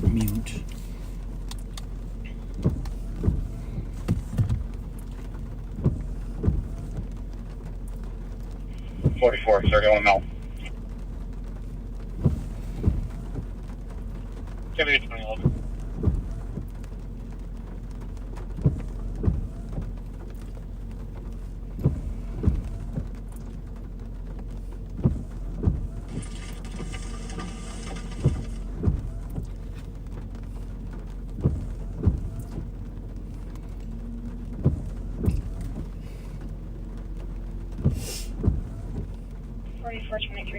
mute. .44, sir, going melt. 70-2011.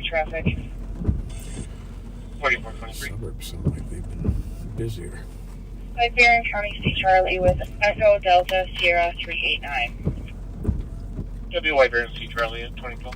Traffic. 4423. Suburbs seem like they've been busier. Liberian County State Charlie with Echo Delta Sierra 389. It'll be Liberian State Charlie at 2012.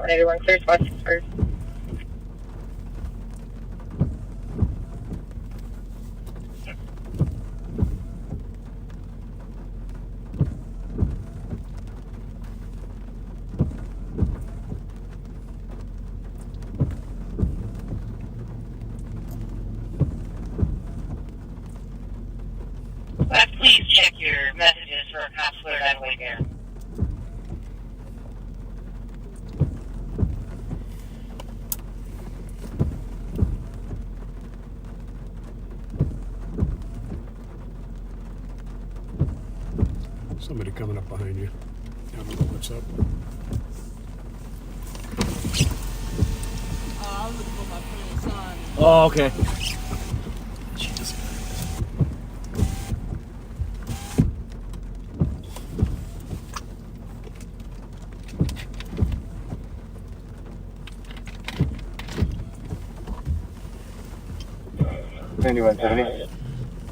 Everyone clears west first. Please check your messages for a cop flared on way there. Somebody coming up behind you. I don't know what's up. I was looking for my friend's son. Oh, okay.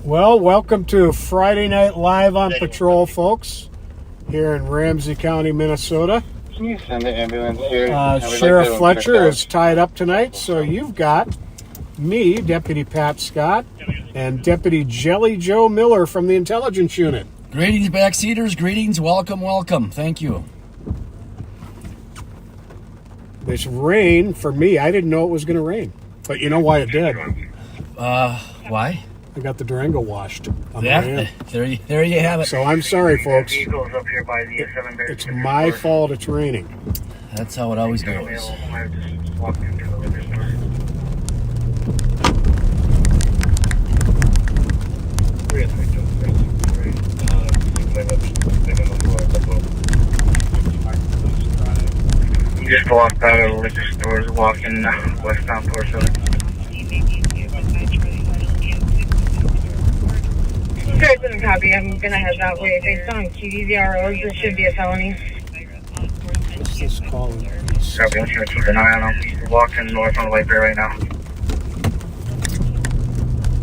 Well, welcome to Friday Night Live on Patrol, folks, here in Ramsey County, Minnesota. Can you send the ambulance here? Sheriff Fletcher is tied up tonight, so you've got me, Deputy Pat Scott, and Deputy Jelly Joe Miller from the Intelligence Unit. Greetings, backseaters. Greetings. Welcome, welcome. Thank you. This rain, for me, I didn't know it was going to rain. But you know why it did? Why? I got the Durango washed. Yeah, there you have it. So I'm sorry, folks. It's my fault it's raining. That's how it always goes. Just walked out of the liquor stores, walking westbound towards the Sure, it's in a copy. I'm going to head that way. Based on QDZROs, this should be a felony. What's this call? Copy, I'm just going to keep an eye on him. He's walking north on the White Bear right now.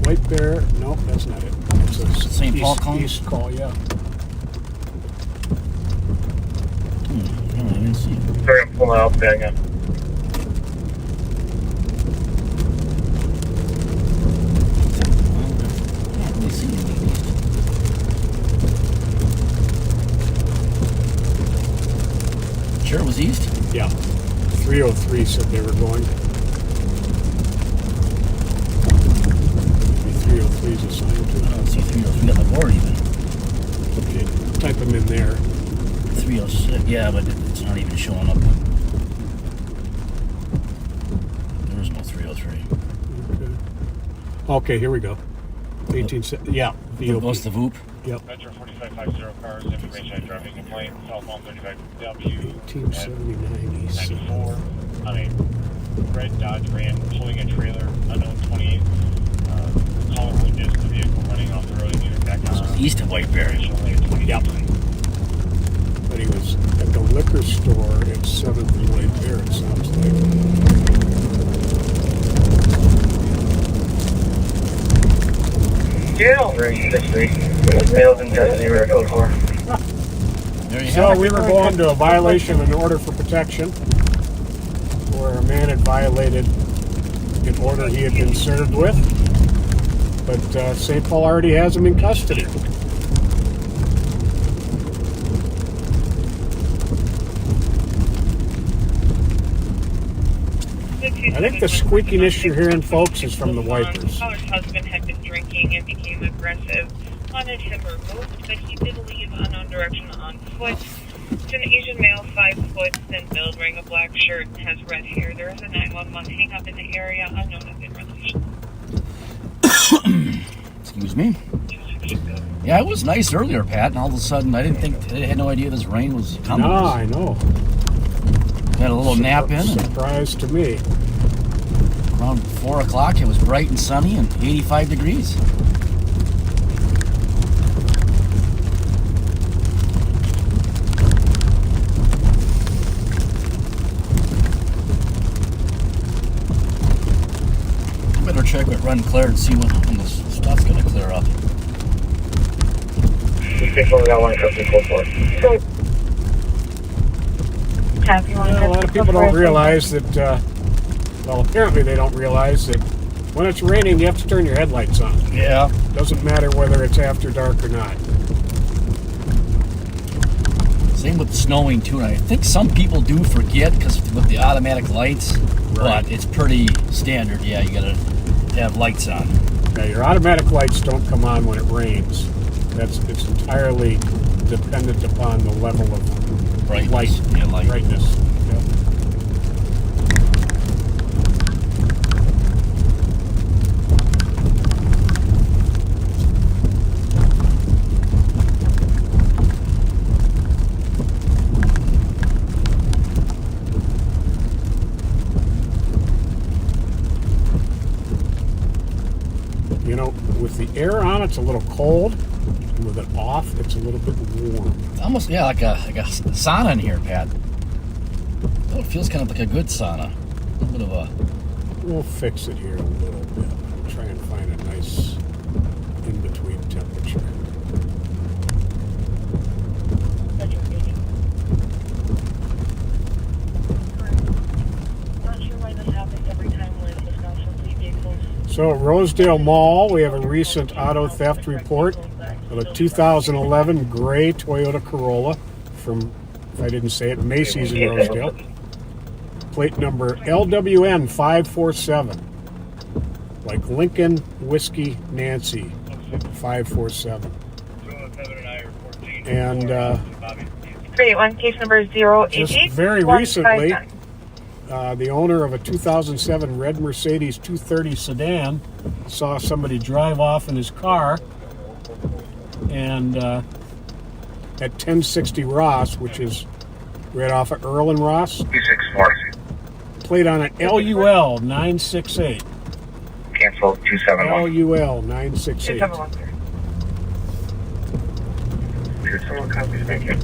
White Bear? Nope, that's not it. It's a St. Paul call? East call, yeah. I don't even see it. Sorry, I'm pulling out there again. Sure, it was east? Yeah. 303 said they were going. 303 is assigned to. I don't see 303 on the board even. Okay, type them in there. 306, yeah, but it's not even showing up. There is no 303. Okay, here we go. 18, yeah. VOP. What's the VOOP? Yep. Metro 4550 cars, information driving complaint, southbound 35W. 1879 East. 94 on a red Dodge Ram pulling a trailer, unknown 28. Caller witnessed the vehicle running off the road and getting back on. East of White Bear. Yep. But he was at the liquor store like 7th and White there, it sounds like. Ring 63. Failed in custody, we're at code 4. There you So have it. we were going to a violation and order for protection, where a man had violated an order he had been served with, but St. Paul already has him in custody. I think the squeakiness you're hearing, folks, is from the wipers. Caller's husband had been drinking and became aggressive. Wanted him removed, but he did leave unknown direction on foot. It's an Asian male, 5 foot, thin build, wearing a black shirt, and has red hair. There is a 911 hang up in the area, unknown of in relation. Excuse me. Yeah, it was nice earlier, Pat, and all of a sudden I had no idea this rain was coming. No, I know. Had a little nap in, and Surprise to me. around 4 o'clock it was bright and sunny and 85 degrees. Better check with Run Clear and see when this stuff's going to clear up. We got one custody, code 4. Yeah, a lot of people don't realize that, well, apparently they don't realize that when it's raining, you have to turn your headlights on. Yeah. Doesn't matter whether it's after dark or not. Same with snowing too, and I think some people do forget because with the automatic lights, Right. but it's pretty standard. Yeah, you gotta have lights on. Now, your automatic lights don't come on when it rains. It's entirely dependent upon the level of Brightness. light, Yeah, light. brightness. Yep. You know, with the air on, it's a little cold, and with it off, it's a little bit warm. Almost, yeah, like a sauna in here, Pat. Oh, it feels kind of like a good sauna. A little bit of a. We'll fix it here a little bit. We'll try and find a nice in-between temperature. Not sure why this happens every time when Wisconsin fleet vehicles. So at Rosedale Mall, we have a recent auto theft report of a 2011 gray Toyota Corolla from, if I didn't say it, Macy's in Rosedale. Plate number LWN 547. Like Lincoln Whiskey Nancy 547. And 381, case number 088. just very recently, the owner of a 2007 red Mercedes 230 sedan saw somebody drive off in his car, and at 1060 Ross, which is right off of Earl and Ross, 264. plate on it LUL 968. Cancel 271. LUL 968. 2713. 271 copies, thank you.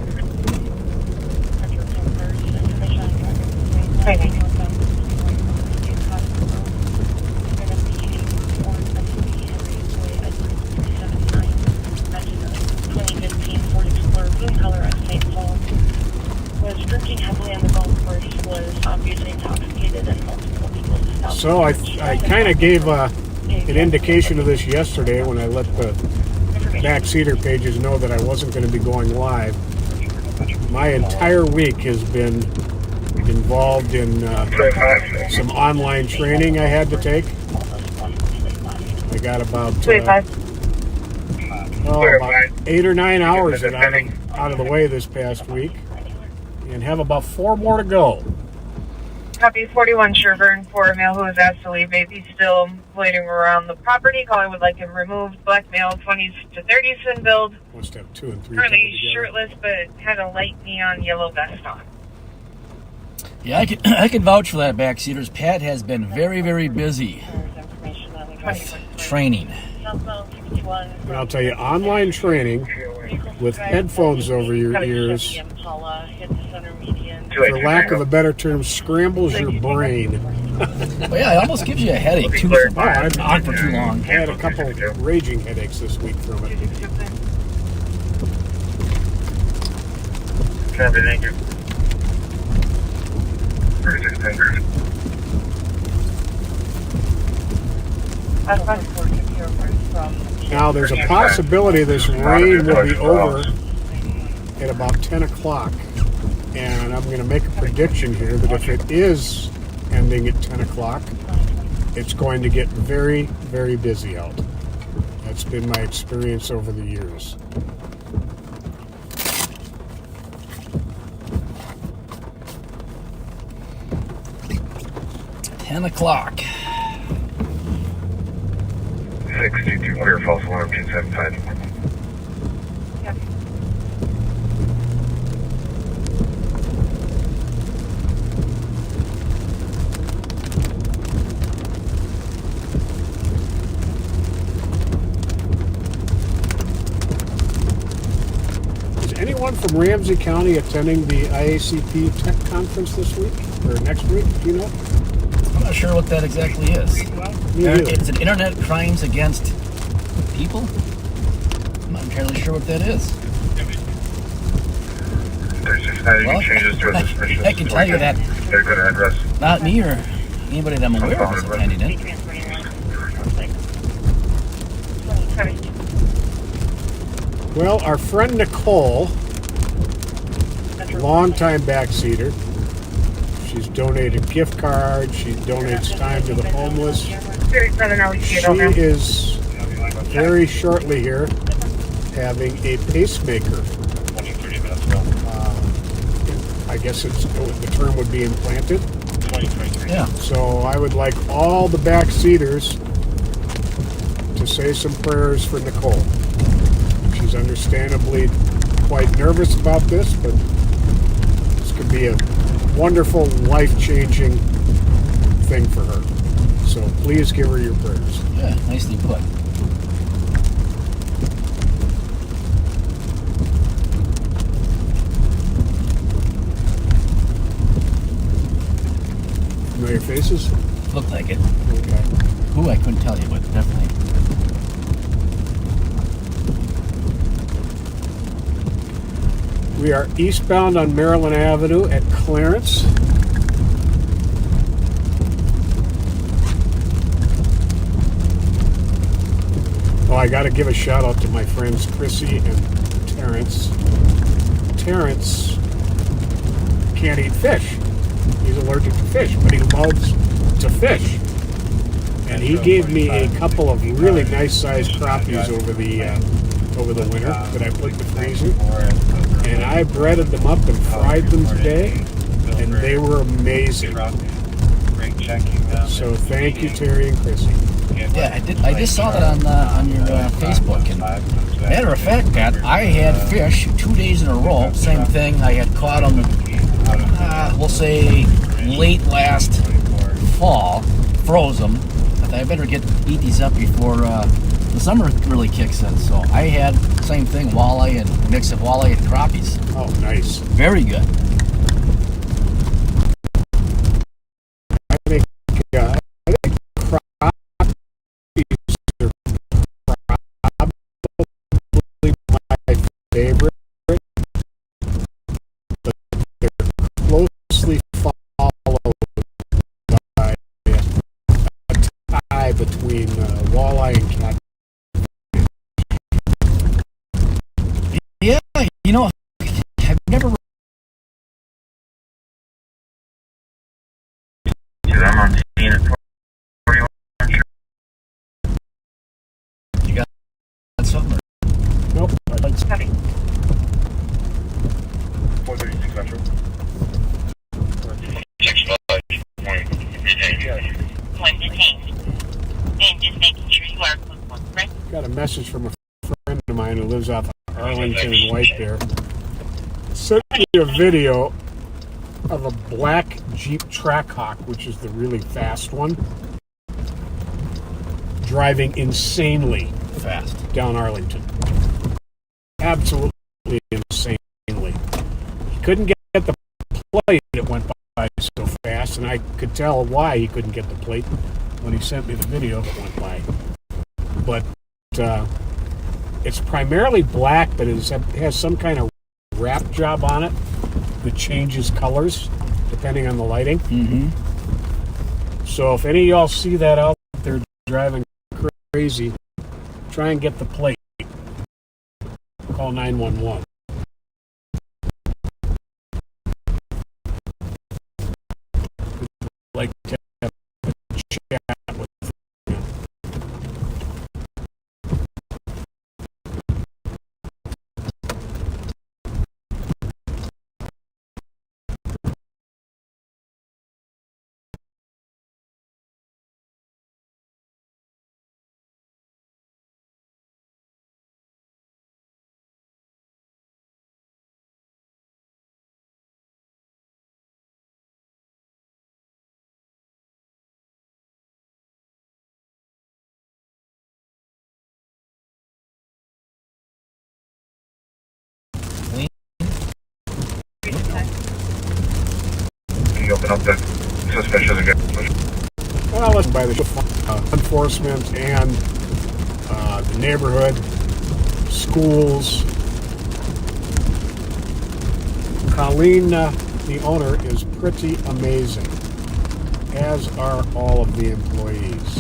Was drinking heavily on the golf course, was obviously intoxicated, and multiple people stopped. So I kind of gave an indication of this yesterday when I let the backseater pages know that I wasn't going to be going live. My entire week has been involved in some online training I had to take. I got about 8 or 9 hours out of the way this past week, and have about 4 more to go. Copy 41 Sherburne for a male who is asked to leave. Maybe still loitering around the property. Caller would like him removed. Black male, 20s to 30s in build. Must have 2 and 3 Currently times together. shirtless, but had a light neon yellow vest on. Yeah, I can vouch for that, backseaters. Pat has been very, very busy with training. And I'll tell you, online training with headphones over your ears center median. For lack of a better term, scrambles your brain. But yeah, it almost gives you a headache too. Oh, I've talked for too long. I had a couple raging headaches this week from it. Copy, thank you. 3610. Now, there's a possibility this rain will be over at about 10 o'clock. And I'm going to make a prediction here that if it is ending at 10 o'clock, it's going to get very, very busy out. That's been my experience over the years. $10 o'clock. 62 clear, false alarm, 275. Is anyone from Ramsey County attending the IACP Tech Conference this week or next week? Do you know? I'm not sure what that exactly is. Me neither. It's an internet crimes against people. I'm not entirely sure what that is. There's just not even Well, changes to a suspicious. I can tell you that They're going to address. not me or anybody that I'm aware of is attending it. Well, our friend Nicole, longtime backseater, she's donated gift cards, she donates time to the homeless. She is very shortly here having a pacemaker. I guess the term would be implanted. Yeah. So I would like all the backseaters to say some prayers for Nicole. She's understandably quite nervous about this, but this could be a wonderful, life-changing thing for her. So please give her your prayers. Yeah, nicely put. Familiar faces? Looked like it. Okay. Who, I couldn't tell you, but definitely. We are eastbound on Maryland Avenue at Clarence. Oh, I got to give a shout out to my friends Chrissy and Terrence. Terrence can't eat fish. He's allergic to fish, but he loves to fish. And he gave me a couple of really nice-sized crappies over the winter that I put in the freezer. And I breaded them up and fried them today, and they were amazing. So thank you, Terry and Chrissy. Yeah, I did. I just saw that on your Facebook. And matter of fact, Pat, I had fish 2 days in a row. Same thing. I had caught them. We'll say late last fall. Froze them. I thought I better eat these up before the summer really kicks in. So I had same thing, walleye and mix of walleye and crappies. Oh, nice. Very good. I think crappies are probably my favorite, but they're closely followed by a tie between walleye and catfish. Yeah, you know, I've never. I'm on scene at 41. You got something? Nope. 436 Metro. 1 detained. And just making sure you are close one, right? Got a message from a friend of mine who lives off Arlington and White Bear. Sent me a video of a black Jeep Trackhawk, which is the really fast one, driving insanely Fast. down Arlington. Absolutely insanely. He couldn't get the plate. It went by so fast, and I could tell why he couldn't get the plate when he sent me the video that went by. But it's primarily black, but it has some kind of wrap job on it that changes colors depending on the lighting. Mm-hmm. So if any of y'all see that out there driving crazy, try and get the plate. Call 911. Like to have a chat with him. Can you open up the suspicious again? Well, listen, by the enforcement and the neighborhood, schools. Colleen, the owner, is pretty amazing, as are all of the employees.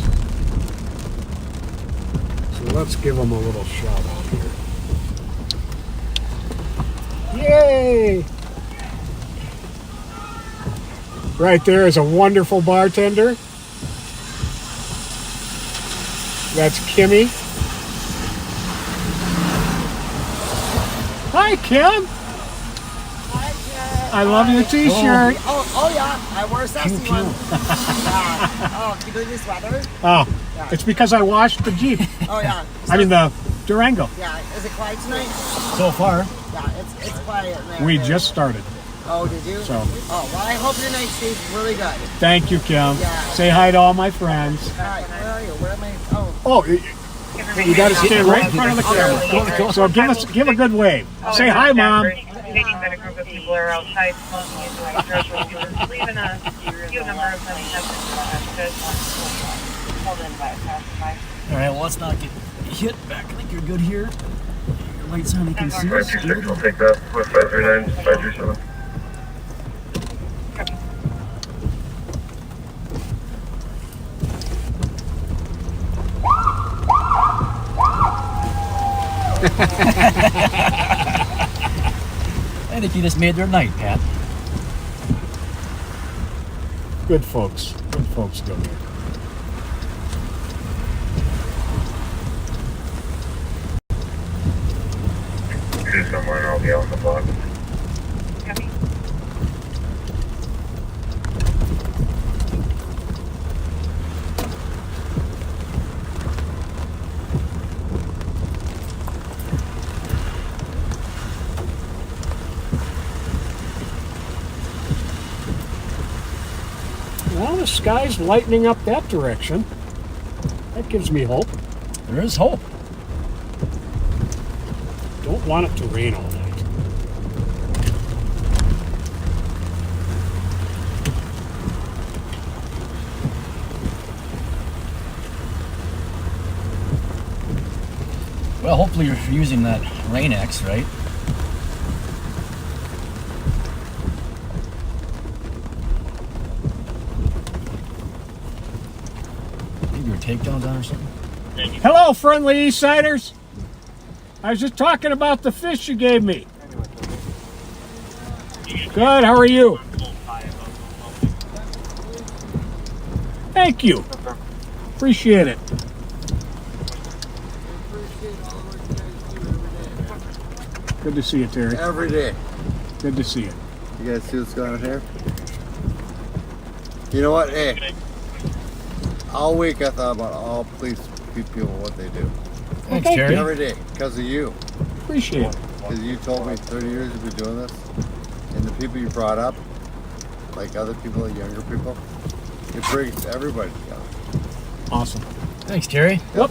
So let's give them a little shout out here. Yay! Right there is a wonderful bartender. That's Kimmy. Hi, Kim. I love your t-shirt. Oh yeah, I wore a sexy one. Yeah. Oh, can you believe this weather? Oh, it's because I washed the Jeep. Oh yeah. I mean the Durango. Yeah, is it quiet tonight? So far. Yeah, it's quiet in there. We just started. Oh, did you? So. Oh, well, I hope your night stays really good. Thank you, Kim. Yeah. Say hi to all my friends. Hi, where are you? Where am I? Oh. Oh, you got to stand right in front of the camera. So give a good wave. Say hi, Mom. Stating that a group of people are outside smoking and doing drugs while he was leaving a few number of them have been pulled in by a passerby. All right, well, let's not get hit back. I think you're good here. Your lights on, you can see us. 526 will take that with 539, 537. I think you just made their night, Pat. Good folks. Good folks down there. Shoot somewhere and I'll be out the block. Copy. Well, the sky's lightening up that direction. That gives me hope. There is hope. Don't want it to rain all night. Well, hopefully you're using that Rain X, right? Maybe your takedowns on or something? Hello, friendly Eastsiders. I was just talking about the fish you gave me. Good, how are you? Thank you. Appreciate it. Good to see you, Terry. Every day. Good to see you. You guys see what's going on here? You know what? Hey, all week I thought about all police people, what they do. Thanks, Okay, Terry. Every day, because of you. Appreciate it. Because you told me 30 years you've been doing this. And the people you brought up, like other people, younger people, it brings everybody together. Awesome. Thanks, Terry. Yep.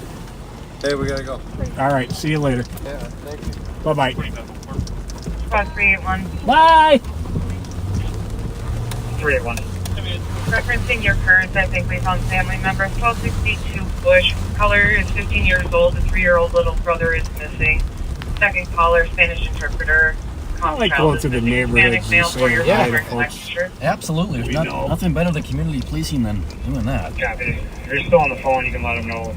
Hey, we gotta go. All right, see you later. Yeah, thank you. Bye-bye. Squad 381. Bye. 381. Referencing your current, I think we found family member 1262 Bush. Color is 15 years old. The 3-year-old little brother is missing. Second caller, Spanish interpreter. I like going through the neighborhoods and saying hi to folks. Absolutely. There's nothing better than community policing than doing that. Yeah, if you're still on the phone, you can let him know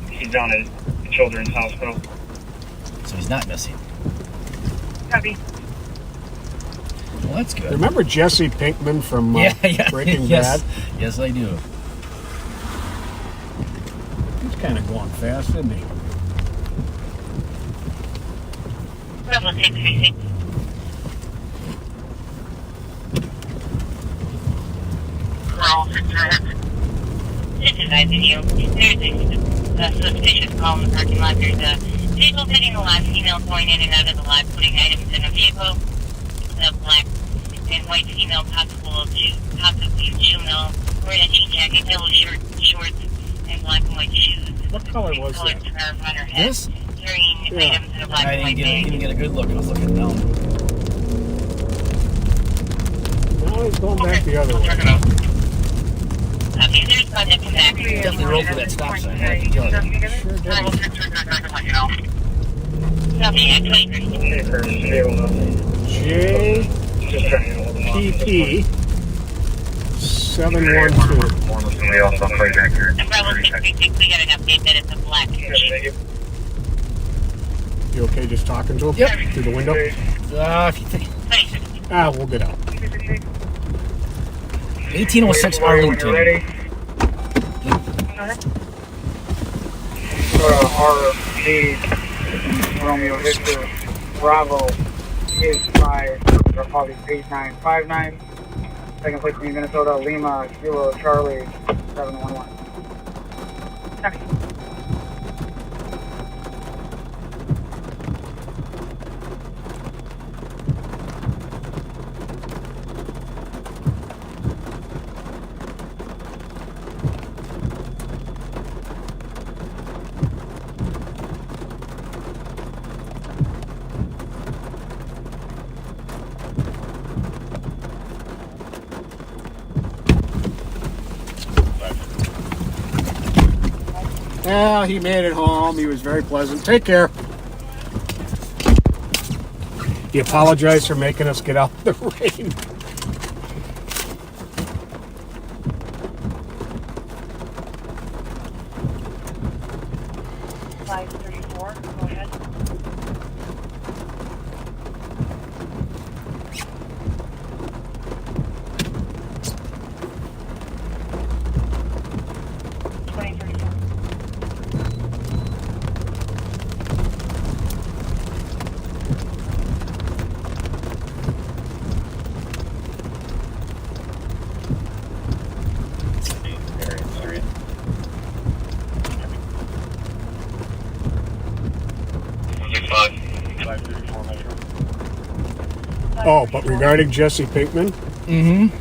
he's down at the Children's Hospital. So he's not missing. Copy. Well, that's good. Remember Jesse Pinkman from Breaking yes. Bad? Yes, I do. He's kind of going fast, isn't he? Level 636. This is ICU. There's a suspicious call in the parking lot. There's a vehicle hitting the lot, female going in and out of the lot, putting items in a vehicle. A black and white female, possibly juvenile, wearing a jean jacket, yellow shorts, and black and white shoes. What color was that? Scarf on her head, This? carrying items in a black I and white didn't bag. get a good look. I was looking down. No, he's going back the other way. Okay, there's one that comes back. Definitely rolled for that stop sign. I can tell you. Sure did. Okay, at 23. JPP 712. Somebody else on play back here. And Bravo 636, we got an update that it's a black Jeep. You okay just talking to him? Yep. Through the window? If you think. 26. We'll get out. 1806 Arlington. RV Romeo Victor Bravo is 5 Republic 8959. Second place in Minnesota, Lima Kilo Charlie 711. Copy. Yeah, he made it home. He was very pleasant. Take care. He apologized for making us get out in the rain. Go ahead. Oh, but regarding Jesse Pinkman, Mm-hmm.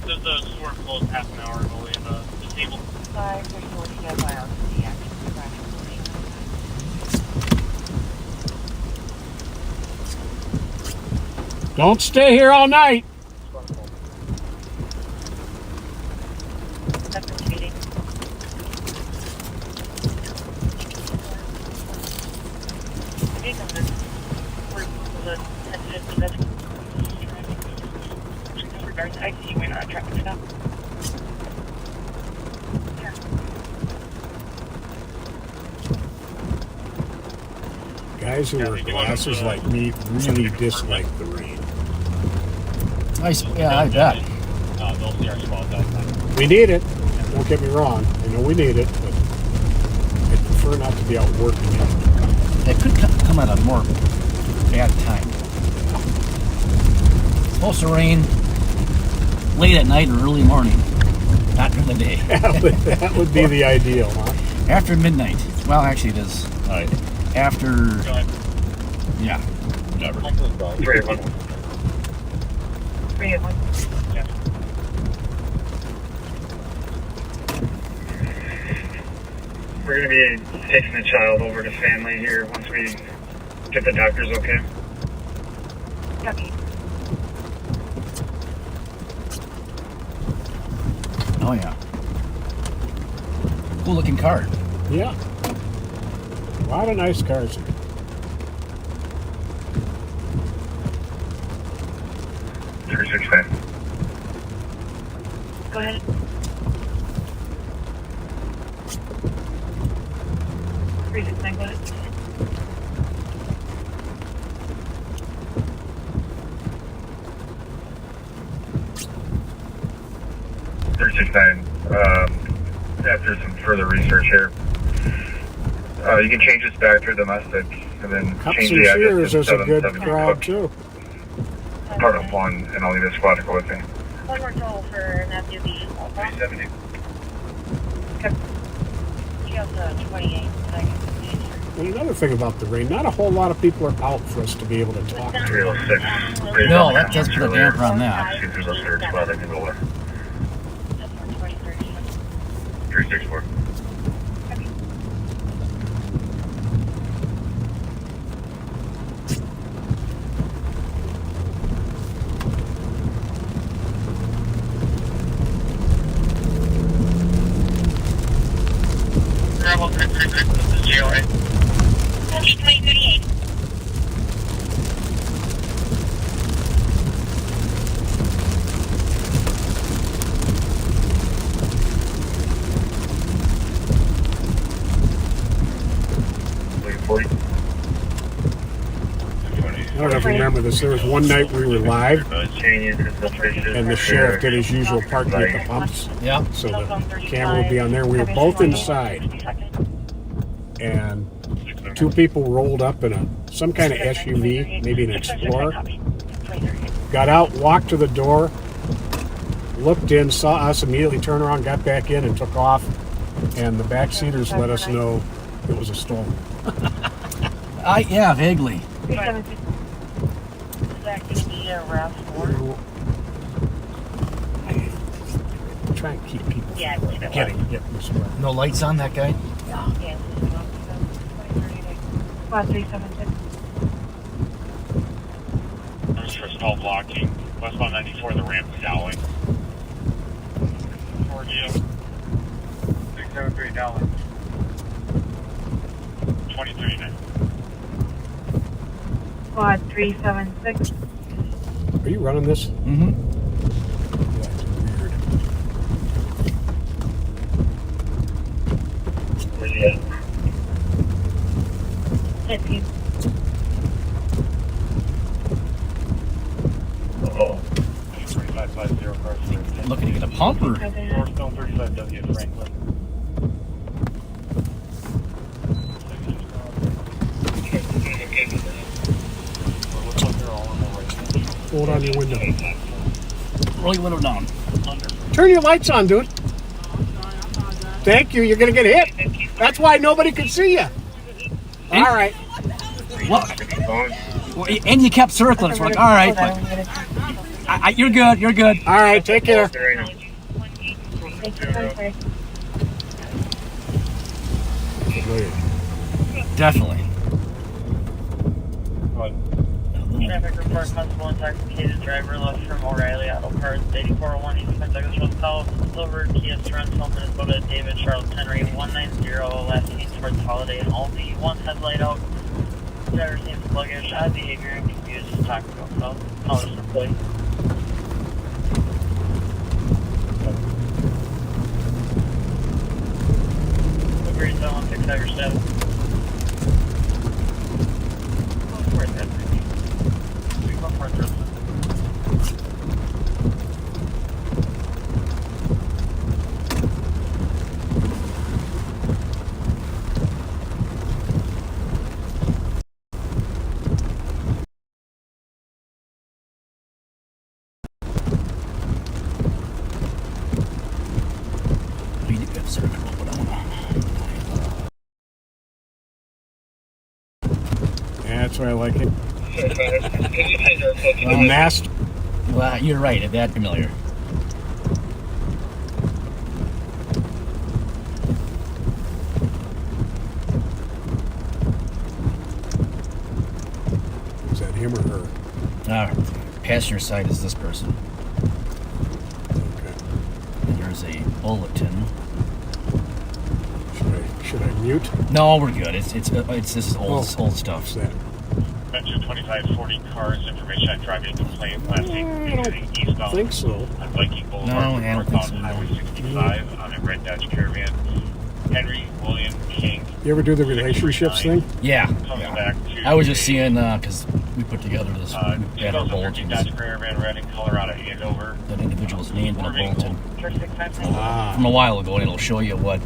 Does the store close half an hour early in the table? 534 TFIR to the active don't stay here all night. That's the meeting. I see you went on a traffic stop. Guys who wear glasses like me really dislike the rain. Nice. Yeah, I bet. They'll see our spots outside. We need it. Don't get me wrong. I know we need it, but I prefer not to be out working it. It could come at a more bad time. It's supposed to rain late at night or early morning, not during the day. That would be the ideal, huh? After midnight. Well, actually, it is. After. Yeah. Whatever. 381. 381. Yeah. We're going to be taking the child over to family here once we get the doctors okay. Copy. Oh, yeah. Cool looking car. Yeah. A lot of nice cars here. Go ahead. Go ahead. After some further research here, you can change this back to domestic and then Cups change and the address Shears to is a good 770 crowd, Cook, too. apartment 1, and I'll leave this squad to go with me. One more toll for Matthew B. 370. She has 28 seconds. And another thing about the rain, not a whole lot of people are out for us to be able to talk to. 306. No, that does put a damper on that. See if there's a third spot I can go with. 364. Travel 336, this is GOA. 2038. Leave 40. I don't know if you remember this. There was one night we were live, Changes is suspicious. and the sheriff did his usual parking at the pumps. Yeah. So the camera would be on there. We were both inside, and two people rolled up in some kind of SUV, maybe an Explorer. Got out, walked to the door, looked in, saw us, immediately turned around, got back in, and took off. And the backseaters let us know it was a storm. Yeah, vaguely. 376. Is that going to be a RAV4? Try and keep people Yeah, I believe it was. getting somewhere. No lights on that guy? Yeah, this is 2038. 376. There's for stall blocking. Westbound 94, the ramp is alley. 4G. 673 dollars. 23. Squad 376. Are you running this? Mm-hmm. That's weird. Where's he at? Hit you. Oh, 3550 cars. Looking to get a pump or? Northstone 35W Franklin. Looks like they're all in the right hand. Hold on your window. Roll your window down. Turn your lights on, dude. Thank you. You're going to get hit. That's why nobody could see you. All right. Well, and you kept circling. So we're like, all right, but you're good. You're good. All right. Take care. Definitely. Traffic report, constable intoxicated driver left from O'Reilly Auto Parts, 8401 East Douglas Road South, Silver, Kia Sorrento, Minnesota, David, Charles Henry, 190, last seen towards Holiday and Aldi, one headlight out, driver seems sluggish, odd behavior and confused, just talking to himself, knowledge employee. Agreed, so 165 your status. Where's that? That's why I like it. The Well, mast. well, you're right. That familiar. Is that him or her? Passenger side is this person. Okay. And there's a bulletin. Should I mute? No, we're good. It's this old stuff. What's that? Fletcher 2540 cars, information on driving complaint last week. I don't Eastbound think so. on Viking Boulevard, No, I don't think northbound so. Highway 65 on a red Dodge Caravan. Henry William King. You ever do the relationships thing? Yeah. Coming back to I was just seeing because we put together this. We had our 2013 bulletins. Dodge Caravan red in Colorado, Andover. That individual's name in a bulletin Ah, from a while ago, and it'll show you what.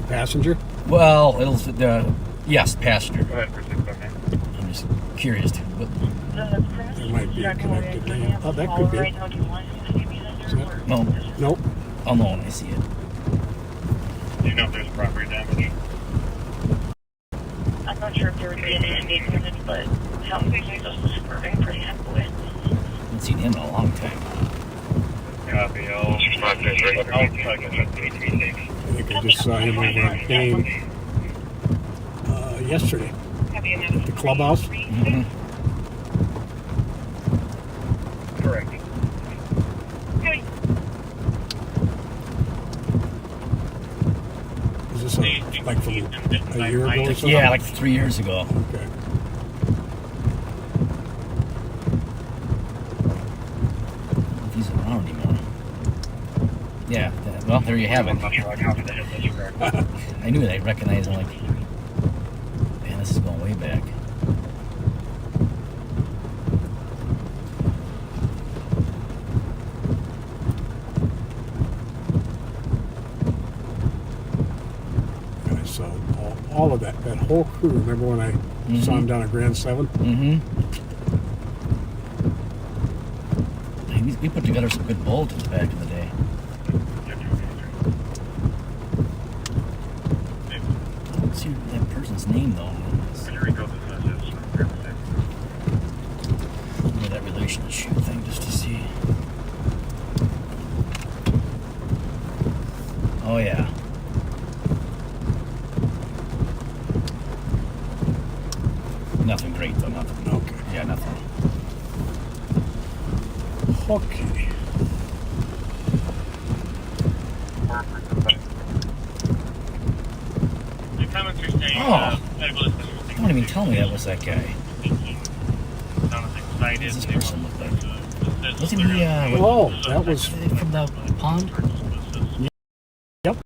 passenger? Well, yes, passenger. Go ahead for 659. I'm just curious. But It might be a connected name. Oh, that could be. Is that? no, Nope. I'll know when I see it. Do you know if there's property damage? I'm not sure if there would be any Indian damage, but it sounds like he's just swerving pretty heavily. Haven't seen him in a long time. Copy. I'll try to get I think I just saw him over on Payne yesterday at the clubhouse. Mm-hmm. Correct. Is this like from a year ago or something? Yeah, like 3 years ago. Okay. If he's around anymore. Yeah. Well, there you have it. I knew it. I recognized him. Like, man, this is going way back. And I saw all of that whole crew. Remember when I saw him down at Grand 7? Mm-hmm. We put together some good bulletins back in the day. Let's see that person's name, though. That relationship thing, just to see. Oh, yeah. Nothing great, though. Nothing. Okay. Yeah, nothing. Okay. The comments are saying, Oh. Don't even tell me that was that guy. What does this person look like? Wasn't he, Oh, that was. from the pond? Yep.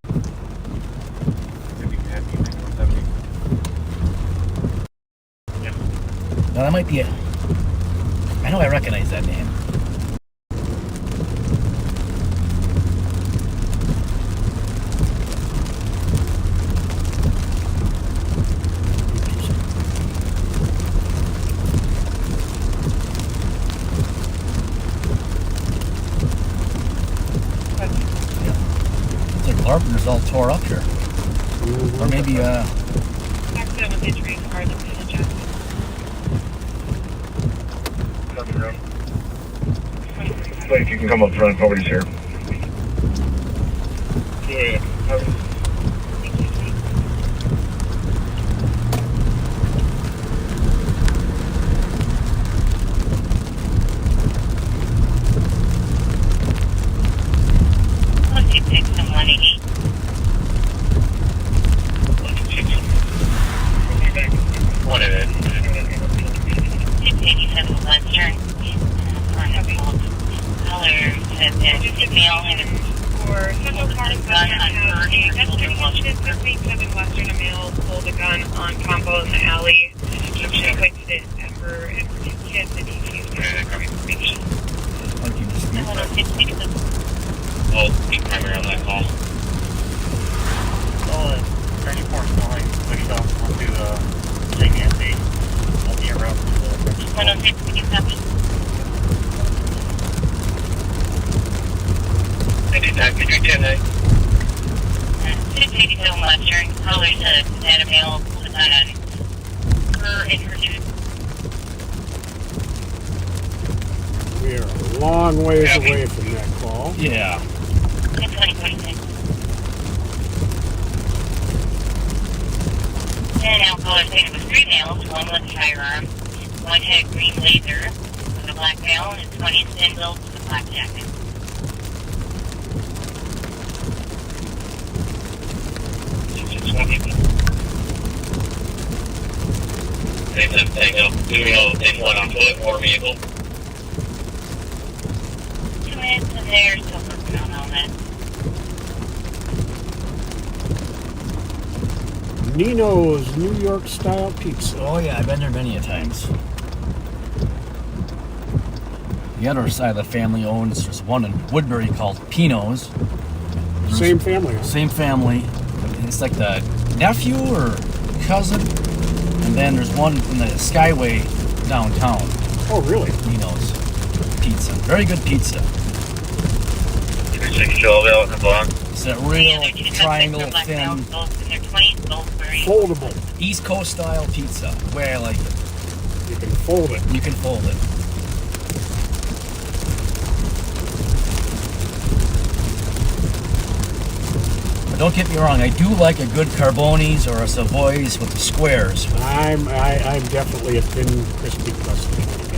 No, that might be it. I know I recognize that name. It's like Larpenter's all tore up here. Or maybe, Accident with injury car that we adjust. Blake, you can come up front. Nobody's here. Yeah. Once you pick some money, What is it? 287 Western. Color said that female and For Central Park, Western has a pedestrian incident this week. 7 Western, a male pulled a gun on combo in the alley. She pointed at Ember and her 2 kids, and he's used her information. Well, be primary on that call. Oh, 94 calling. Pushed off onto St. Anthony. I'll be around to the 106 I did not. Could you 10-9? 287 Western. Color said that a male pulled a gun on her and her 2 long ways away from that call. Yeah. And now caller stated with 3 males, 1 with a firearm, 1 had a green laser with a black male, and 20 thin built with a black jacket. Take one on foot or vehicle. 2 minutes and they're still working on all that. Nino's New York style pizza. Oh yeah, I've been there many a times. The other side of the family owns, there's one in Woodbury called Pino's. Same family, huh? Same family. It's like the nephew or cousin. And then there's one in the Skyway downtown. Oh, really? Pino's pizza. Very good pizza. 36 Joel in the block. It's that real triangle thin, Foldable. East Coast style pizza. The way I like it. You can fold it. You can fold it. But don't get me wrong, I do like a good Carbonis or a Savoys with the squares. I'm definitely a thin, crispy crust kind of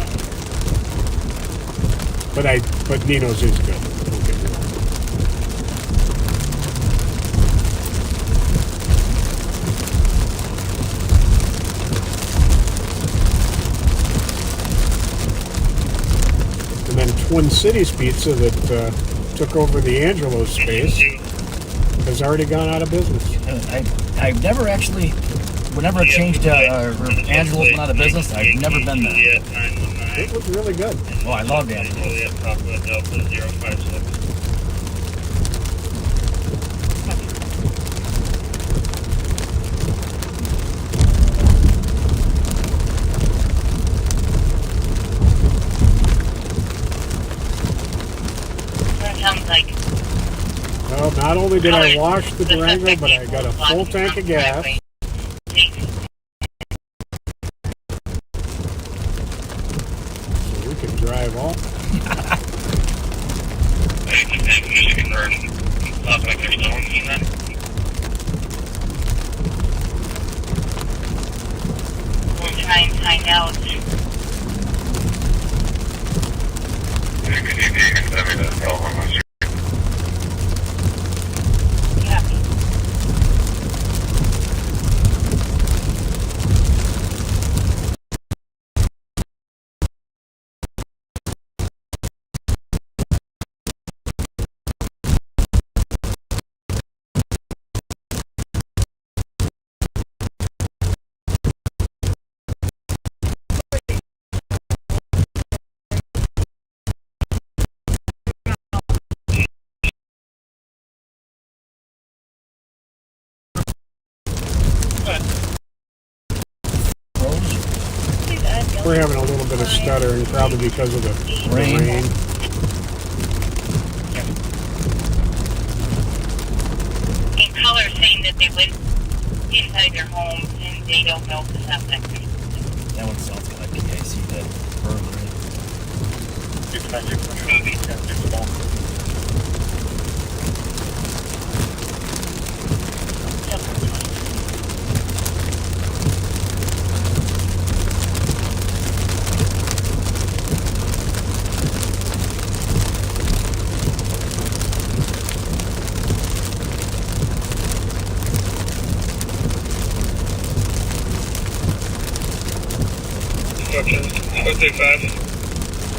guy. But Nino's is good. Don't get me wrong. And then Twin Cities Pizza that took over the Angelo's space has already gone out of business. I've never actually, whenever it changed, Angelo's went out of business, I've never been there. It was really good. Oh, I loved Angelo's. Sounds like Well, not only did I wash the Durango, but I got a full tank of gas. So we can drive off. we'll try and find out. We're having a little bit of stuttering, probably because of the rain. And callers saying that they went inside their home and they don't know if the septic. That one sounds kind of PIC, that burglary.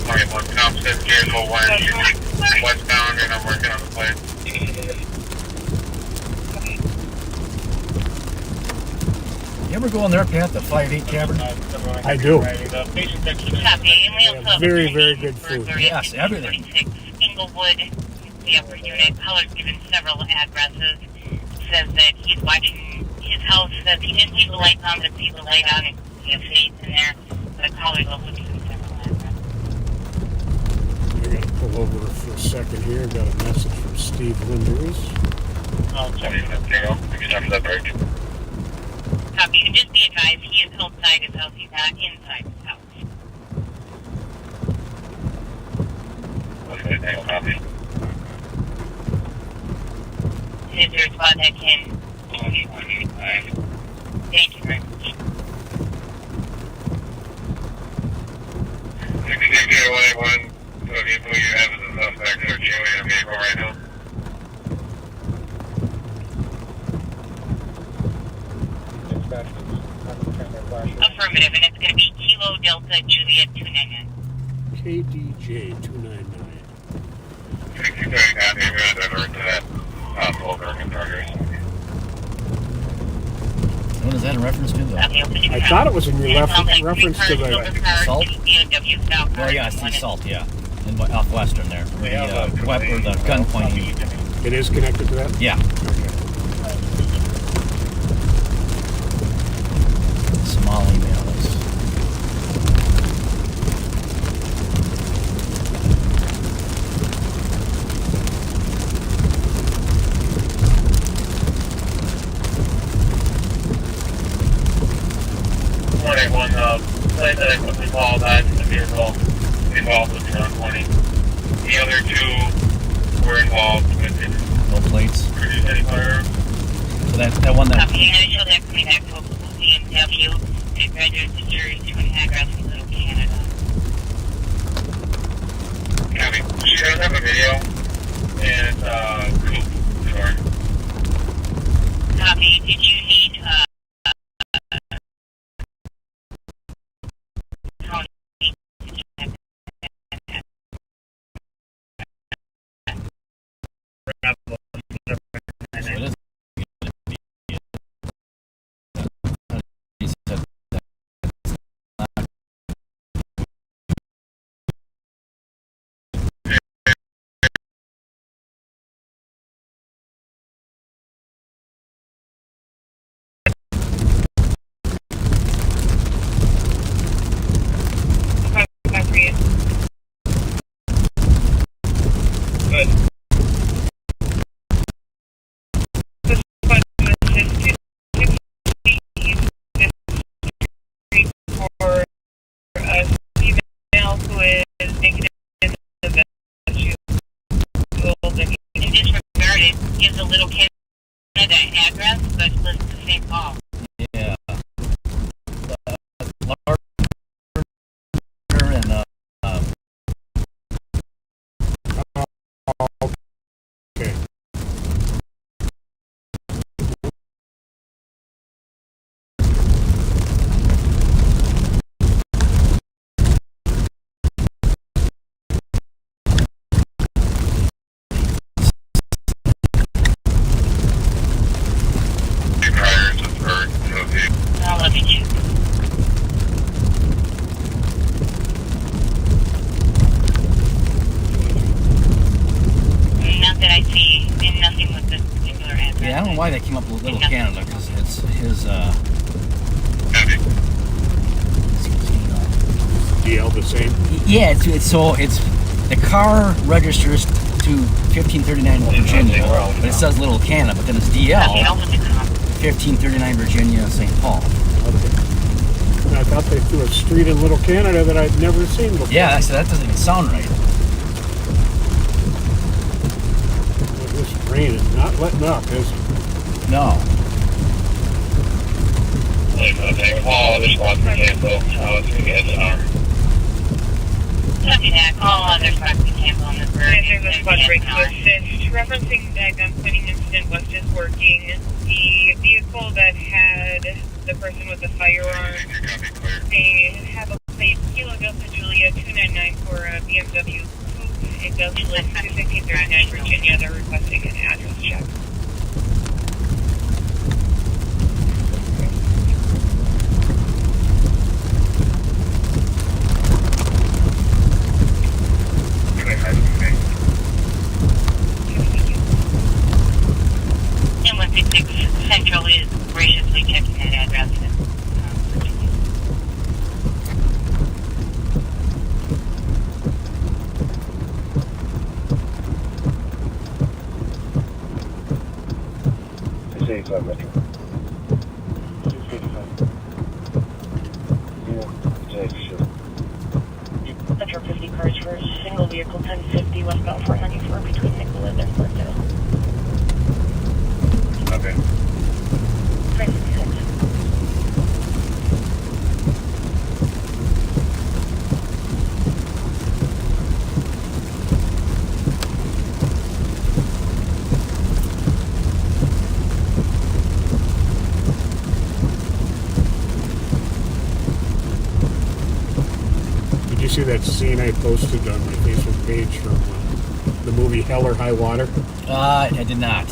Alright, one Thompson, January 1, westbound, and I'm working on the plate. You ever go in there, Pat, the 5-8 Tavern? I do. Very, very good food. Yes, everything. Inglewood, the upper unit, callers given several addresses, says that he's watching his house, says he didn't leave the lights on, but leave the light on, and he has faith in there. The callers also given several addresses. We're going to pull over for a second here. Got a message from Steve Linders. I'll tell you that, Dale. Maybe time for that break. Copy, and just be advised, he is outside his house, he's not inside his house. Copy. Is there a spot that can? Thank you very much. 660-181, so the vehicle you have is a suspect searching a vehicle right now. Affirmative, and it's going to be Kilo Delta Juliet 299. KDJ 299. 60 copy, we're going to divert to that possible American target. What is that in reference to, though? I thought it was in your reference to the Salt? Oh, yeah, it's the Salt, yeah. In off Western there. The weapon, the gun pointing. It is connected to that? Yeah. Small emails. Morning, one place that I quickly called back to the vehicle involved with drug pointing. The other two were involved with No plates. produce any firearms. So that one that. Copy, and show that coming back to a BMW. They graduated to jury 2.5 hours from Little Canada. Copy. She does have a video, and coupe, sure. Copy, did you need, So it is. address, but lists the same call. Yeah. And okay. I'll let me check. Not that I see, and nothing with this particular address. yeah, I don't know why they came up with Little Canada, because it's his, DL the same? yeah, it's the car registers to 1539 Virginia, but it says Little Canada, but then it's Okay, I'll DL, look at the 1539 Virginia, St. Paul. Okay. And I thought they threw a street in Little Canada that I'd never seen before. Yeah, I said that doesn't even sound right. This rain is not letting up, is it? No. Okay, Paul, this one's canceled. It's going to get Copy that. All other spots we cancel on this bird. Answering the spot break to assist. Referencing that gun pointing incident, West is working. The vehicle that had the person with the firearm, they have a plate Kilo Delta Julia 299 for a BMW coupe. It does list 1539 Virginia. They're requesting an address check. And 166 Central is graciously checking that address in Virginia. Metro 50 cars for a single vehicle 1050 westbound 494 between Nicollet and Glendale. Okay. 366. Did you see that scene I posted on my Facebook page from the movie Hell or High Water? I did not.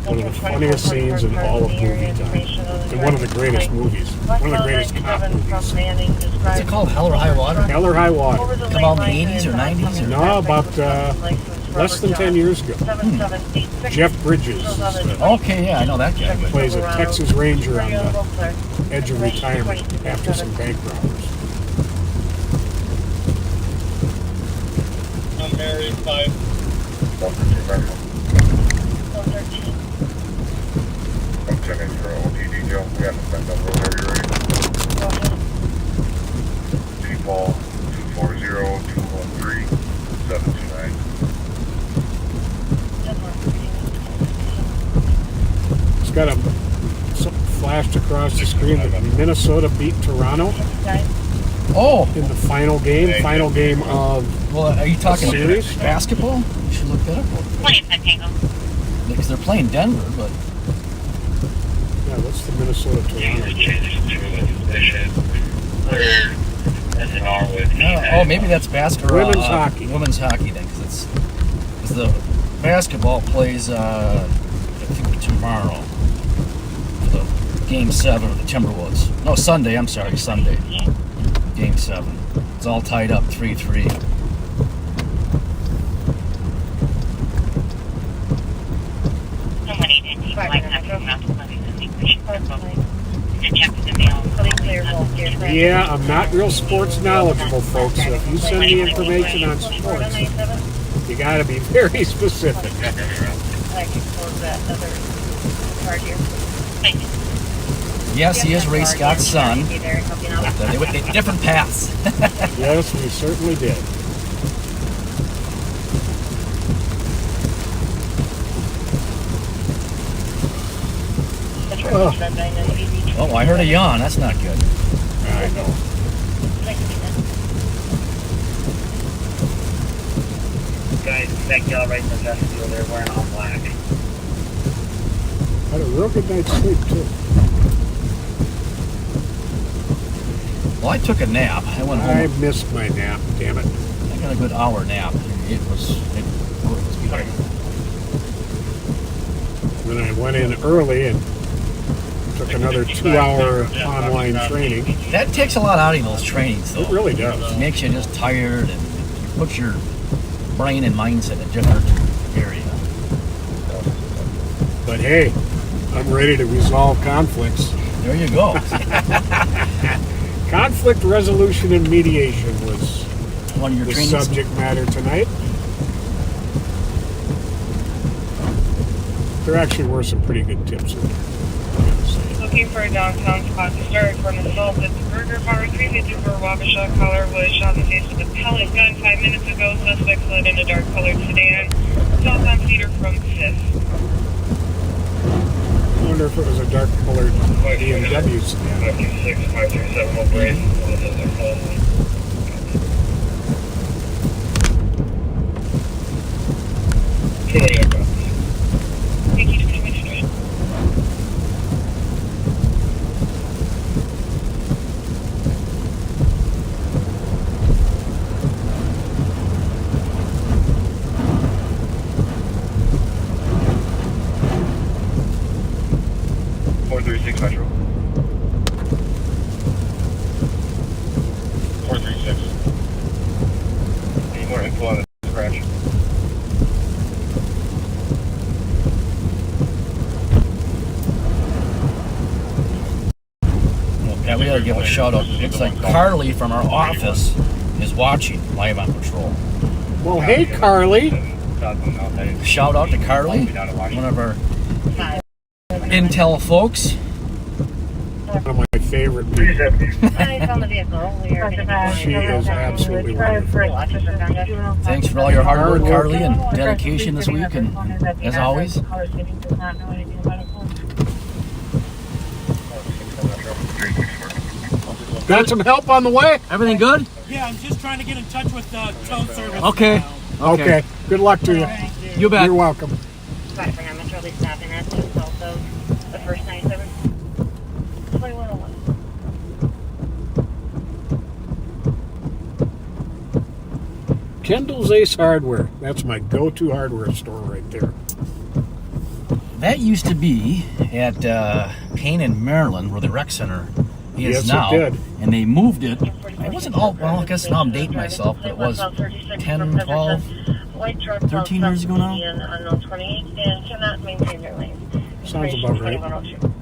One of the funniest scenes in all of movie time. And one of the greatest movies. One of the greatest cop movies. What's it called? Hell or High Water? Hell or High Water. Come out in the 80s or 90s? Or? No, about less than 10 years ago. Jeff Bridges Okay, yeah, I know that guy. plays a Texas Ranger on the edge of retirement after some bank robbers. I'm Mary 5. 113. I'm checking for OT detail. We have to send up road. Are you ready? Go ahead. T-Ball 240-213-729. It's got something flashed across the screen that Minnesota beat Toronto Oh, in the final game of well, are you talking series? basketball? You should look that up. Because they're playing Denver, but Yeah, what's the Minnesota Toronto game? maybe that's basketball. Women's hockey. Women's hockey then, because the basketball plays I think tomorrow for the Game 7 of the Timberwolves. No, Sunday. I'm sorry, Sunday. Game 7. It's all tied up 3-3. Yeah, I'm not real sports knowledgeable, folks, so if you send me information on sports, you gotta be very specific. I can close that other part here. Yes, he is Ray Scott's son. But they went different paths. Yes, we certainly did. Oh, I heard a yawn. That's not good. I know. Guys, that gal right in the vestibule, they're wearing all black. Had a real good night's sleep, too. Well, I took a nap. I went I home. missed my nap, damn it. I got a good hour nap. It was good. Then I went in early and took another 2-hour online training. That takes a lot out of those trainings, though. It really does. It makes you just tired and puts your brain and mindset in a different area. But hey, I'm ready to resolve conflicts. There you go. Conflict resolution and mediation was One of your the trainings. subject matter tonight. There actually were some pretty good tips in there. Looking for a downtown spot to start for an assault at the Burger Bar. 354 Wabasha caller was shot in the face with a pellet gun 5 minutes ago. Suspect fled in a dark-colored sedan. Assault on Cedar from 5th. I wonder if it was a dark-colored BMW sedan. 526-537 O'Brien. Thank you, Commissioner. Metro. 436. Any more info on the crash? Yeah, we gotta give a shout out. Looks like Carly from our office is watching live on patrol. Well, hey, Carly. Shout out to Carly, one of our intel folks. one of my favorite people. 370. I found the vehicle. We are going to She is absolutely wonderful. Thanks for all your hard work, Carly, and dedication this week. And as always, Got some help on the way? everything good? Yeah, I'm just trying to get in touch with tow service. Okay. Okay. Good luck to you. You bet. You're welcome. Got it for him. It's really stopping at the south of the first 97. 2101. Kendall's Ace Hardware. That's my go-to hardware store right there. That used to be at Payne in Maryland, where the rec center is Yes, now. it did. And they moved it. It wasn't all, well, I guess now I'm dating myself, but it was 10, 12, 13 years ago now. Unknown 28 and cannot maintain their lane. Sounds about right. 2102.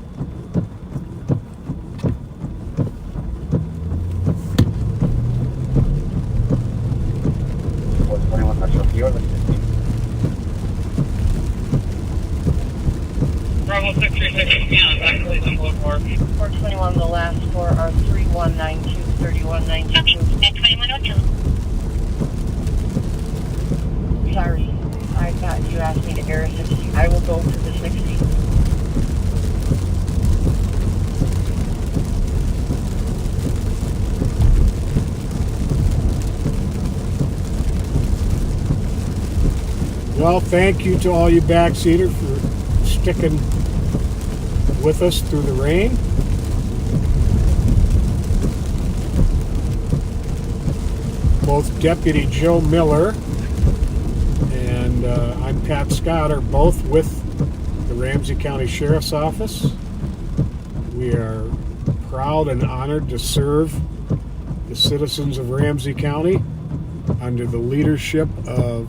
Bravo 636, yeah, actually, I'm going for 421, the last four are 3192, 3192. At 2102. Sorry, I thought you asked me to air a 60. I will go to the 60. Well, thank you to all you backseater for sticking with us through the rain. Both Deputy Joe Miller and I'm Pat Scott are both with the Ramsey County Sheriff's Office. We are proud and honored to serve the citizens of Ramsey County under the leadership of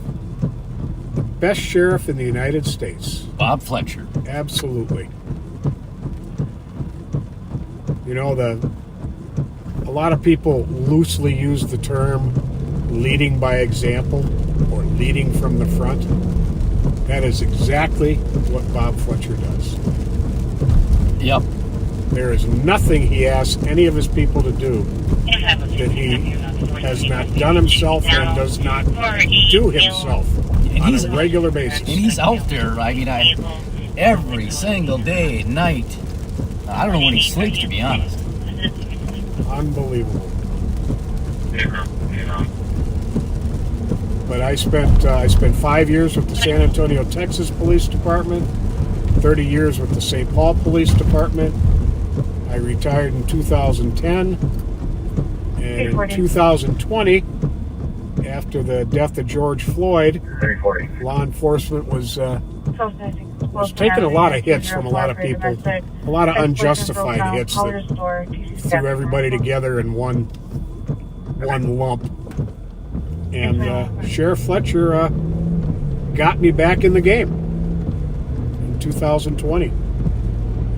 the best sheriff in the United States. Bob Fletcher. Absolutely. You know, a lot of people loosely use the term leading by example or leading from the front. That is exactly what Bob Fletcher does. Yep. There is nothing he asks any of his people to do that he has not done himself and does not do himself on a regular basis. And he's out there, I mean, every single day, night. I don't know when he sleeps, to be honest. Unbelievable. But I spent 5 years with the San Antonio, Texas Police Department, 30 years with the St. Paul Police Department. I retired in 2010, and in 2020, after the death of George Floyd, law enforcement was taking a lot of hits from a lot of people, a lot of unjustified hits that threw everybody together in one lump. And Sheriff Fletcher got me back in the game in 2020.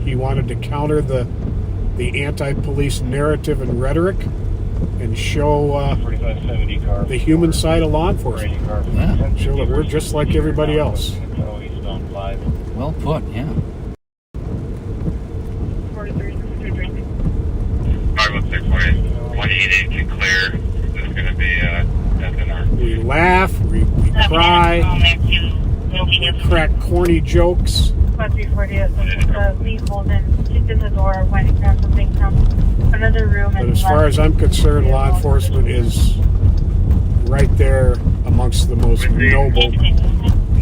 He wanted to counter the anti-police narrative and rhetoric and show the human side of law enforcement. Yeah. Show that we're just like everybody else. Well put, yeah. 188 to clear. This is going to be SNR. We laugh, we cry, we crack corny jokes. 340, Lee Holden, kicked in the door, went and grabbed something from another room. But as far as I'm concerned, law enforcement is right there amongst the most noble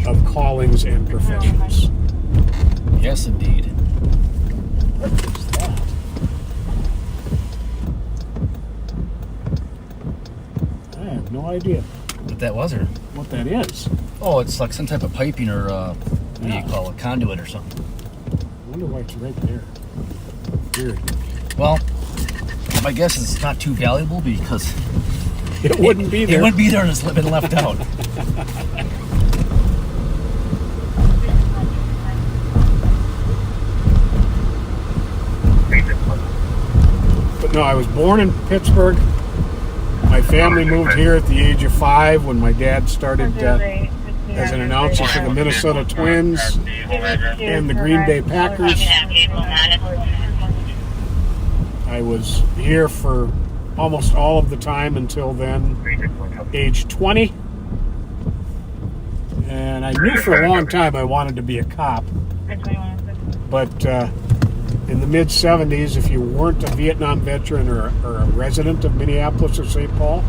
of callings and professions. Yes, indeed. I have no idea What that was, or what that is. oh, it's like some type of piping or what do you call it, conduit or something. I wonder why it's right there. Weird. Well, my guess is it's not too valuable because It wouldn't be there. It wouldn't be there and it's been left out. But no, I was born in Pittsburgh. My family moved here at the age of 5 when my dad started as an announcer for the Minnesota Twins and the Green Bay Packers. I was here for almost all of the time until then, age 20. And I knew for a long time I wanted to be a cop. But in the mid-70s, if you weren't a Vietnam veteran or a resident of Minneapolis or St. Paul,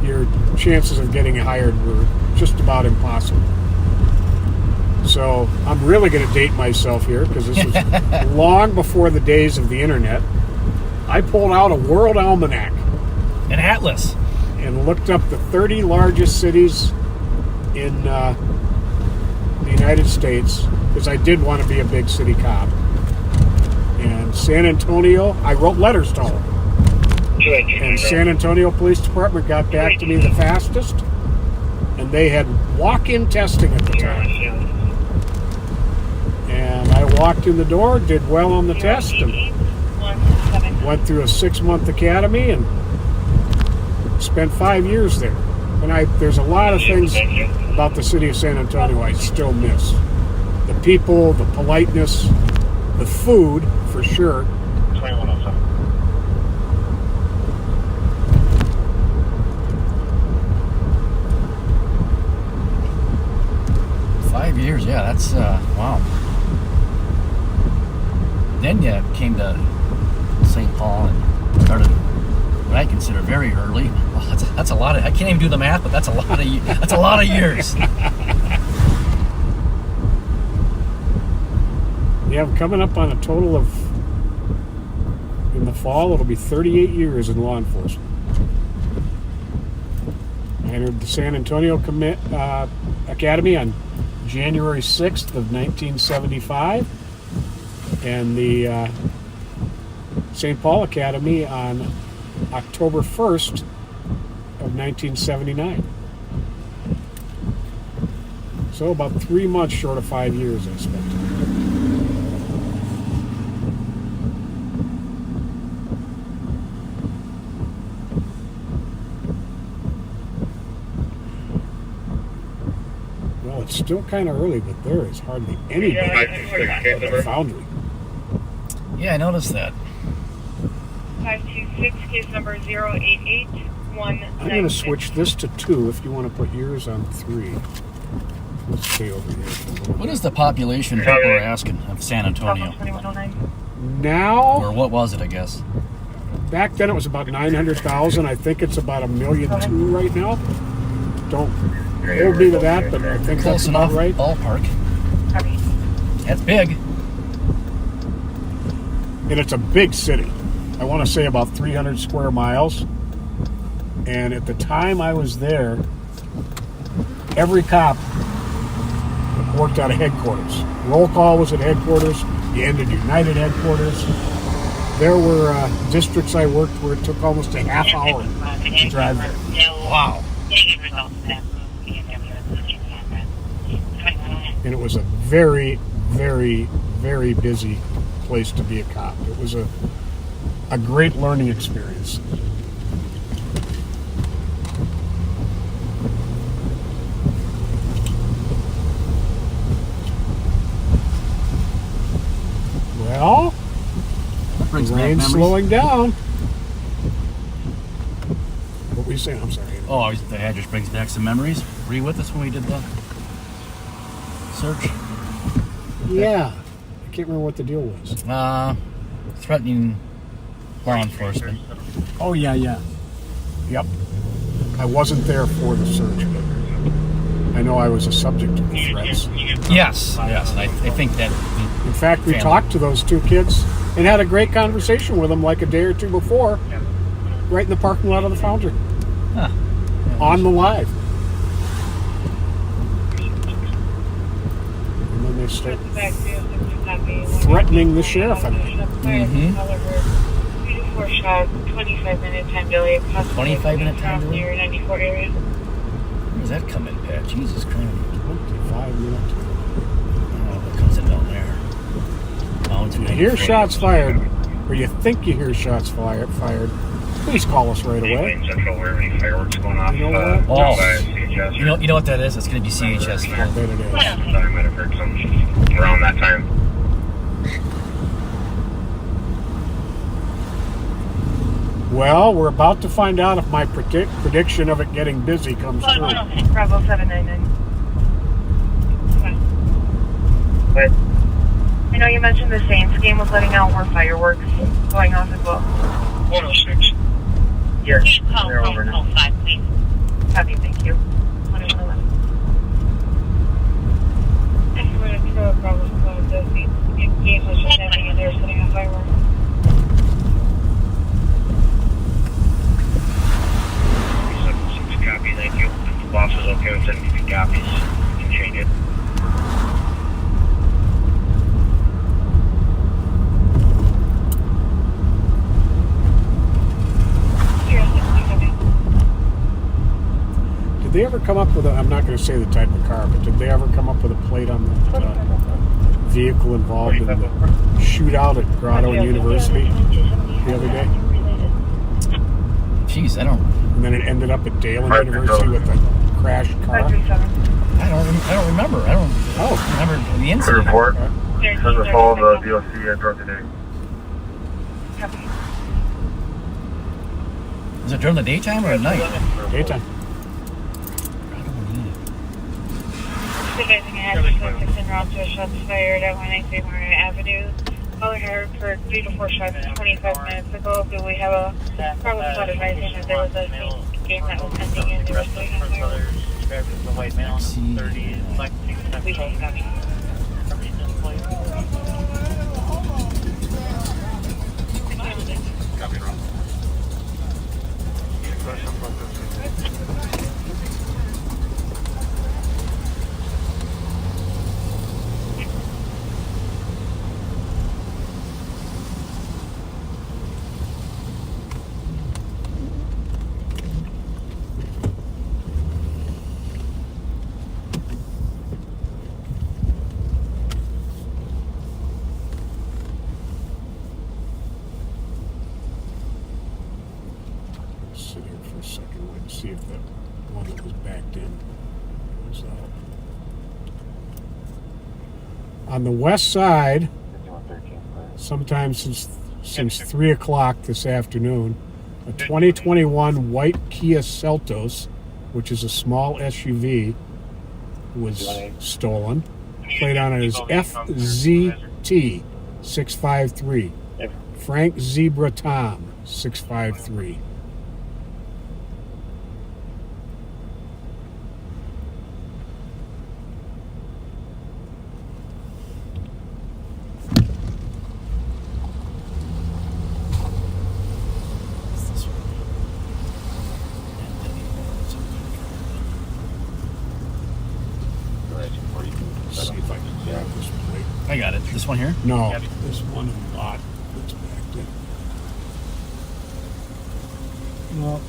your chances of getting hired were just about impossible. So I'm really going to date myself here because this was long before the days of the internet. I pulled out a world almanac. An atlas. And looked up the 30 largest cities in the United States because I did want to be a big city cop. And San Antonio, I wrote letters to them. And San Antonio Police Department got back to me the fastest. And they had walk-in testing at the time. And I walked in the door, did well on the test, and went through a 6-month academy and spent 5 years there. And there's a lot of things about the city of San Antonio I still miss. The people, the politeness, the food, for sure. 2107. 5 years, yeah, that's, wow. Then you came to St. Paul and started what I consider very early. Well, that's a lot of, I can't even do the math, but that's a lot of years. Yeah, I'm coming up on a total of, in the fall, it'll be 38 years in law enforcement. I entered the San Antonio Academy on January 6th of 1975, and the St. Paul Academy on October 1st of 1979. So about 3 months short of 5 years I spent. Well, it's still kind of early, but there is hardly anybody at the foundry. Yeah, I noticed that. 526, case number 0881. I'm going to switch this to 2 if you want to put yours on 3. Let's stay over here for a little What bit. is the population people are asking of San Antonio? Now, Or what was it, I guess? back then it was about 900,000. I think it's about 1.2 million right now. Don't hold me to that, but I think Close that's about enough, right. ballpark. That's big. And it's a big city. I want to say about 300 square miles. And at the time I was there, every cop worked out of headquarters. Roll call was at headquarters. You ended United headquarters. There were districts I worked where it took almost a half hour to drive there. Wow. And it was a very, very, very busy place to be a cop. It was a great learning experience. Well, Brings the back rain's memories. slowing down. What were you saying? I'm sorry. Oh, that just brings back some memories. Were you with us when we did the search? Yeah. I can't remember what the deal was. Threatening law enforcement. Oh, yeah. Yep. I wasn't there for the search, but I know I was a subject of the threats. Yes. And I think that. In fact, we Family. talked to those 2 kids and had a great conversation with them like a day or 2 before, right in the parking lot of the foundry. Huh. On the live. And then they start threatening the sheriff. Mm-hmm. 4 shots, 25-minute time delay. 25-minute time delay? Near 94 area. Where does that come in, Pat? Jesus Christ. 25 minutes. Oh, what comes in down there? Down to You hear shots fired, or you think you hear shots fired, please call us right away. Central, where any fireworks going off. You know what? Oh. by CHS. You know what that is? It's going to be CHS. I bet it is. I might have heard some around that time. Well, we're about to find out if my prediction of it getting busy comes true. Bravo 799. But I know you mentioned the Saints game was letting out more fireworks going off as well. 106. Yes, Can you call they're over now. 5, please? Copy, thank you. 111. I'm going to throw a Bravo 7. The game was just happening and they were setting off fireworks. Copy, thank you. If the boss is okay with sending 50 copies, you can change it. Did they ever come up with I'm not going to say the type of car, but did they ever come up with a plate on the vehicle involved in the shootout at Grotto University the other day? Jeez, I don't And then it ended up at Dale University with a crashed car. 537. I don't remember. I don't remember the The incident. report says the fall of the DOC at North today. Copy. Is it during the daytime or at night? Daytime. Supervising ahead, 16 rounds to shots fired at 193 Martin Avenue. Caller heard for 3 to 4 shots 25 minutes ago. Do we have a problem spot advising that there was a game that was ending and they were setting on fire? The white male on 30 We don't copy. Sit here for a second. Let's see if the one that was backed in goes out. On the west side, sometime since 3 o'clock this afternoon, a 2021 white Kia Seltos, which is a small SUV, was stolen. Plate on it is FZT 653. Frank Zebra Tom 653. See if I can grab this plate. I got it. This one here? No, this one in the lot that's backed in. No,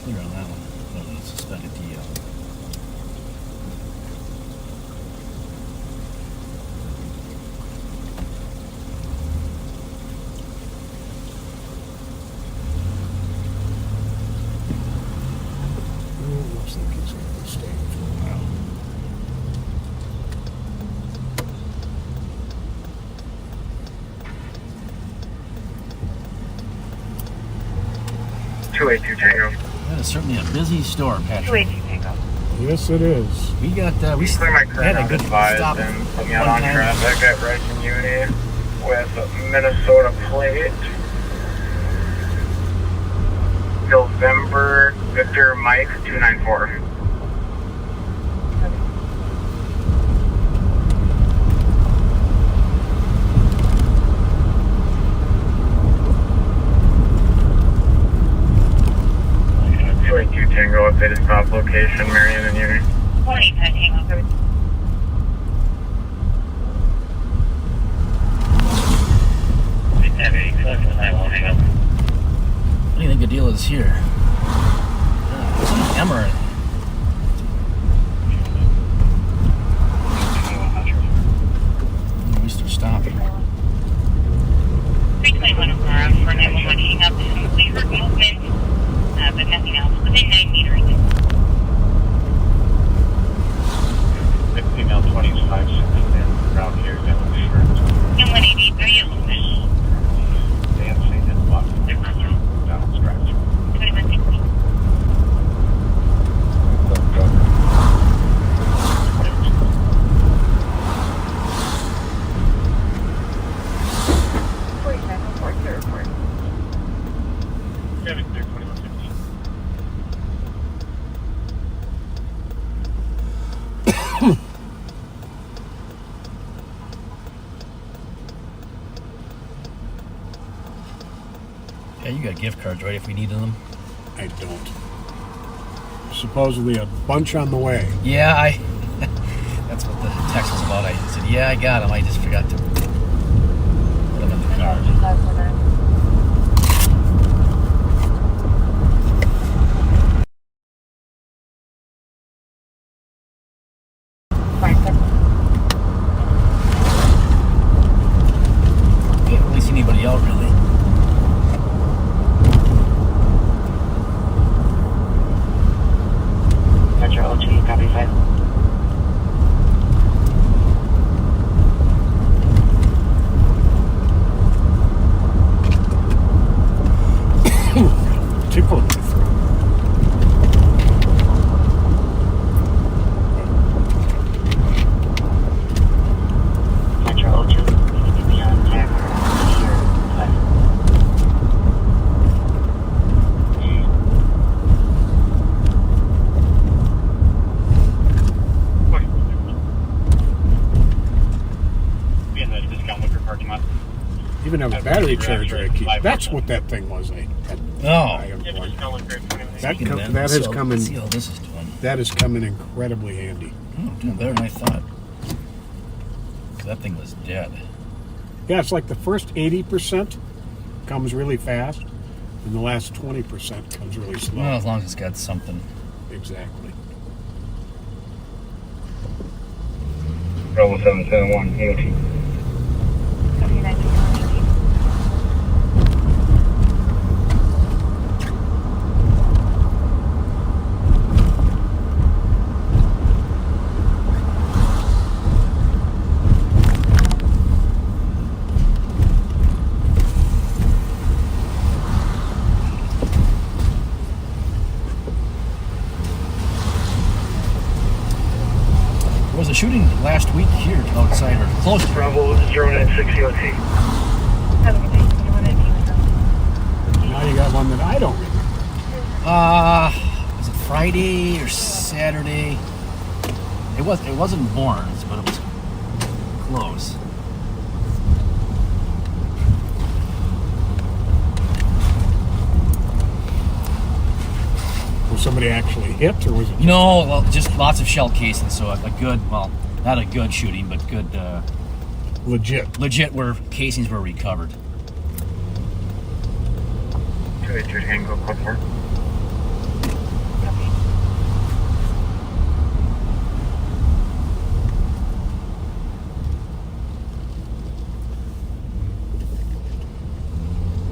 Clear on that one. Oh, suspended DL. looks like it's going to be staying for a while. 282 Tango. That is certainly a busy store, Patrick. 282 Tango. Yes, it is. We got we Clear my had current a good advised stop and put me one out on time. traffic at Rice and Uni with Minnesota plate. November Victor Mike 294. Tango updated stop location, Marion and Uni. 189 Tango. What do you think the deal is here? It's an Emirate. We start stopping. 321 Aurora for 911 hang up. We heard movement, but nothing else. Within 9 meters. around here, yellow shirt. And 183 yellow fish. Ramsey and Buck. Down stretch. 2160. Kevin, clear 2115. Yeah, you got gift cards, right, if we needed them? I don't. Supposedly a bunch on the way. Yeah, that's what the text was about. I said, yeah, I got them. I just forgot to put them in the car. Can't really see anybody out, really. Fletcher 02, copy 5. Tickle in my throat. Fletcher 02, you need to be on tag here. 5. Be in the discount liquor parking lot. Even have a battery charger. I keep. That's what that thing was. I had. Oh. I Yeah, the unplugged. discount liquor at 21. That, Speaking of that has so come let's see in. how this is doing. That has come in incredibly handy. Oh, doing better than I thought. That thing was dead. Yeah, it's like the first 80% comes really fast, and the last 20% comes really slow. Well, as long as it's got something. Exactly. Bravo 771, EOT. There was a shooting last week here outside, or close to. Bravo 096 EOT. Now you got one that I don't remember. Was it Friday or Saturday? It wasn't Bourne's, but it was close. Was somebody actually hit, or was it? No, well, just lots of shell casings. So a good, well, not a good shooting, but good, Legit. where casings were recovered. 283 Tango, code 4.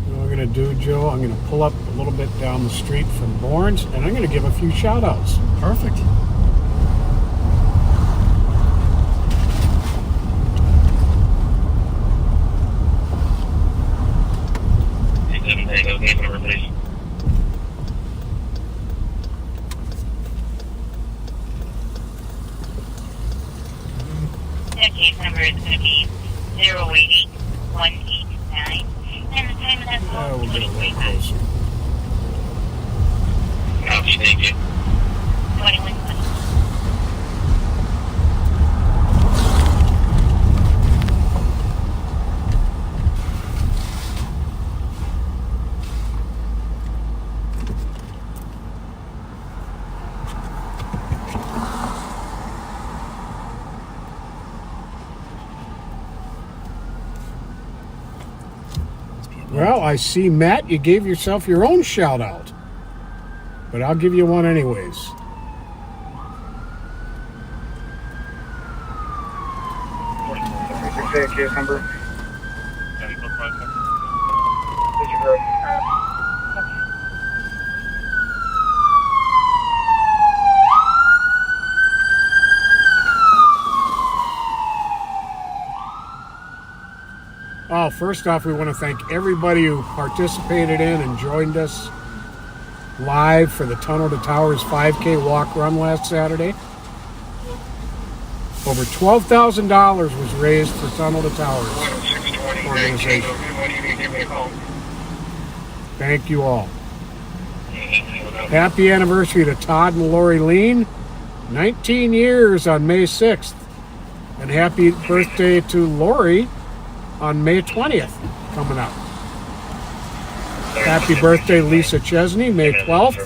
What I'm going to do, Joe, I'm going to pull up a little bit down the street from Bourne's, and I'm going to give a few shout-outs. Perfect. Tango, case number, please. That case number is going to be 080189. And the time of that call We'll is get a little 2025. closer. Copy, thank you. 2120. Well, I see, Matt, you gave yourself your own shout-out. But I'll give you one anyways. Say case number. Disregard. Oh, first off, we want to thank everybody who participated in and joined us live for the Tunnel to Towers 5K walk run last Saturday. Over $12,000 was raised for Tunnel to Towers organization. Thank you all. Happy anniversary to Todd and Lori Lean. 19 years on May 6th. And happy birthday to Lori on May 20th coming up. Happy birthday Lisa Chesney, May 12th.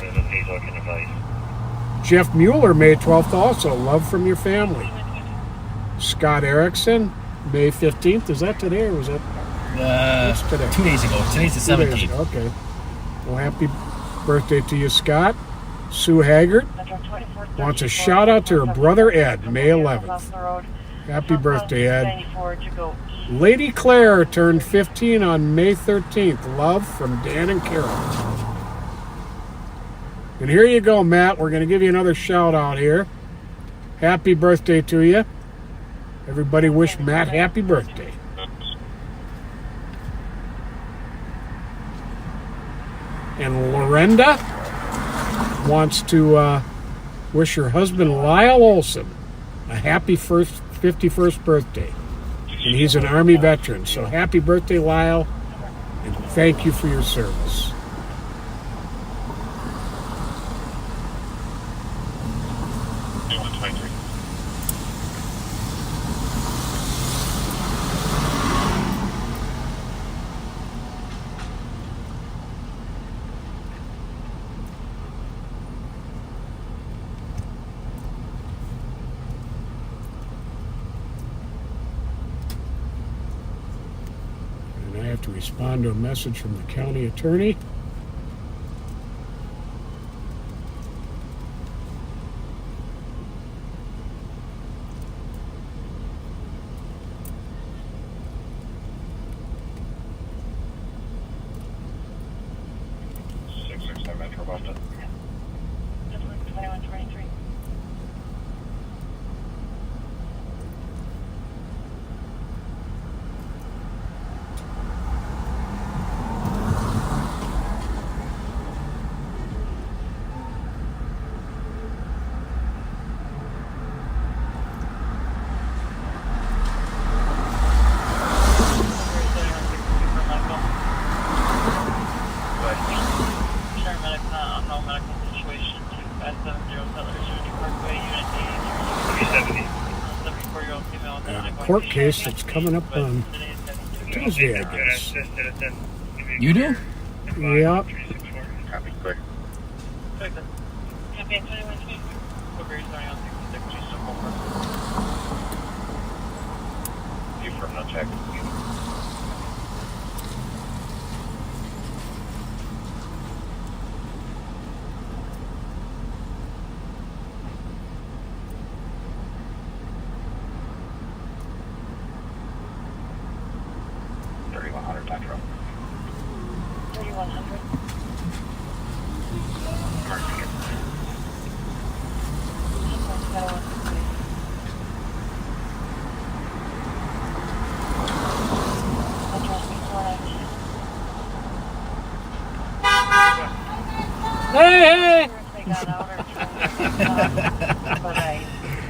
Jeff Mueller, May 12th also. Love from your family. Scott Erickson, May 15th. Is that today or was that? What's today? 2 days ago. Today's the 17th. Okay. Well, happy birthday to you, Scott. Sue Haggart wants a shout out to her brother Ed, May 11th. Happy birthday, Ed. Lady Claire turned 15 on May 13th. Love from Dan and Carol. And here you go, Matt. We're going to give you another shout out here. Happy birthday to you. Everybody wish Matt happy birthday. And Lorenda wants to wish her husband Lyle Olson a happy 51st birthday. And he's an Army veteran. So happy birthday, Lyle, and thank you for your service. To respond to a message from the county attorney. Metro Boston. 2123. Court case that's coming up on Tuesday, I guess. You do? Yeah. Copy, quick. You from no check. Metro. 3100. Hey! But I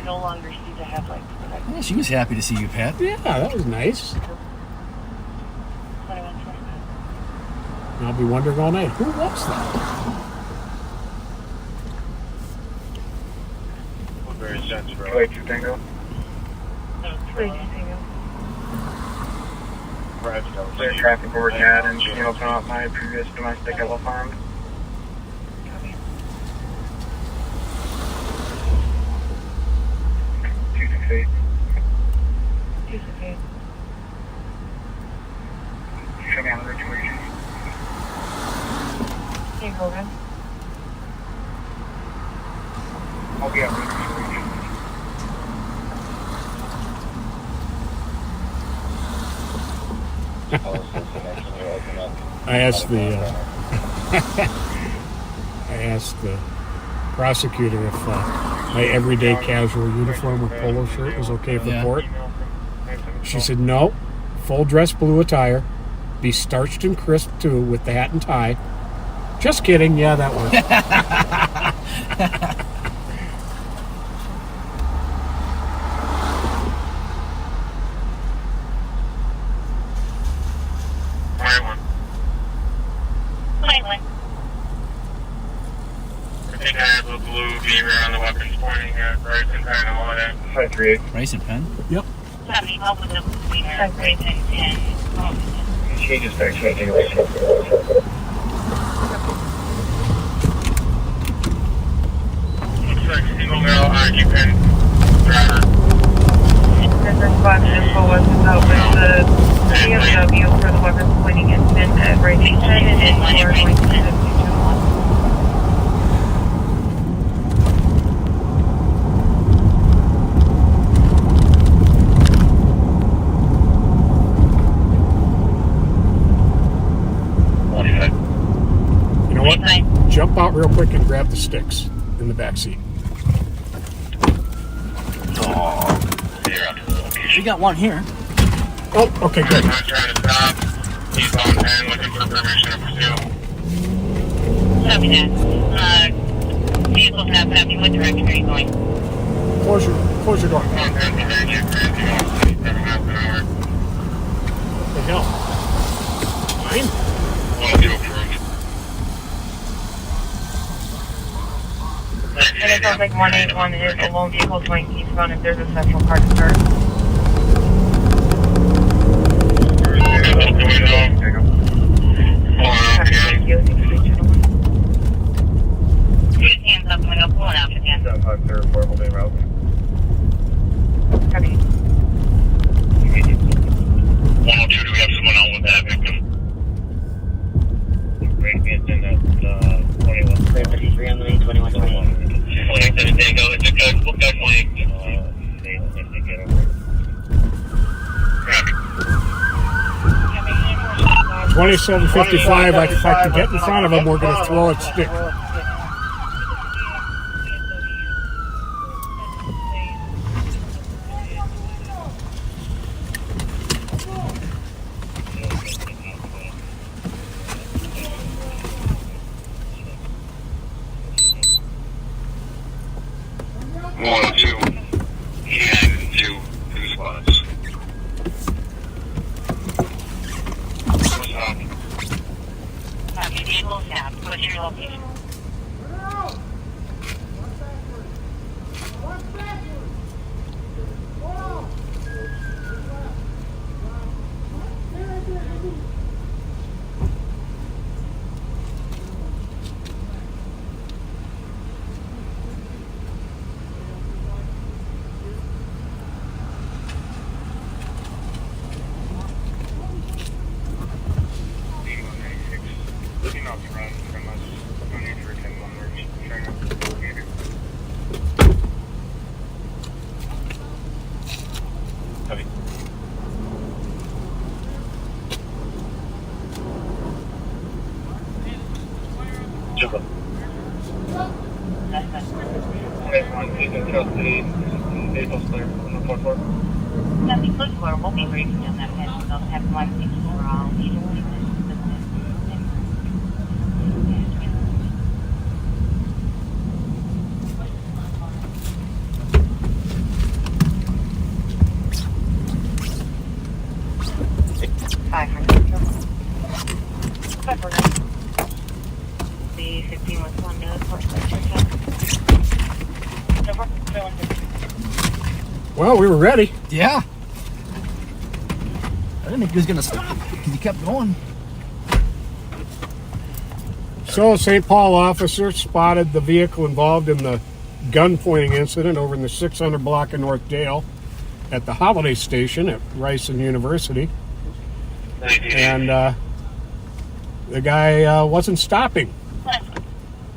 no longer see the headlights. Yeah, she was happy to see you, Pat. Yeah, that was nice. I'll be wondering all night, who was that? Woodbury Central. Wait, you Tango? Clear traffic over CAD and channel turn off my previous domestic level farm. Feet. 268. Show me on the situation. Hey, Hogan. I'll be on the situation. I asked the prosecutor if my everyday casual uniform with polo shirt was okay for court. She said no. full dress blue attire, be starched and crisp too with the hat and tie. Just kidding, yeah, that works. I think I have a blue beaver on the weapons pointing at Bryson Penn on it. 538. Bryson Penn? Yep. Changes back to anyway. Looks like single male occupant driver. Response info was out with the BMW for the weapons pointing incident at Bryson Penn and we're going to have to You know what? Jump out real quick and grab the sticks in the back seat. We got one here. Oh, okay, good. I'm not trying to stop. He's on 10 looking for permission to pursue. Copy that. Vehicle's not stopping. What direction are you going? Close your door. On Pennsylvania, Ramsey on 27 miles an hour. What the hell? Mine? Well, you approved. And it sounds like 181 is a lone vehicle going eastbound if there's a central park start. Thank you. Thank you, gentlemen. Put his hands up and we'll pull it out again. 534 holding route. Copy. 102, do we have someone out with that victim? Radiant in at 21. 353 on the main, 2121. It's a good flank. They get over. 2755, if I can get in front of him, we're going to throw a stick. One or two. He had two spots. Copy. Vehicle staff. What's your location? Looking out front from us, on your for 10 1 trying to locate it. Copy. Jump up. He's in custody. Vehicle's clear. On the 4-4. Nothing close to our will be briefing on that head. We'll have one thing for all. The 15 was one to Well, we were ready. Yeah. I didn't think he was going to stop because he kept going. So, St. Paul officer spotted the vehicle involved in the gun pointing incident over in the 600 block of North Dale at the Holiday Station at Ryerson University. And the guy wasn't stopping.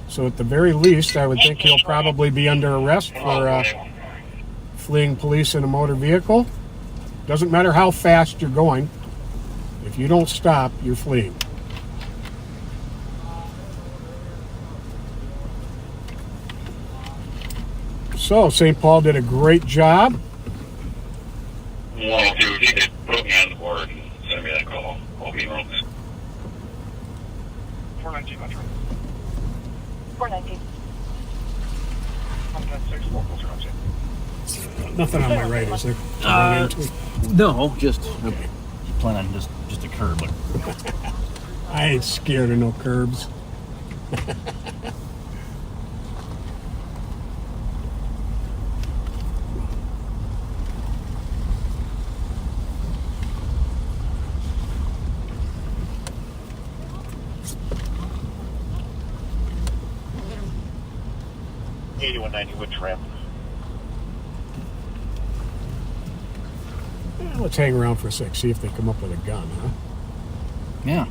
So at the very least, I would think he'll probably be under arrest for fleeing police in a motor vehicle. Doesn't matter how fast you're going. If you don't stop, you're fleeing. So St. Paul did a great job. 102, if you could put me on the board and send me that call, I'll be wrong. 419 Metro. 419. 106 locals Ramsey. Nothing on my right, is there? No, just plan on just a curb. But I ain't scared of no curbs. Which ramp? Let's hang around for a sec, see if they come up with a gun, huh? yeah.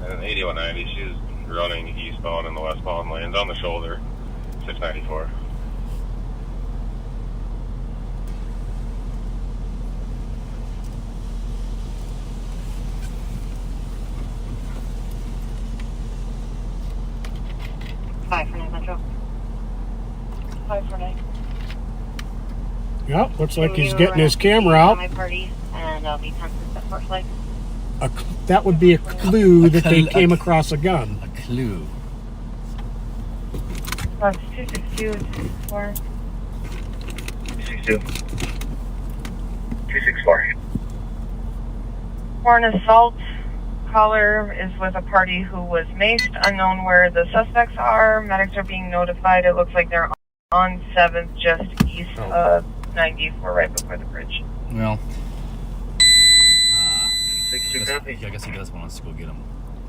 And 8190, she's running eastbound in the westbound lanes on the shoulder, 694. Metro. 549. Yep, looks like he's getting his camera out. My party, and I'll be 10 at first light. That would be a clue that they came across a gun. A clue. 262 264. 262. 264. For an assault, caller is with a party who was maced. Unknown where the suspects are. Medics are being notified. It looks like they're on 7th, just east of 94, right before the bridge. Well, 262 copy. I guess he does want us to go get him.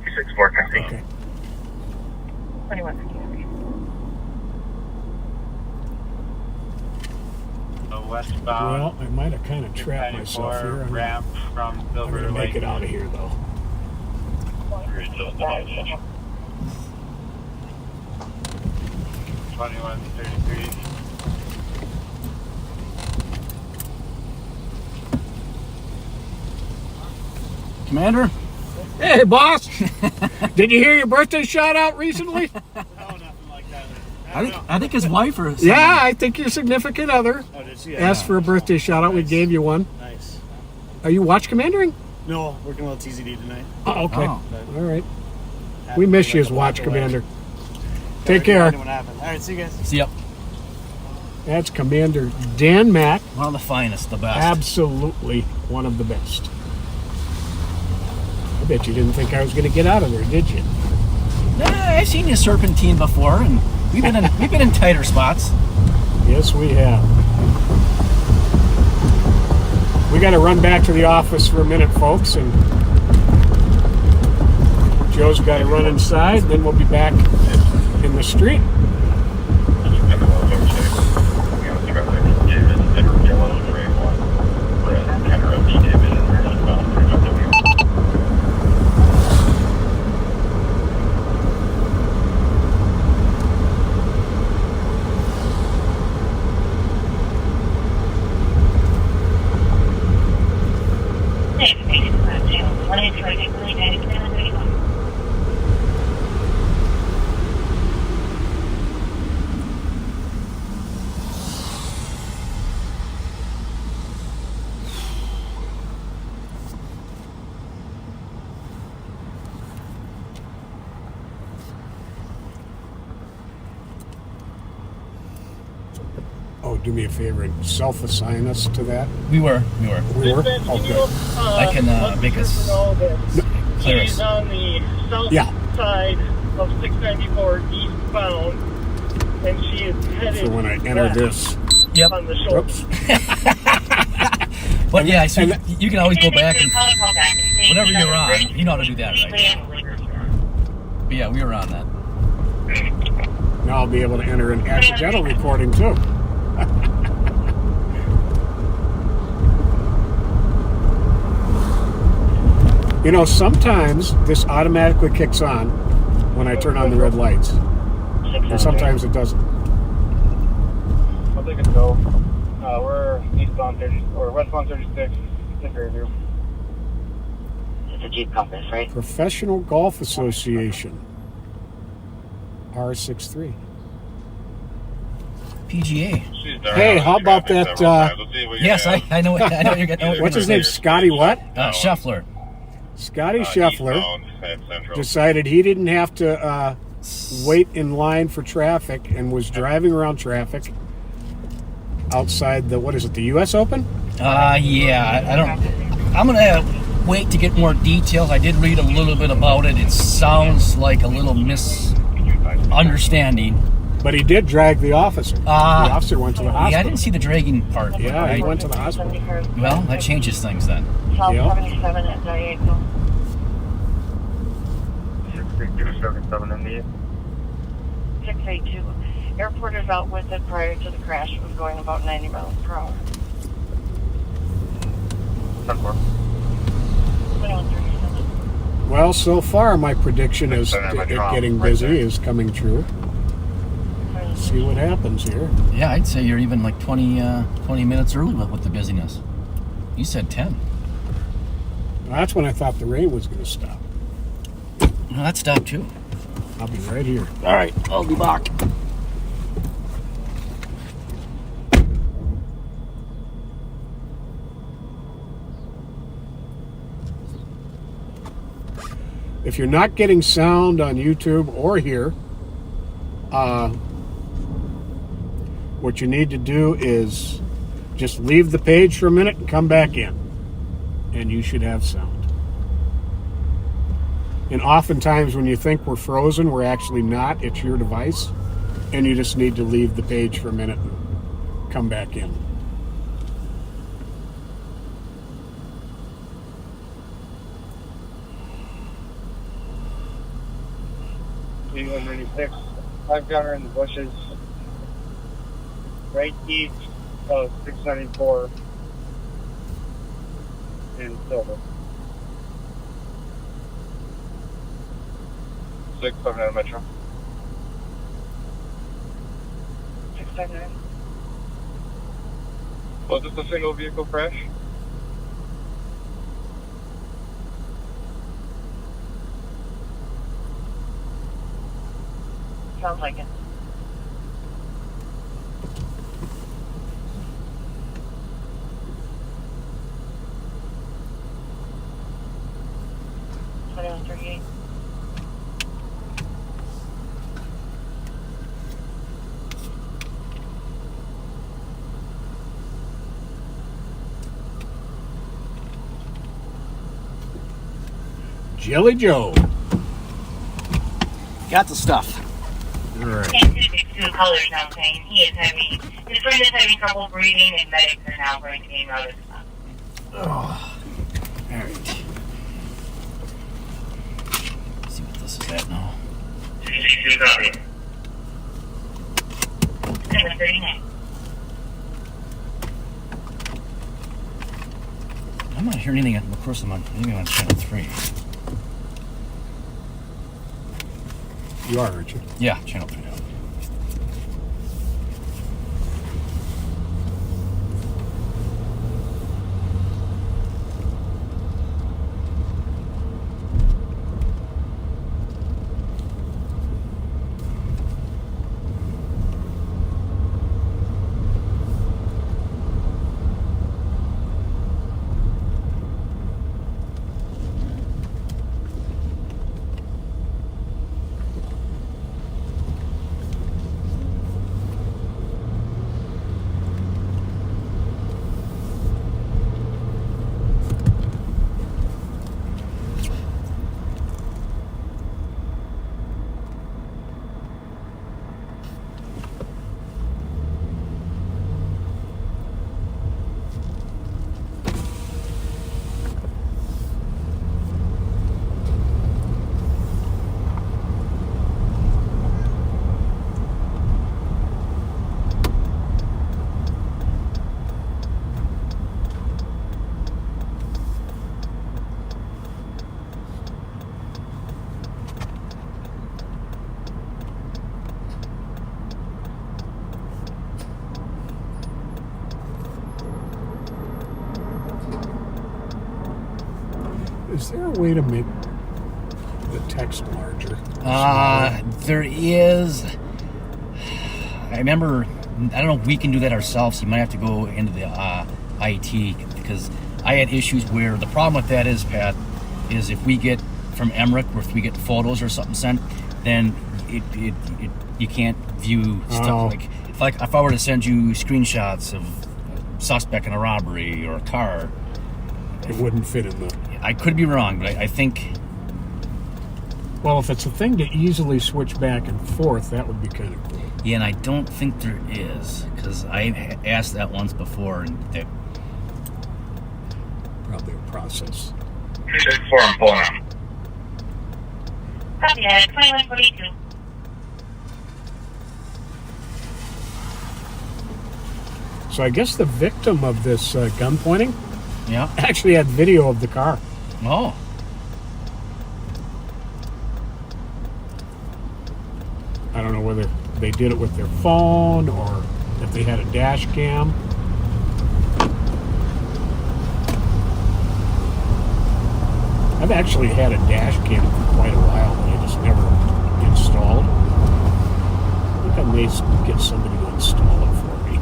264 copy. Okay. 2153. Westbound. Well, I might have kind of trapped myself here. Ramp from I'm Silver going to make Lake. it out of here, though. 2133. Commander? Hey, boss! Did you hear your birthday shout out recently? No, nothing like that. I think his wife or something. Yeah, I think your significant other Oh, did she? asked for a birthday shout out. We gave you one. Nice. Are you watch commandering? No, working a little TZD tonight. Oh, okay. Oh. All right. We miss you as watch commander. Take care. All right, see you guys. See ya. That's Commander Dan Mack. One of the finest, the best. Absolutely one of the best. I bet you didn't think I was going to get out of there, did you? I've seen you serpentine before, and we've been in tighter spots. Yes, we have. We got to run back to the office for a minute, folks, and Joe's got to run inside, and then we'll be back in the street. Oh, do me a favor and self-assign us to that. We were. We were? Oh, good. I can make us clear us. She's on the south side of 694 eastbound, and she is headed So when I enter west this, Yep. on the shoulder. oops. But yeah, so you can always go back and whenever you're on, you know how to do that, right? But yeah, we were on that. Now I'll be able to enter an accidental recording too. You know, sometimes this automatically kicks on when I turn on the red lights. And sometimes it doesn't. I'll take it to go. We're eastbound 30 or westbound 36. Take care of you. It's a Jeep Compass, right? Professional Golf Association. R63. PGA. Hey, how about that? Yes, I know. I know you're getting. What's his name? Scotty what? Scheffler. Scotty Scheffler decided he didn't have to wait in line for traffic and was driving around traffic outside the, what is it, the U.S. Open? Yeah, I don't. I'm gonna wait to get more details. I did read a little bit about it. It sounds like a little misunderstanding. But he did drag the officer. The officer went to the hospital. Yeah, I didn't see the dragging part. Yeah, he went to the hospital. Well, that changes things then. South Yep. 77 at Diagonal. 68277 India. 682. Airport is out with it prior to the crash. It was going about 90 miles per hour. 10-4. 2137. Well, so far my prediction is it getting busy is coming true. See what happens here. Yeah, I'd say you're even like 20 minutes early with the busyness. You said 10. Well, that's when I thought the rain was going to stop. Well, that stopped too. I'll be right here. All right, I'll be back. If you're not getting sound on YouTube or here, what you need to do is just leave the page for a minute and come back in, and you should have sound. And oftentimes when you think we're frozen, we're actually not. It's your device, and you just need to leave the page for a minute and come back in. P196. 5 gunner in the bushes. Right east of 694 in Silver. 679 Metro. 659. Was this a single vehicle crash? Sounds like it. $2138. Jelly Joe. Got the stuff. All right. Two colors now saying he is having, his friend is having trouble breathing, and medics are now going to be routed. Oh, all right. Let's see what this is at now. 62 copy. 739. I'm not hearing anything. Of course, I'm on. Maybe I'm on channel 3. You are, aren't you? Yeah, channel 3 now. Is there a way to make the text larger? There is. I remember I don't know if we can do that ourselves. You might have to go into the IT, because I had issues where the problem with that is, Pat, is if we get from Emmerich, or if we get photos or something sent, then it you can't view stuff. Like if I were to send you screenshots of a suspect in a robbery or a car, it wouldn't fit in the... I could be wrong, but I think... Well, if it's a thing to easily switch back and forth, that would be kind of cool. Yeah, and I don't think there is, because I asked that once before, and they... Probably a process. 364, I'm pulling out. Copy that. 2142. So I guess the victim of this gun pointing Yeah. actually had video of the car. Oh. I don't know whether they did it with their phone or if they had a dash cam. I've actually had a dash cam for quite a while, but I just never installed. I think I may get somebody to install it for me.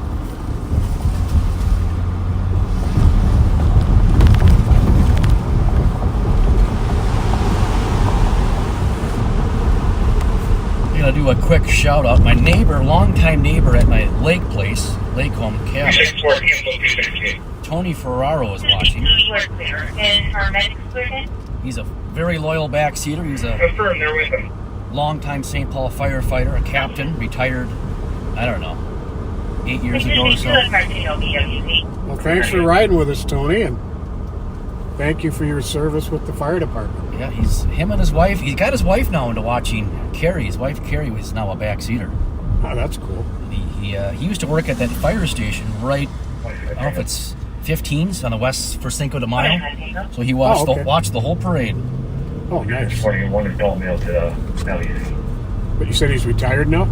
I'm going to do a quick shout out. My neighbor, longtime neighbor at my lake place, Lake Home Cabin, 364, cancel 268. Tony Ferraro is watching. You are clear. Is paramedics cleared? He's a very loyal backseater. He's a Confirm, they're with him. longtime St. Paul firefighter, a captain, retired, I don't know, 8 years ago or so. Well, thanks for riding with us, Tony, and thank you for your service with the fire department. Yeah, him and his wife. He's got his wife now into watching Carrie. His wife Carrie was now a backseater. Oh, that's cool. He used to work at that fire station right. I don't know if it's 15s on the west for Cinco de Mayo. So he watched watched the whole parade. Oh, nice. 41 adult male to LEC. But you said he's retired now?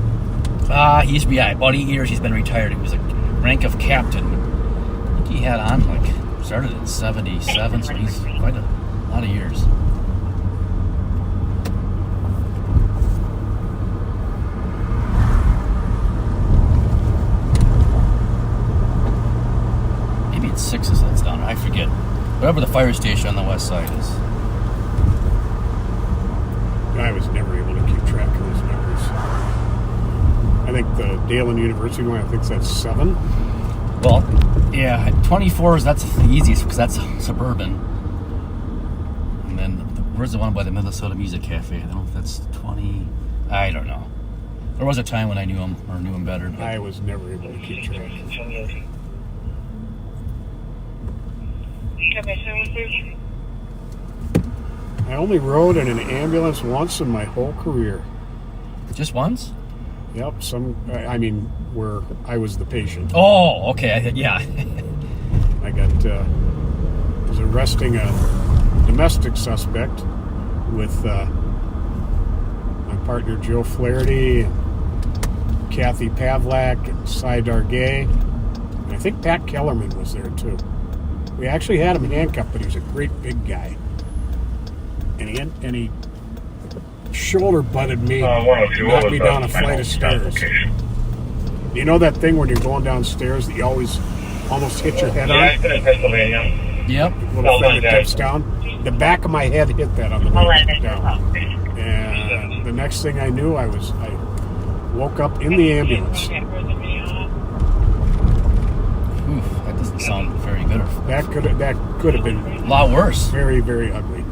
About 8 years he's been retired. He was a rank of captain. I think he had on started in 77, so he's quite a lot of years. Maybe it's 6s that's down there. I forget. Whatever the fire station on the west side is. I was never able to keep track of those numbers. I think the Dalen University one, I think that's 7. Well, yeah, 24s, that's the easiest because that's suburban. And then where's the one by the Minnesota Music Cafe? I don't know if that's 20. I don't know. There was a time when I knew him better. But I was never able to keep track. I only rode in an ambulance once in my whole career. Just once? Yep, where I was the patient. Oh, okay, yeah. I was arresting a domestic suspect with my partner Joe Flaherty, Kathy Pavlak, and Cy Dargay. And I think Pat Kellerman was there too. We actually had him handcuffed, but he was a great big guy. And he shoulder butted me, knocked me down a flight of stairs. You know that thing when you're going downstairs that you always almost hit your head on? Yeah, I've been in Pennsylvania. Yep. Little thing that tips down. The back of my head hit that on the way down. And the next thing I knew, I woke up in the ambulance. Oof, that doesn't sound very good. That could have been a lot worse. Very, very ugly.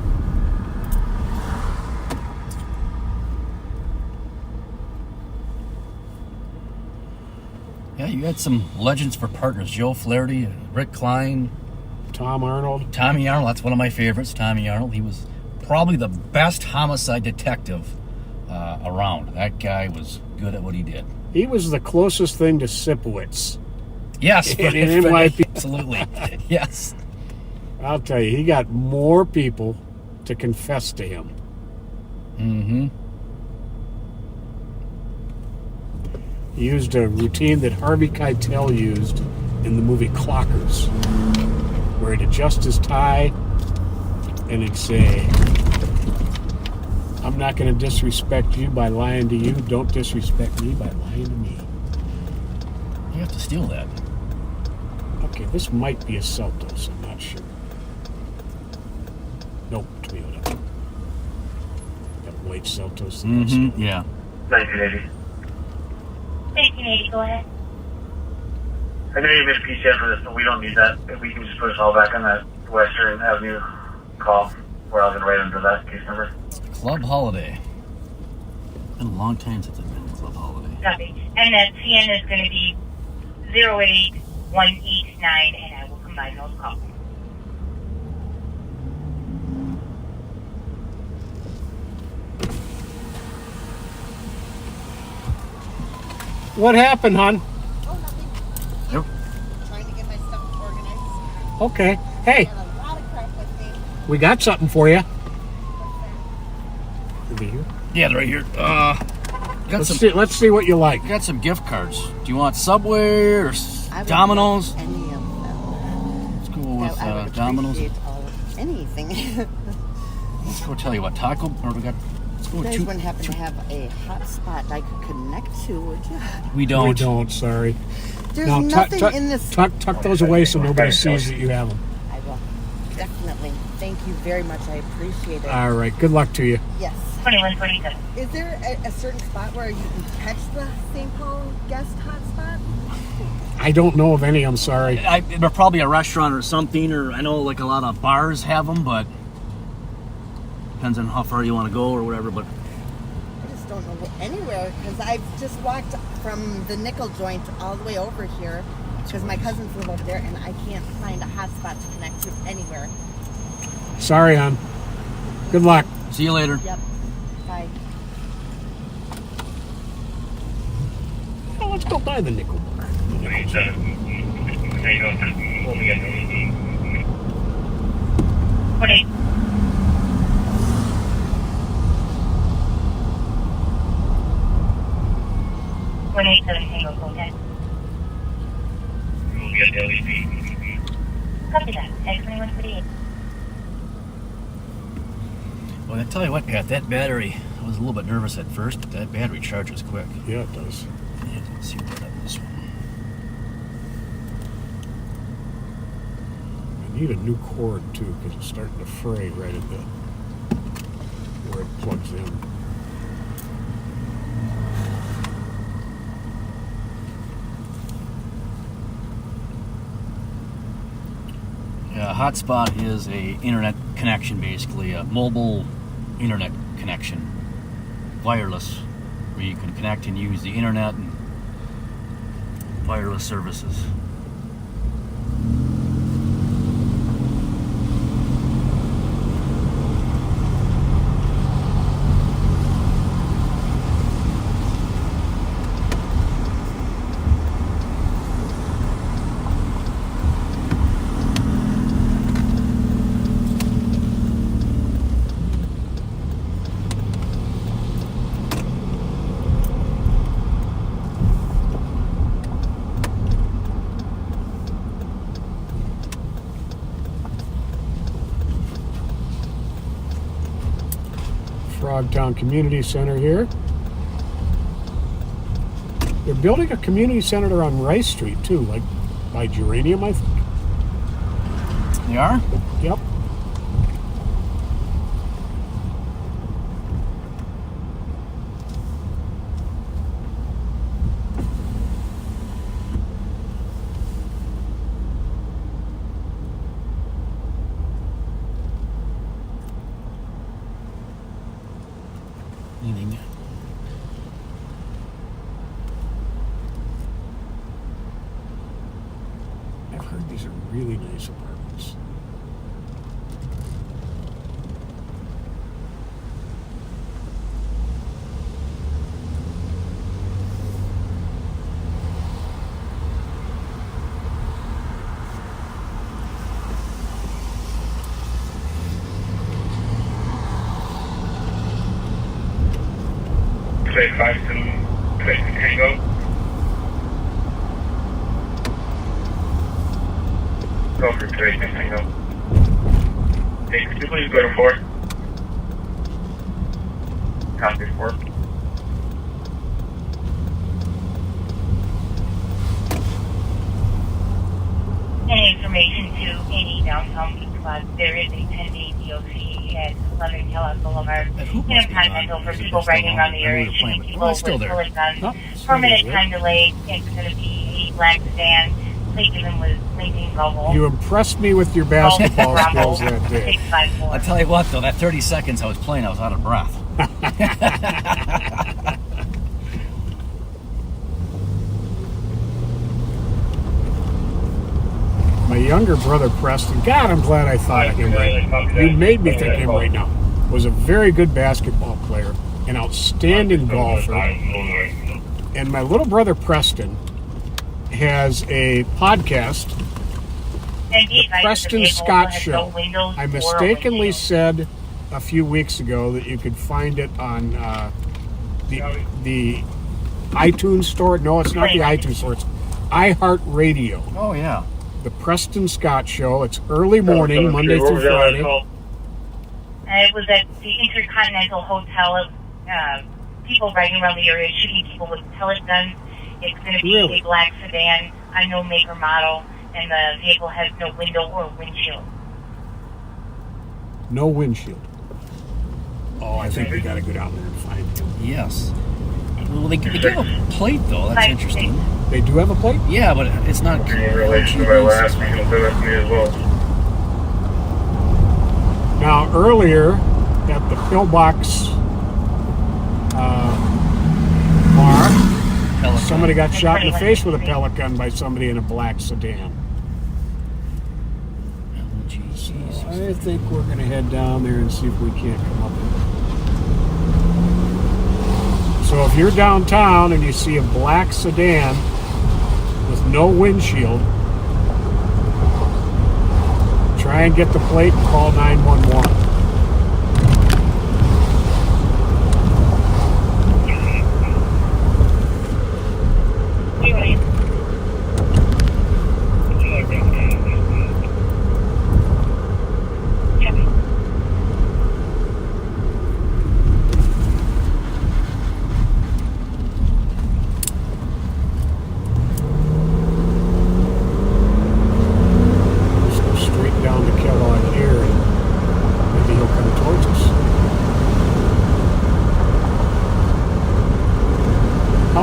Yeah, you had some legends for partners. Joe Flaherty, Rick Klein. Tom Arnold. Tommy Arnold, that's one of my favorites, Tommy Arnold. He was probably the best homicide detective around. That guy was good at what he did. He was the closest thing to Sipowicz. Yes, in NYP. Absolutely. Yes. I'll tell you, he got more people to confess to him. Mm-hmm. He used a routine that Harvey Keitel used in the movie Clockers, where he'd adjust his tie and he'd say, I'm not going to disrespect you by lying to you. Don't disrespect me by lying to me. You have to steal that. Okay, this might be a Seltos. I'm not sure. Nope, Toyota. That white Seltos. Mm-hmm. Yeah. 1980. 1980, go ahead. I know you missed PCS for this, but we don't need that. If we can just put us all back on that Western Avenue call, where I was going to write under that case number. Club Holiday. Been a long time since I've been to Club Holiday. Copy. And that CN is going to be 08189, and I will combine those calls. What happened, hon? Yep. Trying to get my stuff organized. Okay. Hey, I have a lot of crap with me. we got something for you. Is it here? Yeah, they're right here. Let's see what you like. Got some gift cards. Do you want Subway or Domino's? Any of them. Let's go with I would Domino's. appreciate anything. Let's go tell you what taco. Or we got. Let's go You with guys two. wouldn't happen to have a hotspot I could connect to, would you? We don't. We don't. Sorry. There's Now, nothing in this. Tuck those away so nobody sees that you have them. I will. Definitely. Thank you very much. I appreciate it. All right. Good luck to you. Yes. 2127. Is there a certain spot where you can catch the St. Paul guest hotspot? I don't know of any. I'm sorry. They're probably a restaurant or something, or I know like a lot of bars have them, but depends on how far you want to go or whatever. But I just don't know anywhere because I've just walked from the nickel joint all the way over here because my cousins live over there and I can't find a hotspot to connect to anywhere. Sorry, hon. Good luck. See you later. Yep. Bye. Well, let's go by the nickel bar. There you go. We'll be getting What is? When 87 Tango, okay? We'll be at the LED. Copy that. X2148. well, I tell you what, Pat, that battery. I was a little bit nervous at first, but that battery charges quick. Yeah, it does. Yeah, let's see what that is. I need a new cord too because it's starting to fray right at the where it plugs in. Yeah, a hotspot is a internet connection, basically a mobile internet connection, wireless, where you can connect and use the internet and wireless services. Frogtown Community Center here. They're building a community center on Rice Street too, like by Geranium, I think. They are? Yep. Anything? I've heard these are really nice apartments. Play 5-2, play Tango. Go for 3, Tango. Hey, could you please go to 4? Copy 4. information to any downtown beach club. There is a 10-day DOC at 11 Kellogg Boulevard in Continental for people riding around the area. Shooting people with pellet guns. Permanent time delay. It's going to be a black sedan. Plate given with blinking bubble. You impressed me with your basketball skills that day. I'll tell you what, though, that 30 seconds I was playing, I was out of breath. My younger brother, Preston, God, I'm glad I thought of him right now. You made me think of him right now. Was a very good basketball player, an outstanding golfer. And my little brother, Preston, has a podcast, The Preston Scott Show. I mistakenly said a few weeks ago that you could find it on the iTunes store. No, it's not the iTunes store. It's iHeartRadio. Oh, yeah. The Preston Scott Show. It's early morning, Monday through Friday. It was at the Intercontinental Hotel. People riding around the area shooting people with pellet guns. It's going to be a black sedan. I know make or model, and the vehicle has no window or windshield. No windshield. Oh, I think we got to go down there and find it. Yes. Well, they give a plate, though. That's interesting. They do have a plate? Yeah, but it's not... In relation to my last week, it'll do that to me as well. Now, earlier at the Pillbox bar, somebody got shot in the face with a pellet gun by somebody in a black sedan. I think we're going to head down there and see if we can't come up with it. So if you're downtown and you see a black sedan with no windshield, try and get the plate and call 911.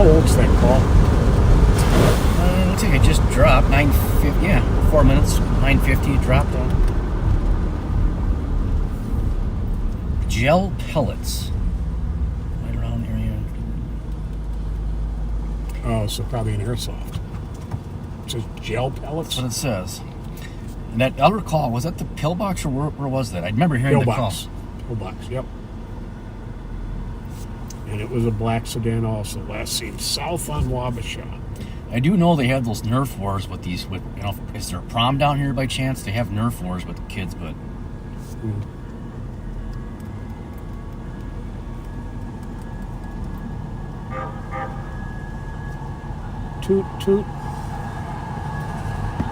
What's that call? Looks like it just dropped. 9:50. Yeah, 4 minutes. 9:50. It dropped on. Gel pellets. Right around area. Oh, so probably an airsoft. It says gel pellets. That's what it says. And that other call, was that the Pillbox or where was that? I remember hearing the call. Pillbox. Yep. And it was a black sedan also. Last seen south on Wabasha. I do know they have those Nerf wars with these. With is there a prom down here by chance? They have Nerf wars with the kids, but. Toot toot.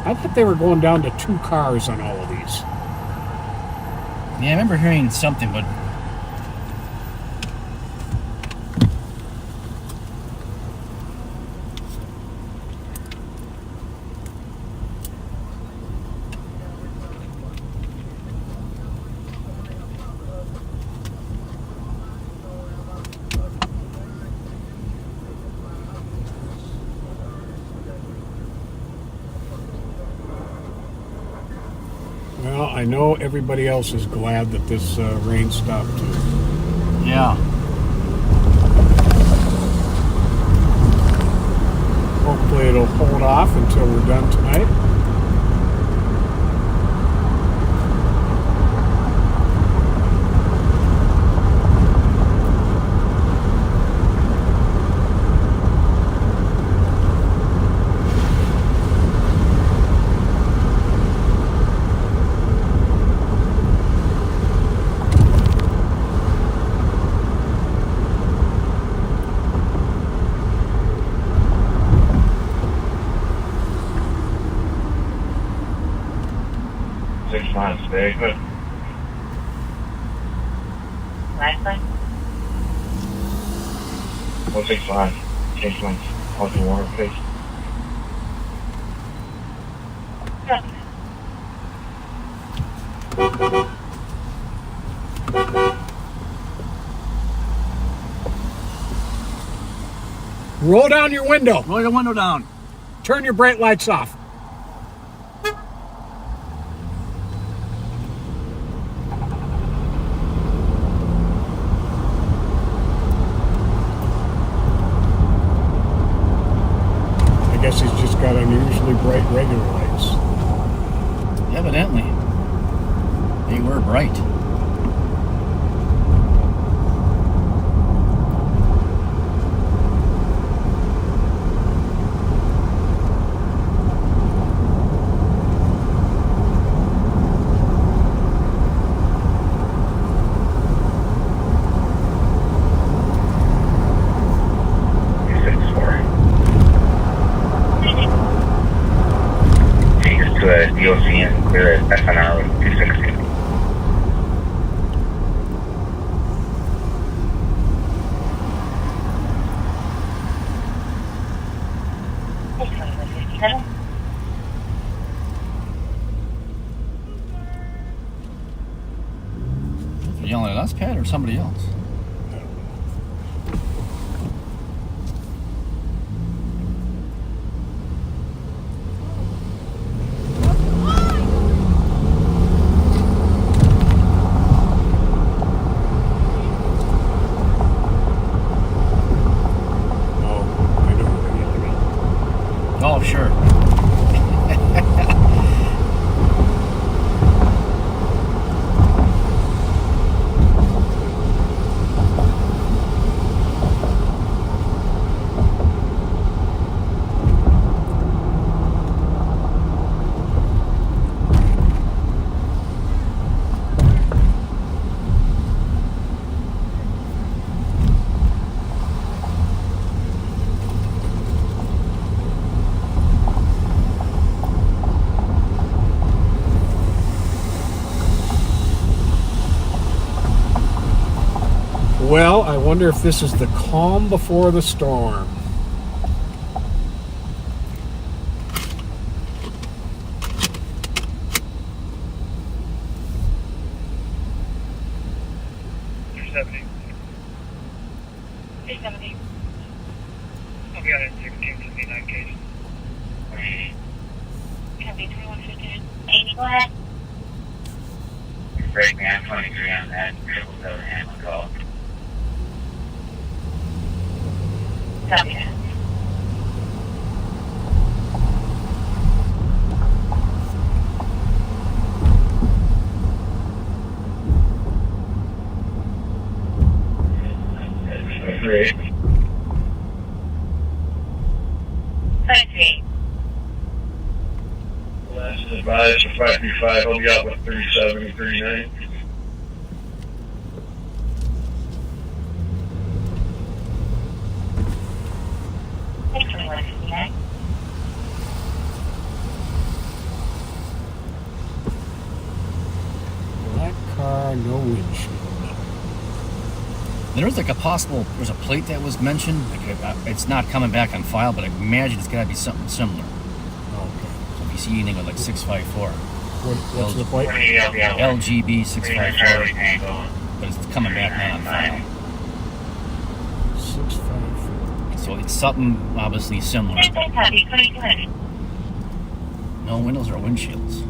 I thought they were going down to 2 cars on all of these. Yeah, I remember hearing something, but. Well, I know everybody else is glad that this rain stopped too. Yeah. Hopefully it'll hold off until we're done tonight. But Last one? 165. Change lanes. Off the water, please. Yeah. Roll down your window. Roll your window down. Turn your bright lights off. I guess he's just got unusually bright regular lights. Evidently. They were bright. DOC and clear at FNR with 260. Are you yelling at us, Pat, or somebody else? Oh, sure. Well, I wonder if this is the calm before the storm. I'll be on at 1659 case. Copy 2115. Amy, go ahead. Break man 23 on that. 777 Hamlin call. Copy. Great. 538. Last advised for 535, I'll be out with 37 and 39. Black car, no windshield. There's like there's a plate that was mentioned. It's not coming back on file, but I imagine it's got to be something similar. Okay. So if you see anything with like 654. What's the plate? LGB 654. But it's coming back not on file. 654. So it's something obviously similar. No windows or windshields.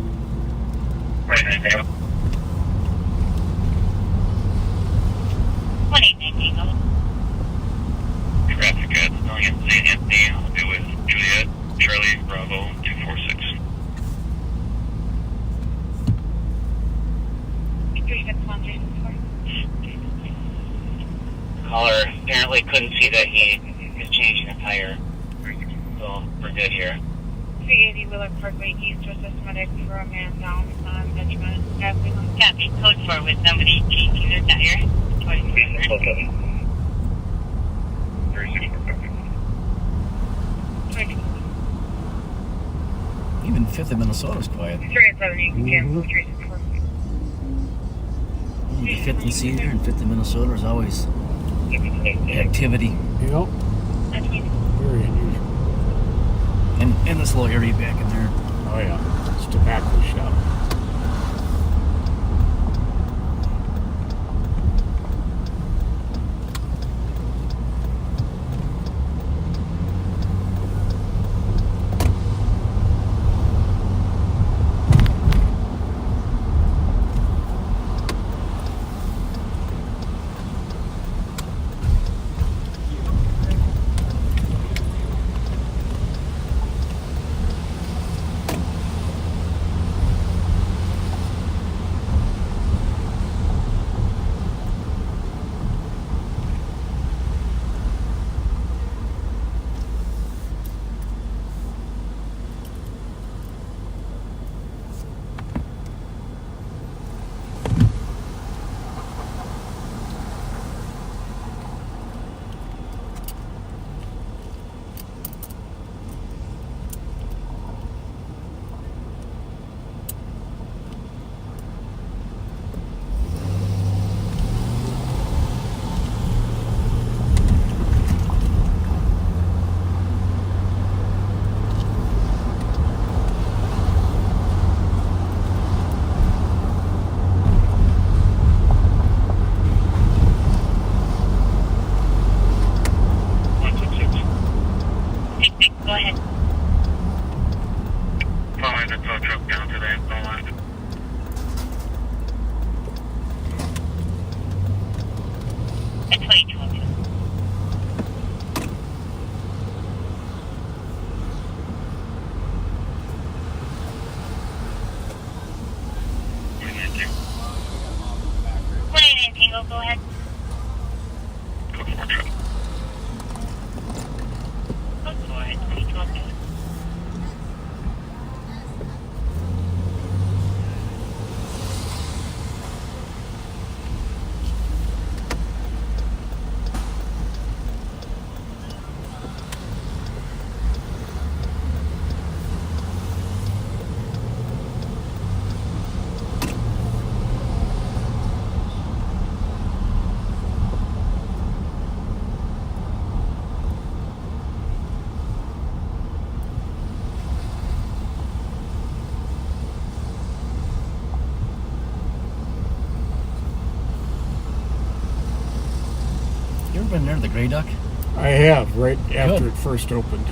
Traffic at St. Anthony, I'll be with Juliet, Charlie, Bravo, 246. Caller apparently couldn't see that he is changing a tire. So we're good here. 380 Willard Parkway East was a medic for a man down on Benjamin Avenue. Copy. Code 4 with somebody changing their tire. 23. Okay. 22. Even 5th of Minnesota's quiet. 387, you can cancel 364. The 5th and Cedar and 5th of Minnesota is always activity. Yep. Very unusual. And this little area back in there. Oh yeah, it's a tobacco shop. up down to that line. At 2202. Tango, go ahead. Go for it. Go ahead, 2202. You ever been there, the Grey Duck? I have, right after Good. it first opened.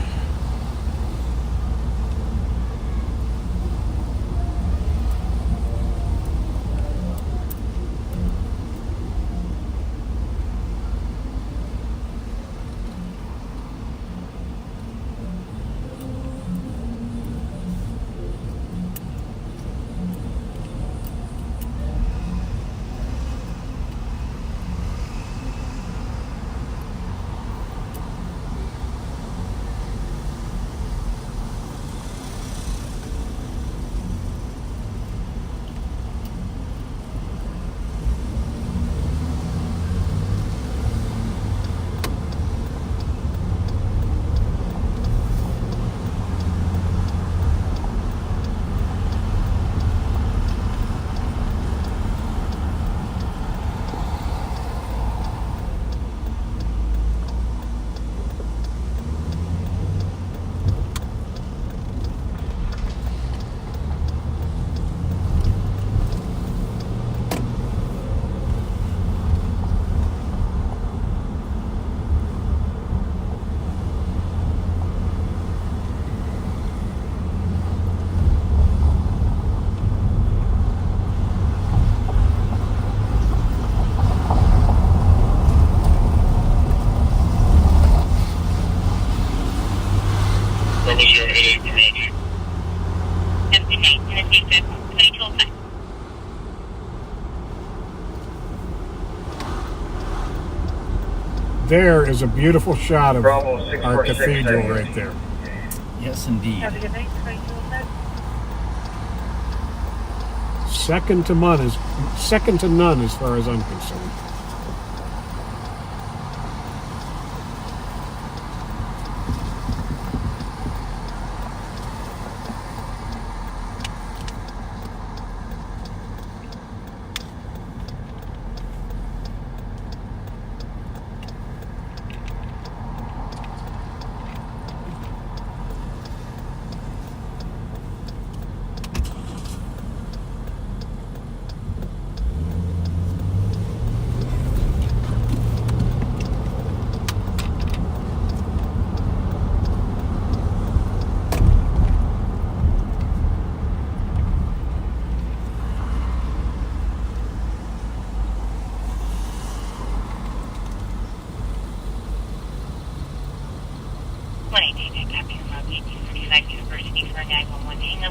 What was your headache, Ramsey? Empty night, and it's 2205. There is a beautiful shot of Bravo our 646 cathedral heading. right there. Yes, indeed. Have a good night, 2205. Second to none as far as I'm concerned.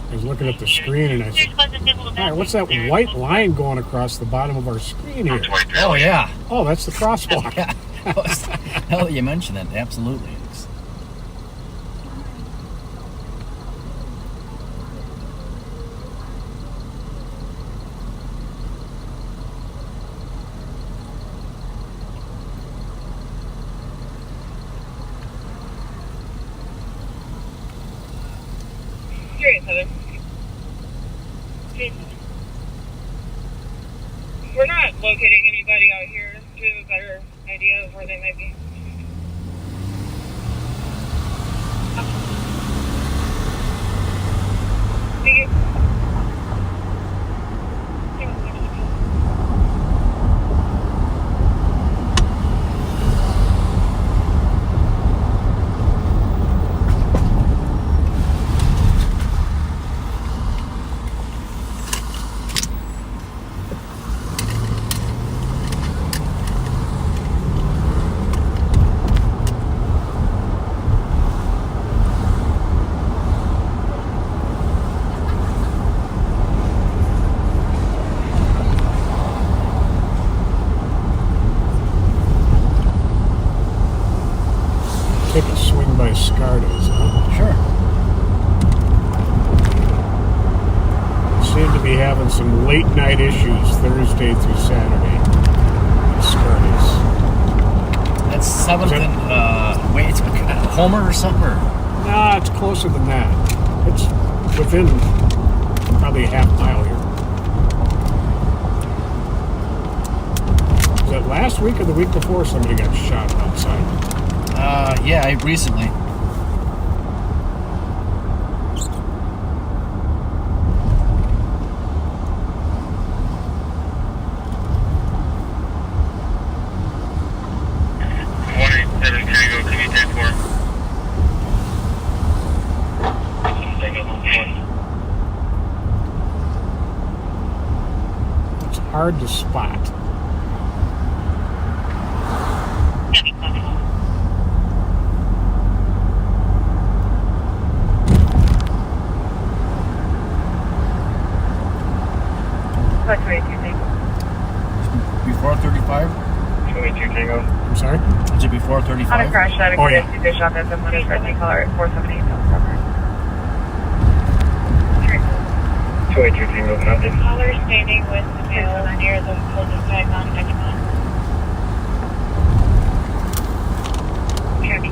I was looking at the screen and I said, "Hi, what's that white line going across the bottom of our screen here?" Oh, yeah. Oh, that's the crosswalk. Yeah. Hell, you mentioned that. Absolutely. We're not locating anybody out here. Do you have a better idea of where they might be? Thank you. SCARTAs, huh? Sure. Seem to be having some late night issues Thursday through Saturday. SCARTAs. That's 7th and, wait, it's Homer or something? Or? Nah, it's closer than that. It's within probably a half mile here. Was that last week or the week before somebody got shot outside? Yeah, recently. It's hard to spot. Before 35? 22 Tango. I'm sorry? Is it before 35? On a crash at a Oh, yeah. fish on this, someone is Ramsey caller at 478 South River. 22 Tango, nothing. Caller standing with the male near the cul-de-sac on Edgemont. Copy.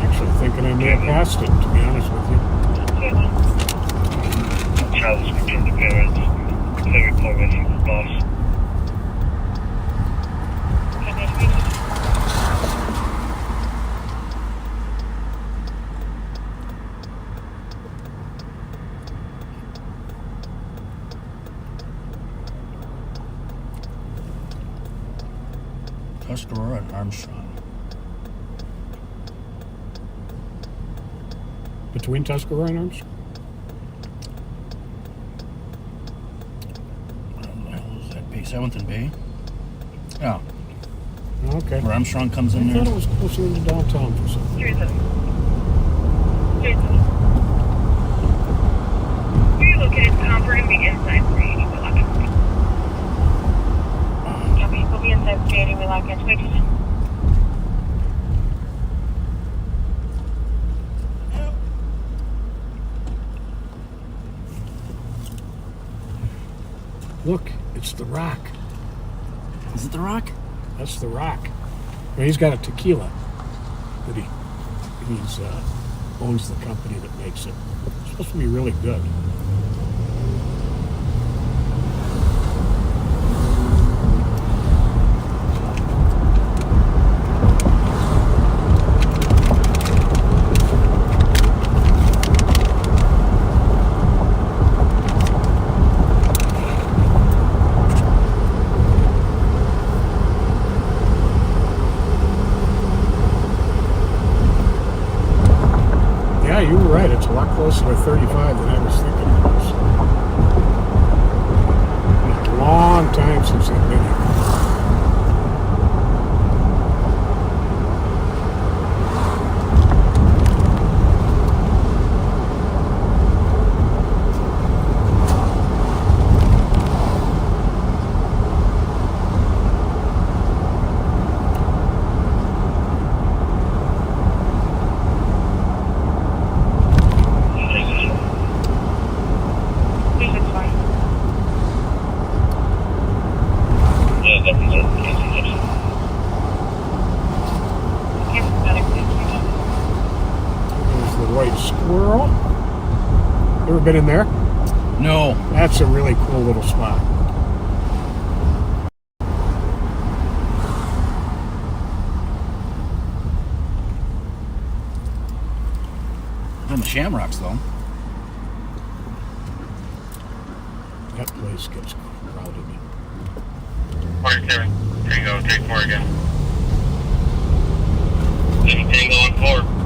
Actually thinking I may have passed it, to be honest with you. Travis returned to parents. Clear report missing the boss. Tuscarora and Armstrong. Between Tuscarora and Armstrong? What was that? Bay 7th and Bay? Yeah. Okay. Where Armstrong comes in I there. thought it was closer into downtown for something. 37. We're located Comfort and be inside 380 Willock. Copy. We'll be inside 380 Willock at 22. Look, it's the Rock. Is it the Rock? That's the Rock. Well, he's got a tequila that he's owns the company that makes it. It's supposed to be really good. Yeah, you were right. It's a lot closer to 35 than I was thinking it was. It's a long time since I've been here. There's the white squirrel. You ever been in there? No. That's a really cool little spot. On the Shamrocks, though. That place gets crowded. 47 Tango, take 4 again. 7 Tango on 4.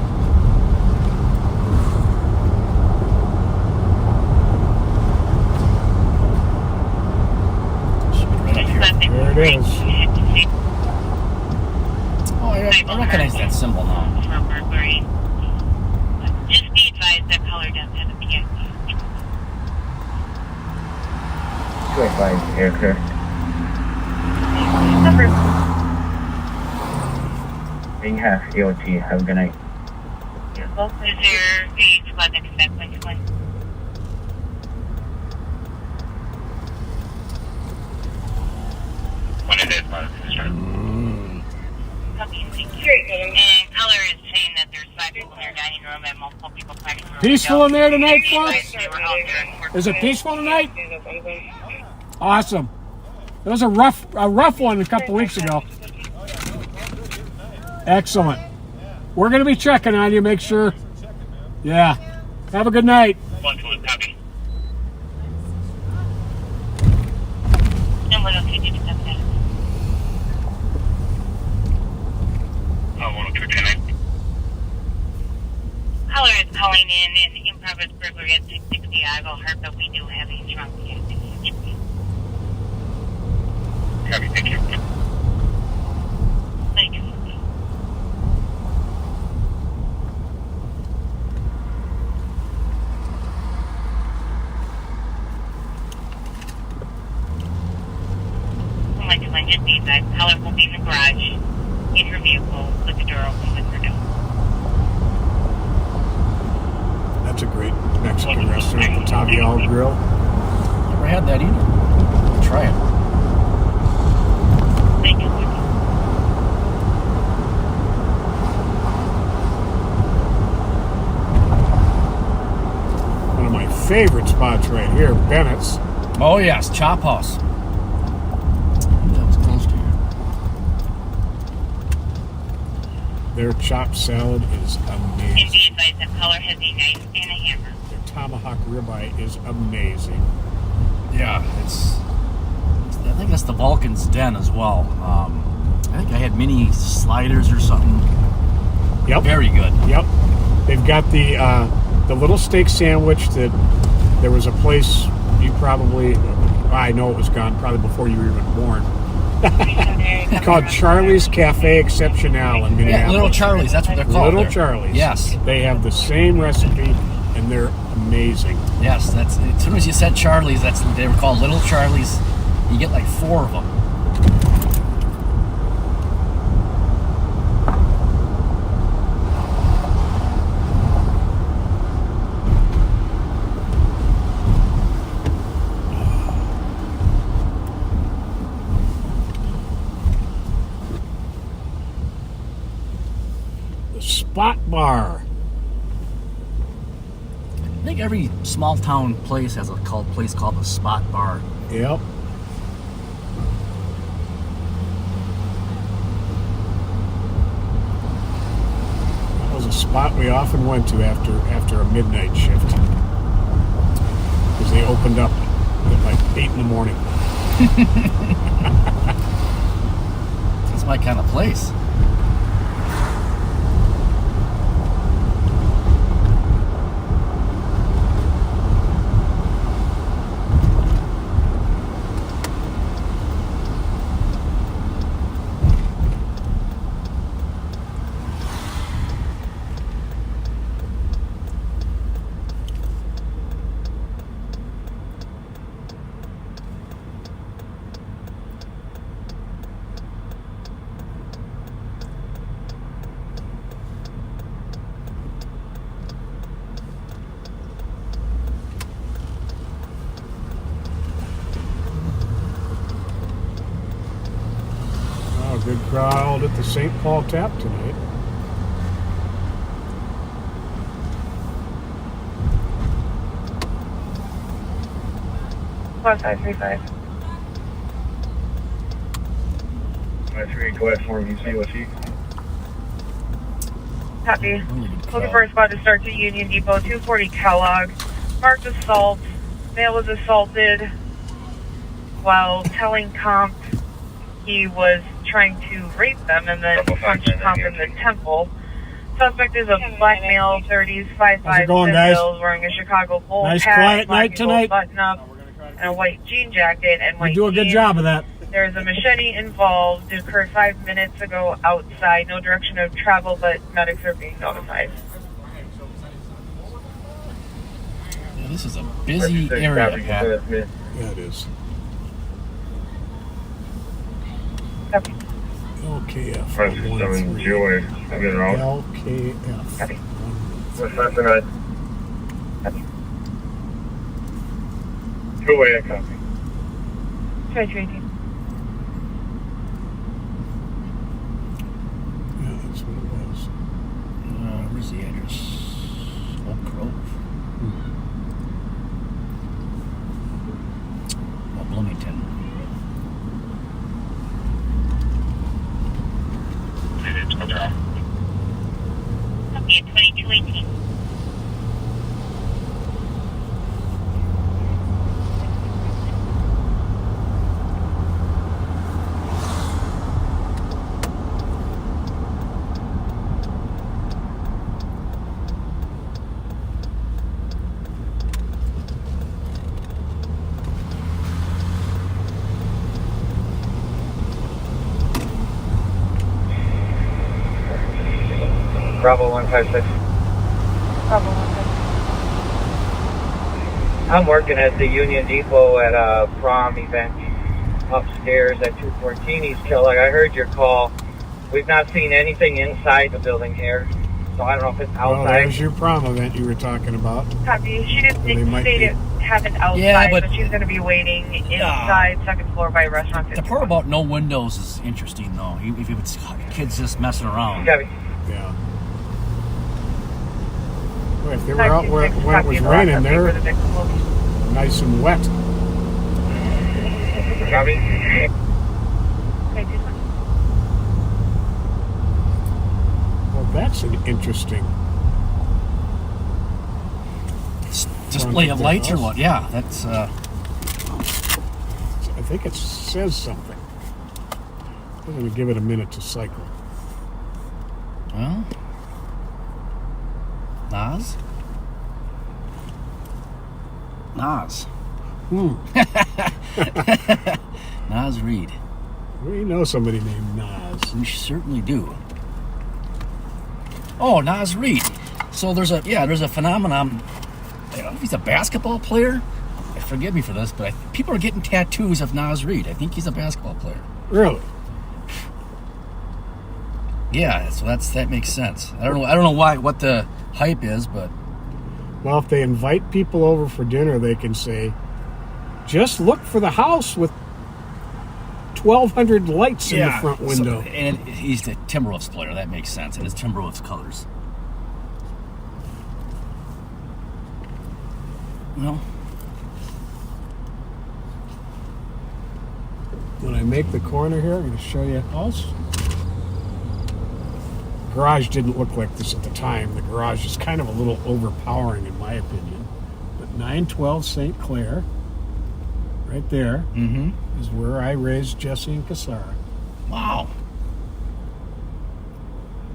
Right up here. There it is. Oh, I recognize that symbol now. Just be advised that caller doesn't have a PIC. 285 aircraft. Number Being half EOT. Have a good night. Beautiful. Is there a squad next to that point? When it is, but it's right. Copy, thank you. And Color is saying that there's 5 people in their dining room and multiple people fighting room. Peaceful in there tonight, folks? They were out there and working Is it with- peaceful tonight? Awesome. It was a rough one a couple weeks ago. Excellent. We're going to be checking on you, make sure. Yeah. Have a good night. 1-2, copy. And what else did you discuss that? 102, 10. Color is calling in an improvised burglary at 660 Ivo Heart, but we do have a strong suspect. Copy, thank you. Thank you. Like I just need that Color will be in the garage in her vehicle with the door open with her door. That's a great Mexican restaurant, the Tabial Grill. Never had that either. Try it. Thank you. One of my favorite spots right here, Bennett's. Oh yes, Chop House. That was close to you. Their chopped salad is amazing. Indeed, advice that Color has a knife and a hammer. Their tomahawk ribeye is amazing. Yeah, it's. I think that's the Vulcan's Den as well. I think I had mini sliders or something. Yep. Very good. Yep. They've got the little steak sandwich that there was a place you probably, I know it was gone probably before you were even born. Called Charlie's Cafe Exceptional in Minneapolis. Yeah, Little Charlie's, that's what they're called. Little there. Charlie's. Yes. They have the same recipe and they're amazing. Yes, that's as soon as you said Charlie's, that's they were called Little Charlie's. You get like 4 of them. The Spot Bar. I think every small town place has a place called the Spot Bar. Yep. That was a spot we often went to after a midnight shift. Because they opened up at like 8 in the morning. That's my kind of place. Good crowd at the St. Paul Tap tonight. Plus 535. 538, go ahead for him. UC. Copy. Looking for a spot to start to Union Depot, 240 Kellogg. Marked assault. Male was assaulted while telling comp he was trying to rape them and then punched comp in the temple. Suspect is a black male, 30s, 5'5", How's it going, guys? wearing a Chicago Bull Nice hat, quiet black night tonight. button up, and a white jean jacket and white You do a good jeans. job of that. There is a machete involved. It occurred 5 minutes ago outside. No direction of travel, but medics are being notified. Yeah, this is a busy area, Pat. Yeah, it is. Copy. Oh LKF. 567 Joy. I'm getting out. LKF. Copy. What's that tonight? Copy. Joy, I copy. Try tracking. Yeah, that's what it was. Where's the address? Oak Grove. Oh, Bloomington. Okay, 2218. Bravo 156. Bravo 156. I'm working at the Union Depot at a prom event upstairs at 214 East Kellogg. I heard your call. We've not seen anything inside the building here, so I don't know if it's outside. Well, there's your prom event you were talking about. Copy. She didn't They might say be. to have it outside, Yeah, but but- she's going to be waiting inside, second floor by restaurant. The part about no windows is interesting, though. If it's kids just messing around. Copy. Yeah. Well, if they were out when it was raining, they're nice and wet. Copy. Well, that's an interesting Display of lights or what? Yeah, that's. I think it says something. I'm going to give it a minute to cycle. Well, Nas. Nas Reed. We know somebody named Nas. We certainly do. Oh, Nas Reed. So there's a phenomenon. I don't know if he's a basketball player. Forgive me for this, but people are getting tattoos of Nas Reed. I think he's a basketball player. Really? Yeah, so that makes sense. I don't know what the hype is, but Well, if they invite people over for dinner, they can say, just look for the house with 1,200 lights in the front window. And he's the Timberwolves player. That makes sense. And it's Timberwolves colors. Well, when I make the corner here, I'm going to show you a house. Garage didn't look like this at the time. The garage is kind of a little overpowering in my opinion. But 912 St. Clair, right there, is where I raised Jesse and Cassara. Wow.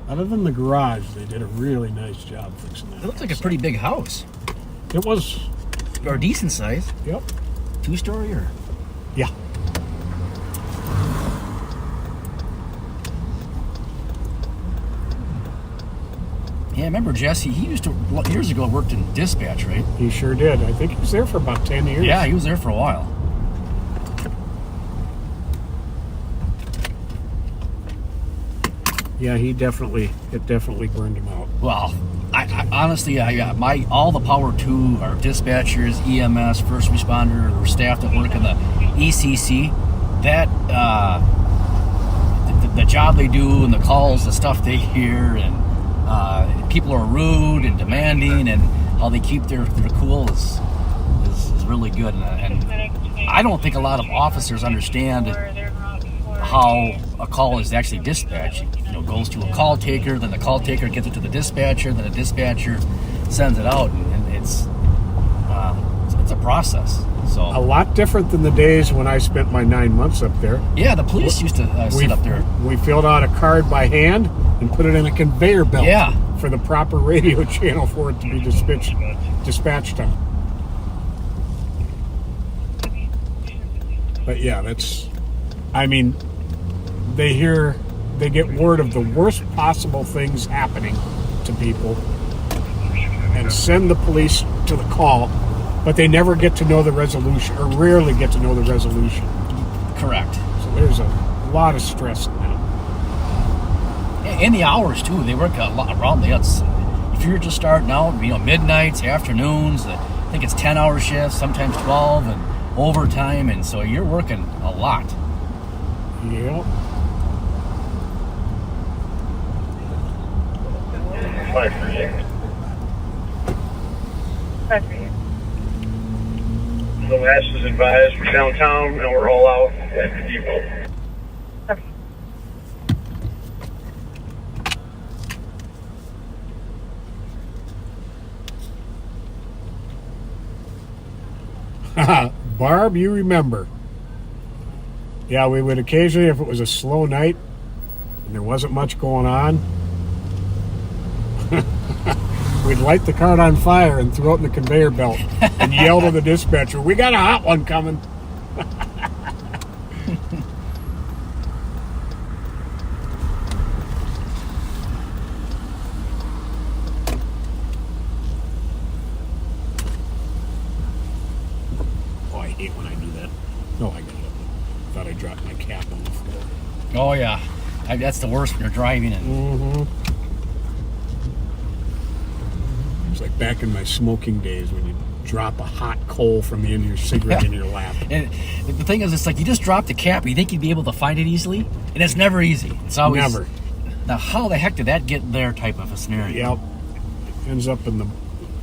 Other than the garage, they did a really nice job fixing that. It looks like a pretty big house. It was. Or decent size. Yep. 2-story or? Yeah. Yeah, I remember Jesse. He used to, years ago, worked in dispatch, right? He sure did. I think he was there for about 10 years. Yeah, he was there for a while. Yeah, it definitely burned him out. Well, I honestly, all the power to our dispatchers, EMS, first responder, or staff that work in the ECC. That the job they do and the calls, the stuff they hear, and people are rude and demanding, and how they keep their cool is really good. And I don't think a lot of officers understand how a call is actually dispatched. Goes to a call taker, then the call taker gets it to the dispatcher, then the dispatcher sends it out, and it's a process. So a lot different than the days when I spent my 9 months up there. Yeah, the police used to sit up there. We filled out a card by hand and put it in a conveyor belt. Yeah. For the proper radio channel for it to be dispatched on. But yeah, they get word of the worst possible things happening to people and send the police to the call, but they never get to know the resolution, or rarely get to know the resolution. Correct. So there's a lot of stress in that. And the hours too. They work a lot around the. If you're just starting out, midnights, afternoons. I think it's 10-hour shifts, sometimes 12, and overtime, and so you're working a lot. Yep. Five for you. The last is advised for downtown, and we're all out at the depot. Barb, you remember. Yeah, we would occasionally, if it was a slow night and there wasn't much going on, we'd light the cart on fire and throw it in the conveyor belt and yell to the dispatcher, "We got a hot one coming." Oh, I hate when I do that. No, I got it. I thought I dropped my cap on the floor. Oh yeah, that's the worst when you're driving. And It's like back in my smoking days when you drop a hot coal from the end of your cigarette in your lap. And the thing is, it's like you just drop the cap. You think you'd be able to find it easily, and it's never easy. It's always Never. Now, how the heck did that get there? Type of a scenario. Yep. It ends up in the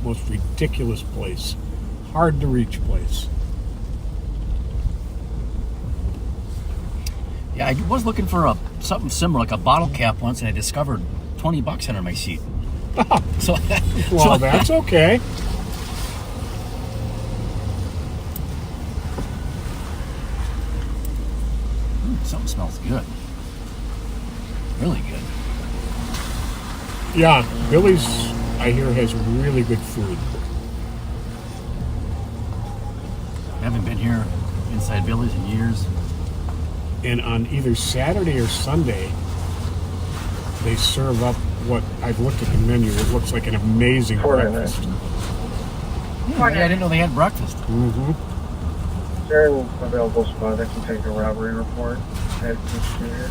most ridiculous place, hard to reach place. Yeah, I was looking for something similar, like a bottle cap once, and I discovered $20 under my seat. So, Well, that's okay. Something smells good. Really good. Yeah, Billy's, I hear, has really good food. I haven't been here inside Billy's in years. And on either Saturday or Sunday, they serve up what I've looked at the menu. It looks like an amazing breakfast. Yeah, I didn't know they had breakfast. Mm-hmm. Is there an available spot that can take a robbery report at this here?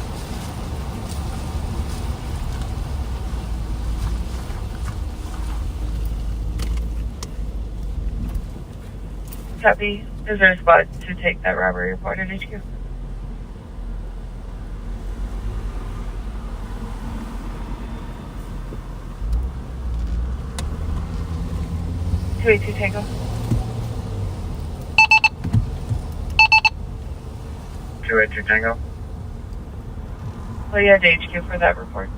Copy. Is there a spot to take that robbery report at HQ? Two Tango. 282 Tango. Oh yeah, to HQ for that report.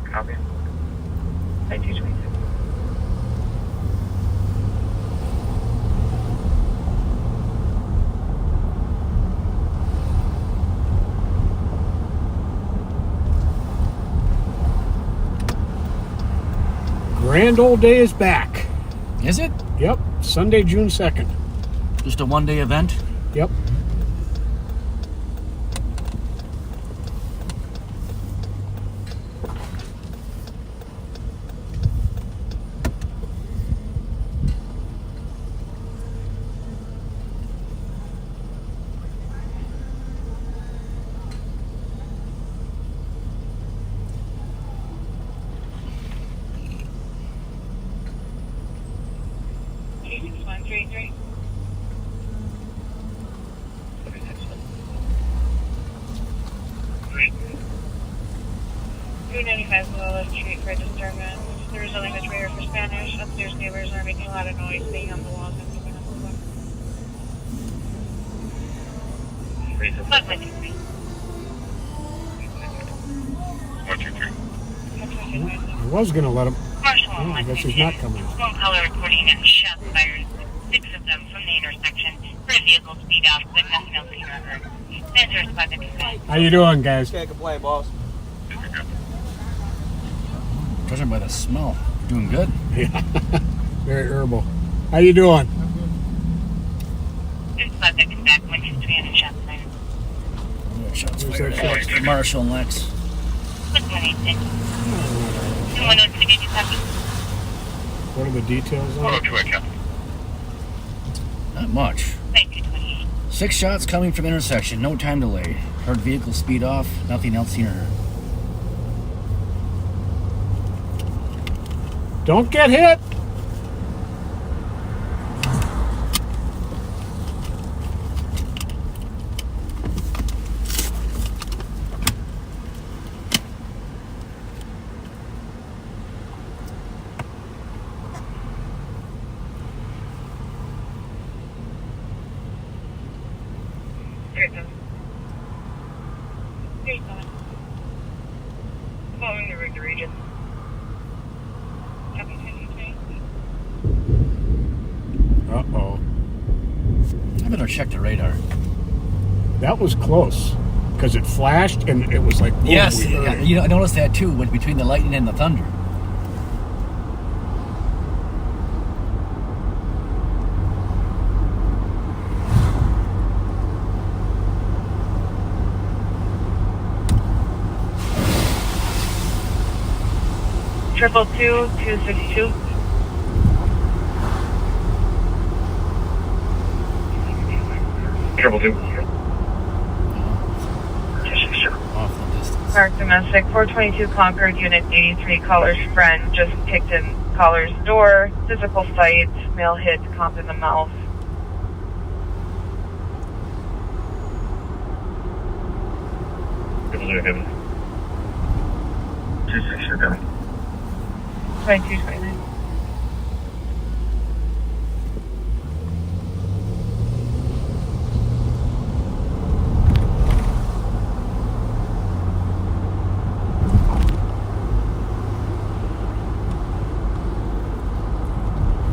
Copy. 222. Grand old day is back. Is it? Yep, Sunday, June 2nd. Just a one-day event? Yep. Street register man. There is a language barrier for Spanish. Upstairs neighbors are making a lot of noise, being on the walls and moving on the floor. But like I was going to let him. Marshall, Oh, I guess he's not coming. phone caller reporting shots fired, 6 of them from the intersection. For a vehicle speed off, but nothing else came out heard. Sensors by the command. How you doing, guys? Can't complain, boss. Judging by the smell, you're doing good. Yeah, very herbal. How you doing? It's by the command when his van and shots fired. Yeah, shots Where's fired. that shot? Marshall and Lex. What's 186? 102, did you copy? What are the details on it? 102 Captain. Not much. 9228. 6 shots coming from intersection. No time delay. Heard vehicle speed off. Nothing else seen or heard. Don't get hit. Following the route to region. Uh-oh. I better check the radar. That was close. Because it flashed and it was like... boom, Yes, we heard it. you know, I noticed that too, between the lightning and the thunder. Triple 262. Triple 2. Off the distance. Park domestic 422 Concord, Unit 83, caller's friend just kicked in caller's door. Physical fight, male hit, comp in the mouth. Triple 2 coming. 2-6, coming. 2229.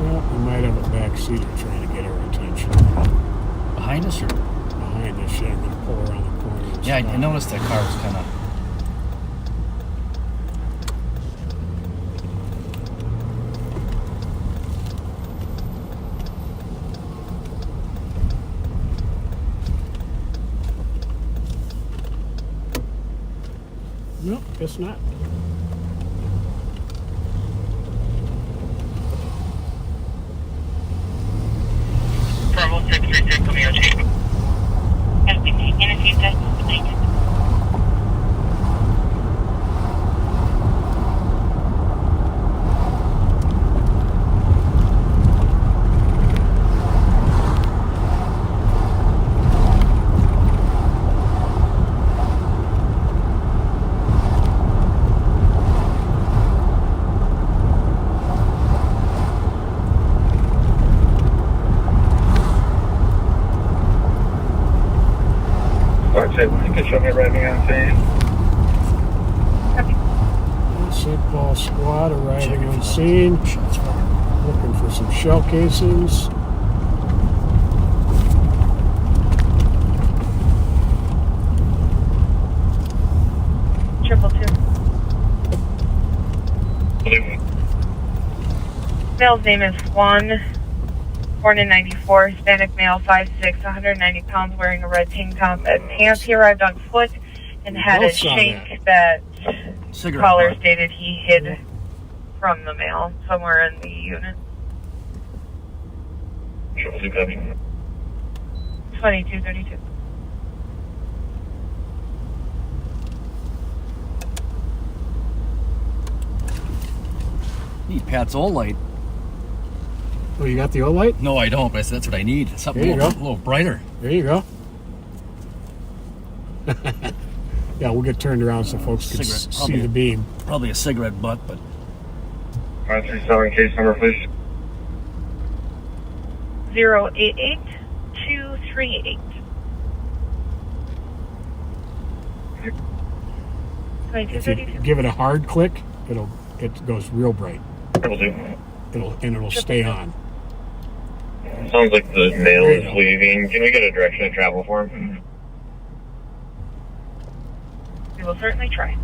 Well, we might have a backseater trying to get our attention. Behind us or? Behind us, yeah. I'm going to pull around the corner. and Yeah, I stop. noticed that car was kind of... Nope, guess not. Bravo 636, coming out to you. In a few seconds, thank you. You can show me arriving on scene. St. Paul squad arriving on scene. Looking for some shell casings. Triple 2. Male's name is Juan. Born in 94, Hispanic male, 5'6", 190 pounds, wearing a red tank top and pants. He arrived on foot and had a shank that caller stated he hid from the male somewhere in the unit. Triple 2 copy. 2232. Need Pat's old light. Oh, you got the old light? No, I don't, but that's what I need. Something There you a go. little brighter. There you go. Yeah, we'll get turned around so folks can see the beam. Probably a cigarette butt, but... 537, case number, please. 088238. If you give it a hard click, it goes real bright. Triple 2. It'll stay on. Sounds like the male is leaving. Can we get a direction of travel for him? We will certainly try.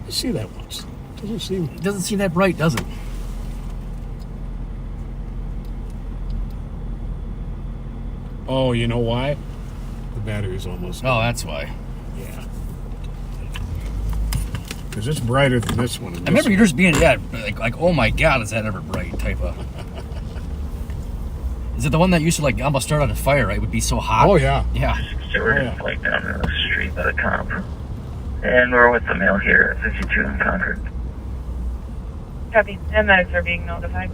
I see that once. It doesn't seem that bright, does it? Oh, you know why? The battery's almost Oh, that's why. Yeah. because it's brighter than this one. I remember yours being like oh my god, is that ever bright type of. Is it the one that used to like almost start on a fire? Right, it would be so hot. Oh yeah. Yeah. So we're just like down in the street by the comp. And we're with the mail here at 52 in Concord. Copy. And medics are being notified.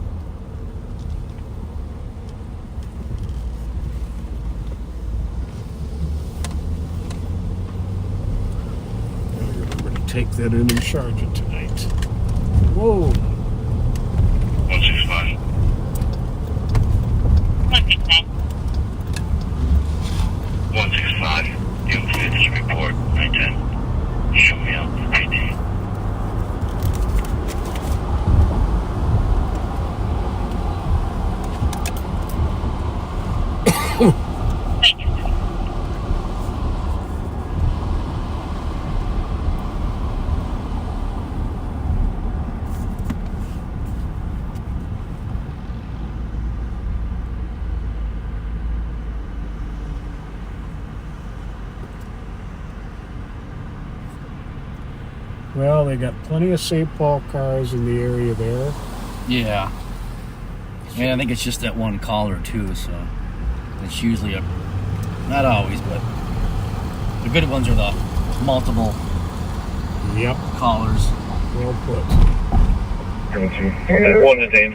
Remember to take that in and charge it tonight. Whoa. 165. 165. You have this report. 910. Show me out for ID. Well, they got plenty of St. Paul cars in the area there. Yeah. And I think it's just that one caller too, so it's usually not always, but the good ones are the multiple callers. Well put. Thank you. One is in.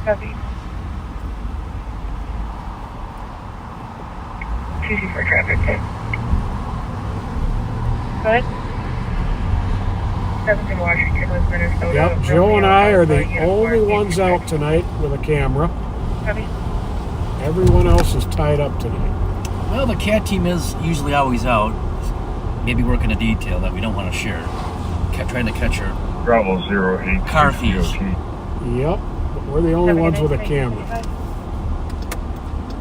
Copy. 2 for traffic. Go ahead. 17 Washington with Minnesota. Yep, Joe and I are the only ones out tonight with a camera. Copy. Everyone else is tied up tonight. Well, the CAT team is usually always out, maybe working a detail that we don't want to share. Trying to catch her Bravo 08. car thieves. Yep, but we're the only ones with a camera.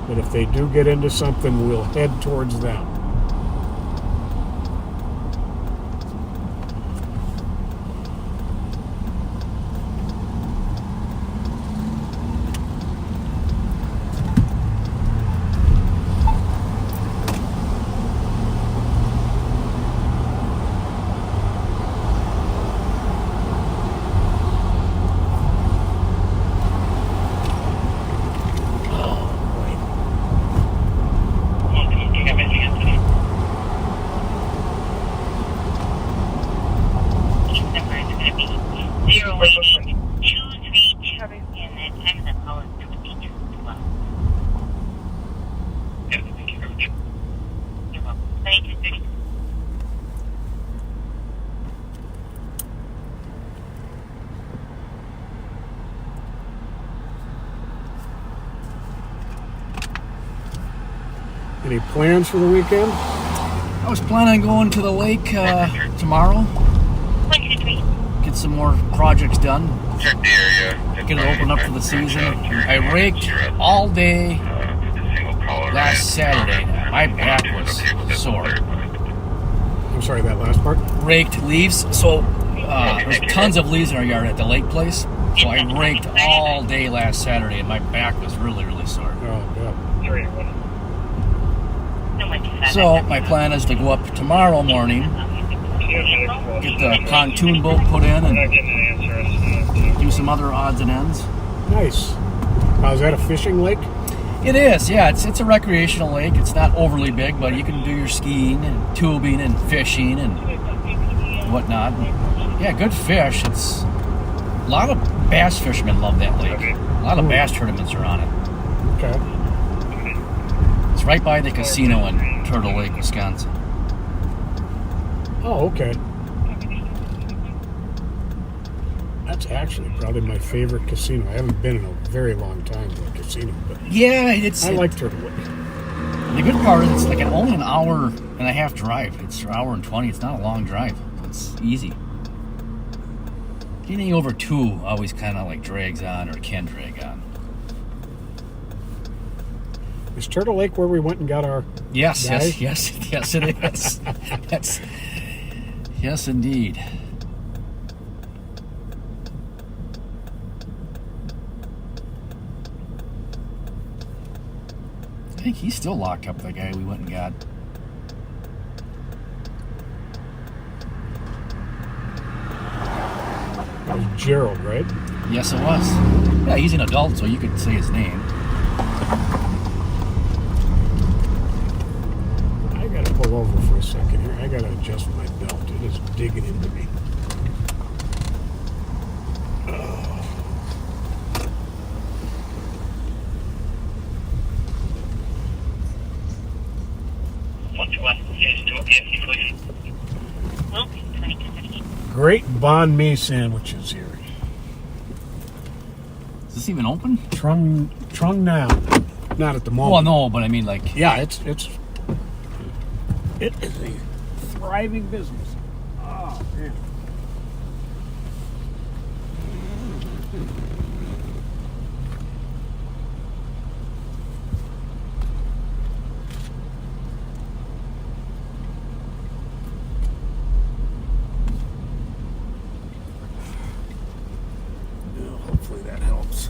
But if they do get into something, we'll head towards them. Any plans for the weekend? I was planning on going to the lake tomorrow. Get some more projects done. Check the area. Get it open up for the season. I raked all day last Saturday. My back was sore. I'm sorry, that last part? Raked leaves. So there's tons of leaves in our yard at the lake place. So I raked all day last Saturday, and my back was really, really sore. Oh, yeah. So my plan is to go up tomorrow morning, get the pontoon boat put in, and do some other odds and ends. Nice. Is that a fishing lake? It is, yeah. It's a recreational lake. It's not overly big, but you can do your skiing and tubing and fishing and whatnot. Yeah, good fish. It's a lot of bass fishermen love that lake. A lot of bass tournaments are on it. Okay. It's right by the casino in Turtle Lake, Wisconsin. Oh, okay. That's actually probably my favorite casino. I haven't been in a very long time to a casino, but yeah, I like Turtle Lake. The good part is it's like only an hour and a half drive. It's an hour and 20. It's not a long drive. It's easy. Anything over 2 always kind of like drags on or can drag on. Is Turtle Lake where we went and got our Yes, guy? yes, it is. Yes, indeed. I think he's still locked up, the guy we went and got. Gerald, right? Yes, it was. Yeah, he's an adult, so you could say his name. I gotta pull over for a second here. I gotta adjust my belt. It is digging into me. Great banh mi sandwiches here. Is this even open? Trung now. Not at the moment. Well, no, but I mean, like, yeah, it is a thriving business. Oh man. Hopefully that helps.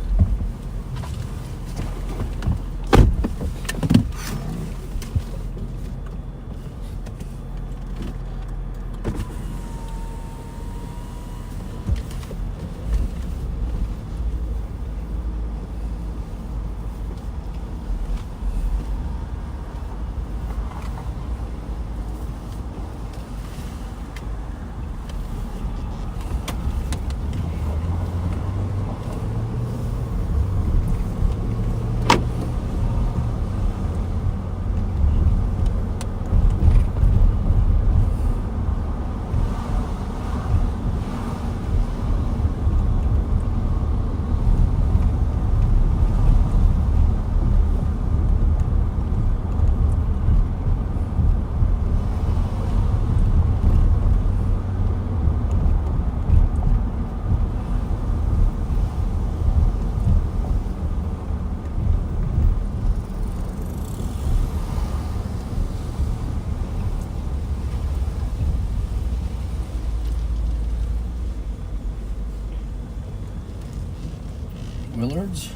Willards?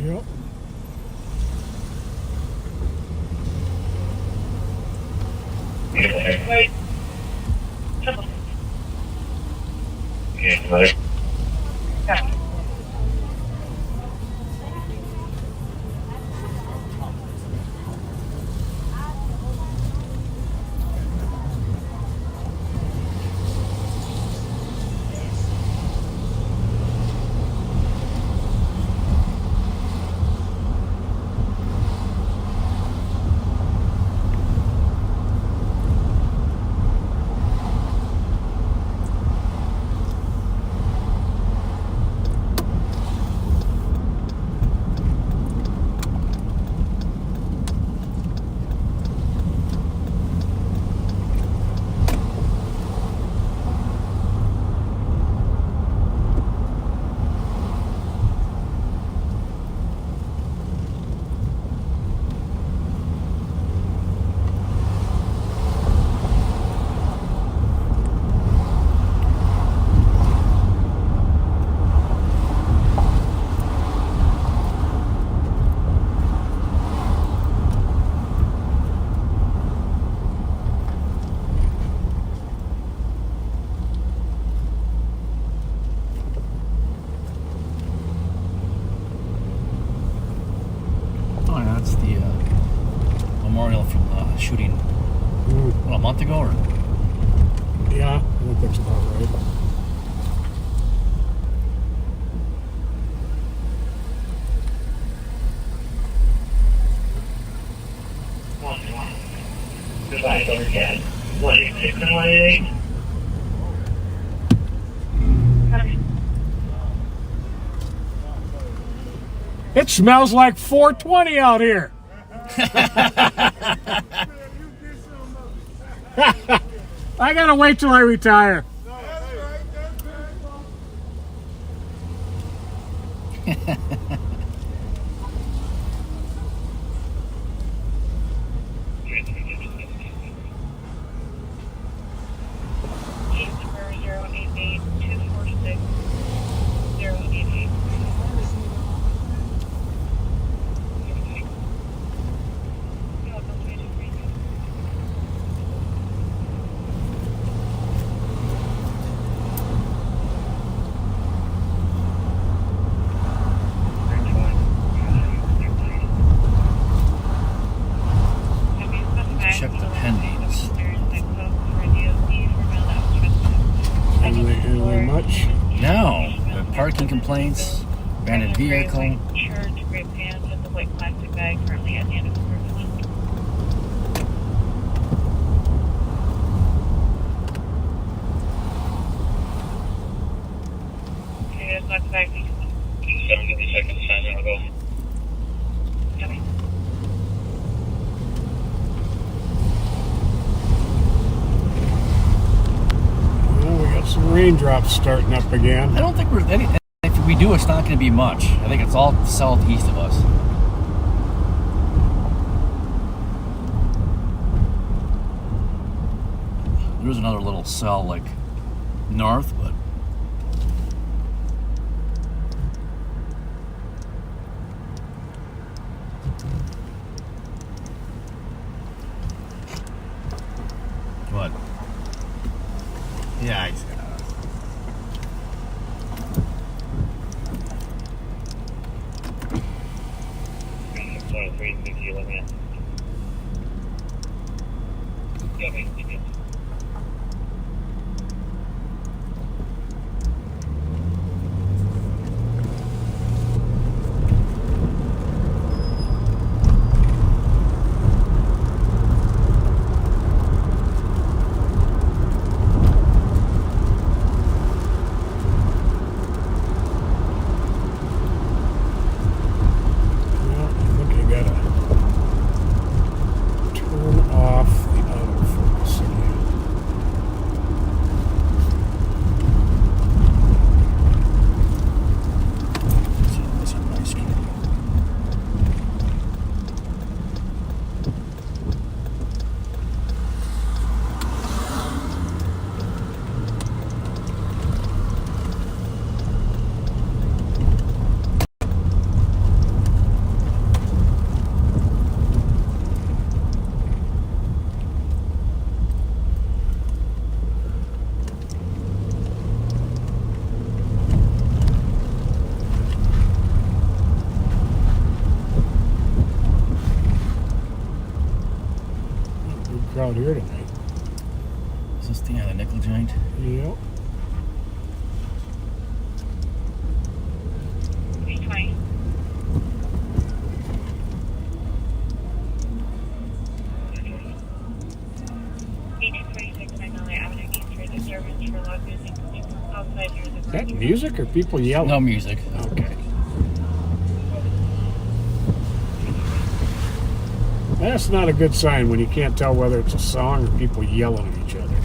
Yep. Wait. Yeah, right. That's the memorial from the shooting, what, a month ago? Or? Yeah, I think that's about right. Goodbye, overcast. 186 and 188. It smells like 420 out here. I gotta wait till I retire. complaints, abandoned vehicle. Shirt, gray pants, and the white plastic bag currently at the end of the parking lot. Okay, there's lots of back. 70 seconds, sign I'll go. Okay. Well, we got some raindrops starting up again. I don't think if we do, it's not going to be much. I think it's all southeast of us. There's another little cell like north, but what? Yeah, I 23, 50, 11. Yeah, Crowd here tonight. Is this the nickel joint? Yep. B20. Avenue East for disturbance for loud music outside near the Is that music or people yelling? No music. Okay. That's not a good sign when you can't tell whether it's a song or people yelling at each other.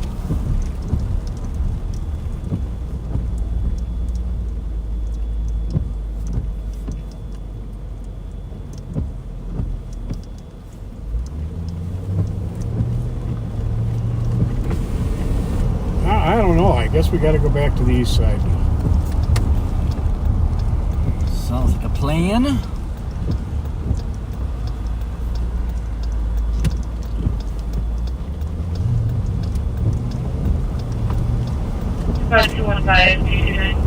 I don't know. I guess we got to go back to the east side now. Sounds like a plan. About 215, 229.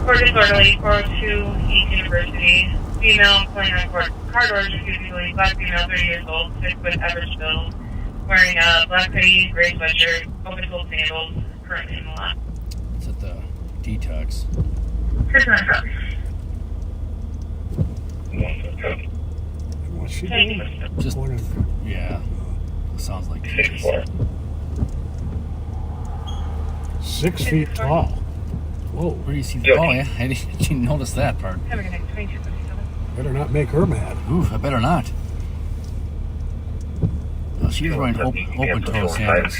Court disorderly, 402 East University. Female, playing on court. Car doors refusing, black female, 30 years old, 6 foot average build. Wearing a black hoodie, gray sweatshirt, open-toed sandals, currently in the lot. It's at the detox. Person on truck. What's she doing? Just, yeah. Sounds like 6 feet tall. Whoa. Where do you see that? Oh, yeah. I didn't notice that part. Have a good night. 2257. Better not make her mad. Ooh, I better not. Oh, she's wearing open-toe sandals.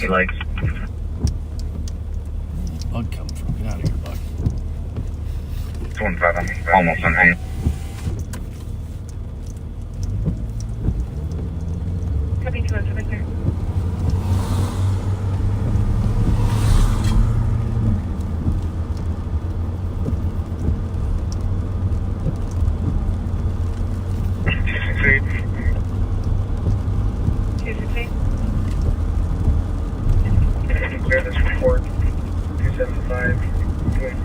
Bug coming from. Get out of here, bug. 215, I'm almost on hand. Copy 217. Clear this report. 275, doing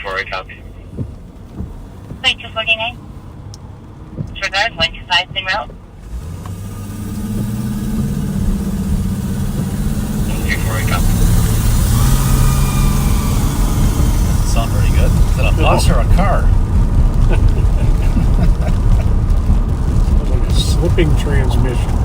3-4, I copy. Wait, 249. Disregard 125, same route. 3-4, I copy. Sound pretty good. Is it a bus or a car? Like a slipping transmission.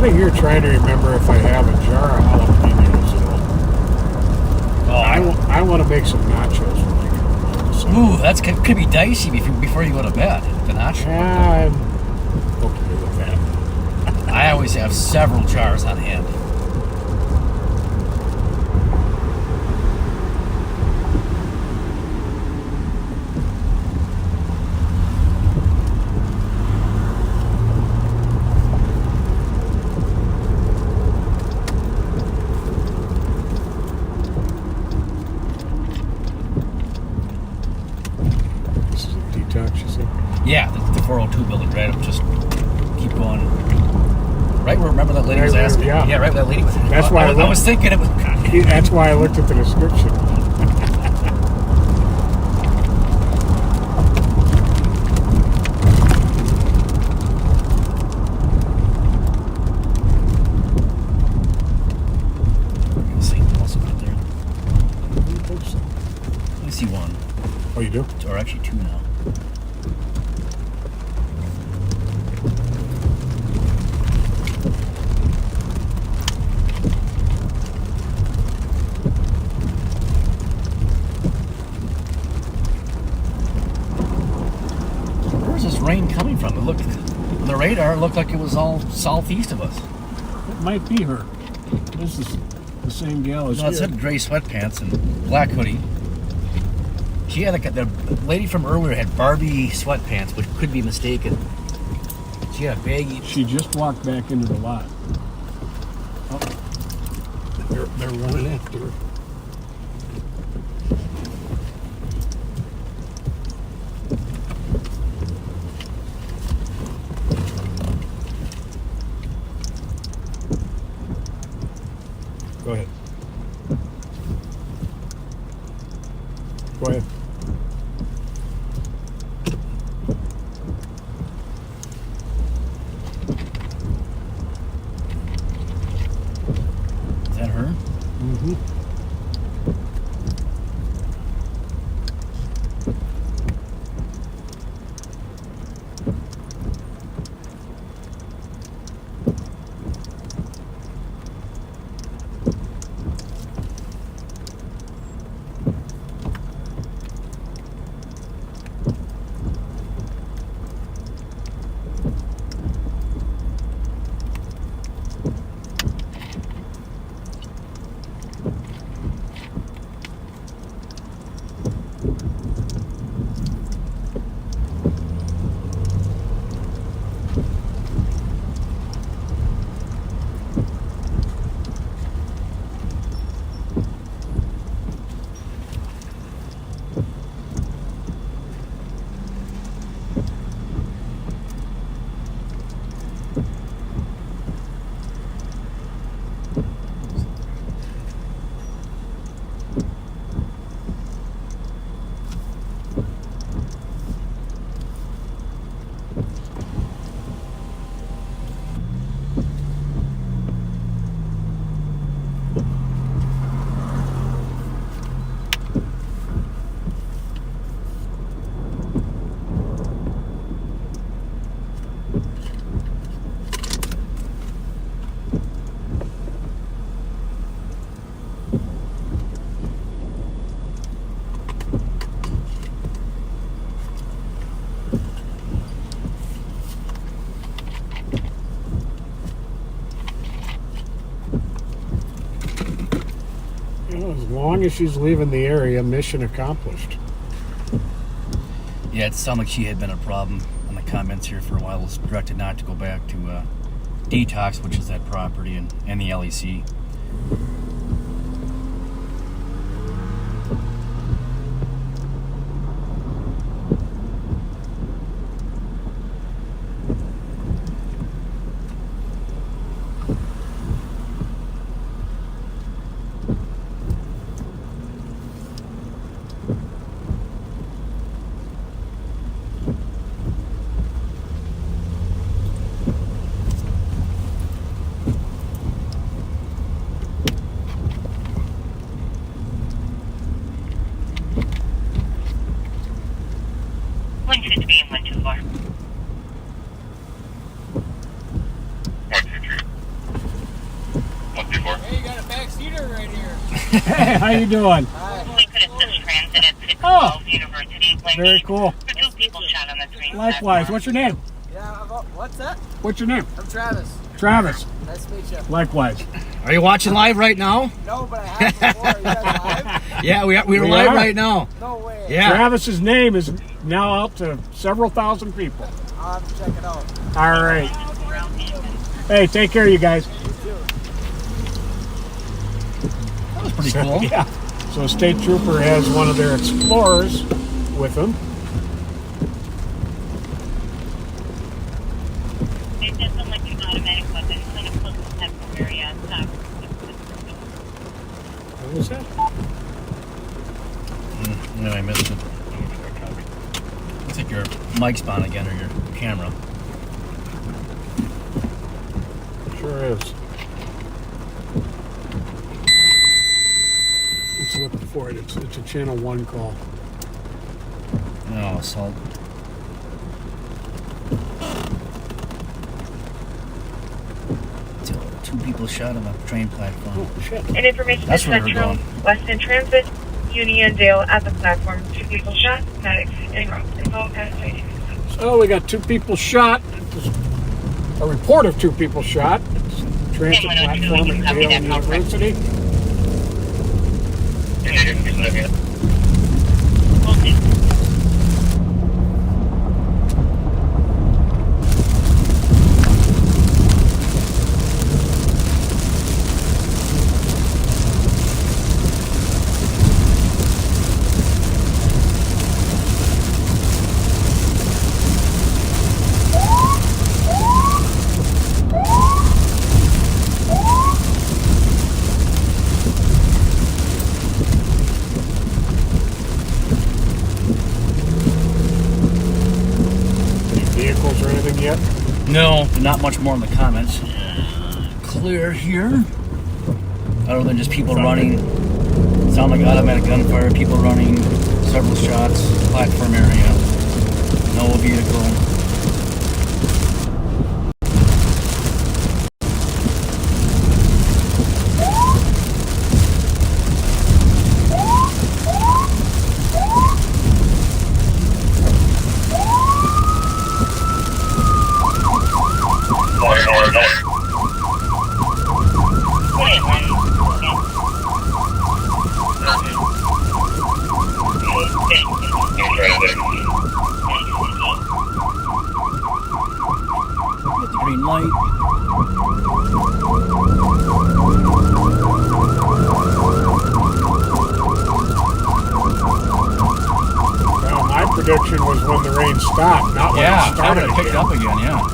Here trying to remember if I have a jar of jalapenos at all. I want to make some nachos when I get home. Ooh, that could be dicey before you go to bed. The nachos. I'm okay with that. I always have several jars on hand. Yeah, the 402 building, right? Just keep going. Right where, remember that lady was asking? Yeah, right where that lady was. That's why I was thinking it was. That's why I looked at the description. I see one. Oh, you do? Or actually two now. Where's this rain coming from? It looked on the radar. It looked like it was all southeast of us. It might be her. This is the same gal as No, it said gray sweatpants and black hoodie. She had the lady from earlier had Barbie sweatpants, which could be mistaken. She had a baggy. She just walked back into the lot. Oh, they're running after her. Go ahead. Go ahead. Is that her? Mm-hmm. long as she's leaving the area, mission accomplished. Yeah, it sounded like she had been a problem on the comments here for a while. Was directed not to go back to Detox, which is that property, and the LEC. Hey, how you doing? We could assist transit at 612 University. Very cool. For 2 people shot on the train. Likewise. What's your name? Yeah, what's that? What's your name? I'm Travis. Travis. Nice to meet you. Likewise. Are you watching live right now? No, but I have before. Are you guys live? Yeah, we are live right now. No way. Yeah. Travis's name is now out to several thousand people. I'll have to check it out. All right. Hey, take care, you guys. That was pretty cool. Yeah. So a state trooper has one of their explorers with him. It doesn't like an automatic weapon. It's kind of close to that area. What was that? No, I missed it. Looks like your mic's on again, or your camera. Sure is. It's looking for it. It's a channel 1 call. Oh, assault. Two people shot on a train platform. Oh, shit. And information That's is where we're Central, going. Weston Transit, Uniondale at the platform. 2 people shot, medics en route. It's all past waiting. So we got 2 people shot. A report of 2 people shot. Transit platform at Yale University. Vehicles or anything yet? No, not much more in the comments. Clear here. Other than just people running. Sound like automatic gunfire. People running. Several shots. Platform area. No vehicle. Get the green light. Well, my prediction was when the rain stopped, not when Yeah, it that would started have picked again. up again, yeah.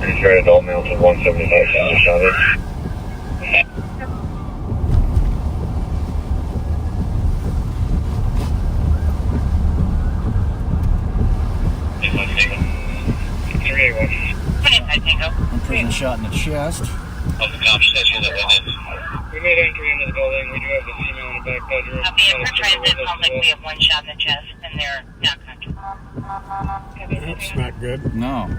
Detroit adult male to 175 shot. One person shot in the chest. We made entry into the building. We do have the female in the back bedroom. For transit, sounds like we have one shot in the chest, and they're not conscious. That's not good. No.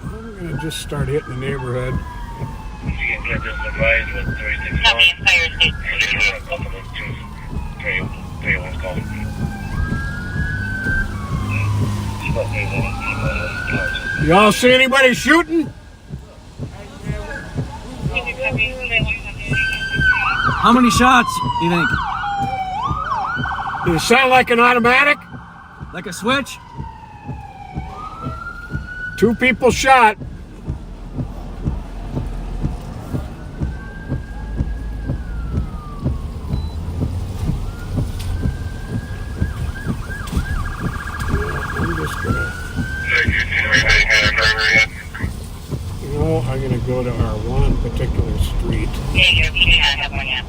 I'm going to just start hitting the neighborhood. Y'all see anybody shooting? How many shots do you think? Did it sound like an automatic? Like a switch? 2 people shot. I'm just gonna. I'm gonna go to our one particular street. Yeah, you do not have one yet.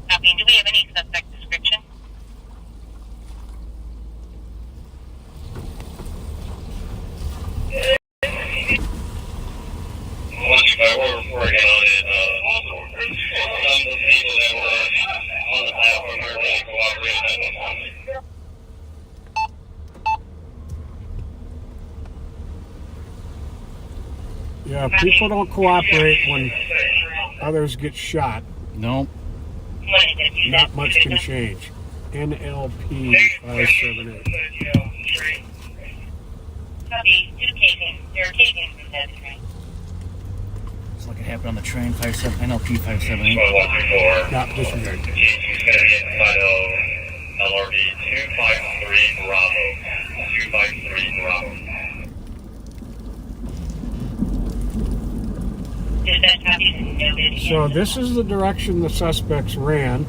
Copy. Do we have any suspect description? We're working on it. Some of the people that were on the platform are really cooperating at the moment. Yeah, people don't cooperate when others get shot. Nope. Not much can change. NLP 578. Copy. 2 casings. There are casings in that train. It's like it happened on the train. NLP 578. Not disregard. He's going to be inside of LRB 253 Bravo. 253 Bravo. So this is the direction the suspects ran,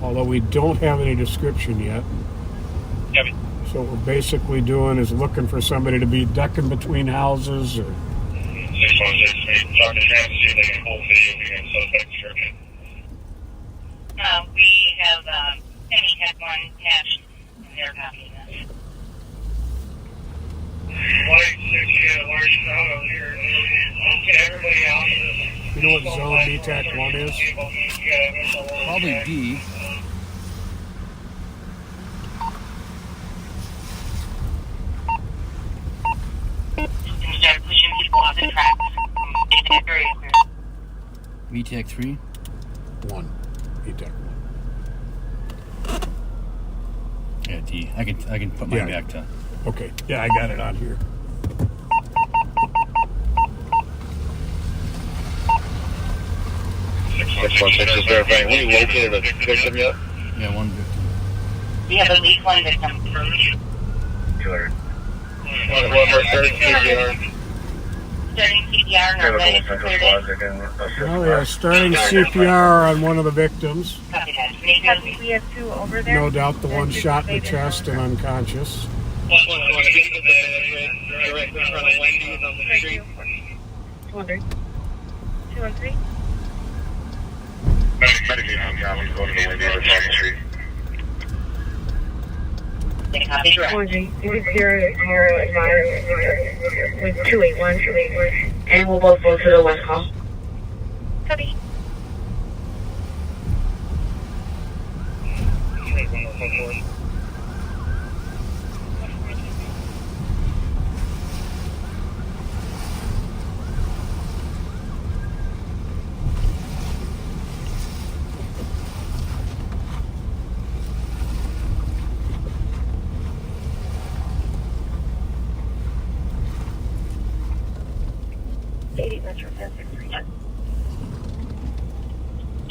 although we don't have any description yet. So what we're basically doing is looking for somebody to be ducking between houses or... 616, talk to Ramsey, see if they can pull video behind suspect description. We have Penny had one attached, and they're copying this. White 6, large crowd out here. Get everybody out of this. You know what zone BTAC 1 is? Probably D. And start pushing people off the tracks. Very clear. VTAC 3? 1. BTAC 1. Yeah, D. I can put mine back to... Okay. Yeah, I got it on here. Is verifying. We located a victim yet? Yeah, one victim. We have at least one victim. Killer. One more starting CPR. Starting CPR, not ready for cleared. Well, we are starting CPR on one of the victims. Copy that. We have 2 over there. No doubt the one shot in the chest and unconscious. Directly in front of Wendy's on the street. 213. 213. Medicaid on County, going to the Wendy's on the street. It is 0 advised with 281, and we'll both go to the West Hall. Copy.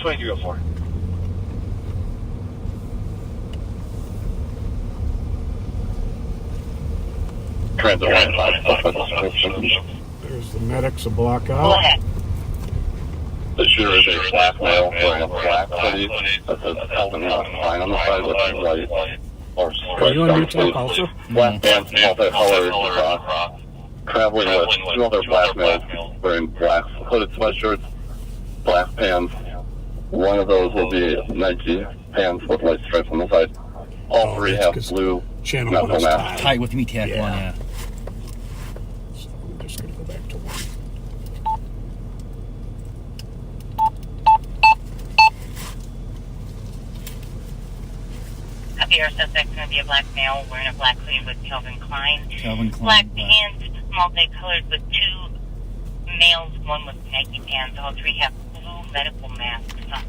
2304. Transit 1-5. There's the medics a block Go out. ahead. The shooter is a black male wearing a black hoodie that says Calvin sign on the side with white or Are you on striped Utah sleeves. also? Black pants, multicolored cross. Traveling with two other black males wearing black hooded sweatshirts, black pants. One of those will be Nike pants with white stripes on the side. All three have blue Channel knuckle 1 is masks. Tight with me, Tac 1, yeah. So I'm just going to go back to 1. Copy, our suspect's going to be a black male wearing a black hoodie with Calvin Klein. Calvin Klein. Black pants, multicolored with two males, one with Nike pants. All three have blue medical masks on.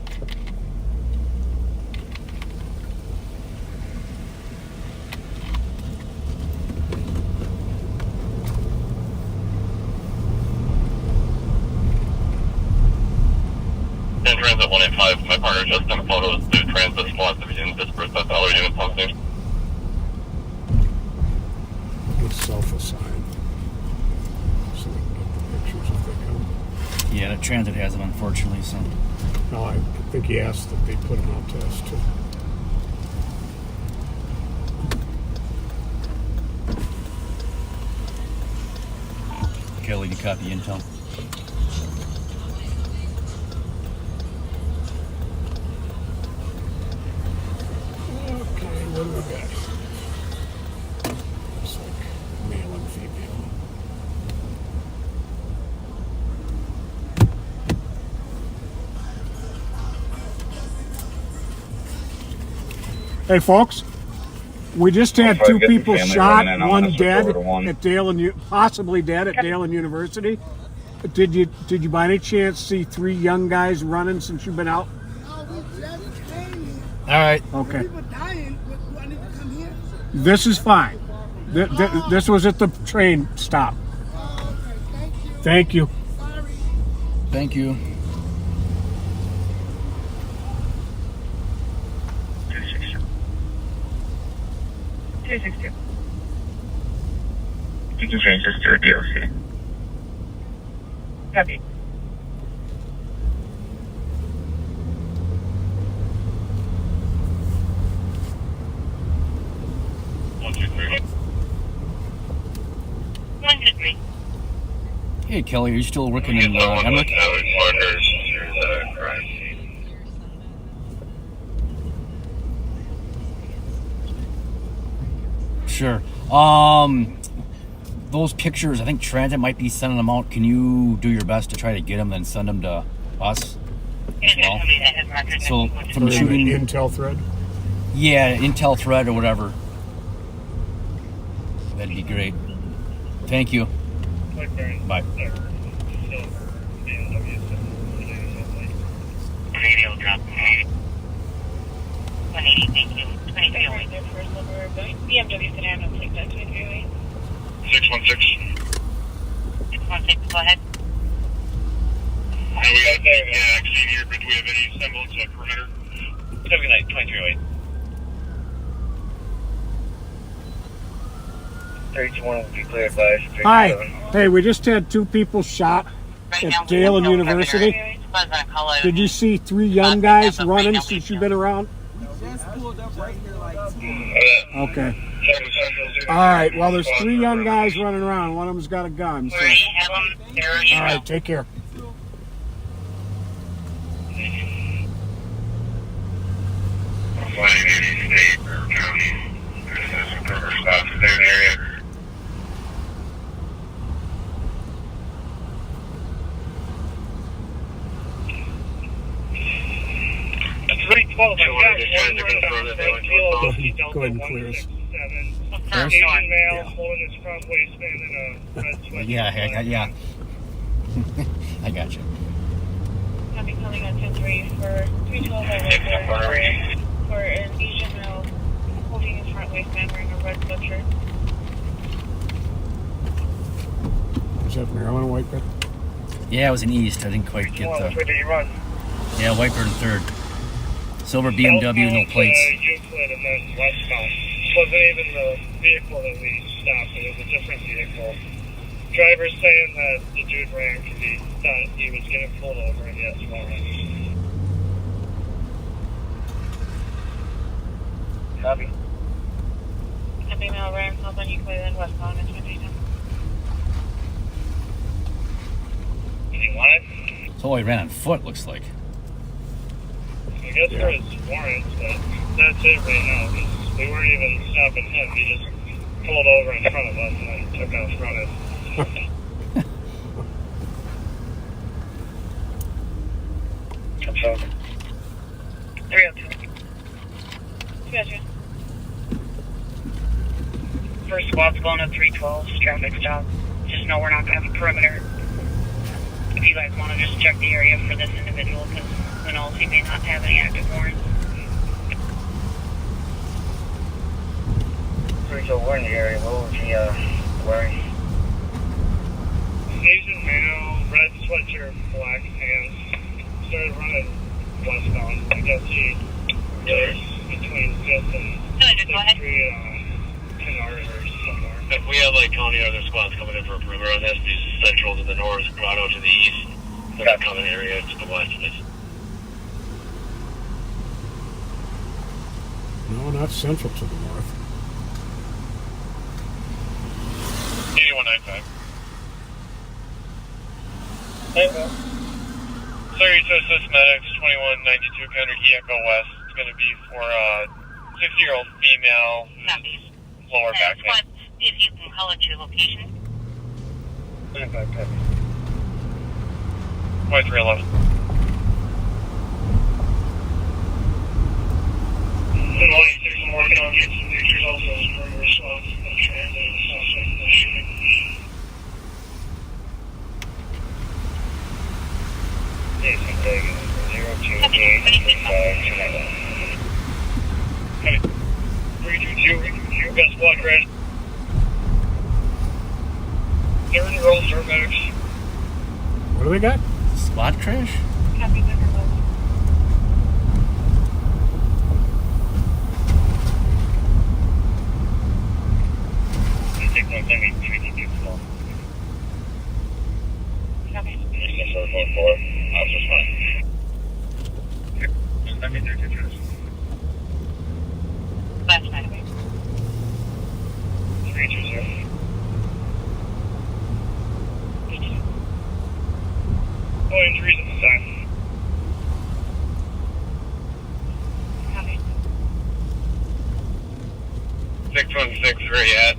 In transit 185, my partner just sent photos to transit squad to begin disperse that's all our units on station. It's self-assigned. So we can get the pictures if they come. Yeah, the transit has them, unfortunately, so. No, I think he asked that they put them out to us too. Kelly, you copy intel? Okay, what do we got? Looks like male and female. Hey, folks. We just had two people shot, one dead at Dale and possibly dead at Dale and University. Did you by any chance see 3 young guys running since you've been out? All right. Okay. This is fine. This was at the train stop. Thank you. Thank you. You can change this to a DOC. Copy. Hey, Kelly, are you still working in Emmerich? Sure. Those pictures, I think Transit might be sending them out. Can you do your best to try to get them, then send them to us as well? So, from the shooting... Intel thread? Yeah, Intel thread or whatever. That'd be great. Thank you. Bye. Radio drop. 180, thank you. 2308. BMW sedan will take that 2308. 616. 616, go ahead. And we got a vaccine here, but do we have any semblance of perimeter? 2308. 31 will be cleared by. Hi. Hey, we just had 2 people shot at Dale and University. Did you see 3 young guys running since you've been around? Okay. All right. Well, there's 3 young guys running around. One of them's got a gun. So. All right. Take care. Flying any state or county. There's some cover stops in that area. It's 312. Go ahead and clear us. Asian male holding his front waistband in a red sweatshirt. Yeah. I got you. I'll be calling on 10-3 for 312 for an Asian male holding his front waistband wearing a red sweatshirt. Is that Maryland white bed? Yeah, it was in East. I didn't quite get the... Which way did you run? Yeah, wiper in third. Silver BMW, no plates. Euclid and then westbound. Wasn't even the vehicle that we stopped. It was a different vehicle. Driver's saying that the dude ran because he thought he was getting pulled over and yes, Copy. Happy Mail ran south on Euclid and westbound expectation. Anything live? So he ran on foot, looks like. I guess for his warrants, but that's it right now. We weren't even stopping him. He just pulled over in front of us and then took off running. Confirmed. 302. Gotcha. First squad's going to 312, traffic stop. Just know we're not going to have a perimeter. If you guys want to just check the area for this individual, because who knows, he may not have any active warrants. 301 in the area. What was he wearing? Asian male, red sweatshirt, black pants. Started running westbound. I guess he lives between 5th and 6th Street on Kennard or somewhere. If we have like county other squads coming in for a perimeter on this, these central to the north, Grotto to the east, they're not coming area to the west. No, not central to the north. 8195. Hey, Bill. Sorry to assist medics, 2192 Kendrick Echo West. It's going to be for a 60-year-old female who's lower back pain. See if you can call it your location. 2311. And while you take some working on getting some pictures also as perimeter response and transit and suspect in the shooting. Yes, I'm taking 028 322, got squad crash. 30-year-old paramedics. What do we got? Squad crash? Copy, Becker Road. You take 173 to small. Copy. Houston 444. Officer's fine. Let me do two trips. Last night. 320. No injuries at the time. Copy. 616, where you at?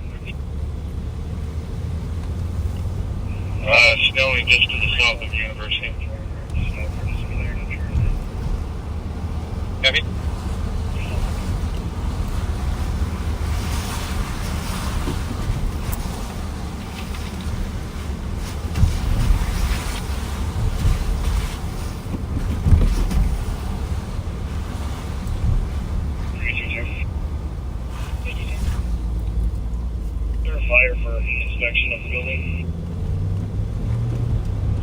Snowing just to the south of University. Copy. Fire for inspection of the building.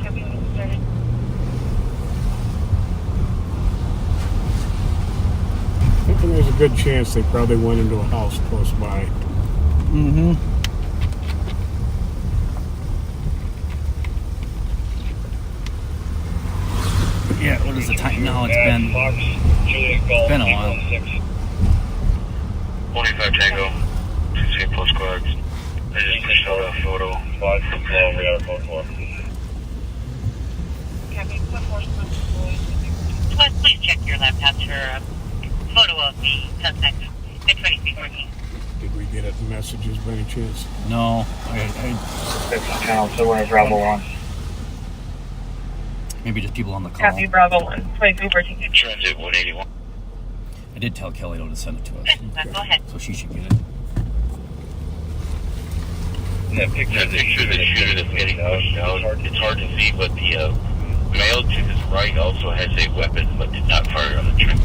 Copy, when it's started. I think there's a good chance they probably went into a house close by. Mm-hmm. Yeah, what is the time? No, it's been a while. 45 Tango, 2 plus squads. I just pushed out a photo. 5 from flow, we got a code 4. Copy, 1 Please check your laptops for a photo of the suspect at 2314. Did we get it messages by any chance? No, That's the channel, so we're in Bravo 1. maybe just people on the call. Copy, Bravo 1. 2314. Transit 181. I did tell Kelly to send it to us, Go ahead. so she should get it. That picture, the shooter that's getting pushed out, it's hard to see, but the male to his right also has a weapon, but did not fire on the trip.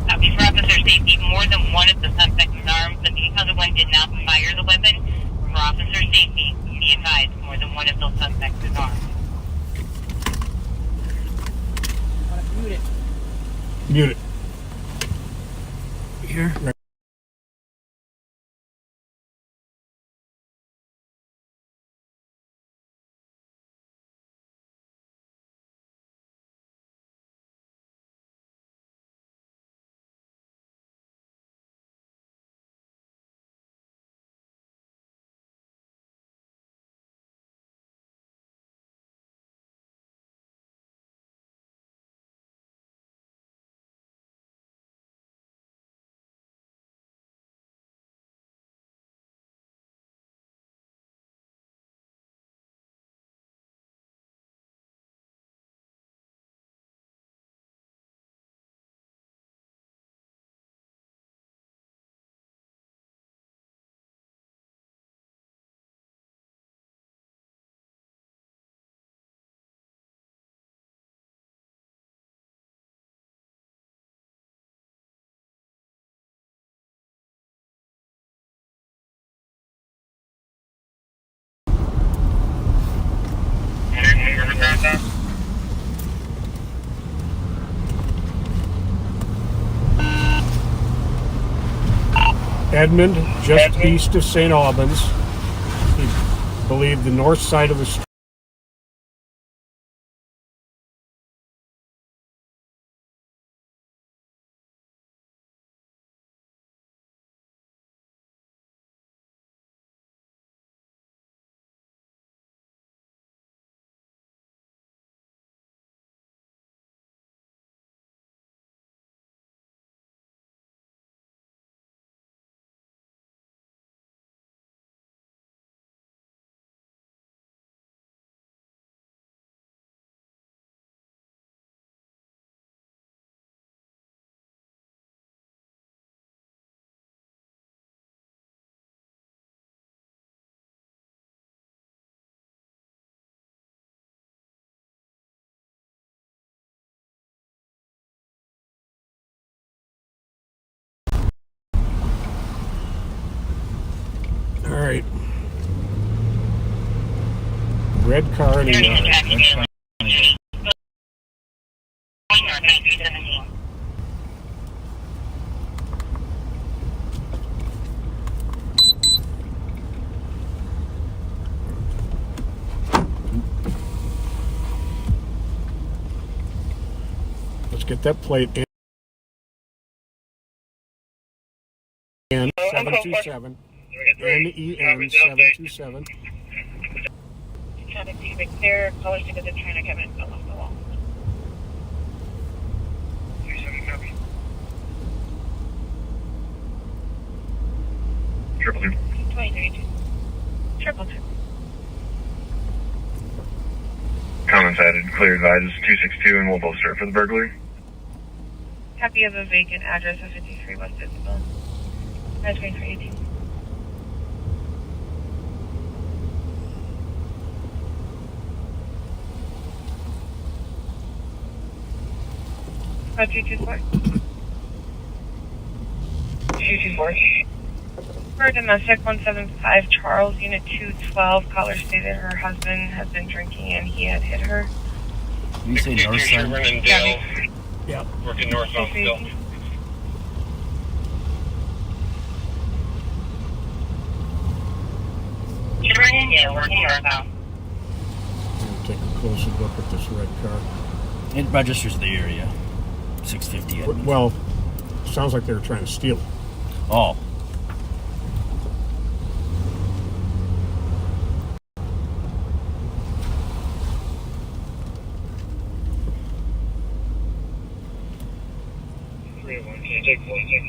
Copy for officer safety. More than one of the suspects is armed, but the other one did not fire the weapon. For officer safety, be advised, more than one of those suspects is armed. Mute it. Here. Right. Edmond, just east of St. Albans. He believed the north side of the street. All right. Red car in the yard. Let's get that plate in. And 727. NEN 727. Traffic to be clear. Color stickers are trying to come in. Fell off the wall. 37 copy. 222. 23. 222. Comments added. Clear advises 262 and we'll both start for the burglary. Copy of a vacant address of 53 West Isabel. 2318. Oh, 224. 224. For domestic 175 Charles, unit 212, caller stated her husband has been drinking and he had hit her. You say north side? Yeah. Working northbound still. Yeah, working northbound. I'm going to take a closer look at this red car. It registers the area. 650. Edmond. Well, sounds like they were trying to steal it. Oh. Can you take 46?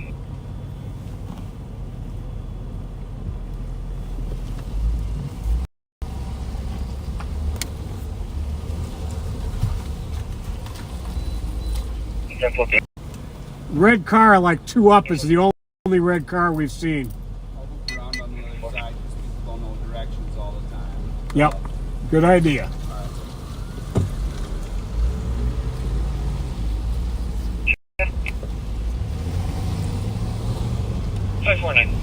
Red car, like 2 up, is the only red car we've seen. I'll loop around on the other side because people don't know directions all the time. Yep. Good idea. 549.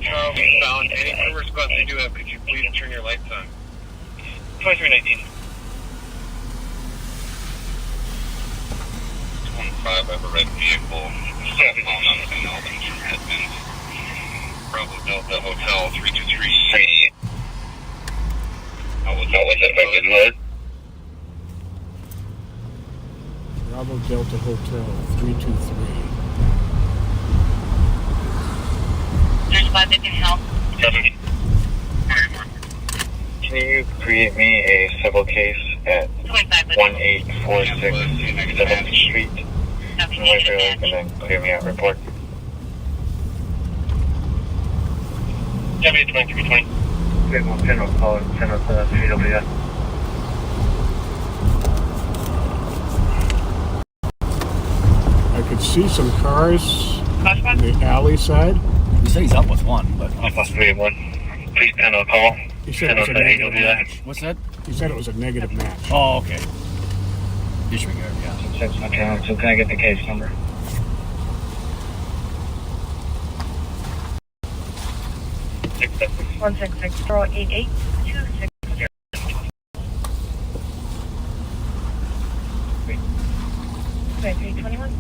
Charles, found any crew response they do have, could you please turn your lights on? 2319. 515, I have a red vehicle. Found on the Albans from Edmonds. Bravo Delta Hotel 323. What was it by Goodwood? Bravo Delta Hotel 323. There's one that can help. 70. Can you create me a civil case at 1846 7th Street in Waverly, and then clear me out report? 2320. Okay, well, General call it, send us a CWS. I could see some cars on the alley side. He said he's up with one, but Plus 381. Please send a call. He said Send it us was a an negative AWS. match. what's that? He said it was a negative match. Oh, okay. Disregard, yeah. Okay, so can I get the case number? One 166-088-260. Okay, 321.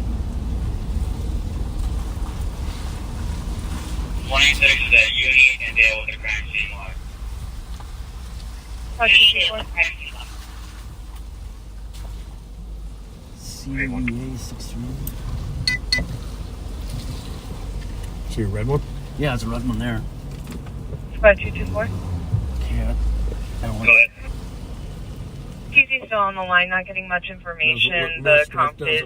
186 Uni and Dale with a crime scene log. CEA 63. See a red one? Yeah, it's a red one there. Squad 224. Yeah. I don't like TC's still on the line, not getting much information. No, The comp is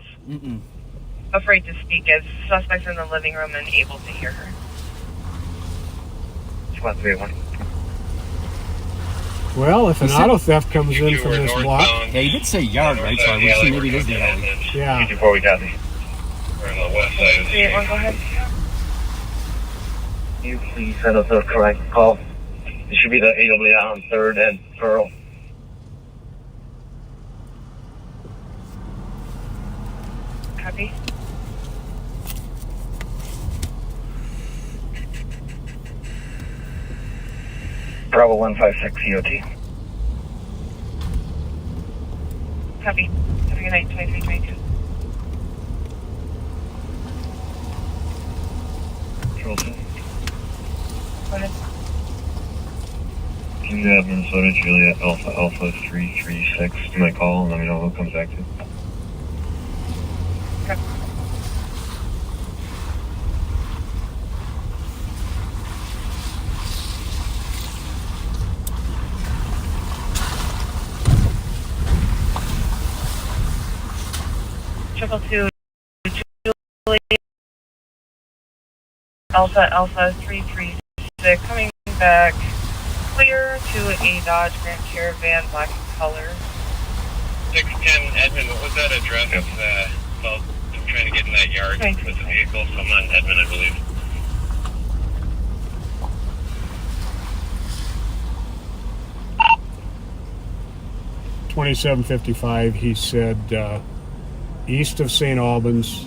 afraid to speak as suspects in the living room and able to hear her. Squad 381. Well, if an auto theft comes in from this block. Yeah, he did say yard, right? So I would assume maybe it is the alley. Yeah. Before we got the. We're on the west side of the 381, go ahead. Can you please send us a correct call? It should be the AWS on 3rd and Pearl. Copy. Bravo 156 COT. Copy. Have a good night, 2322. Charleston. Go ahead. Can you have Minnesota Juliet Alpha 336 to my call and let me know who it comes back to? Okay. Triple two, Julie, Alpha 336, coming back clear to a Dodge Grand Caravan, black in color. 610 Edmund, what was that address? Well, I'm trying to get in that yard with the vehicle, so I'm on Edmund, I believe. $27.55. He said east of St. Albans.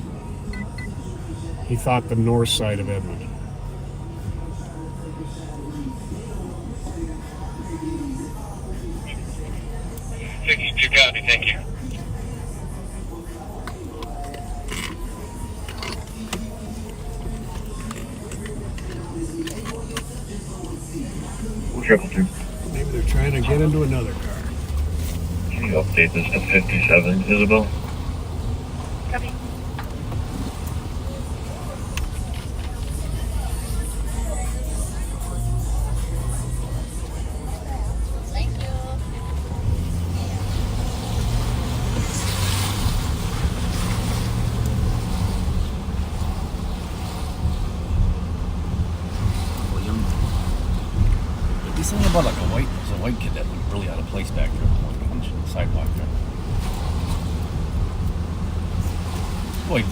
He thought the north side of Edmond. You got me, thank you. Triple two. Maybe they're trying to get into another car. Can you update this to 57, Isabel? Copy. He's something about like there's a white kid that looked really out of place back there on the sidewalk there. Boy,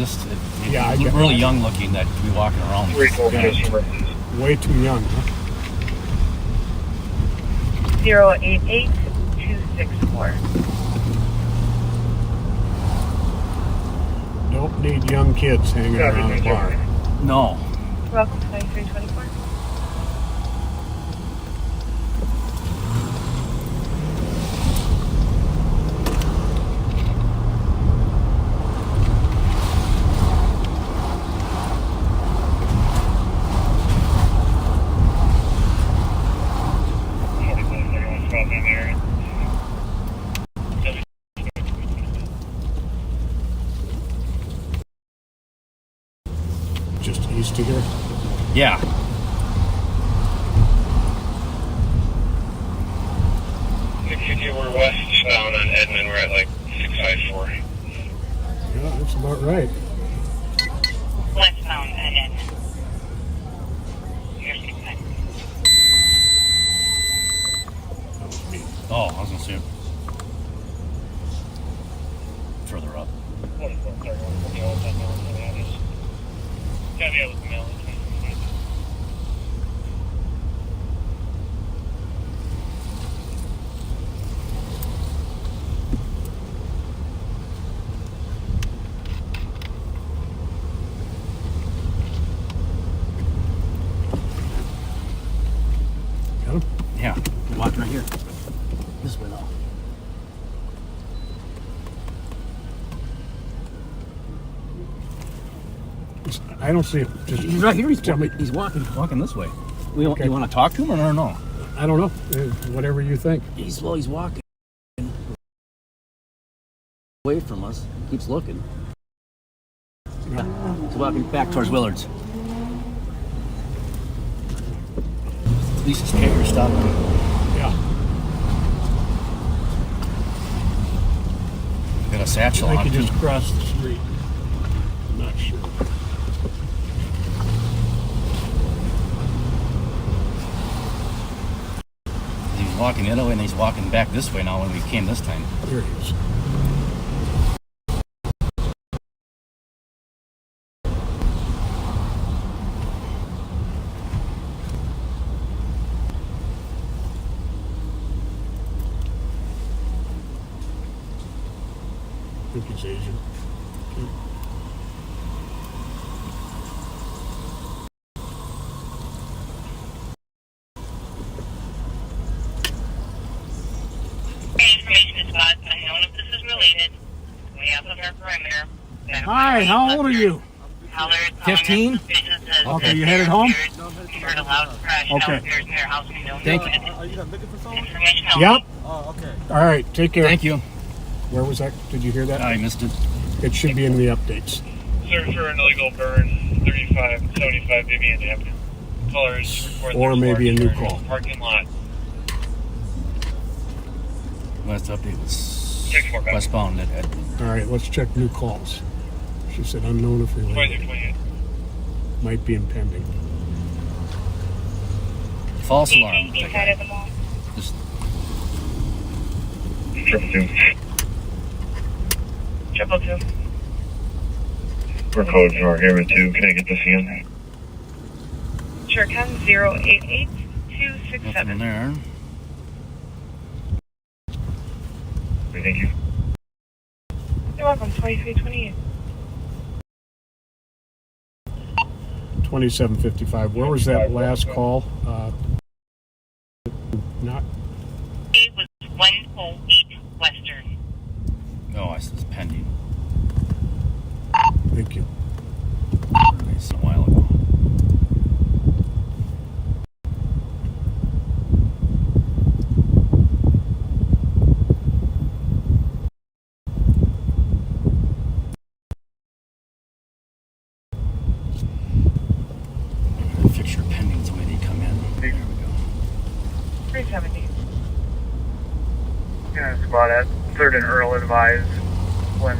Yeah, he looked really young looking that to be walking around. Yeah. Way too young, huh? 088264. Don't need young kids hanging around a bar. No. Welcome to 9324. about that area. Just east of here. Yeah. We're westbound on Edmond. We're at like 654. Yeah, that's about right. Westbound and in. Here's 6-5. Oh, I was gonna say further up. Got him? Yeah, you're walking right here. This way now. I don't see him. Just He's right here. tell me. He's walking this way. Okay. You want to talk to him or no? I don't know. Whatever you think. He's walking away from us. Keeps looking. Yeah. He's walking back towards Willard's. At least his carrier stopped him. Yeah. Got a satchel I on. think he just crossed the street. I'm not sure. He was walking the other way and he's walking back this way now when we came this time. There he is. I think he's Asian. Okay. Information is about unknown if this is related. We have a perimeter. Hi, how old are you? 15? Okay, you headed home? Heard a loud crash Okay. downstairs in their house. We don't Thank know you. it. Are you looking for someone? Information Yep. Oh, okay. All right, take care. Thank you. Where was that? Did you hear that? I missed it. It should be in the updates. Search for an illegal burn, 3575 Vivian Ave. Colors Or maybe a new call. Parking lot. Last update was 6-4 back. westbound at All right, let's check new calls. She said unknown if related. 28. Might be impending. false alarm. Inside of the mall. Just 222. 222. We're code for area 2. Can I get the CN? Sure, can 088 nothing 267. there. Thank you. You're welcome, 2328. 2755. Where was that last call? Not. It was 108 Western. Oh, I said it's pending. Thank you. It's a while ago. Fixture pending is the way they come in. There we go. 370. Yeah, spot at 3rd and Earl advised when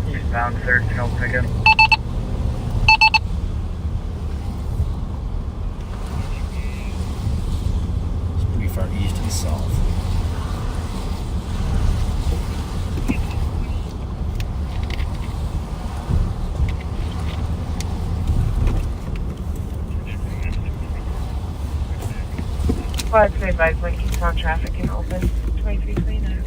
eastbound 3rd snow picking. It's pretty far east and south. Well, I'd say advise when eastbound traffic can open 2329.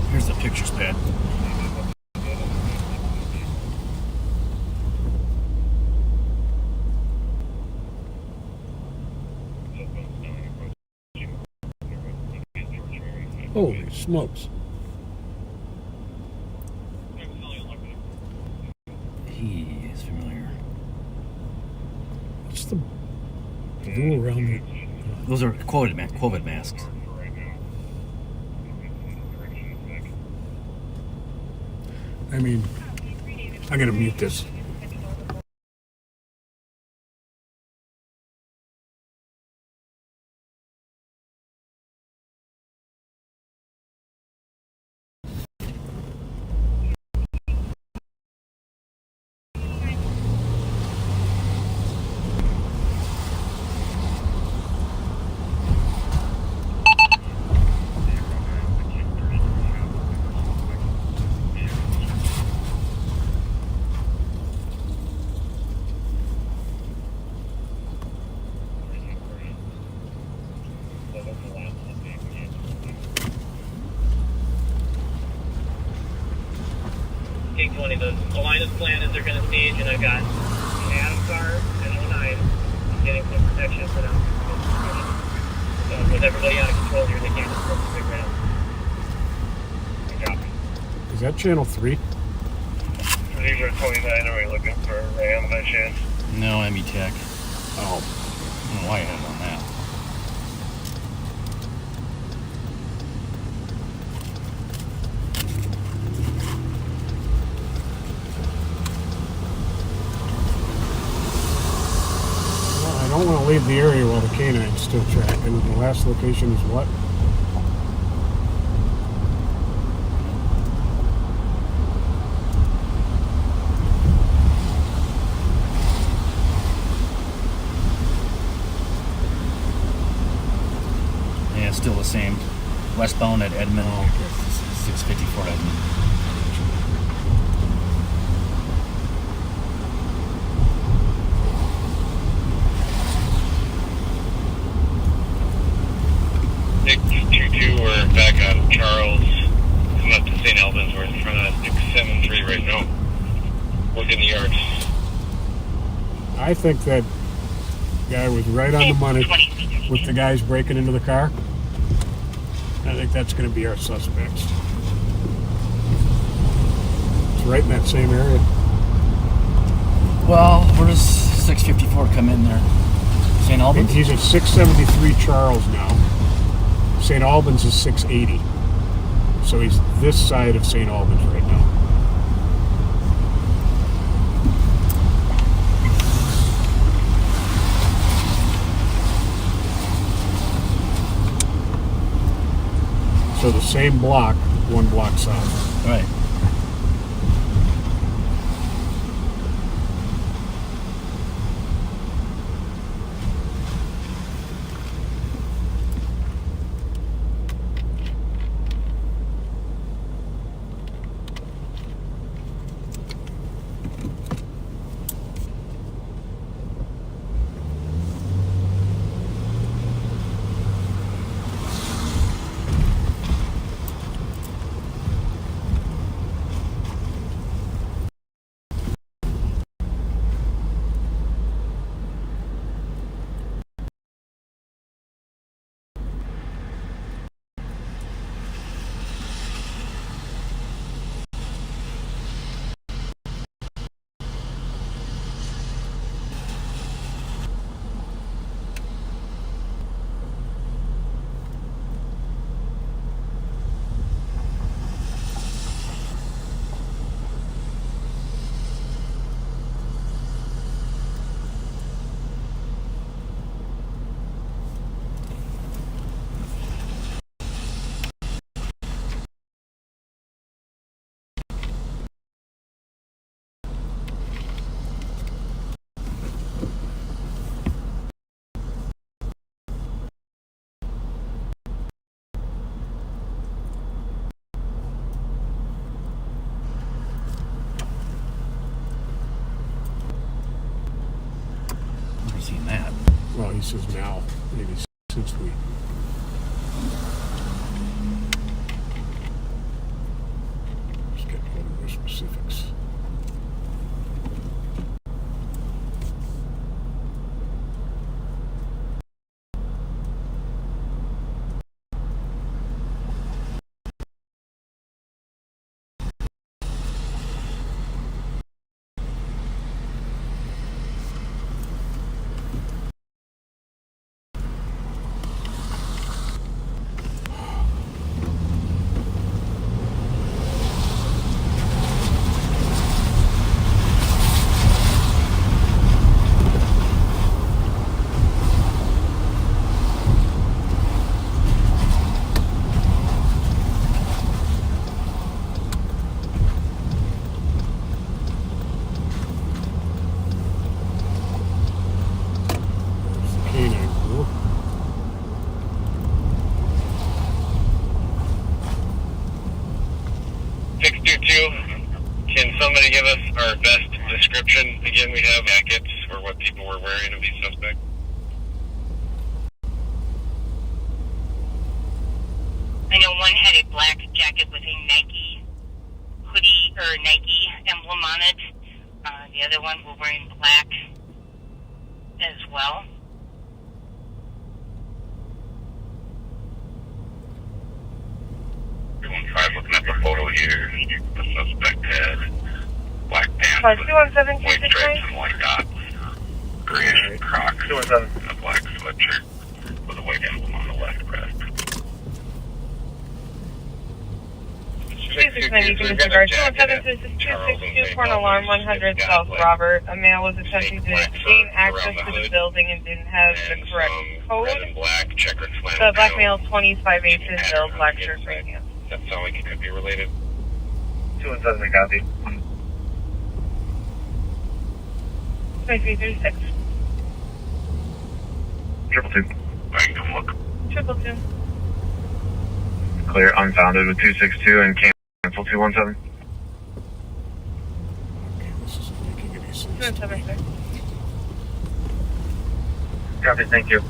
Here's the pictures pad. Holy smokes. the blue around it? Those are COVID masks. I mean, I'm going to mute this. The Alliance plan is they're going to stage, and I've got NASCAR and 09 getting some protection for them. So with everybody out of control here, they can't just pull the big right now. Is that channel 3? These are 29. Are we looking for a Ram by chance? No, ME Tech. Oh. I don't know why I had it on that. I don't want to leave the area while the canine's still tracking. The last location is what? Yeah, it's still the same. Westbound at Edmond. 654 Edmond. Nick 2-2, we're back out of Charles. Coming up to St. Albans. We're in front of 673 right now. Looking the yards. I think that guy was right on the money with the guys breaking into the car. I think that's going to be our suspects. It's right in that same area. Well, where does 654 come in there? St. Albans? He's at 673 Charles now. St. Albans is 680. So he's this side of St. Albans right now. So the same block, one block south. Right. Seen that. Well, he says now, maybe since we. Just get hold of the specifics. 222. Can somebody give us our best description? Again, we have jackets or what people were wearing of these suspects. I know one had a black jacket with a Nike hoodie or Nike emblem on it. The other one were wearing black as well. Looking at the photo here, the suspect had black pants with 217, white stripes and white dots, grayish Crocs, a black sweatshirt with a white emblem on the left breast. 2690, can disregard. 217 for an alarm 100 South Robert. A male was attempting to gain access to the building and didn't have the correct code. The black male 25 inches, build, black shirt, gray pants. That sound like it could be related. 217, copy. 2336. 222. I can come look. 222. Clear unfounded with 262 and cancel 217. This isn't making any sense. 217. Copy, thank you.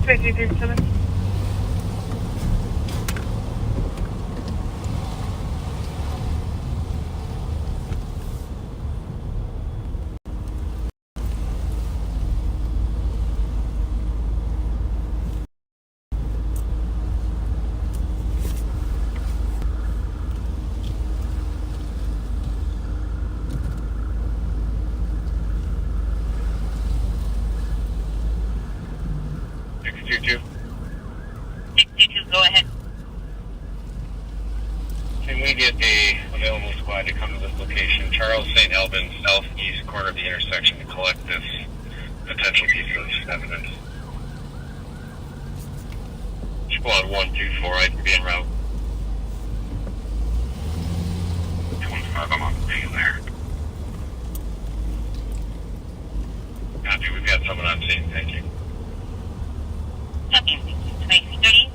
2337. Go ahead. Can we get a available squad to come to this location, Charles St. Albans, southeast corner of the intersection, to collect this potential piece of evidence? Squad 124, I can be en route. 215, I'm on the scene there. Copy, we've got someone on scene, thank you. Copy. 2330.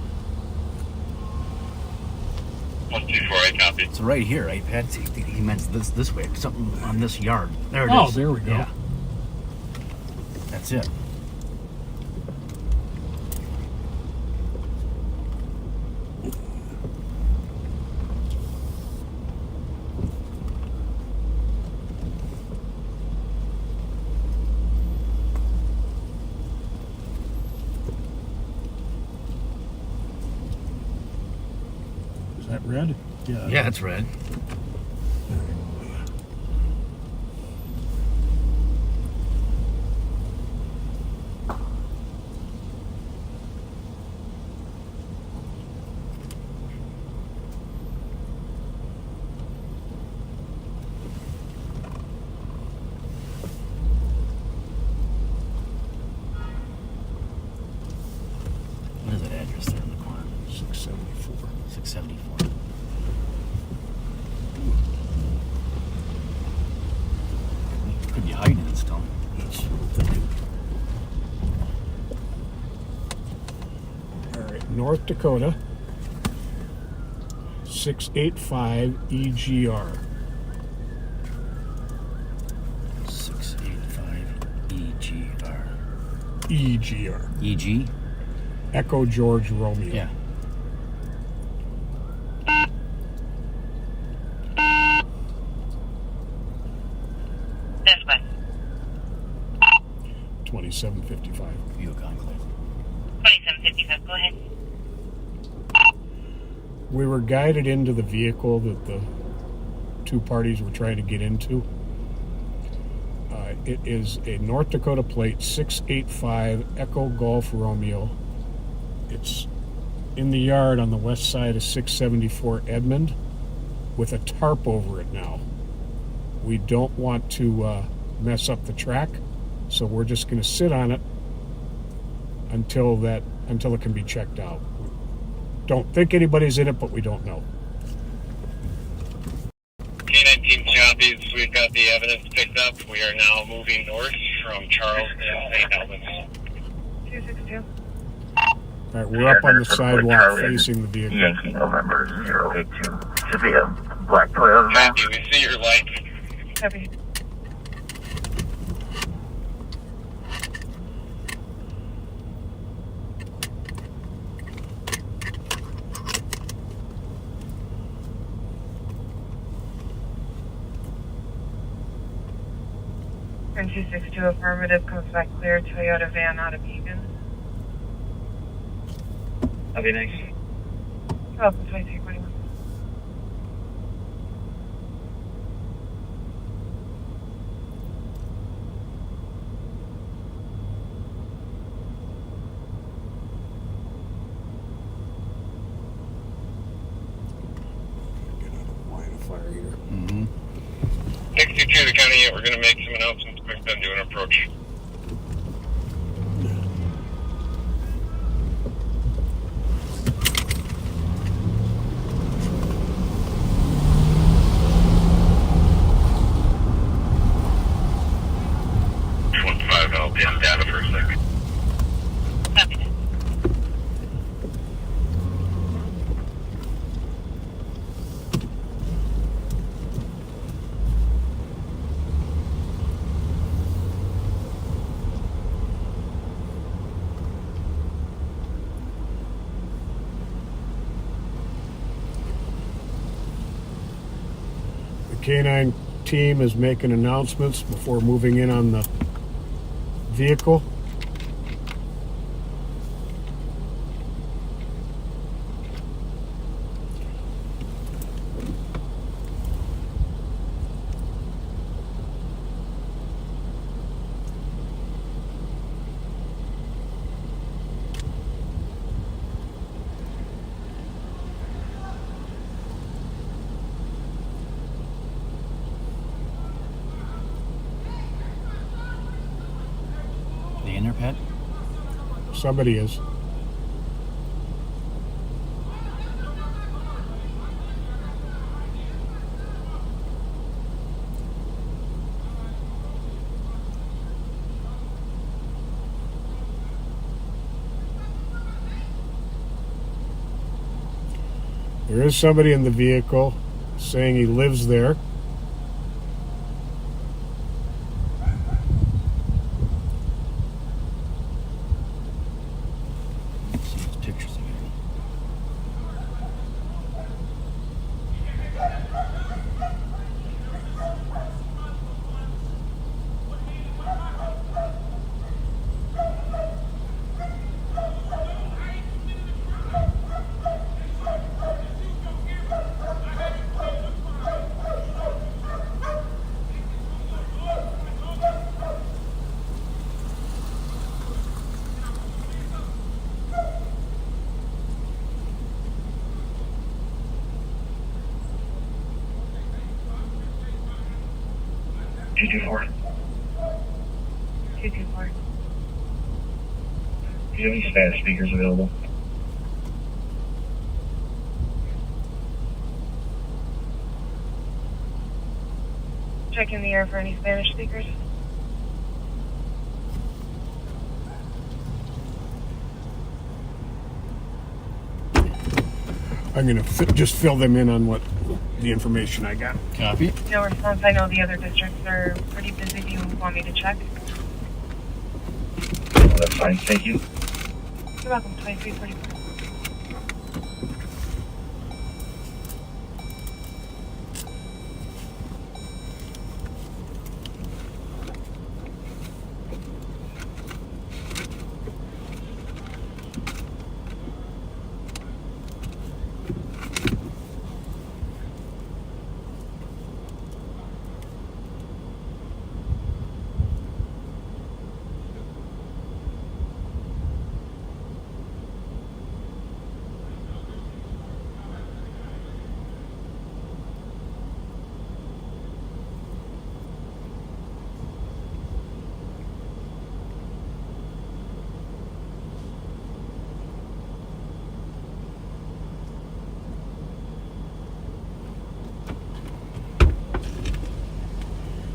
124, I copy. It's right here, right, Pat? He meant this way. Something on this yard. There it is. Oh, there we go. Yeah. That's it. Is that red? Yeah, it's red. What is that address there in the corner? 674. 674. Could be hiding in stone. All right, North Dakota, 685 EGR. 685 EGR. EGR. EG? Echo George Romeo. Yeah. That's what. 2755. Buick Enclave. 2755. Go ahead. We were guided into the vehicle that the two parties were trying to get into. It is a North Dakota plate 685 Echo Golf Romeo. It's in the yard on the west side of 674 Edmond with a tarp over it now. We don't want to mess up the track, so we're just going to sit on it until it can be checked out. Don't think anybody's in it, but we don't know. K-19 copies. We've got the evidence picked up. We are now moving north from Charles and St. Albans. 262. All right, we're up on the sidewalk facing the vehicle. Yankee November 082. Should be a black Toyota. Matthew, we see your light. Copy. And 262 affirmative comes back clear. Toyota van out of Egan. That'd be nice. You're welcome, 2341. Mm-hmm. 622 to County 8, we're going to make some announcements quick, then do an approach. I'll be on data for a second. The K-9 team is making announcements before moving in on the vehicle. The inner pet? Somebody is. There is somebody in the vehicle saying he lives there. Two two four. 224. Do you have any Spanish speakers available? Check in the air for any Spanish speakers. I'm going to just fill them in on what the information I got. Copy. No response. I know the other districts are pretty busy. Do you want me to check? Oh, that's fine. Thank you. You're welcome. 2344.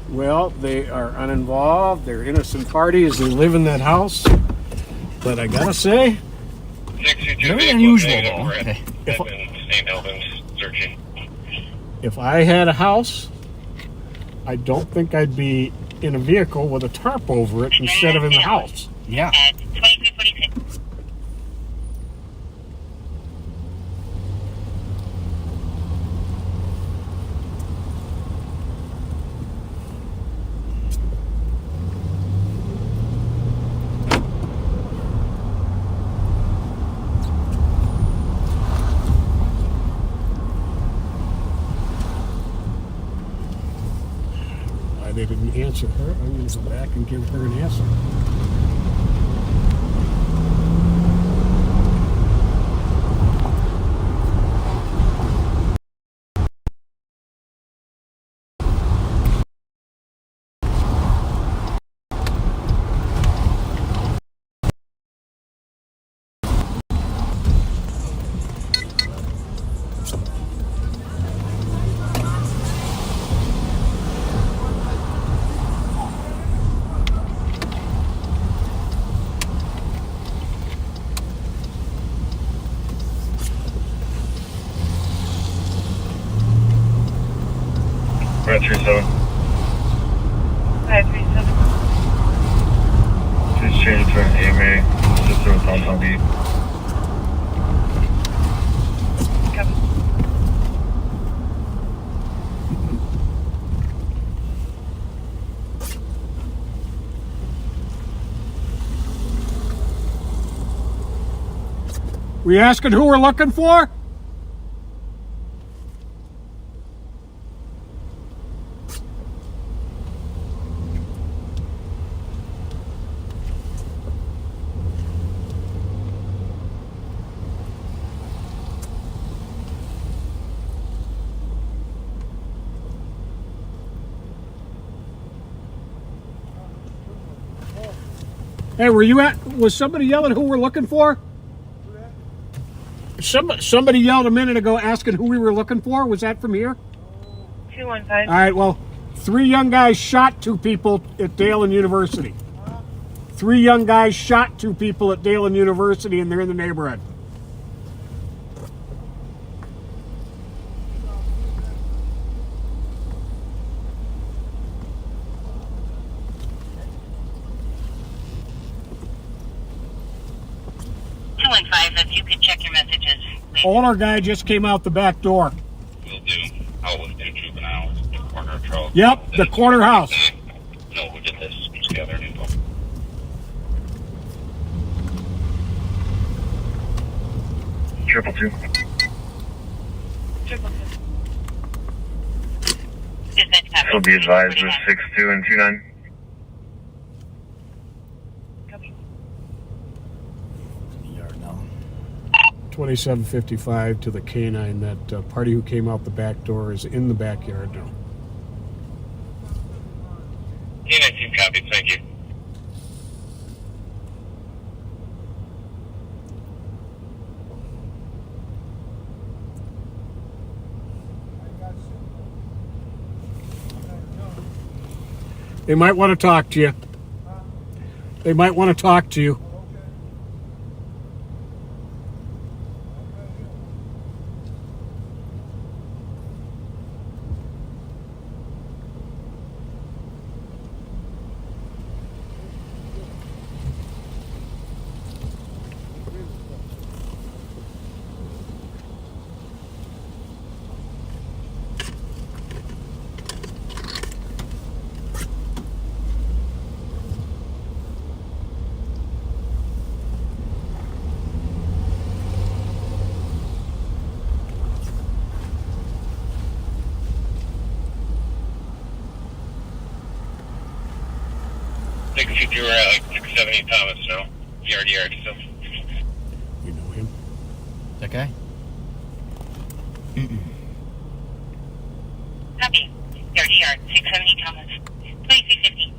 Well, they are uninvolved. They're innocent parties. They live in that house. But I gotta say, Very unusual, though. Okay. Same buildings searching. If I had a house, I don't think I'd be in a vehicle with a tarp over it instead of in the house. Yeah. At 2246. Why they didn't answer her, I'm going to go back and give her an answer. Red 37. 537. Please change it to an AMA. Sister with downtown B. Copy. We asking who we're looking for? Hey, was somebody yelling who we're looking for? Somebody yelled a minute ago asking who we were looking for. Was that from here? 215. All right, well, 3 young guys shot 2 people at Dalen University. 3 young guys shot 2 people at Dalen University, and they're in the neighborhood. If you could check your messages, please. Older guy just came out the back door. Will do. Out with 2 juveniles, the corner truck. Yep, the corner house. No, we'll get this together and info. Triple two. So be advised with 62 and 29. 2755 to the canine. That party who came out the back door is in the backyard now. K-19 copy, thank you. They might want to talk to you. They might want to talk to you. You were at like 670 Thomas, so yard still. You know him? That guy? Copy. Yard, 670 Thomas. 2350.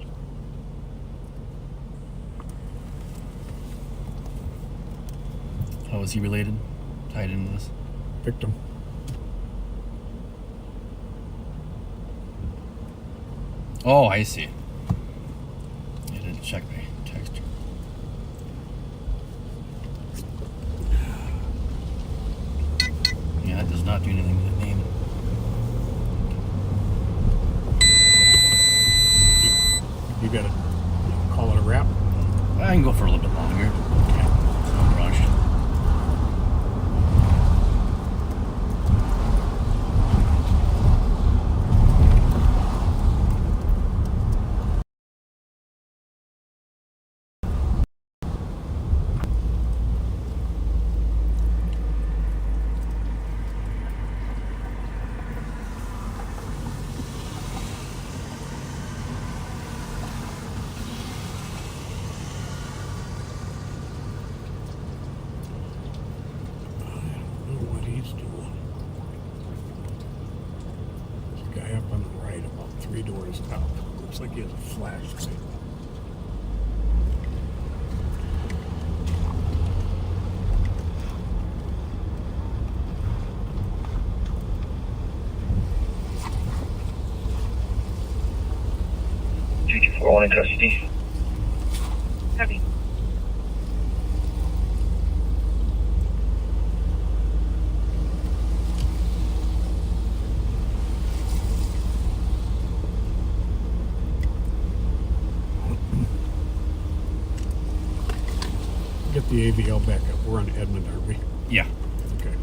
How is he related? Tied into this? Victim. Oh, I see. I didn't check my text. not doing anything to the name. You gotta call it a wrap? I can go for a little bit longer. No rush. What he's doing. There's a guy up on the right about 3 doors up. Looks like he has a flashlight. All in custody. Copy. Get the AVL back up. We're on Edmond, aren't we? Yeah. Okay.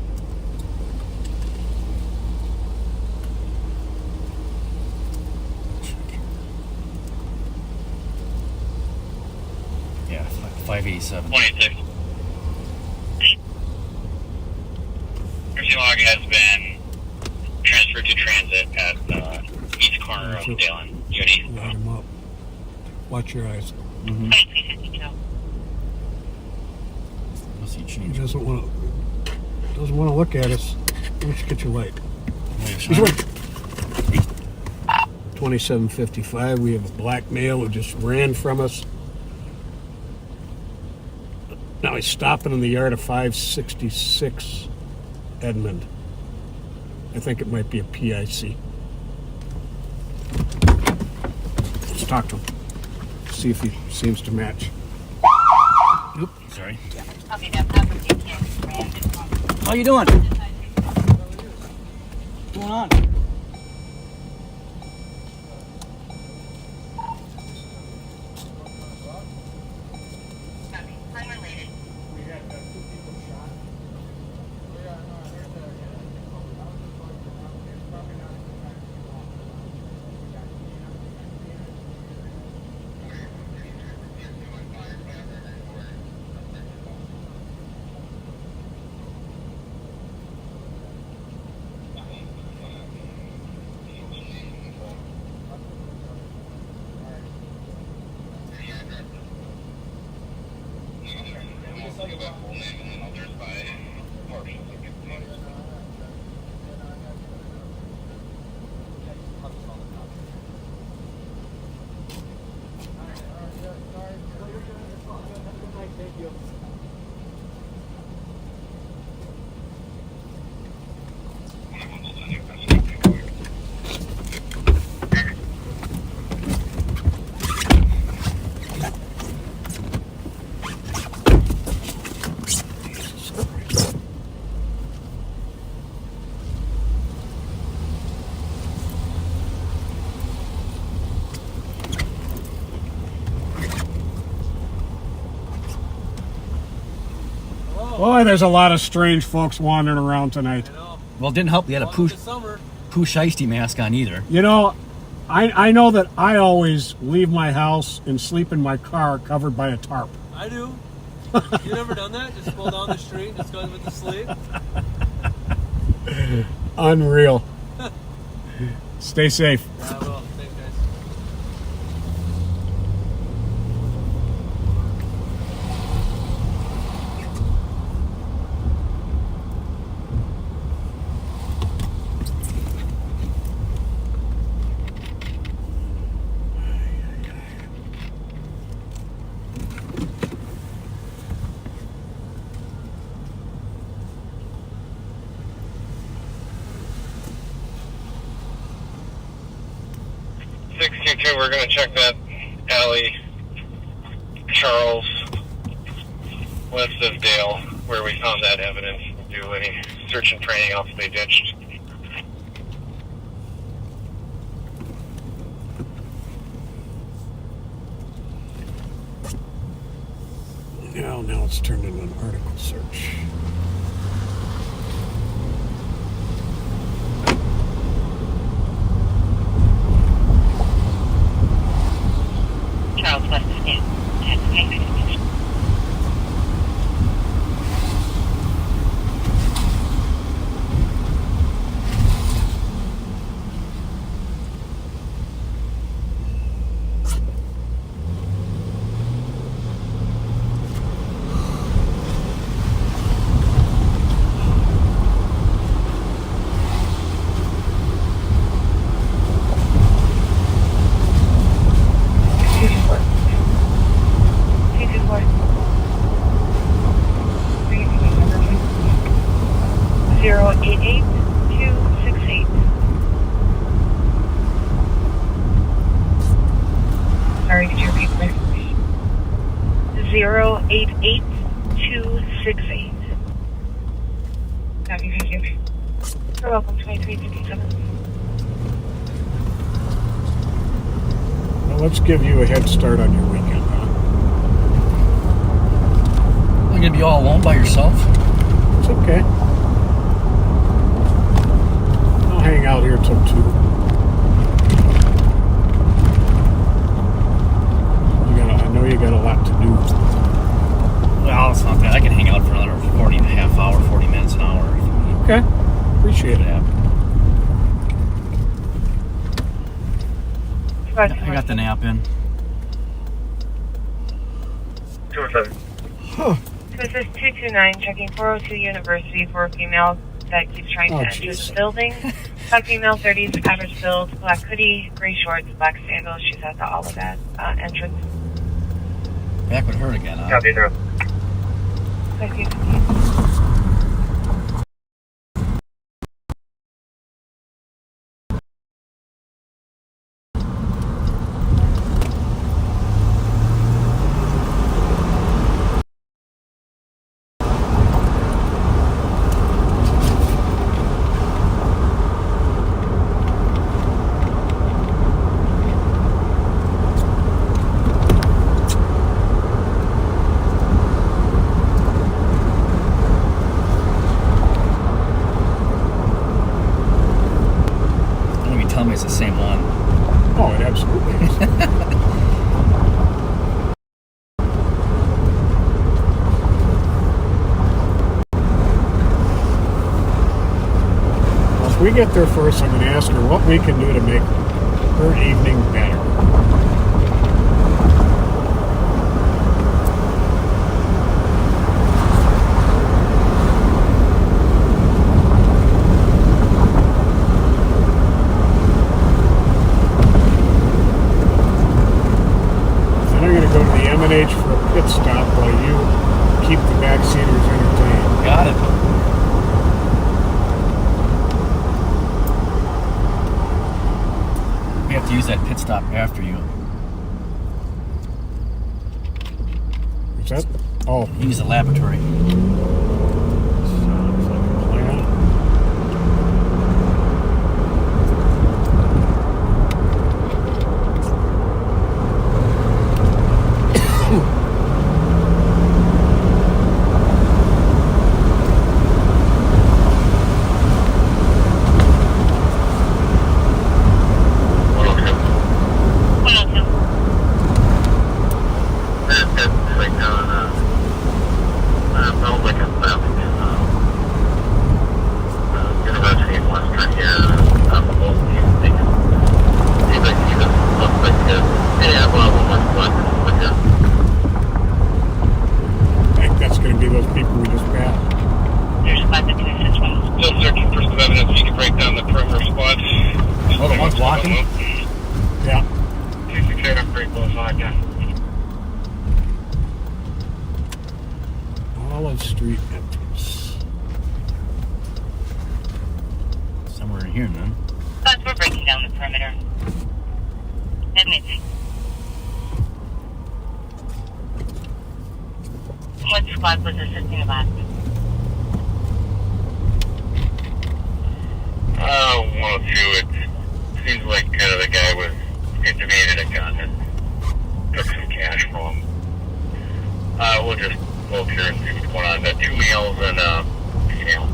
Yeah, 587. 26. Mercy log has been transferred to transit at the east corner of Dale and Judy. Light him up. Watch your eyes. Mm-hmm. Unless he He changed. doesn't want to look at us. Why don't you get your light? He's right. 2755. We have a black male who just ran from us. Now he's stopping in the yard of 566 Edmond. I think it might be a PIC. Let's talk to him. See if he seems to match. Oop, sorry. Okay, now property can How you doing? What's going on? Boy, there's a lot of strange folks wandering around tonight. Well, it didn't help. They had a Pooh Shiesty mask on either. You know, I know that I always leave my house and sleep in my car covered by a tarp. I do. You never done that? Just pull down the street and just go with the sleep? Unreal. Stay safe. I will. Thanks, guys. We're going to check that alley, Charles, west of Dale, where we found that evidence. do any search and training off the ditch. Now it's turned into an article search. Charles West of New. Sorry, could you repeat the next? 088268. Copy, thank you. You're welcome, 2357. Well, let's give you a head start on your weekend, huh? You're gonna be all alone by yourself? It's okay. I'll hang out here till 2. I know you got a lot to do. Well, it's not bad. I can hang out for another 40 and a half hour, 40 minutes, an hour. Okay. Appreciate it. I got the nap in. 207. This is 229, checking 402 University for a female that keeps trying to enter the building. Black female, 30s, average build, black hoodie, gray shorts, black sandals. She's at the Olivet entrance. Back with her again, huh? Copy, no. Thank you. It's the same one. Oh, it absolutely is. Well, if we get there first, I'm going to ask her what we can do to make her evening better. M&H for a pit stop while you keep the backseaters entertained. Got it. We have to use that pit stop after you. What's that? Oh. Use the laboratory. Sounds like a plan. Street entrance. Somewhere in here, then. But we're breaking down the perimeter. Admitting. What squad was assisting about? know, too, it seems like the guy was intimated a gun and took some cash from him. We'll just go up here and see what's going on. Got 2 males and a female.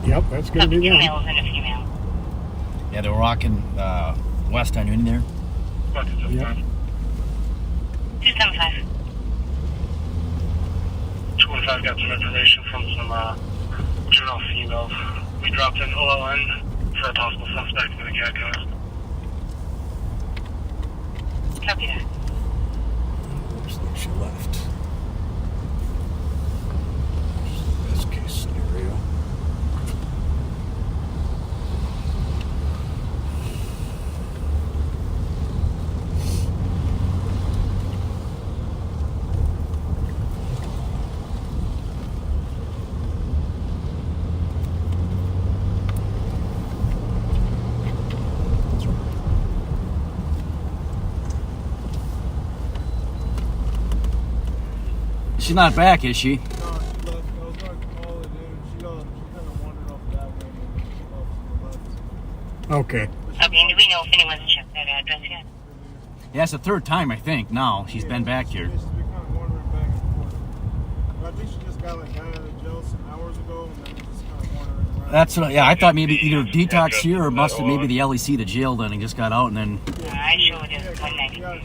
Yep, that's going to be 2 one. males and a female. Yeah, they were walking west on Union there. Yep. 275. 215 got some information from some juvenile females. We dropped an OLN for a possible suspect in the cat car. Copy that. Looks like she left. Best case scenario. She's not back, is she? No, she left. I was going to call it in. She kind of wandered off that way and she off to the left. Okay. Okay, do we know if anyone's checked that address yet? Yeah, it's the third time, I think, now she's been back here. She's been kind of wandering back and forth. But I think she just got out of jail some hours ago and then just kind of wandering around. That's what, yeah, I thought maybe either detox here or must have maybe the LEC to jail then and just got out and then... I showed it 190. Or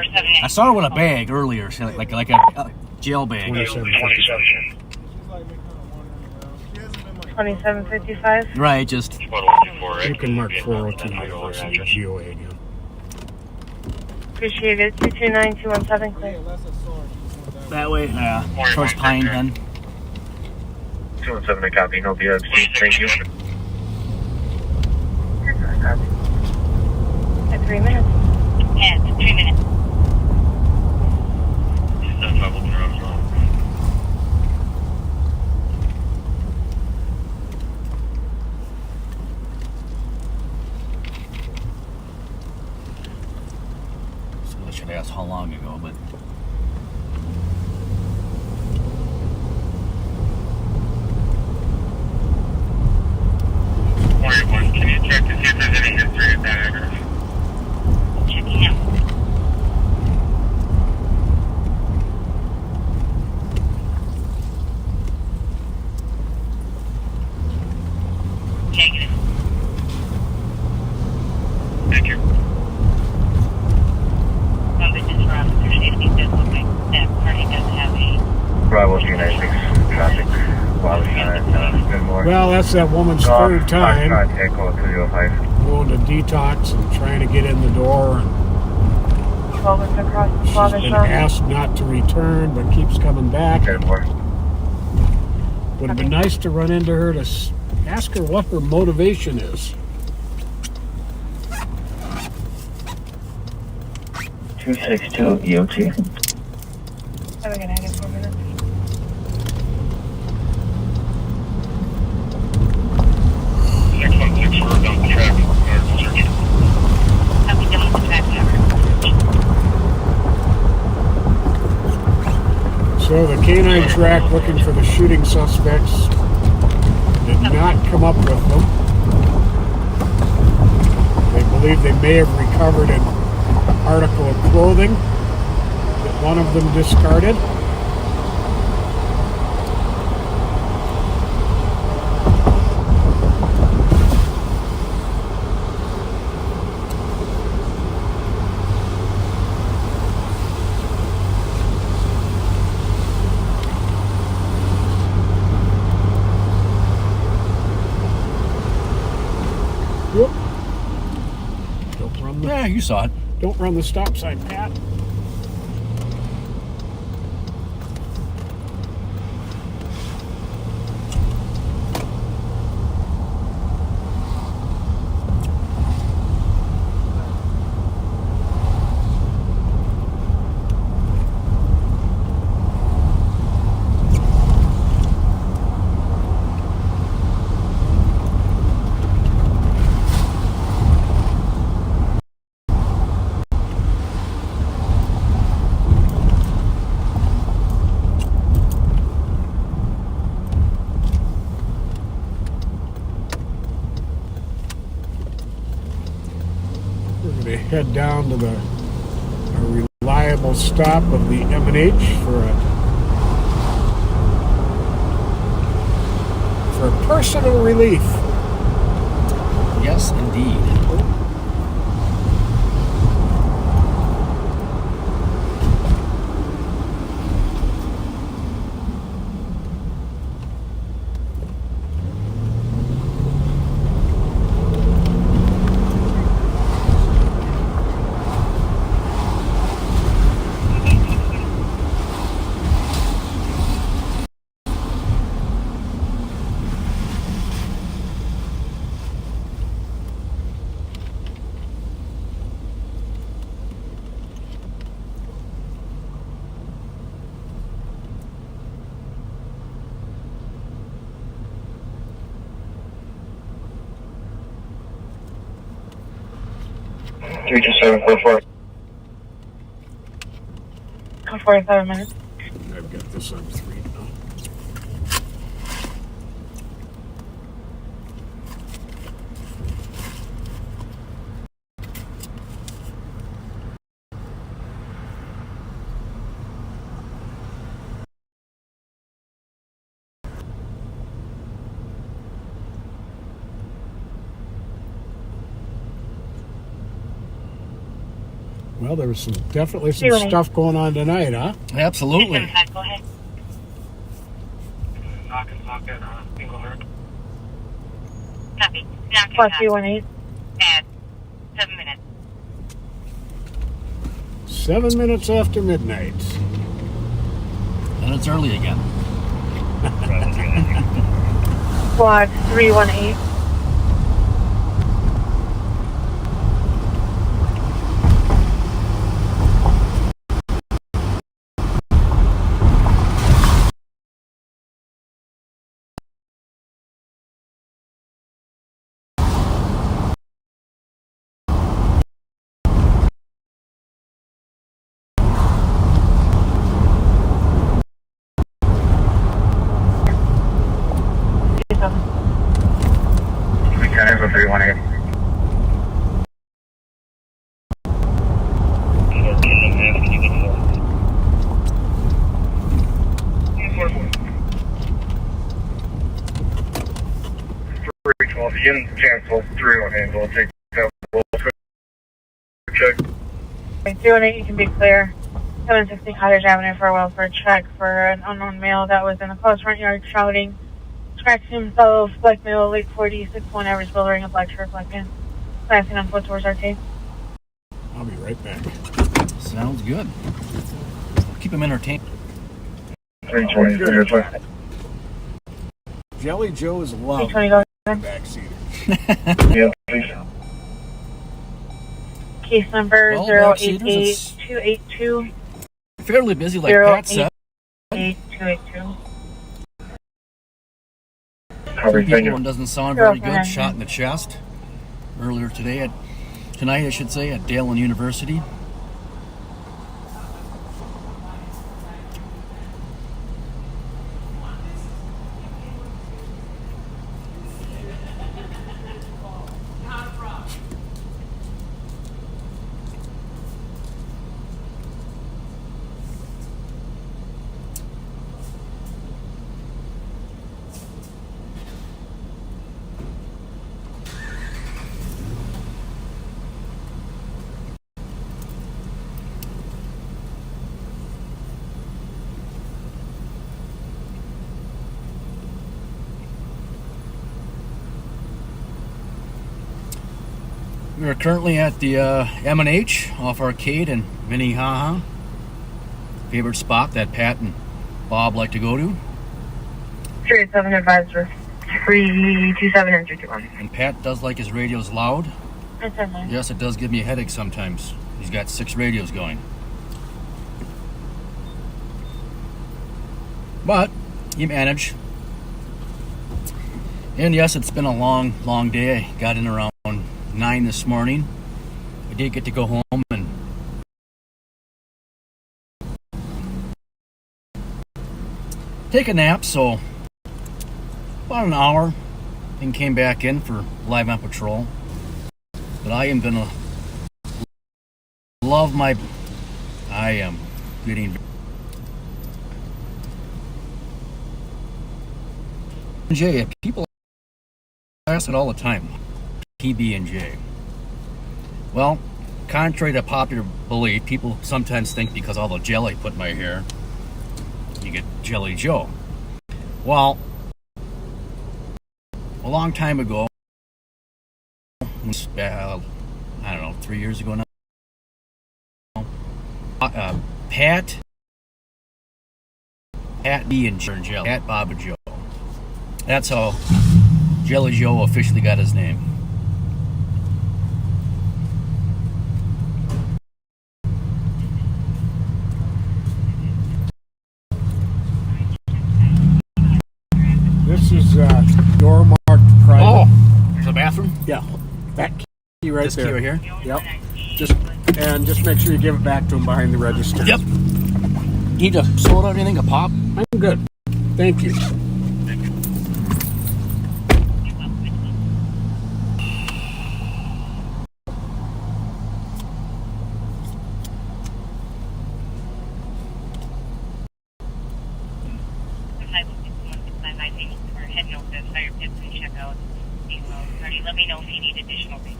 790. I saw her with a bag earlier, so like a jail bag. 2755. Right, just... You can mark 402 University GOA again. Appreciate it. 229217 clear. That way, towards Pine then. 217 copy, no BXC, thank you. At 3 minutes. At 3 minutes. So I should ask how long ago, but... Can you check to see if there's any history at that address? Checking out. Negative. Thank you. Just for officer safety, it does look like that party does have a... Bravo, United States traffic. Well, that's that woman's third time going to detox and trying to get in the door. And 12 is across the she's been asked not to return, but keeps coming back. Would have been nice to run into her to ask her what her motivation is. 262 EOT. Have a good night in 4 minutes. So the canine track looking for the shooting suspects did not come up with them. They believe they may have recovered an article of clothing that one of them discarded. Yeah, you saw it. Don't run the stop sign, Pat. head down to the reliable stop of the M&H for personal relief. Yes, indeed. Three two seven four four. 47 minutes. I've got this on 3 now. Well, there was definitely some stuff going on tonight, huh? Absolutely. Go ahead. Knock and socket on Englehart. Copy. Plus 318 at 7 minutes. 7 minutes after midnight. And it's early again. Squad 318. We can have a 318. If you can cancel 318, we'll take that. We'll check. 318, you can be clear. 760 Cottage Avenue for a welfare check for an unknown male that was in the close front yard shouting, scratching himself, black male, late 40s, 6'1", average build, wearing a black shirt, black pants. Passing on foot towards arcade. I'll be right back. Sounds good. Keep him entertained. 320. Jelly Joe is loved. 320, go ahead. Backseater. Yeah, please. Case number Well, 088282. Fairly busy, like Pat said. 8282. Cover, thank you. One doesn't sound very good. Shot in the chest earlier tonight, I should say, at Dalen University. We are currently at the M&H off Arcade in Minnehaha. Favorite spot that Pat and Bob like to go to. 387 advisor. 327 and 321. And Pat does like his radios loud. That's okay. Yes, it does give me a headache sometimes. He's got 6 radios going. But he managed. And yes, it's been a long, long day. I got in around 9 this morning. I did get to go home and take a nap, so about an hour, and came back in for live on patrol. But I am gonna love my. I am getting. J. People ask it all the time. PB&J. Well, contrary to popular belief, people sometimes think because all the jelly put in my hair, you get Jelly Joe. Well, a long time ago, I don't know, 3 years ago now, Pat B and Jelly, Pat, Bob, and Joe. That's how Jelly Joe officially got his name. This is door marked private. Oh, there's a bathroom? Yeah, back key right This there. key right here? Yep. Just make sure you give it back to him behind the register. Yep. Need a soda or anything? A pop? I'm good. Thank you. Let me know if you need additional papers.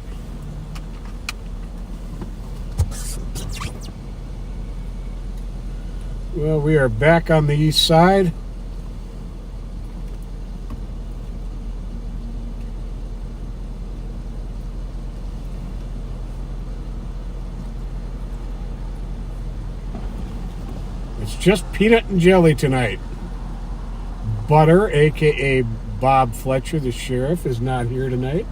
Well, we are back on the east side. It's just peanut and jelly tonight. Butter, aka Bob Fletcher, the sheriff, is not here tonight.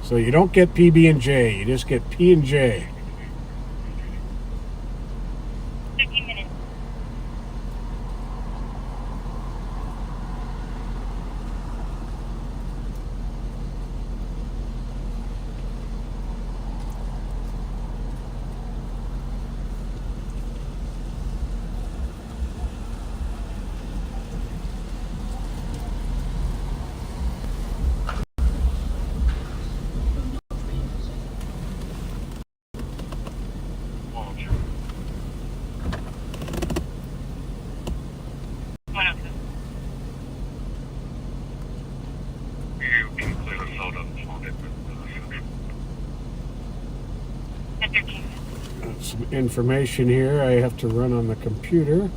So you don't get PB&J, you just get P&J. 15 minutes. You can clear the soda on it. Some information here I have to run on the computer.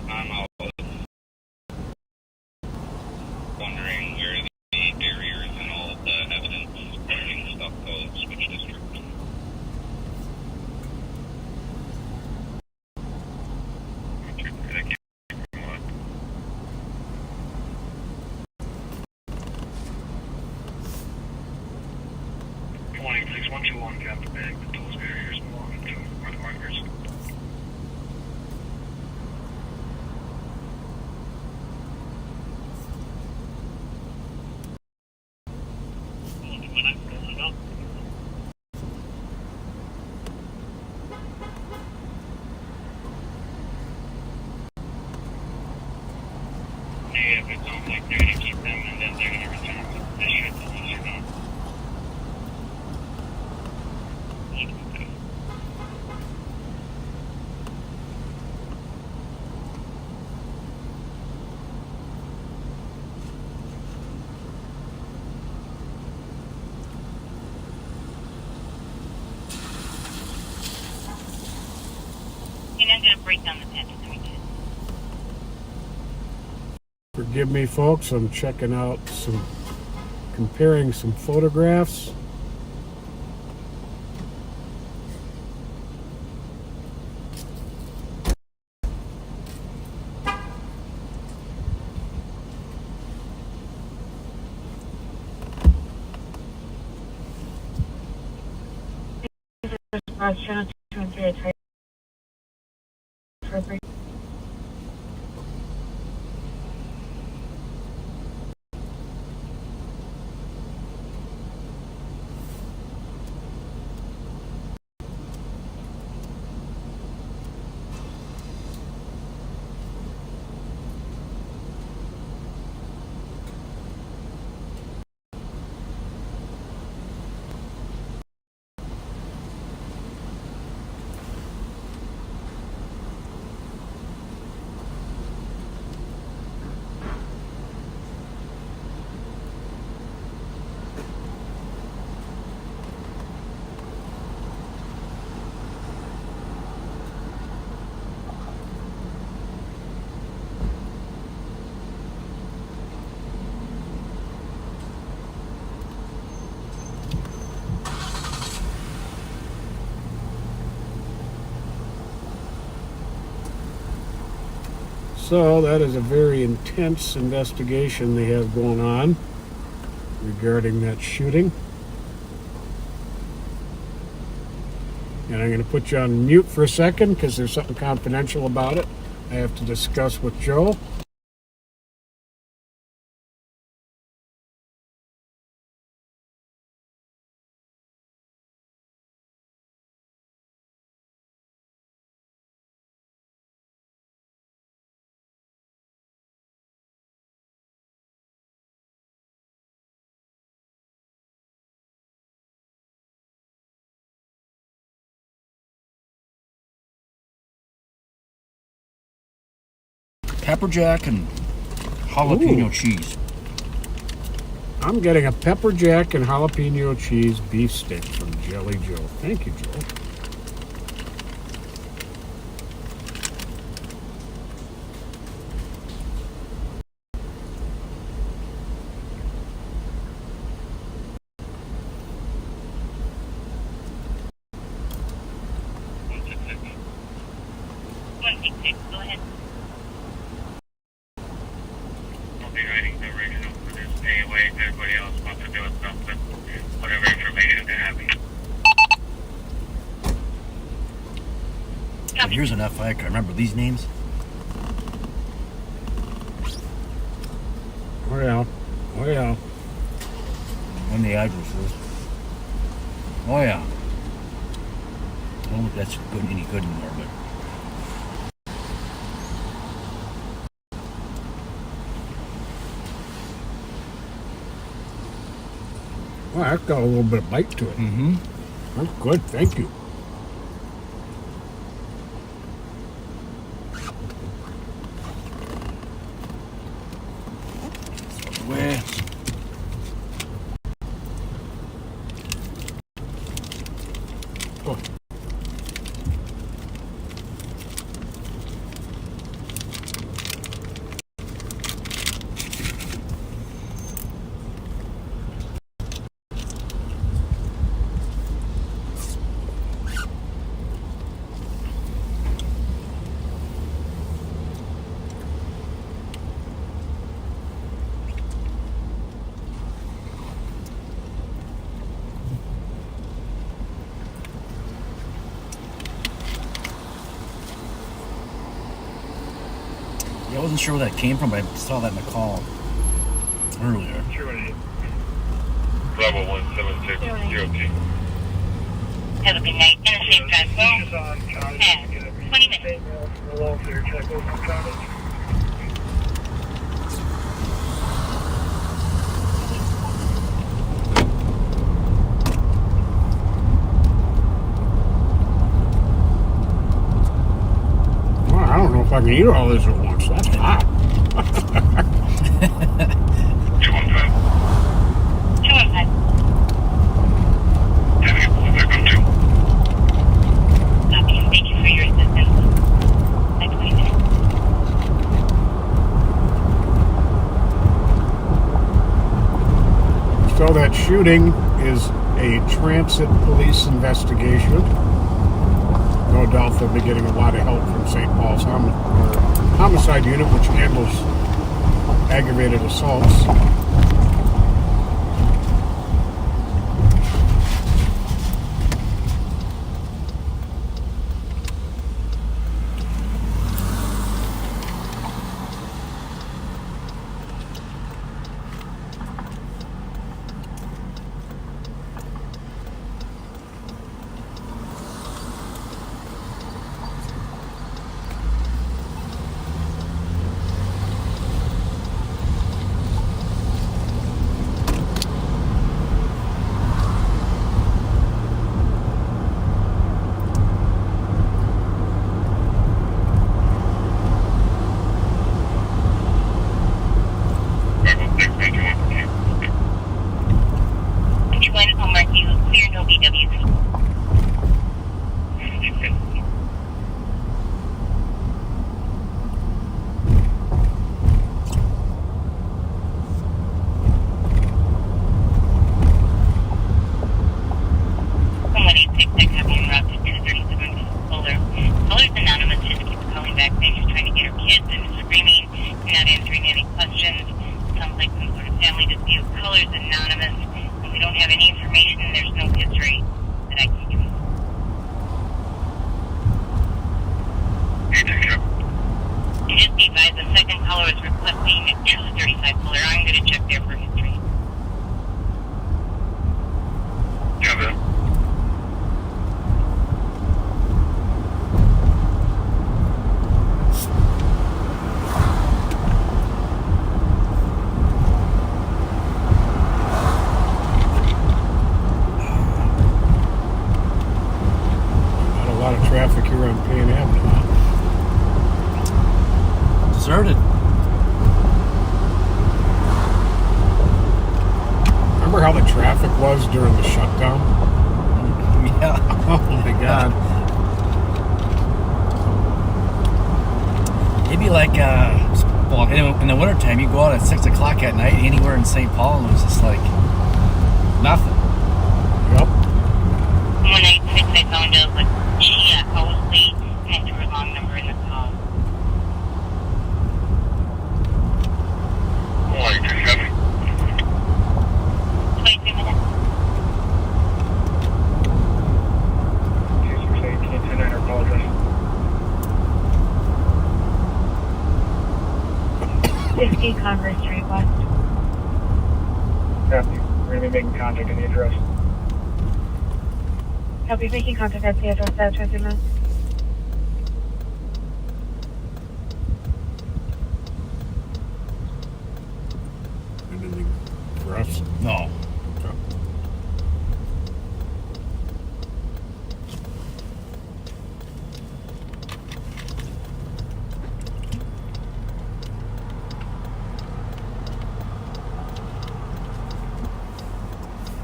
I'm out wondering where the barriers and all of the evidence parking stuff goes, which district. Good morning, 6121 Captain Bank, with those barriers belong to where the markers. If it sounds like they're going to keep them and then they're going to return them to the district, as you know. And I'm going to break down the pen. Forgive me, folks, I'm checking out comparing some photographs. across channel 2 and 3 at Tiger for a break. So that is a very intense investigation they have going on regarding that shooting. And I'm going to put you on mute for a second because there's something confidential about it I have to discuss with Joe. Pepper jack and jalapeno cheese. I'm getting a pepper jack and jalapeno cheese beef stick from Jelly Joe. Thank you, Joe. Go ahead. I'll be writing the original for this anyway. If everybody else wants to do it, something, whatever information they have. And here's enough I can remember these names. Oh yeah. Oh yeah. And the addresses. Oh yeah. I don't think that's good, any good anymore, but. Well, that's got a little bit of bite to it. Mm-hmm. That's good, thank you. Where? Oh. I wasn't sure where that came from, but I saw that in the call earlier. Bravo 17602. Have a good night. And a safe drive. Well, 20 minutes. Well, I don't know if I can eat all this at once. That's hot. 215. 215. Copy. Thank you for your assistance. Next 20 minutes. So that shooting is a transit police investigation. No doubt they'll be getting a lot of help from St. Paul's homicide unit, which handles aggravated assaults. view of color is anonymous, and we don't have any information, and there's no history that I can give you. And just be advised, the second color is requesting a 235 color. I'm going to check there for history. Not a lot of traffic here on Payne Avenue. Deserted. Remember how the traffic was during the shutdown? Yeah. Oh my God. It'd be like, well, in the wintertime, you go out at 6 o'clock at night anywhere in St. Paul, and it was just like nothing. Yep. When I found out what Chia Hosley and her long number in the call. Boy, 27. 22 minutes. 268, 10-9, apologize. 60 Converse Street West. Copy. We're going to be making contact in the address. Copy, making contact at the address at 20 minutes. Anything for us? No.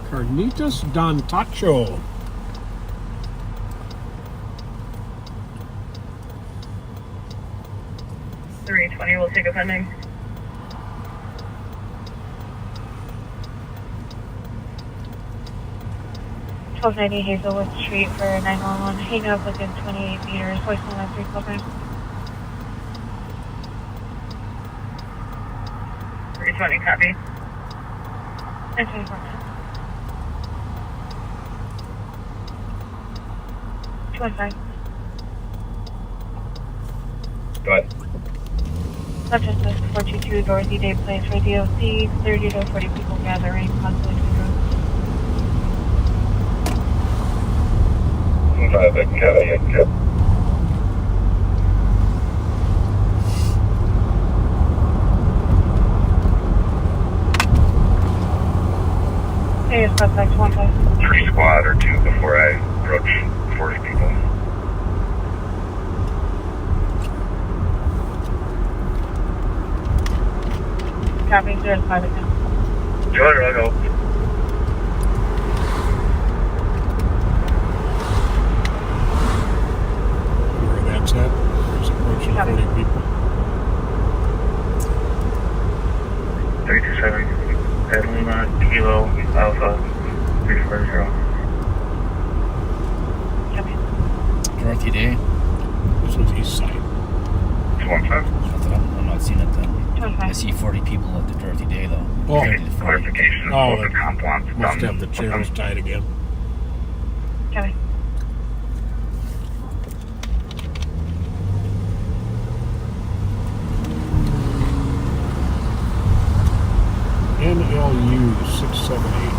Carnitas Don Tacho. $320 will take a pending. $1290 Hazelwood Street for 911. Hang up within 28 meters. Voicemail at 3 call back. 320, copy. And 24 minutes. 215. Go ahead. Fletcher 422 Dorothy Day Place for DOC. 30 to 40 people gathering. Possibly 2 groups. 5, I can copy. Hey, it's suspect 15. 3 squad or 2 before I approach 40 people. Copy, 05 again. Jordan, I'll go. Where that's at? There's approaching 40 people. 327, Adelina, Kilo, Alpha, 340. Dorothy Day. This was East Side. 215. I'm not seeing it then. 25. I see 40 people at the Dorothy Day though. Oh. 30 to 40. Clarification. Oh, Both the comp wants must done. have the channels tied again. Copy. NLU 678.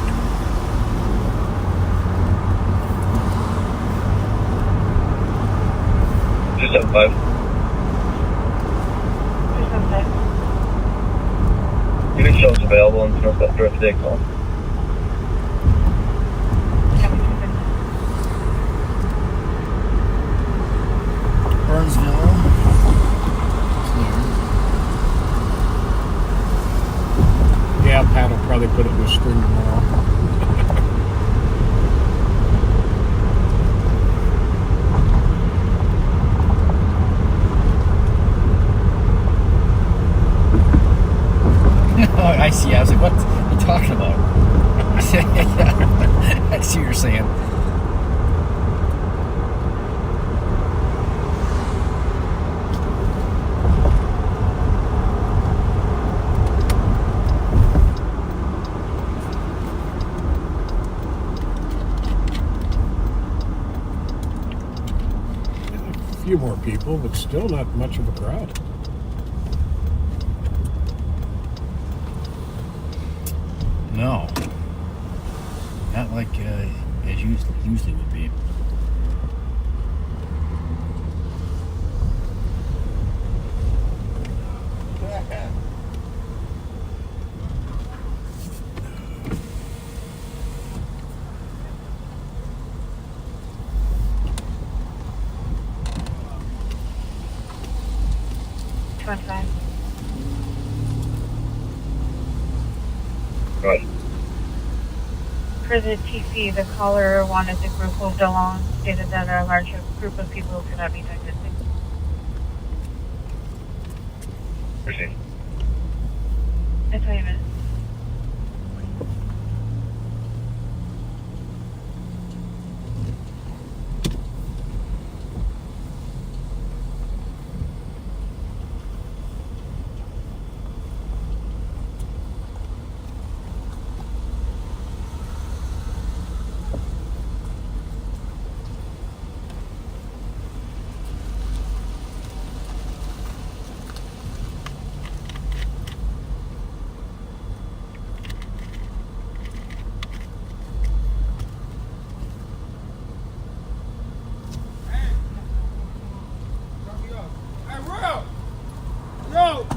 Just have 5. 275. You can show us available and smoke that birthday call. Burnsville. Yeah, Pat will probably put it in the string tomorrow. Oh, I see. I was like, what are you talking about? I see what you're saying. few more people, but still not much of a crowd. No. Not like as usually would be. Right. For the TC, the caller wanted the group moved along, stated that a larger group of people could not be detected. Proceed. That's what you meant.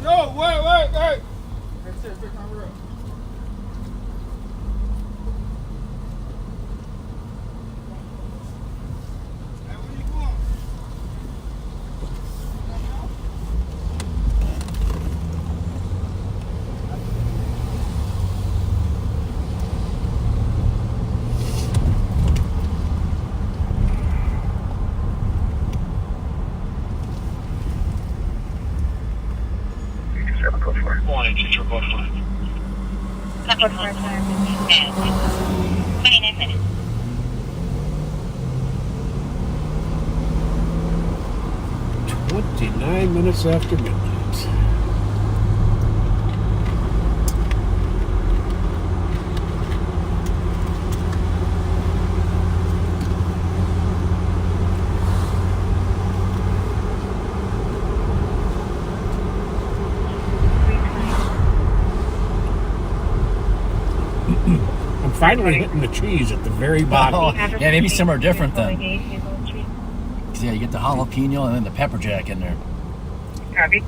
Yo, wait. That's it, take my real. Hey, where you going? Morning, teacher, report 5. Report 5, 29 minutes. "29 minutes after midnight." I'm finally hitting the trees at the very bottom. Oh, yeah, maybe some are different then. Yeah, you get the jalapeno and then the pepper jack in there. Copy.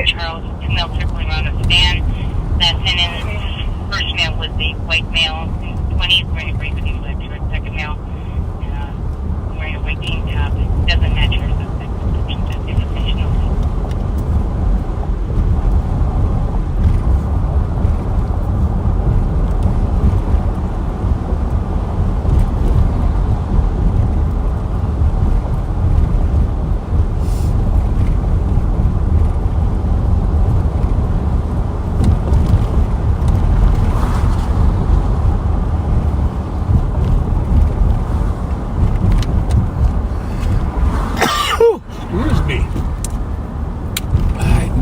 Charles, 2 male circling around a van. That sentence, first male was a white male, 20s, wearing a gray hoodie Fletcher. Second male, wearing a white tank top. Doesn't match her suspect description, just information only.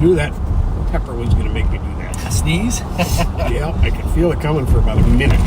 Knew that pepper was going to make me do that. A sneeze? Yeah, I could feel it coming for about a minute.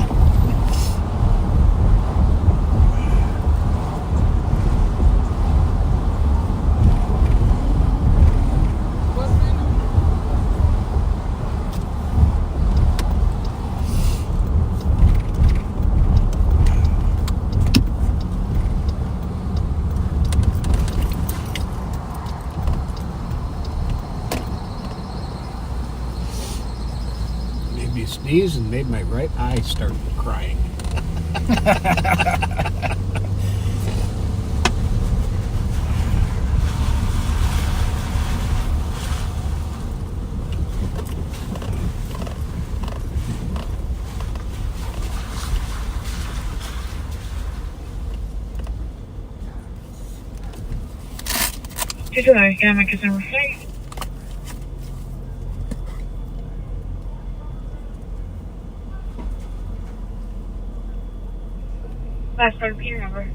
sneezed and made my right eye start crying. Economic is number 5. Last part of P number.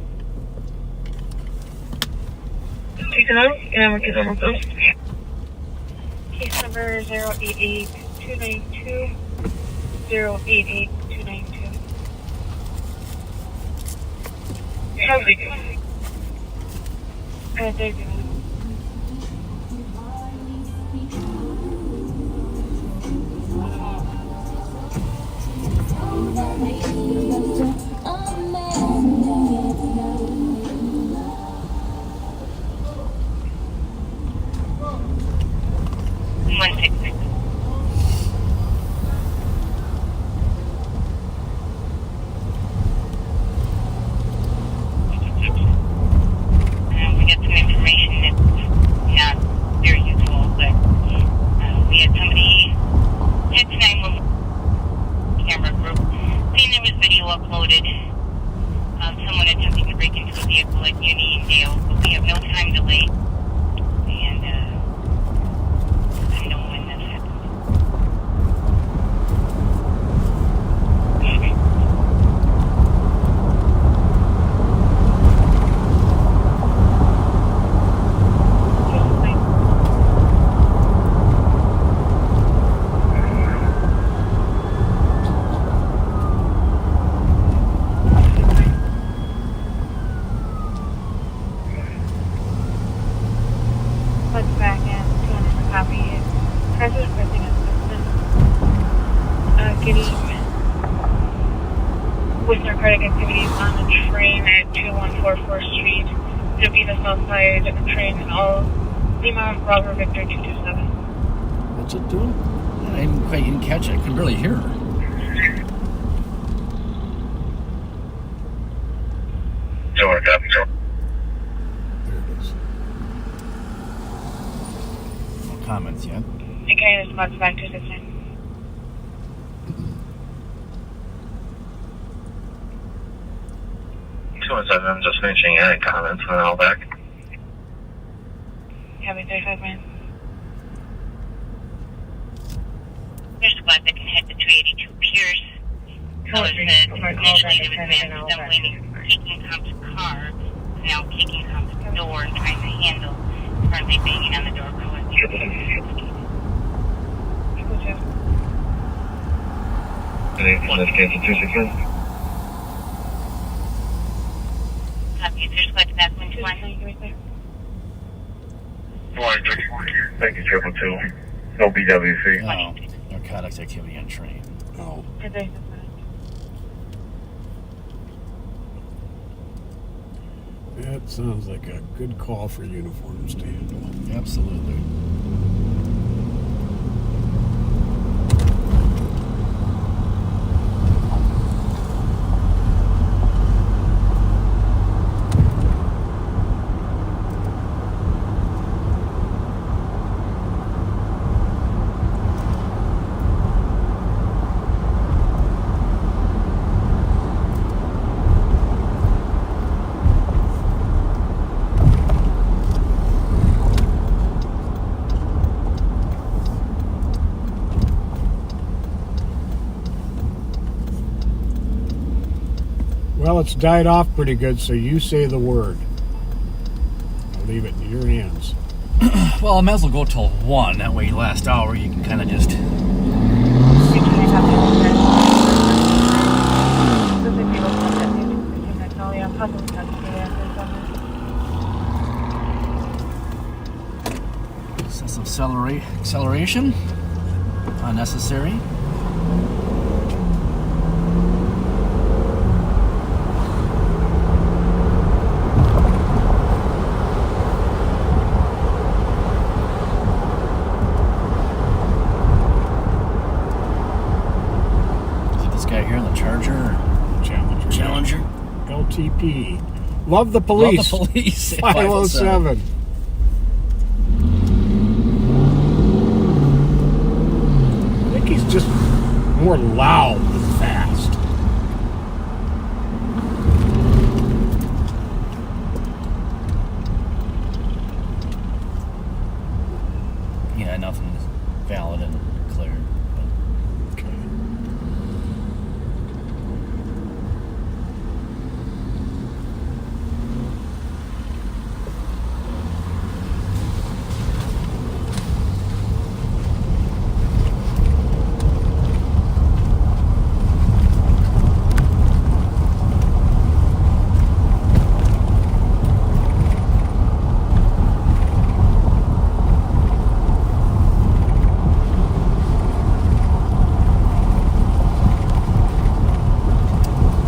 Economic is number 5. Case number 088292. 088292. Ramsey. There you go. We got some information that's not very useful, but we had somebody at 911 camera group saying there was video uploaded of someone attempting to break into a vehicle at Uniondale, but we have no time delay, and I know when this happened. Let's back in, doing a copy. President pressing assistant. Getting with narcotic activities on the train at 2144 Street. It'll be the south side train, all Lima, Bravo, Victor 227. What's it doing? I didn't catch it. I could barely hear her. Don't want to copy, sir. There it is. No comments yet. The carrying is about back to assistant. I'm just finishing any comments and then I'll back. Having 35 minutes. There's a squad that can head to 382 Pierce. Color said initially there was a man assembling, kicking Comp's car, now kicking Comp's door and trying to handle, currently banging on the door. In this case, it's 261. Copy. There's squad to back 121. Thank you, 222. No BWC. No. Narcotics activity on train. Oh. That sounds like a good call for uniforms to handle. Absolutely. Well, it's died off pretty good, so you say the word. I'll leave it in your hands. Well, I might as well go till 1. That way, last hour, you can kind of just... Sense of acceleration. Unnecessary. LAPD. Love the police. Love the police. 507. I think he's just more loud than fast. Yeah, nothing's valid and clear. Okay.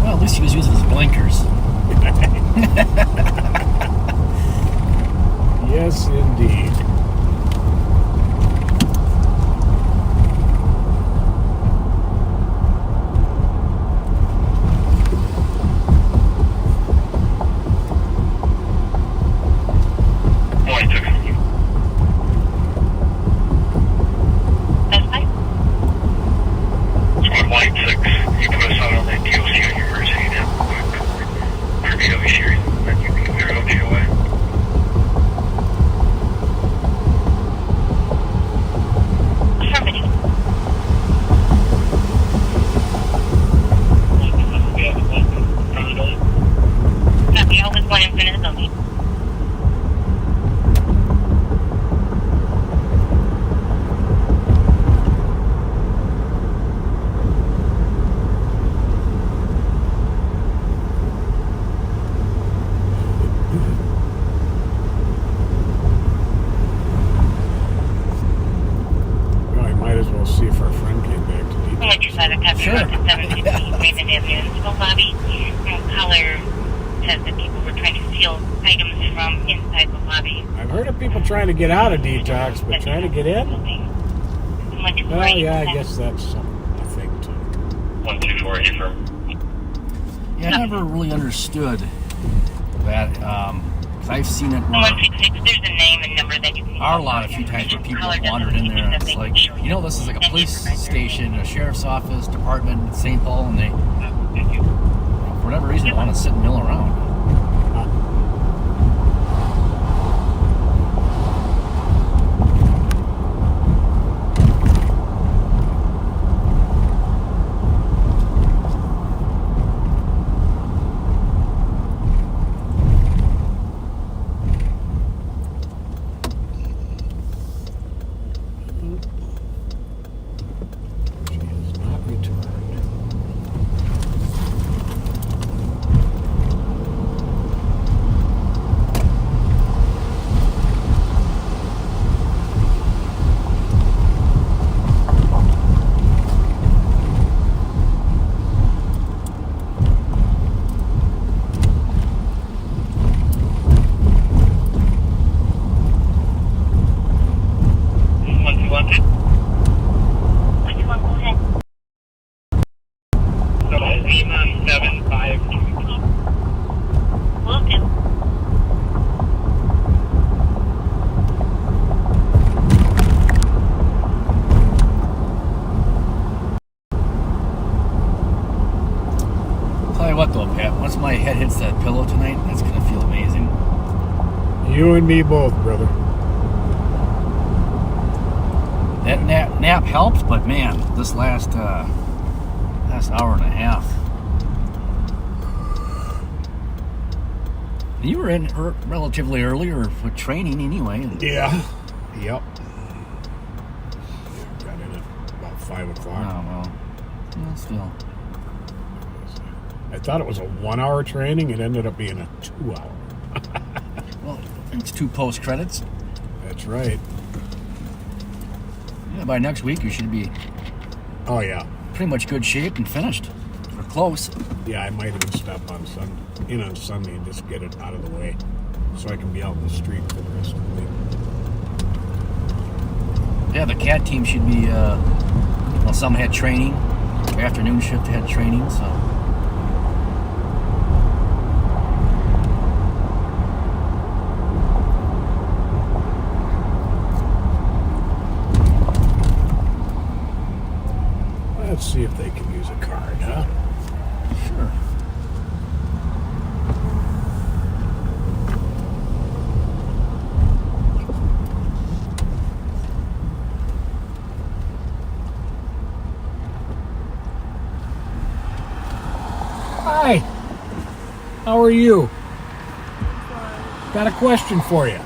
Well, at least he was using his blinkers. Yes, indeed. Oh, I took some. Squad White 6, you put us out on that DOC on your first aid and preview of series, and then you can clear out GOA. Affirmative. Copy, all with one in front of the building. Well, I might as well see if our friend came back to detail. What you said, a copy Sure. of 750 Raymond Avenue Municipal Lobby. Caller says that people were trying to steal items from inside the lobby. I've heard of people trying to get out of detox, but trying to get in? Well, yeah, I guess that's a thing too. 124, you firm. Yeah, I never really understood that. 'Cause I've seen it where 166, there's a name and number that you can are a lot of few times where people have wandered in there and it's like, you know, this is like a police station, a sheriff's office, department in St. Paul, and they, for whatever reason, they want to sit and mill around. She has not returned. So, Lima 752. Will do. Tell you what though, Pat, once my head hits that pillow tonight, that's gonna feel amazing. You and me both, brother. That nap helped, but man, this last hour and a half. You were in relatively early or for training anyway. Yeah. Yep. Got in at about 5 o'clock. Oh, well. Still. I thought it was a 1 hour training. It ended up being a 2 hour. Well, it's 2 post credits. That's right. Yeah, by next week you should be. Oh, yeah. Pretty much good shape and finished. Or close. Yeah, I might even step on Sunday and just get it out of the way so I can be out in the street for the rest of the week. Yeah, the cat team should be, well, some had training. Afternoon shift had training, so. see if they can use a card, huh? Sure. Hi. How are you? Got a question for you.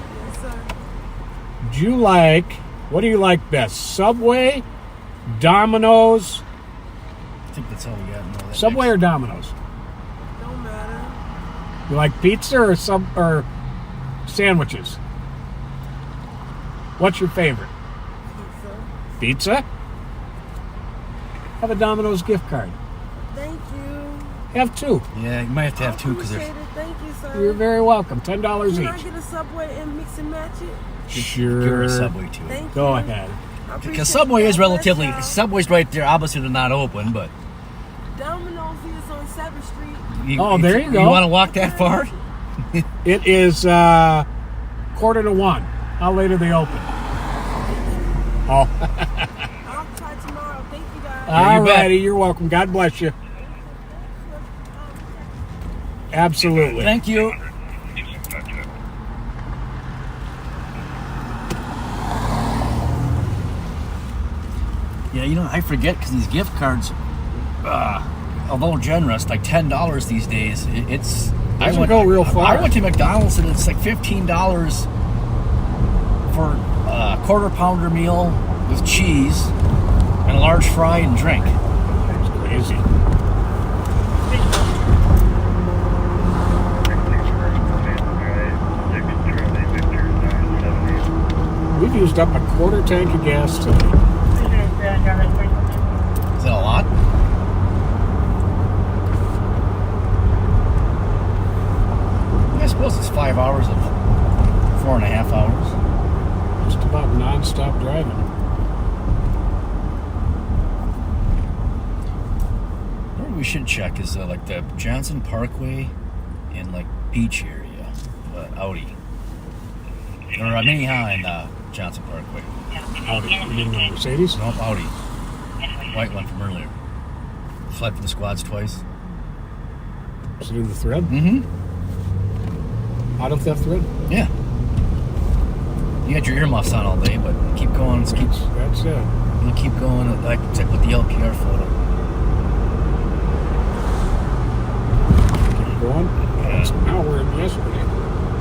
Do you like, what do you like best? Subway, Domino's? I think that's all we got. No, Subway or Domino's? Don't matter. You like pizza or sandwiches? What's your favorite? Pizza? Have a Domino's gift card. Thank you. Have two. Yeah, you might have to have two because Appreciate they're. it. Thank you, sir. You're very welcome. $10 Can I each. get a Subway and mix and match it? Sure. Give her a Subway too. Thank Go you. ahead. I appreciate Because Subway it. is God bless relatively. y'all. Subway's right there. Obviously, they're not open, but. Domino's is on 7th Street. There you go. You want to walk that far? It is 1:45. How late are they open? Oh. I'll try tomorrow. Thank you, guys. All you bet. righty. You're welcome. God bless you. Absolutely. Thank you. Yeah, you know, I forget because these gift cards, although generous, like $10 these days, it's. Doesn't go real far. I went to McDonald's and it's like $15 for a quarter pounder meal with cheese and a large fry and drink. It's crazy. We've used up a quarter tank of gas today. Is that a lot? I suppose it's 5 hours of 4.5 hours. Just about non-stop driving. What we should check is like the Johnson Parkway and like beach area, Audi. Or Minnehaha and Johnson Parkway. Audi. You mean the Mercedes? Nope, Audi. White one from earlier. Fled for the squads twice. Is it in the thread? Mm-hmm. Auto theft thread? Yeah. You got your earmuffs on all day, but keep going. That's it. You'll keep going like with the LPR photo. Keep going? Yeah. It's an hour in yesterday.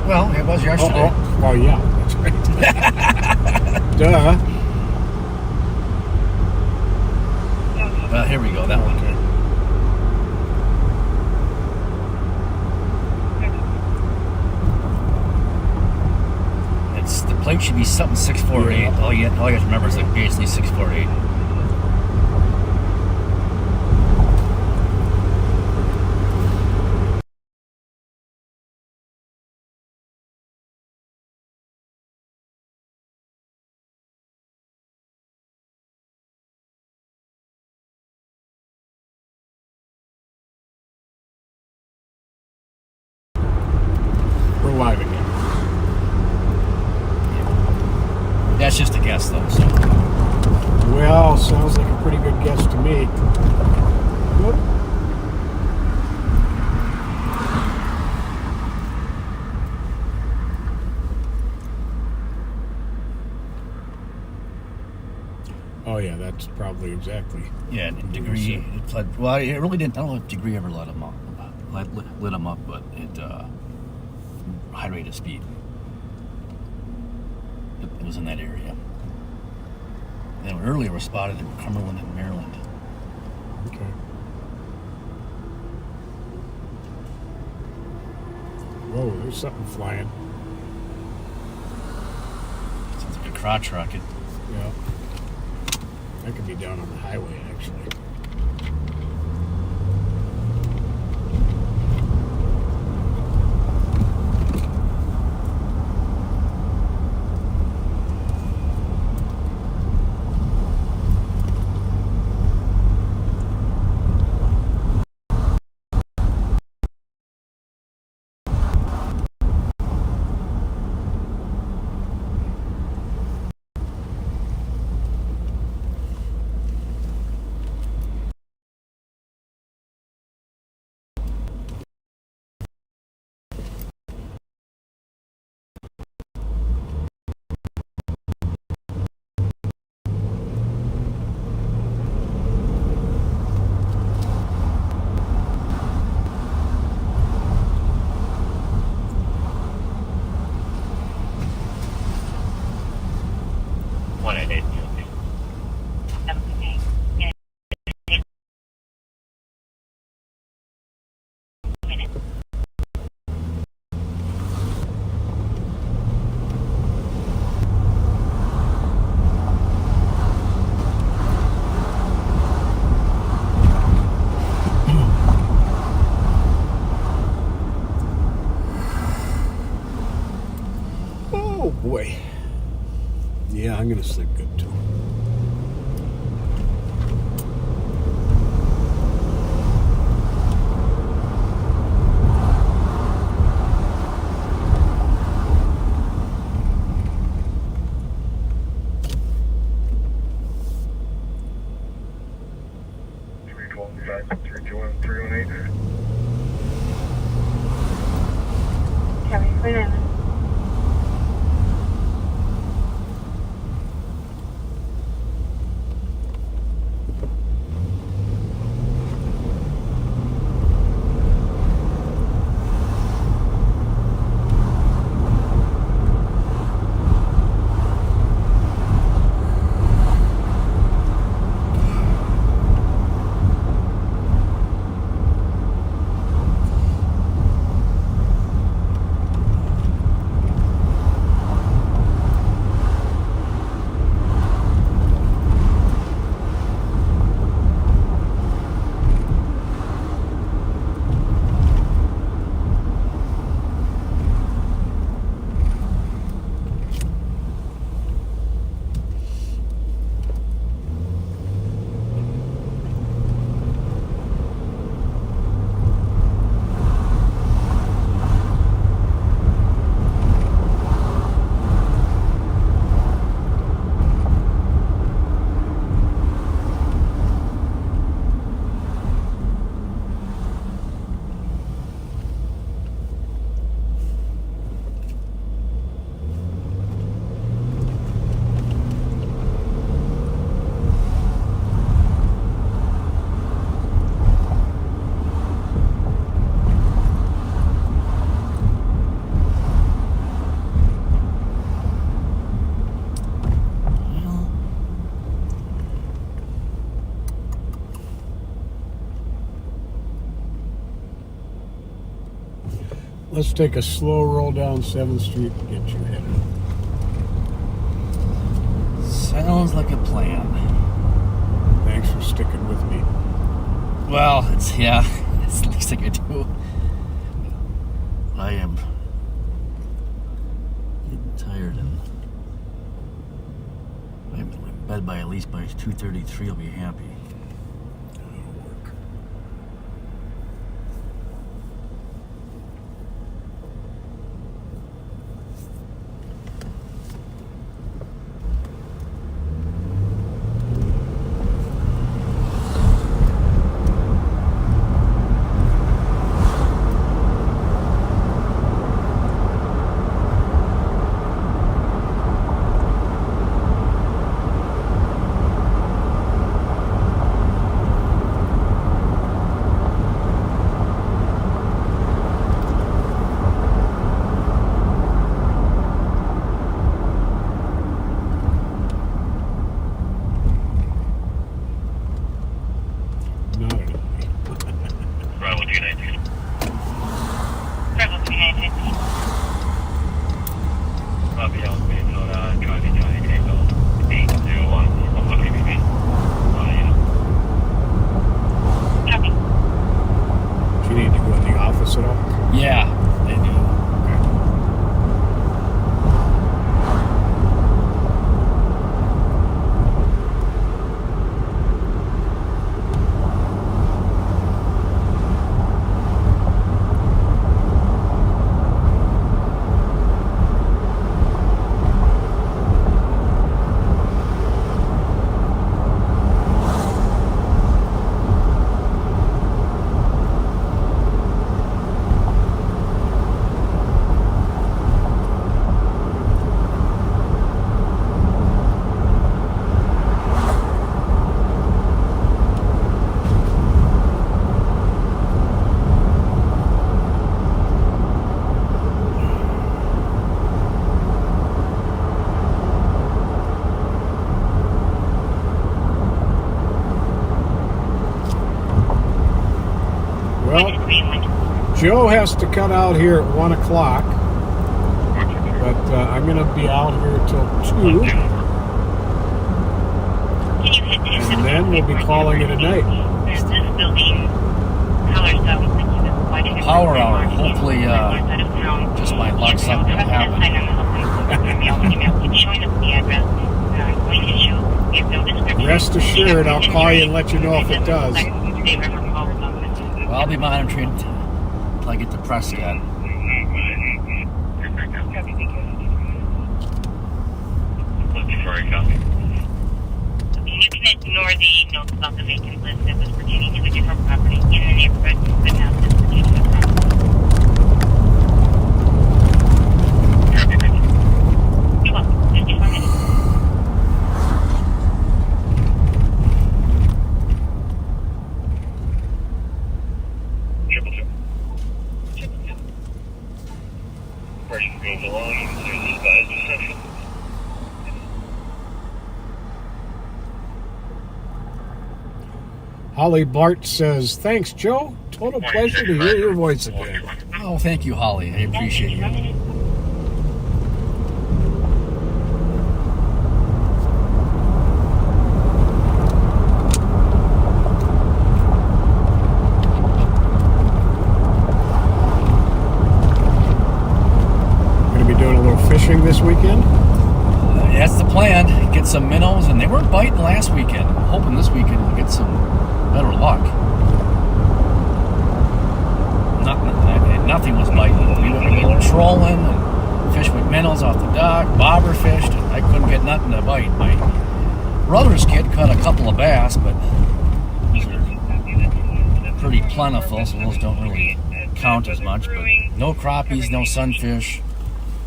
Well, it was yesterday. Oh yeah, that's right. Duh. Well, here we go. That one. It's the plate should be something 648. Yeah. All you have to remember is like basically 648. We're live again. That's just a guess, though. So. Well, sounds like a pretty good guess to me. Whoop. Oh yeah, that's probably exactly. Yeah, and Degree. It fled, well, it really didn't. I don't know if Degree ever lit him up, but it high rate of speed. It was in that area. And earlier was spotted in Cumberland and Maryland. Okay. Whoa, there's something flying. Sounds like a crotch rocket. Yeah. That could be down on the highway, actually. One at it. Have a good day. Oh boy. Yeah, I'm gonna sleep good too. Kevin, clear in. Let's take a slow roll down 7th Street and get you headed. Sounds like a plan. Thanks for sticking with me. Well, it's the least I could do. I am getting tired, and I'm in bed by at least by 2:33. I'll be happy. Joe has to cut out here at 1 o'clock, but I'm going to be out here till 2, and then we'll be calling it a night. Power hour. Hopefully, just my luck, something will happen. Rest assured, I'll call you and let you know if it does. Well, I'll be monitoring until I get to Prescott. You can ignore the notes about the vacant list that was pertaining to a different property in the neighborhood, but now this pertains to the property. You're welcome. 54 minutes. Person goes along and there's advised reception. Holly Bart says, thanks, Joe. Total pleasure to hear your voice again. Oh, thank you, Holly. I appreciate you. Going to be doing a little fishing this weekend? That's the plan. Get some minnows, and they weren't biting last weekend. I'm hoping this weekend we'll get some better luck. Nothing was biting. We were trolling and fished with minnows off the dock. Bobber fished, and I couldn't get nothing to bite. My brother's kid caught a couple of bass, but those are pretty plentiful, so those don't really count as much. But no crappies, no sunfish.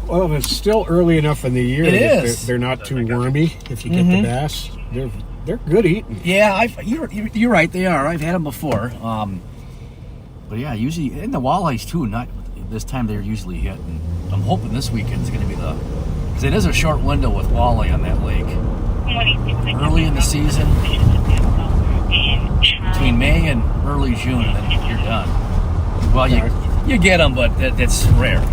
Well, it's still early enough in the year It that is. they're not too wormy if you get the bass. They're good eating. Yeah, you're right. They are. I've had them before. But yeah, usually, and the walleyes too. Not this time they're usually hit. And I'm hoping this weekend is going to be because it is a short window with walleye on that lake. Early in the season, between May and early June, and then you're done. Well, you get them, but that's rare.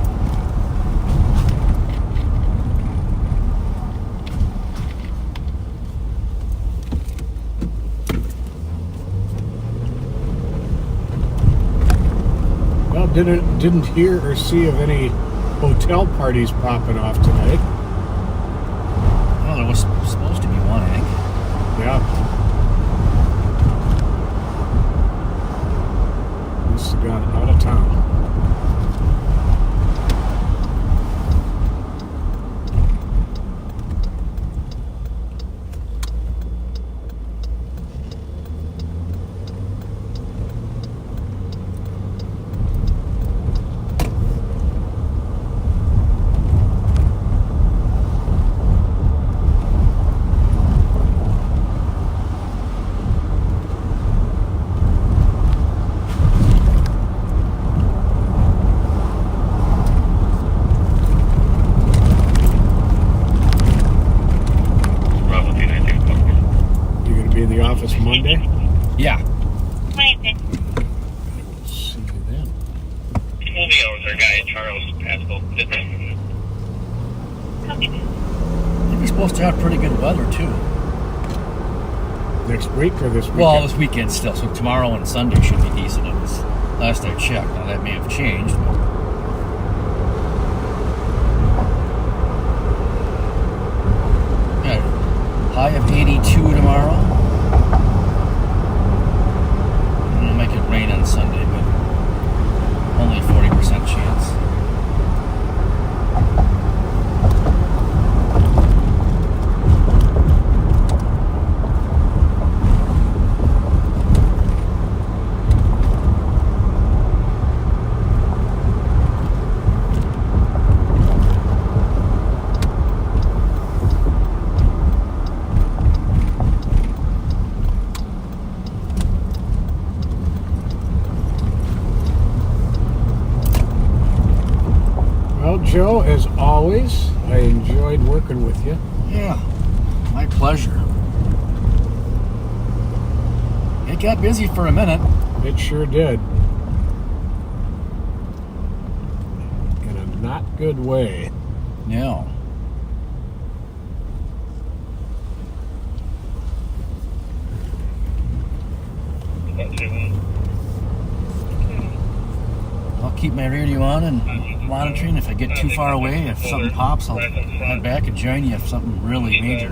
Well, didn't hear or see of any hotel parties popping off tonight. Well, there was supposed to be one, I think. Yeah. Must have gone out of town. Monday? Yeah. See you then. We'll be over there, guy, Charles Pascal. I think we're supposed to have pretty good weather too. Next week or this weekend? Well, this weekend still. So tomorrow and Sunday should be decent. It was last I checked. Now that may have changed. Yeah, high of 82 tomorrow. It'll make it rain on Sunday, but only 40% chance. Joe, as always, I enjoyed working with you. Yeah, my pleasure. It got busy for a minute. It sure did. not good way. No. I'll keep my radio on and monitoring. If I get too far away, if something pops, I'll head back and join you if something really major.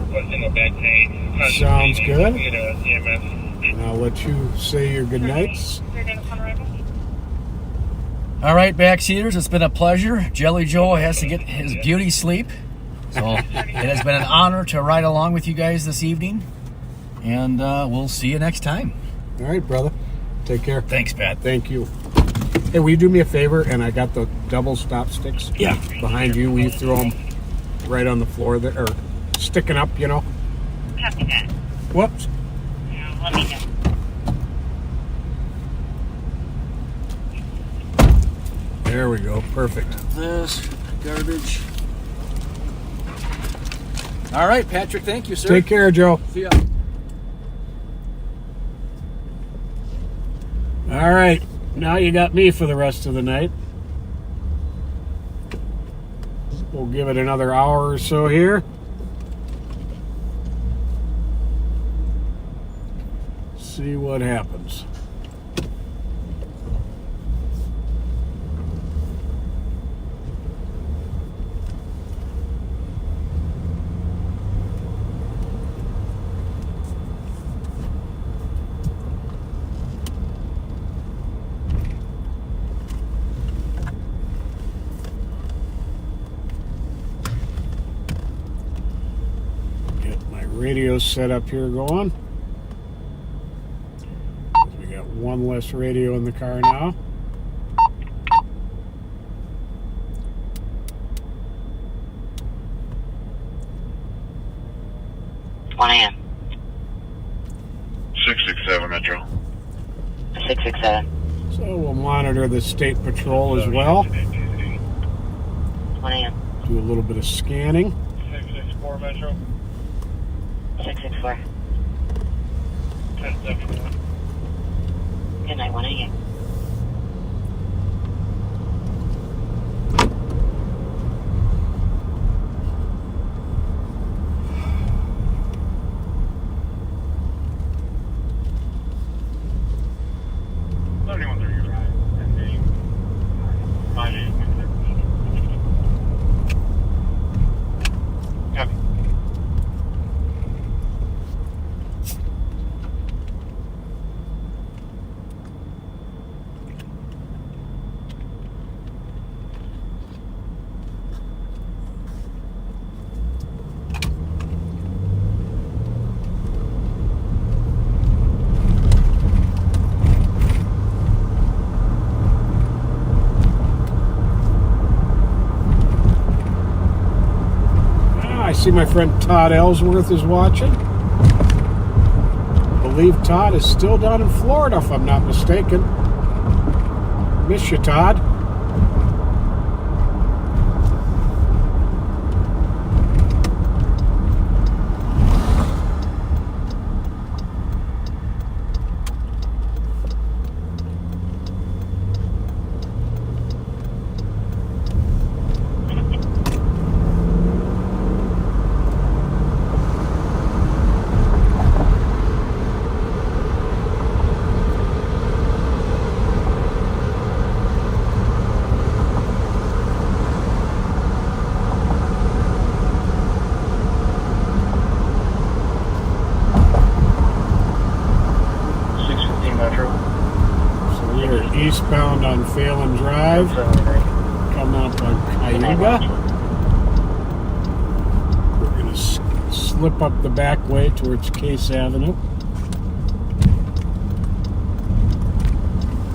Sounds good. And I'll let you say your goodnights. All right, backseaters, it's been a pleasure. Jelly Joe has to get his beauty sleep. So it has been an honor to ride along with you guys this evening. And we'll see you next time. All right, brother. Take care. Thanks, Pat. Thank you. Hey, will you do me a favor? And I got the double stop sticks. Yeah. Behind you. Will you throw them right on the floor there, or sticking up? You know. Copy that. Whoops. Let me know. There we go. Perfect. This garbage. All right, Patrick. Thank you, sir. Take care, Joe. See ya. All right. Now you got me for the rest of the night. We'll give it another hour or so here. See what happens. Radio set up here going. We got one less radio in the car now. One AM. 667 Metro. 667. So we'll monitor the state patrol as well. 1 AM. Do a little bit of scanning. 664 Metro. 664. 1071. Good night, 1 AM. I see my friend Todd Ellsworth is watching. I believe Todd is still down in Florida, if I'm not mistaken. Miss you, Todd. Eastbound on Phelan Drive, coming up on Cayuga. We're going to slip up the back way towards Case Avenue.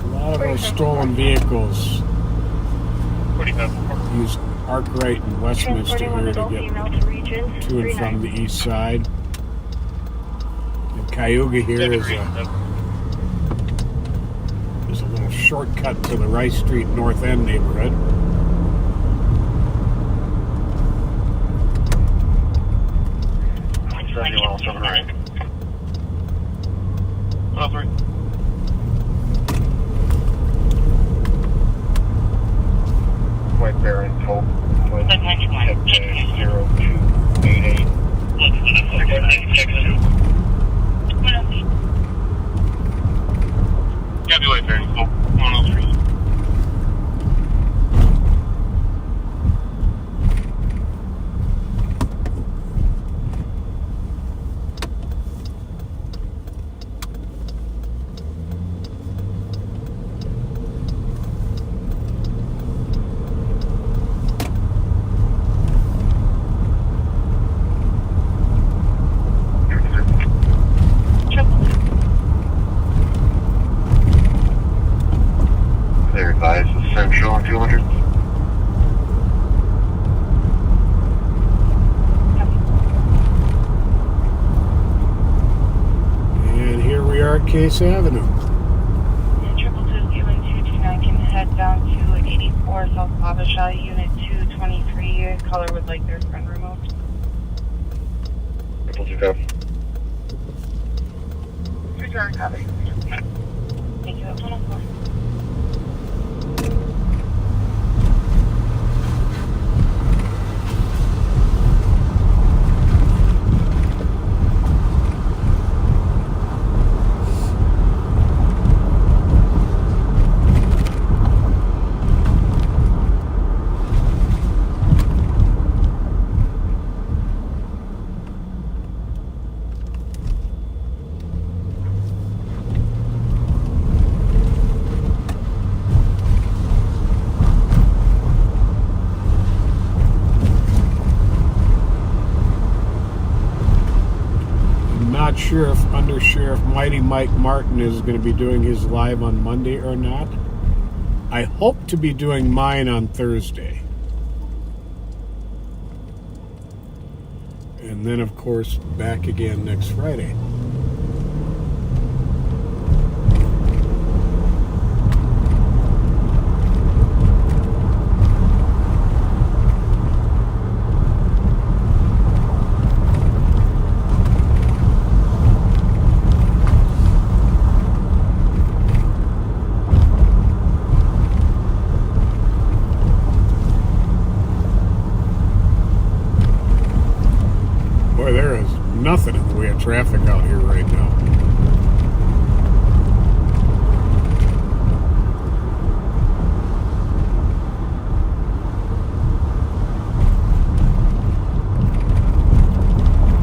A lot of those stolen vehicles use Arkwright and Westminster here to get to and from the east side. And Cayuga here is a little shortcut to the Rice Street North End neighborhood. White Bear and Coke. Case Avenue. Yeah, 222 and 229 can head down to 84 South Abisha, Unit 223. Caller would like their front removed. 222. 229 copy. Thank you. 104. Not sure if Under Sheriff Mighty Mike Martin is going to be doing his live on Monday or not. I hope to be doing mine on Thursday. And then, of course, back again next Friday. Boy, there is nothing in the way of traffic out here right now.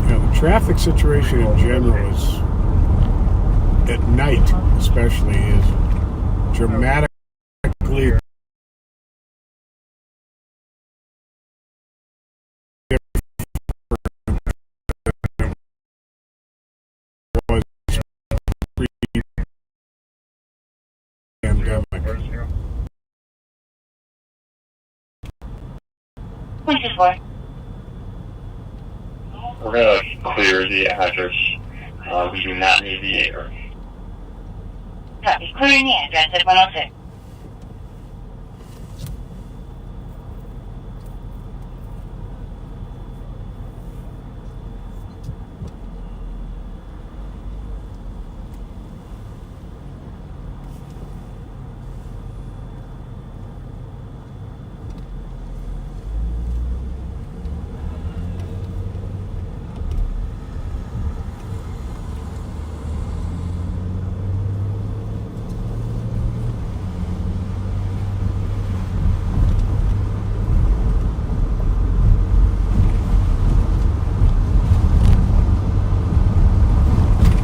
Yeah, the traffic situation in general is, at night especially, is dramatically pre-pandemic. We're going to clear the address. We do not need the air. Copy. Clearing the address at 106.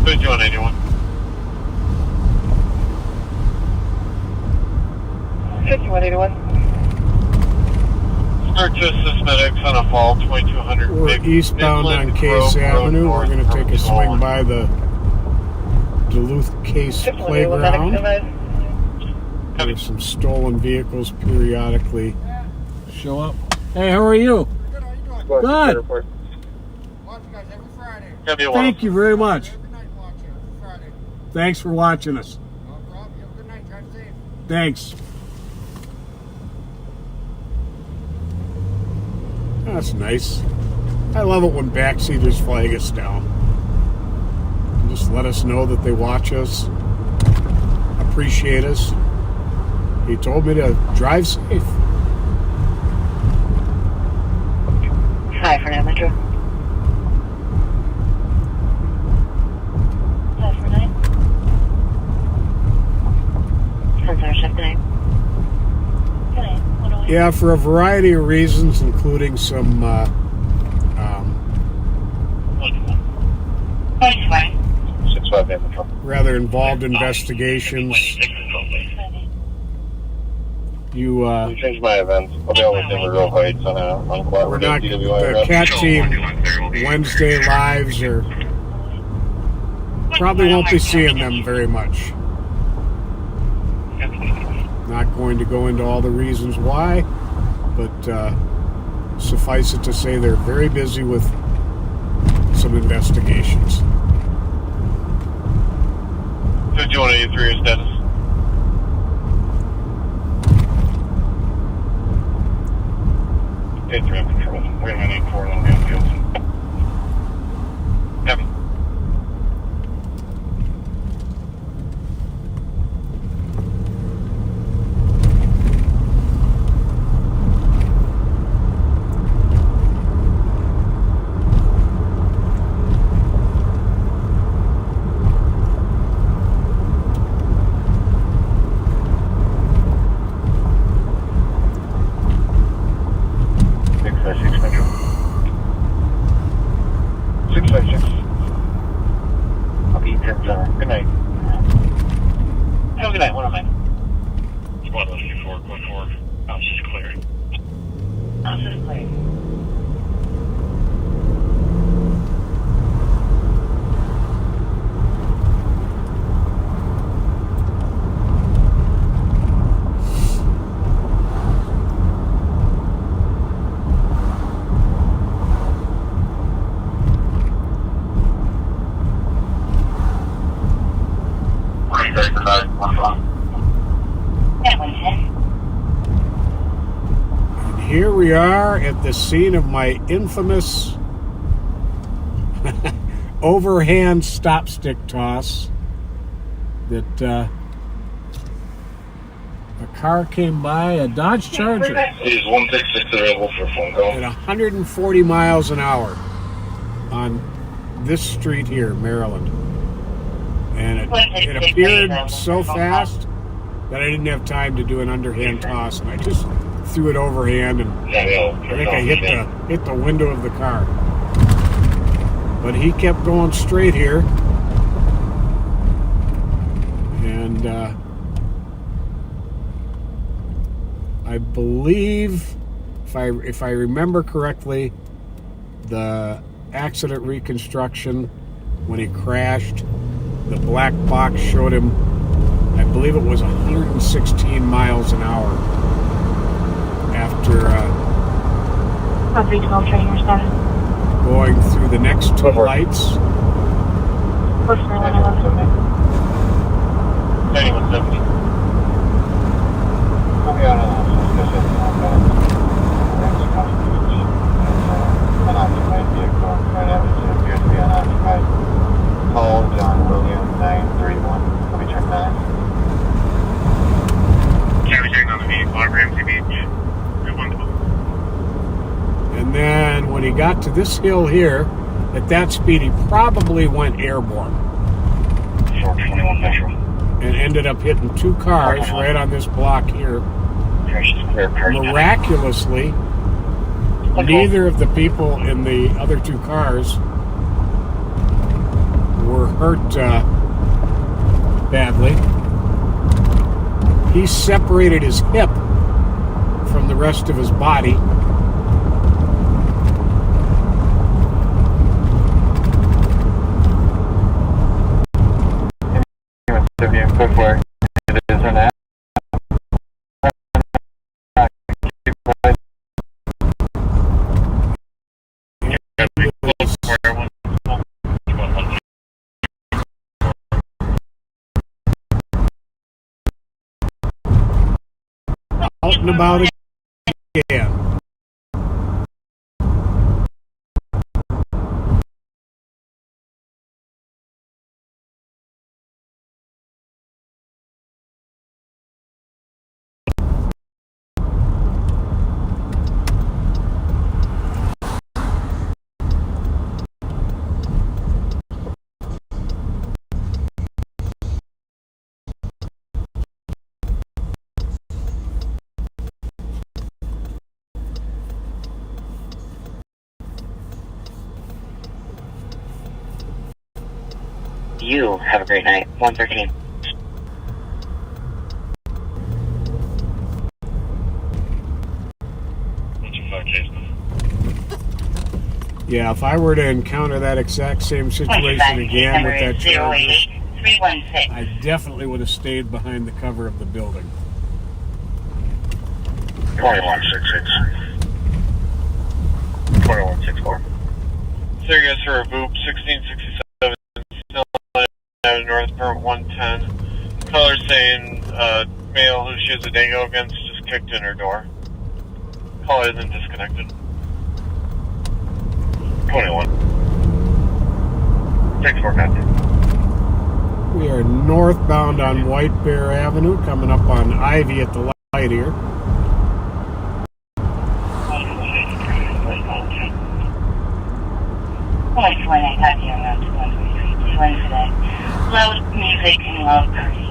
Good, you on 81? 5181. Start to assist medics on a fall 2200. We're eastbound on Case Avenue. We're going to take a swing by the Duluth Case Playground. There's some stolen vehicles periodically show up. Hey, how are you? Good. Thank you very much. Thanks for watching us. Thanks. That's nice. I love it when backseaters flag us down. Just let us know that they watch us, appreciate us. He told me to drive safe. Hi, for now, Metro. Hi, for 9. Sunset shift 9. Good night. Yeah, for a variety of reasons, including some rather involved investigations. You changed my events. I'll be able to do real heights on quad. We're not the cat team Wednesday lives, or probably won't be seeing them very much. Not going to go into all the reasons why, but suffice it to say they're very busy with some investigations. 5183, your status. Hey, 3 on control. We're going to 84 along the field. Copy. Good night. Have a good night. What am I? Squad 124, going forward. House is clear. House is clear. Here we are at the scene of my infamous overhand stop stick toss that a car came by, a Dodge Charger, Is 166 available for a phone call? at 140 miles an hour on this street here, Maryland. And it appeared so fast that I didn't have time to do an underhand toss, and I just threw it overhand, and I think I hit the window of the car. But he kept going straight here, and I believe, if I remember correctly, the accident reconstruction when he crashed, the black box showed him, I believe it was 116 miles an hour after 312 trainer status. going through the next two lights. Close for 111. 9170. Unoccupied vehicle in front of it appears to be unoccupied. Call John William 931. Let me check 9. Can't checking on the vehicle at Ramsey Beach. And then when he got to this hill here, at that speed, he probably went airborne. 421 Metro. And ended up hitting two cars right on this block here. Miraculously, neither of the people in the other two cars were hurt badly. He separated his hip from the rest of his body. It is an app. Out and about again. You have a great night. 113. Yeah, if I were to encounter that exact same situation again with that Charger, I definitely would have stayed behind the cover of the building. 2166. 2164. So you guys for a VOOP 1667. northbound 110. Caller saying male who she has a dango against just kicked in her door. Caller isn't disconnected. 21. 6-4 contact. We are northbound on White Bear Avenue, coming up on Ivy at the light here. Voice 18 got you around 213. 2 incident. Loud music and loud party.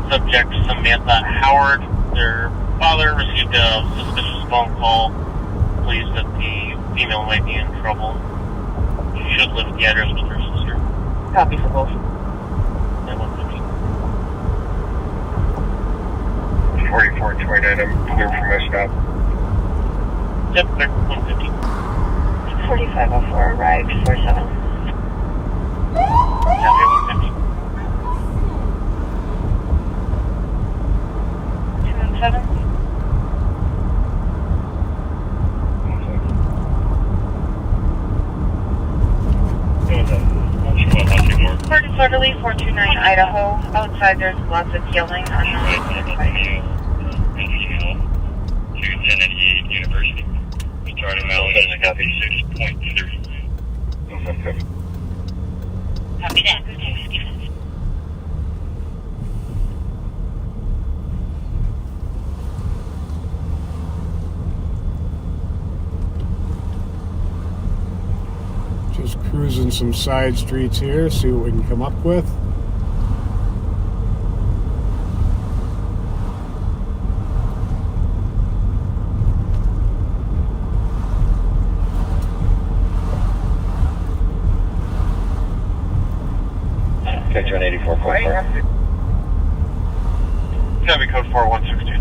Subject Samantha Howard. Their father received a suspicious phone call. Believes that the female might be in trouble. She should live at the address with her sister. Copy for both. 4429, I'm clear for my stop. Yep, they're 150. 4504 arrived, 47. Yeah, they're 150. 217. 4 disorderly, 429 Idaho. Outside there's lots of yelling on the Kennedy University. Starting mileage is copy 6.3. Copy that. Just cruising some side streets here, see what we can come up with. Fletcher 84 code 4. Copy code 4116.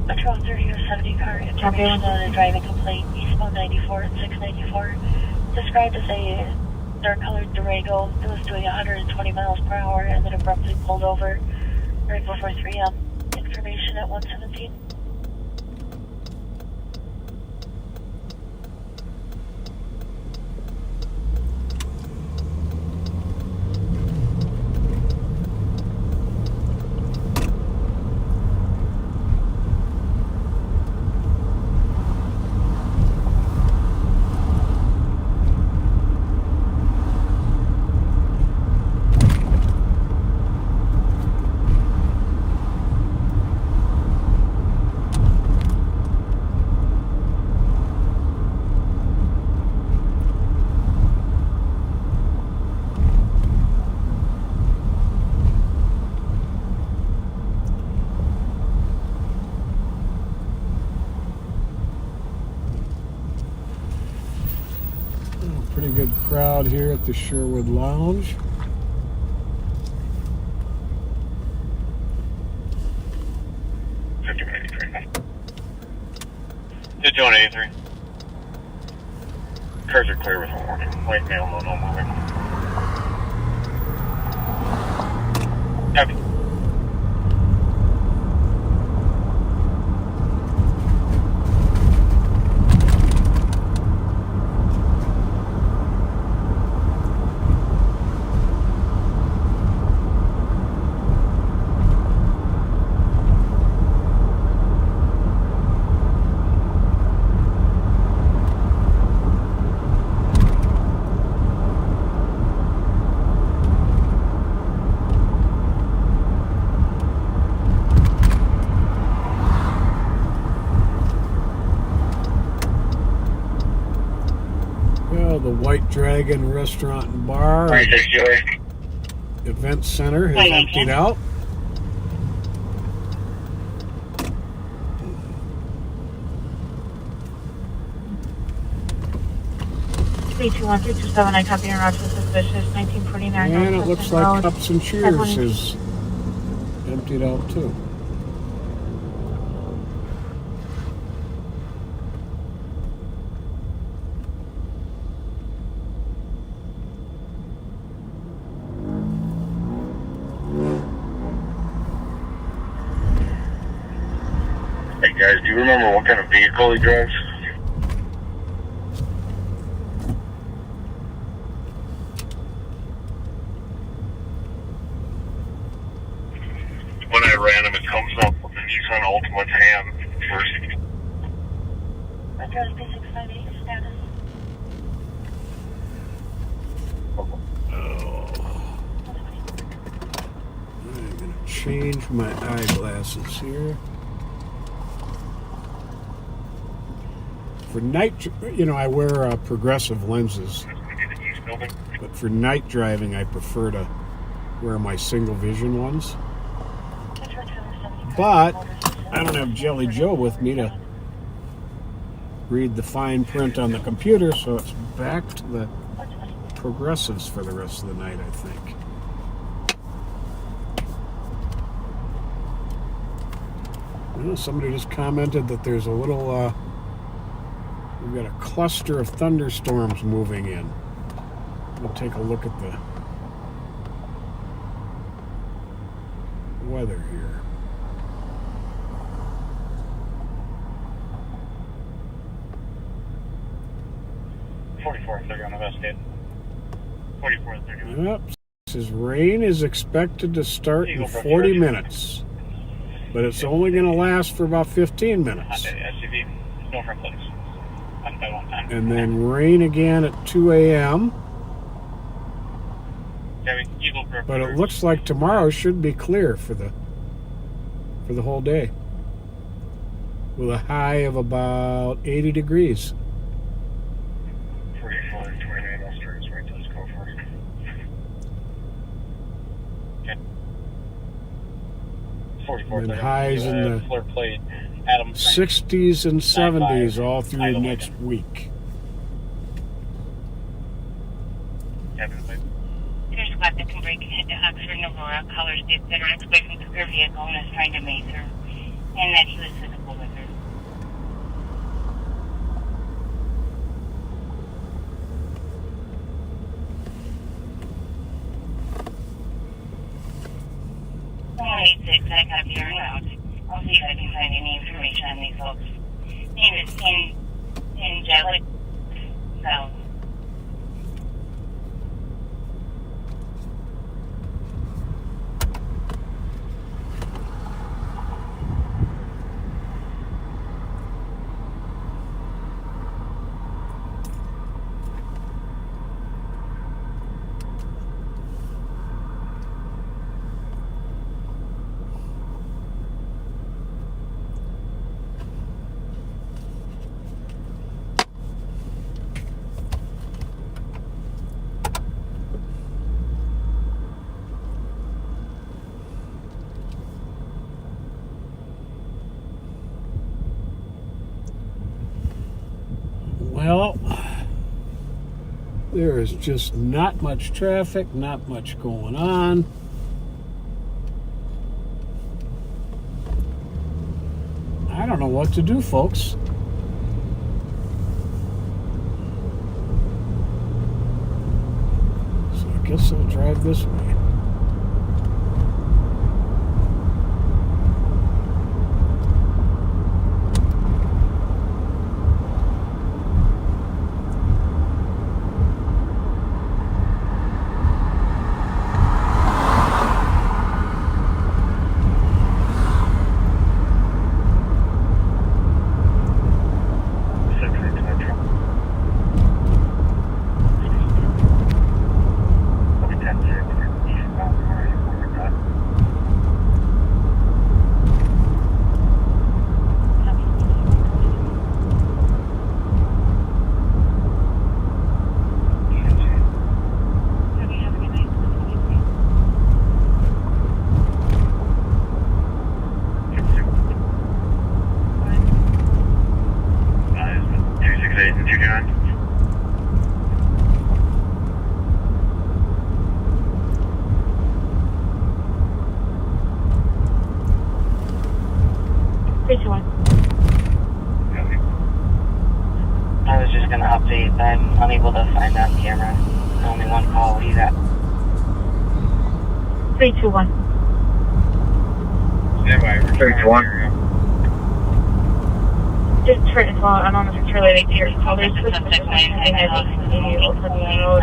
A 1230 car information on a driving complaint, eastbound 94 and 694, described as a dark-colored Durango. It was doing 120 miles per hour and then abruptly pulled over right before 3 a.m. Information at 117. Pretty good crowd here at the Sherwood Lounge. Did you on 83? Cars are clear with a warning. White male, no moving. Copy. The White Dragon Restaurant and Bar Event Center has emptied out. 321-327, I copy and roger suspicious, 1949 And it North looks Hudson like Road. Cups and Cheers is emptied out too. Hey guys, do you remember what kind of vehicle he drives? When I ran him, it comes up with the Nissan Ultimate hand first. Address B658 status. I'm going to change my eyeglasses here. For night, I wear progressive lenses, but for night driving, I prefer to wear my single vision ones. But I don't have Jelly Joe with me to read the fine print on the computer, so it's back to the progressives for the rest of the night, I think. Somebody just commented that there's a little, we've got a cluster of thunderstorms moving in. We'll take a look at the weather here. on the west end. 44-31. Yep. Says rain is expected to start in 40 minutes. But it's only going to last for about 15 minutes. SUV, no front place. And then rain again at 2 a.m. But it looks like tomorrow should be clear for the whole day, with a high of about 80 degrees. 44, 29, I'll start his right, let's go for it. Okay. 44, And highs in the floor plate, 60s and 70s all through the next week. There's a squad that can break and head to Oxford and Aurora. Caller states that her ex-boyfriend took her vehicle and is trying to mace her, and that he was physical with her. I copy her out. I'll see if I can find any information on these folks. Name is Angelic. So. Well, there is just not much traffic, not much going on. I don't know what to do, folks. So I guess I'll drive this way. just going to update. I'm unable to find that camera. Only one call. What do you got? 321. Stand by. 321. Just for info, I'm almost related to your call. There's a suspicion having a VCD over the road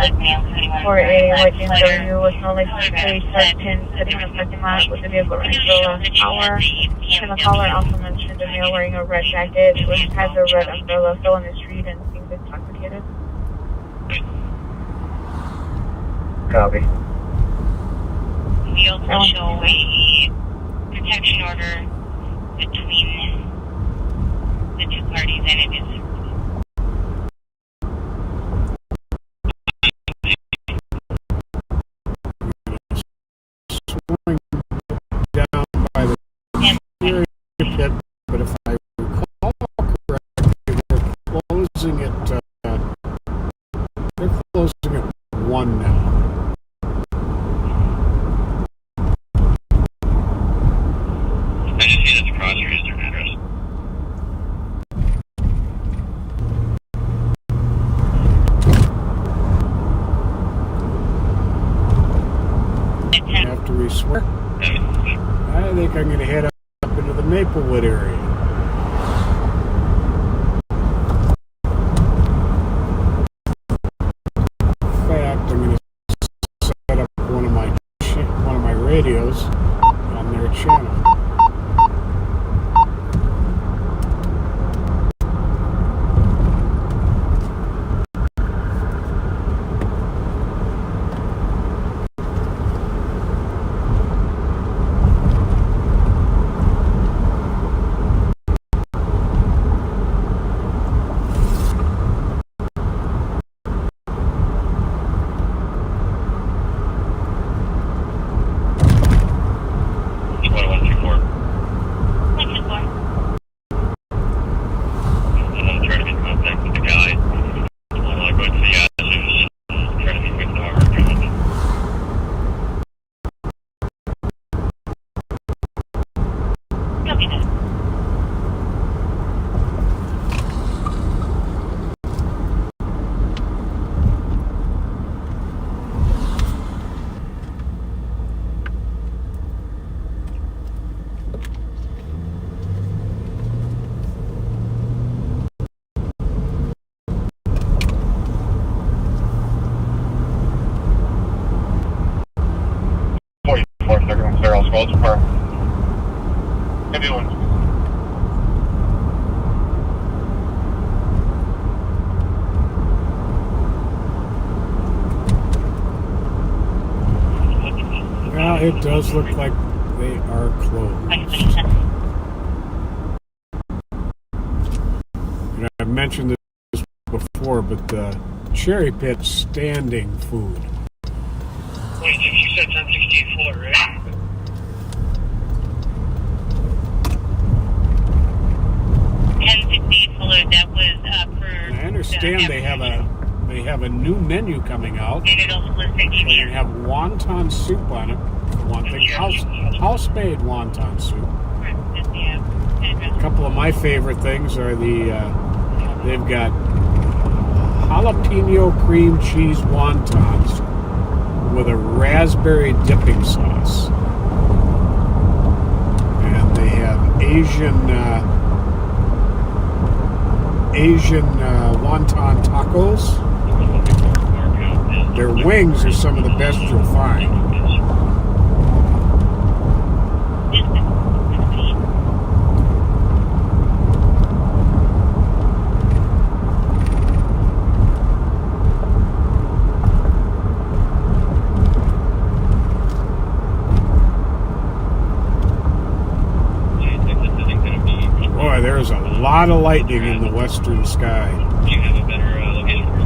for a white BMW with no license plate, pin sitting in a parking lot with a vehicle running for the last hour. And the caller also mentioned a male wearing a red jacket, which has a red umbrella still in the street and seems intoxicated. Copy. We also show a protection order between the two parties, and it is swing down by the cherry pit, but if I recall correctly, they're closing at 1 now. I just see that the cross-street is their address. After we swear, I think I'm going to head up into the Maplewood area. In fact, I'm going to set up one of my radios on their channel. Well, it does look like they are closed. And I've mentioned this before, but the cherry pit's standing food. Wait, you said 1068 Fuller, right? That was per. And I understand they have a new menu coming out. And it also lists They're going to have wonton soup on it. For one thing, house-made wonton soup. A couple of my favorite things are they've got jalapeno cream cheese wontons with a raspberry dipping sauce, and they have Asian wonton tacos. Their wings are some of the best you'll find. Boy, there's a lot of lightning in the western sky. Do you have a better location for it?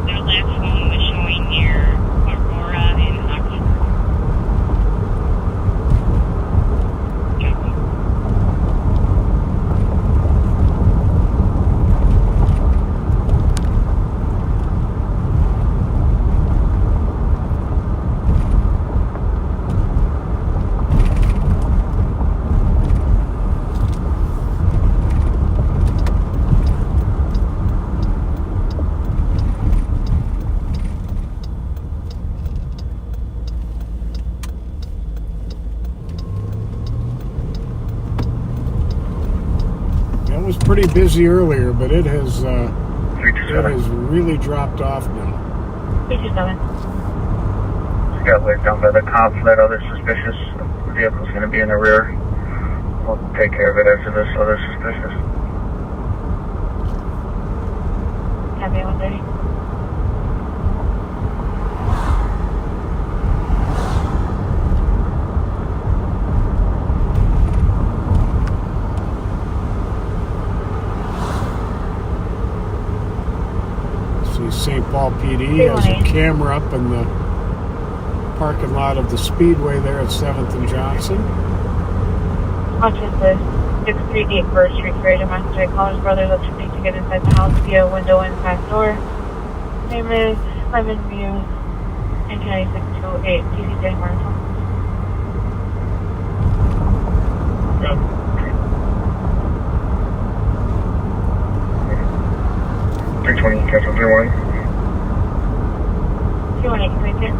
Their last phone was showing near Aurora in October. pretty busy earlier, but it has really dropped off now. 327. Got laid down by the cops. That other suspicious vehicle's going to be in the rear. We'll take care of it after this other suspicious. Copy 130. St. Paul PD has a camera up in the parking lot of the Speedway there at 7th and Johnson. Watch the 638 First Street Ferry demonstrate College Brothers attempting to get inside the house via window and back door. Name is Lemon View, 1996-208, TC J. Marshall. 320, cancel 3-1. 218, right there.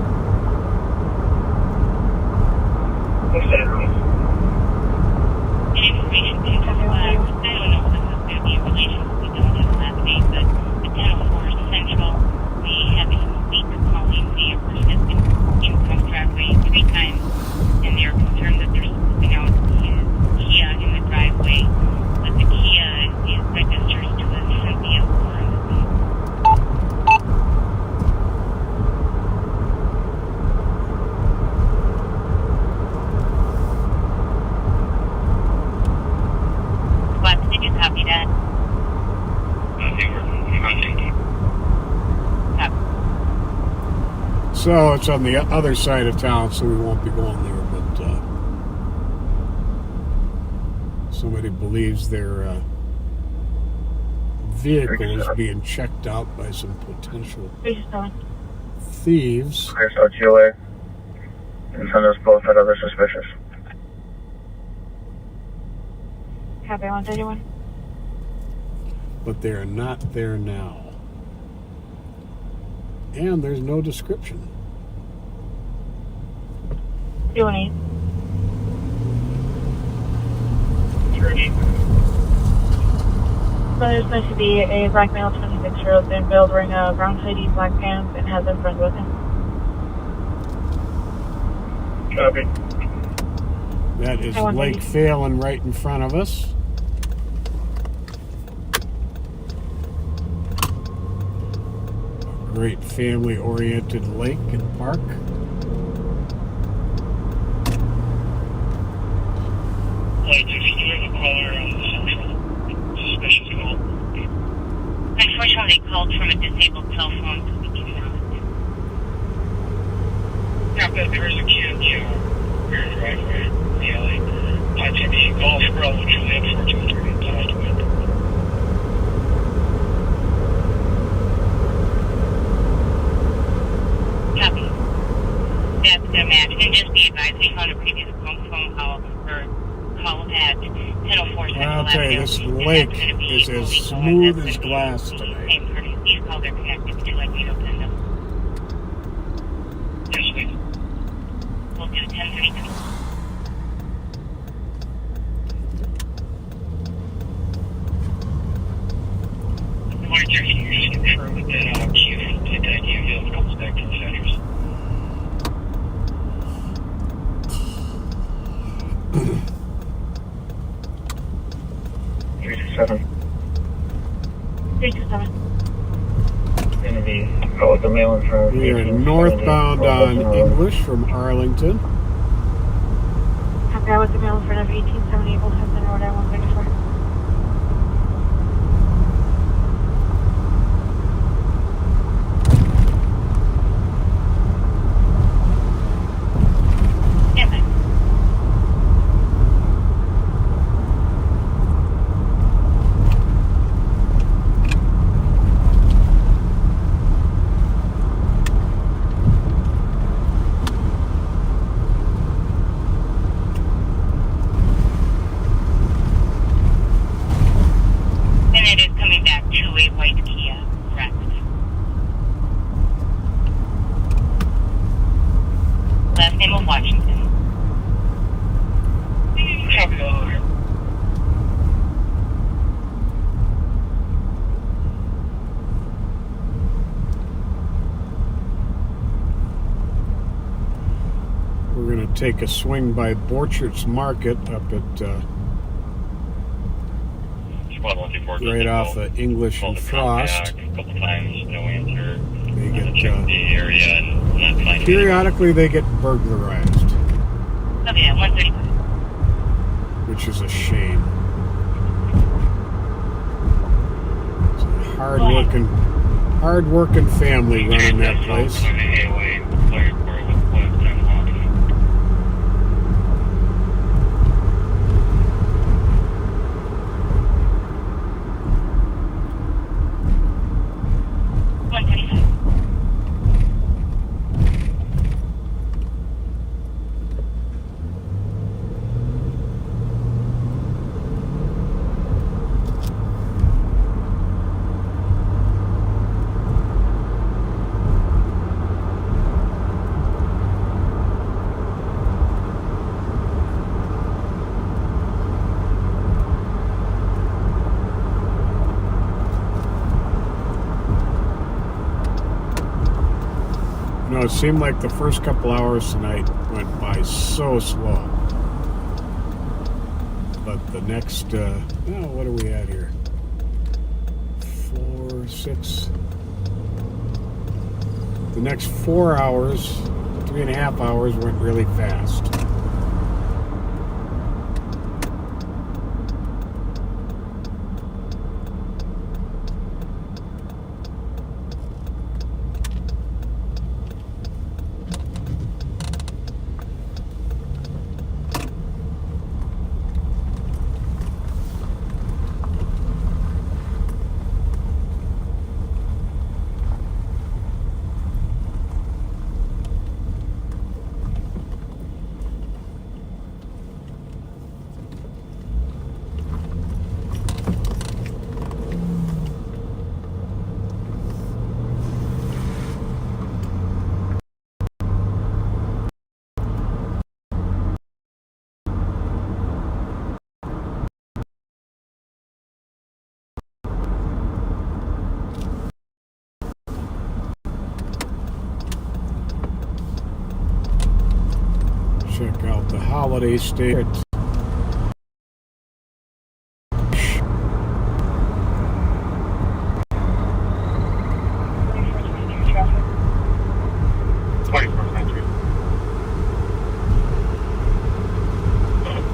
What's that? Information to I don't know if this is going to be in relation. We don't have a last name, but at 1004 Central, we have a weak calling vehicle has been in front driveway 3 times, and they're concerned that there's something out his Kia in the driveway, but the Kia is registered to a Cynthia or Did you copy that? So it's on the other side of town, so we won't be going there, but somebody believes their vehicle is being checked out by some potential thieves. Here's OGOA. And send us both that other suspicious. Copy 131. But they are not there now. And there's no description. 218. 30. So there's going to be a black male, 26-year-old, thin build, wearing a brown hoodie, black pants, and has a friend with him. Copy. That is Lake Phelan right in front of us. A great family-oriented lake and park. Like, if you have a caller on the Central, suspicious call. Unfortunately, they called from a disabled cell phone, so we cannot. Yeah, but there is a Kia rear driveway in the alley. ITV Golf Bravo Juliet 423 inside the window. Copy. That's the match. And just be advised, we found a previous phone call or call at 1004 Central I'll tell you, this lake is as smooth as glass tonight. These calls are connected to like we open them. Yes, please. We'll do 1032. Mike, can you just confirm that Kia did that Kia vehicle comes back to the centers? Seven. 327. Going to be with the mail in front of We are northbound on English from Arlington. Copy, I was the mail in front of 1870 Old Hudson Road, I-134. take a swing by Borchert's Market up at right off of English and Frost. A couple times, no answer. They get the area and not finding periodically they get burglarized, Okay, 135. which is a shame. It's a hard-working family running that place. You know, it seemed like the first couple hours tonight went by so slow. But the next, what are we at here? 4, 6. The next 4 hours, 3.5 hours went really fast. Check out the holiday state.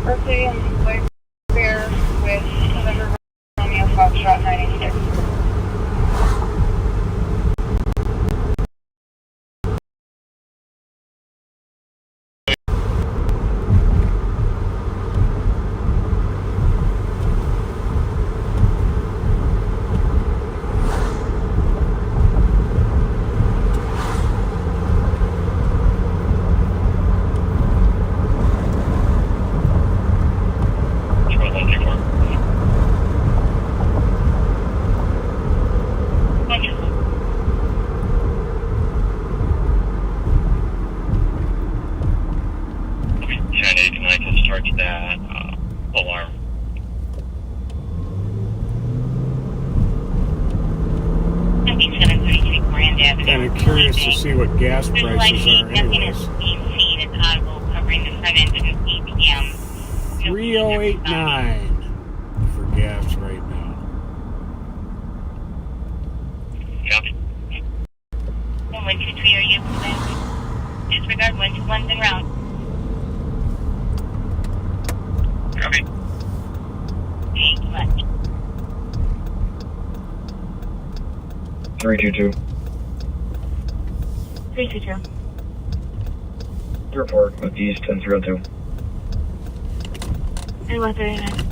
Birthday and Blake Bear with November Romeo Foxtrot 986. Kind of curious to see what gas prices are anyways. 3089 for gas right now. Copy. 123, are you disregard 121's en route. Copy. Thank you much. 322. 322. Report with East 1002. And 139.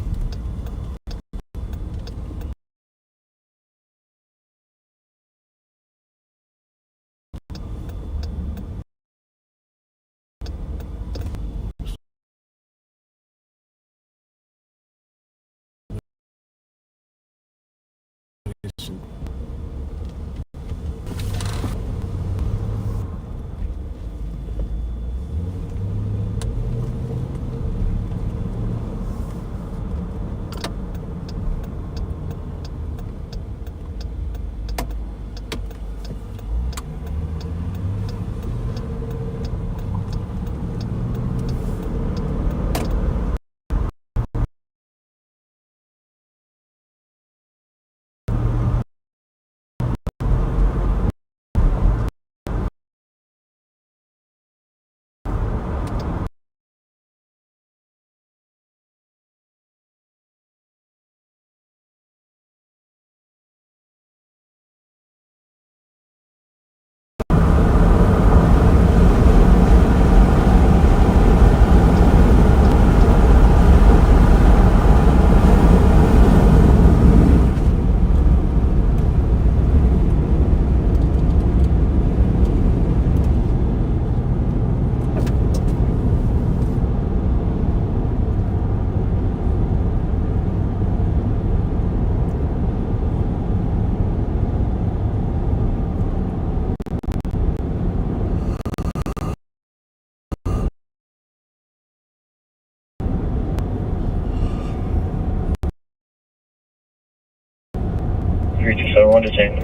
3271 to Jane.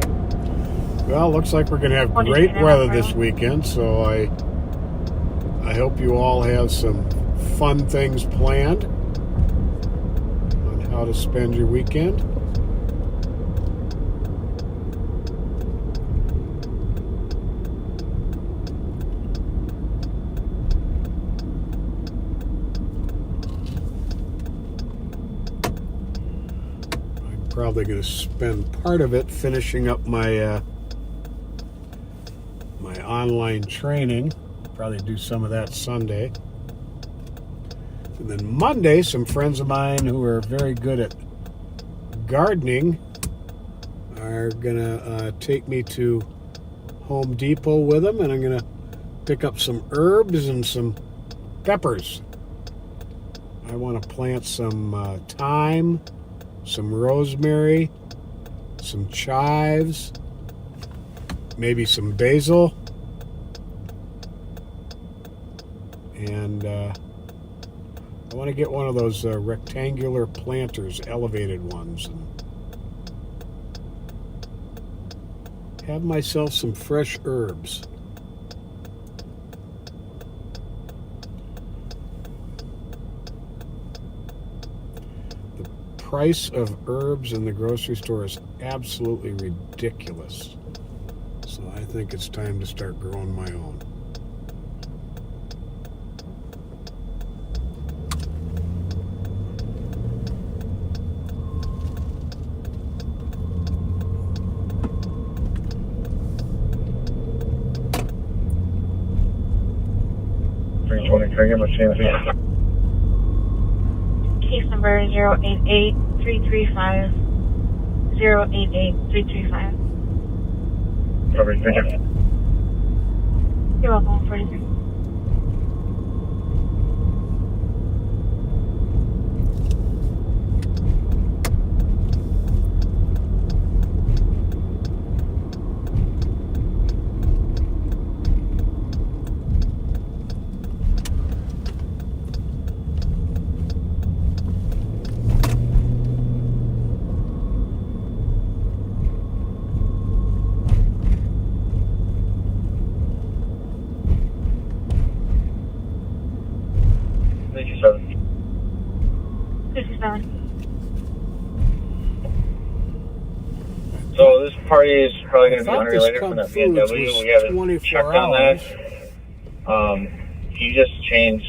Well, looks like we're going to have great weather this weekend, so I hope you all have some fun things planned on how to spend your weekend. I'm probably going to spend part of it finishing up my my online training. Probably do some of that Sunday. And then Monday, some friends of mine who are very good at gardening are gonna take me to Home Depot with them, and I'm gonna pick up some herbs and some peppers. I want to plant some thyme, some rosemary, some chives, maybe some basil, and I want to get one of those rectangular planters, elevated ones, and have myself some fresh herbs. The price of herbs in the grocery store is absolutely ridiculous. So I think it's time to start growing my own. Case number 088-335. 088-335. Coverage, thank you. You're welcome, 43. So this party is probably going to be unrelated from that BMW. We haven't checked on that. If you just change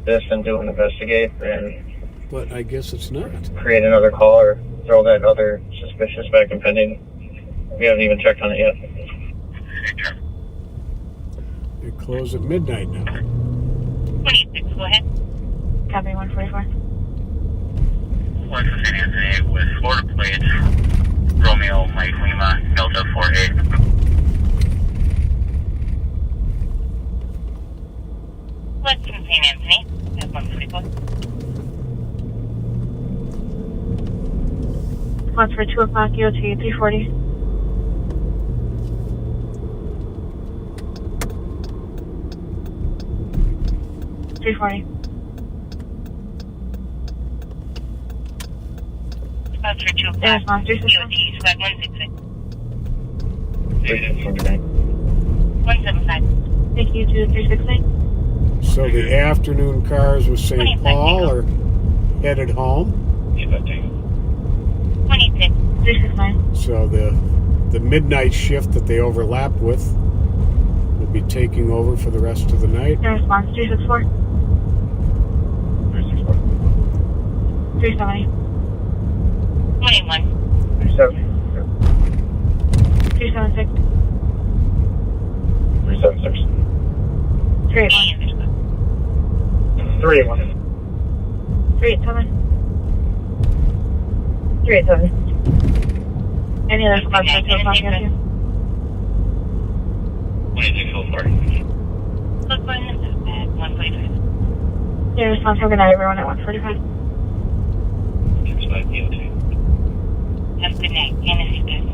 this and do an investigate, and but I guess it's not. Create another call or throw that other suspicious back in pending. We haven't even checked on it yet. They close at midnight now. 26, go ahead. Copy 144. Fletcher St. Anthony with Florida plates, Romeo Mike Lima, Delta 48. Fletcher St. Anthony, at 144. Watch for 2 o'clock, EOT 340. Spots for 2 o'clock. Yeah, monster system. EOT, squad 166. 175. Thank you, 2369. So the afternoon cars with St. Paul are headed home. 26. 369. So the midnight shift that they overlap with will be taking over for the rest of the night. Your response, 364. 370. 21. 376. 376. 381. 381. 387. 387. Any other spots for 2 o'clock, EOT? 2604. Look for him at 145. Your response, have a good night, everyone, at 145. 65 EOT. Have a good night. Hennessy Beth.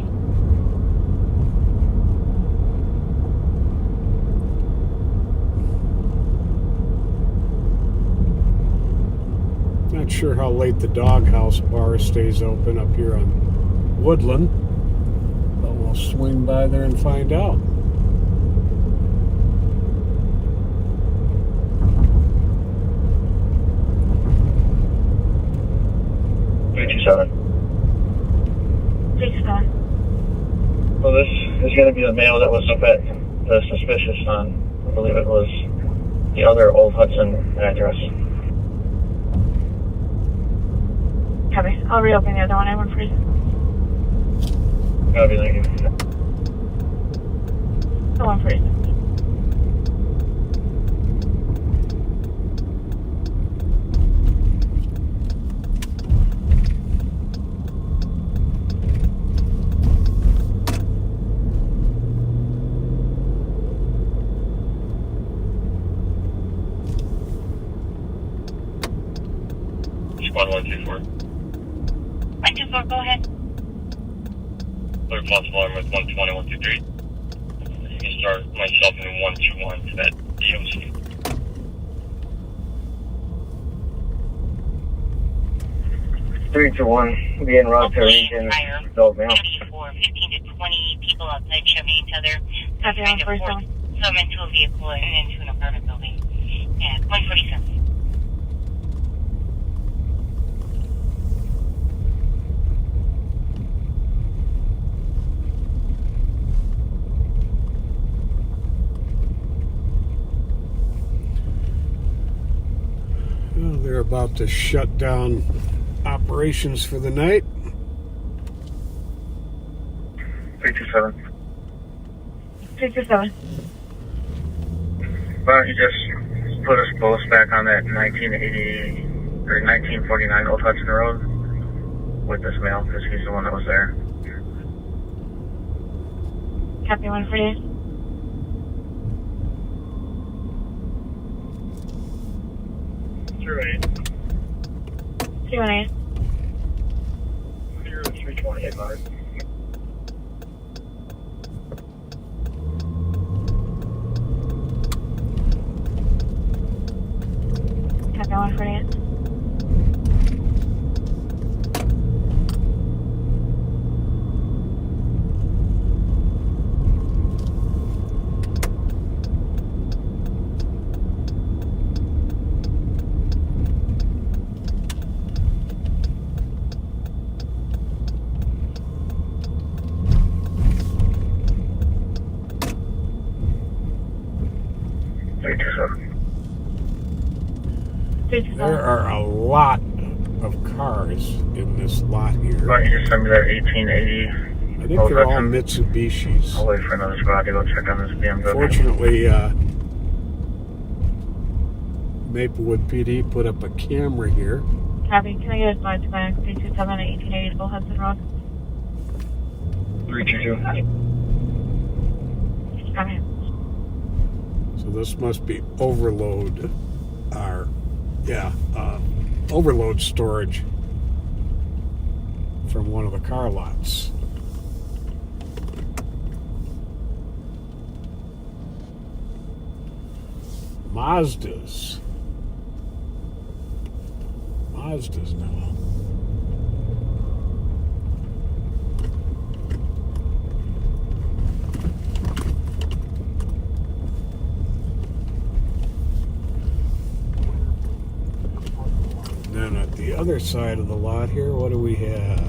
Not sure how late the Doghouse bar stays open up here on Woodland, but we'll swing by there and find out. Well, this is going to be the mail that was up at the suspicious on, I believe it was the other Old Hudson address. Copy. I'll reopen the other one. I went for it. Copy, thank you. The one for it. Squad 124. 124, go ahead. Third possible armor with 120, 123. You can start myself in 121 to that DOC. Three to one, be en route to region, adult mail. 15 to 20 people outside shoving each other. Copy on first one. Some into a vehicle and into an apartment building. Yeah, 147. Well, they're about to shut down operations for the night. 327. 327. Why don't you just put us both back on that 1980 or 1949 Old Hudson Road with this mail, because he's the one that was there. Copy 148. Through 8. 318. You're 328 miles. Copy 148. There are a lot of cars in this lot here. Why don't you just send me that 1880? I think they're all Mitsubishis. I'll wait for another squad to go check on this BMW. Fortunately, Maplewood PD put up a camera here. Copy. Can I get a slide to my 327 at 1880 Old Hudson Road? 322. Copy. So this must be overload, overload storage from one of the car lots. Mazdas now. Then at the other side of the lot here, what do we have?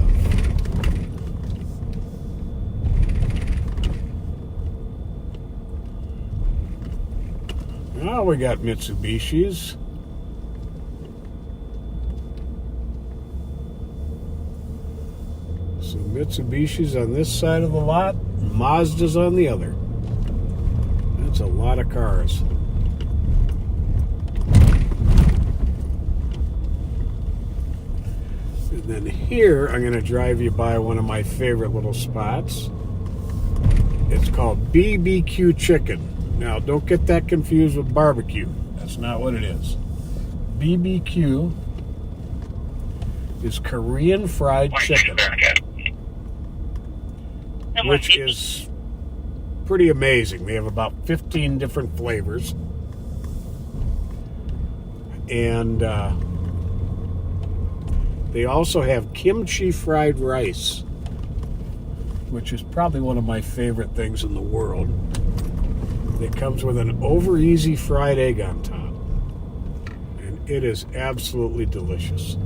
Now we got Mitsubishis. So Mitsubishis on this side of the lot, Mazdas on the other. That's a lot of cars. And then here, I'm going to drive you by one of my favorite little spots. It's called BBQ Chicken. Now, don't get that confused with barbecue. That's not what it is. BBQ is Korean fried chicken, which is pretty amazing. They have about 15 different flavors. And they also have kimchi fried rice. which is probably one of my favorite things in the world. It comes with an over easy fried egg on top. And it is absolutely delicious.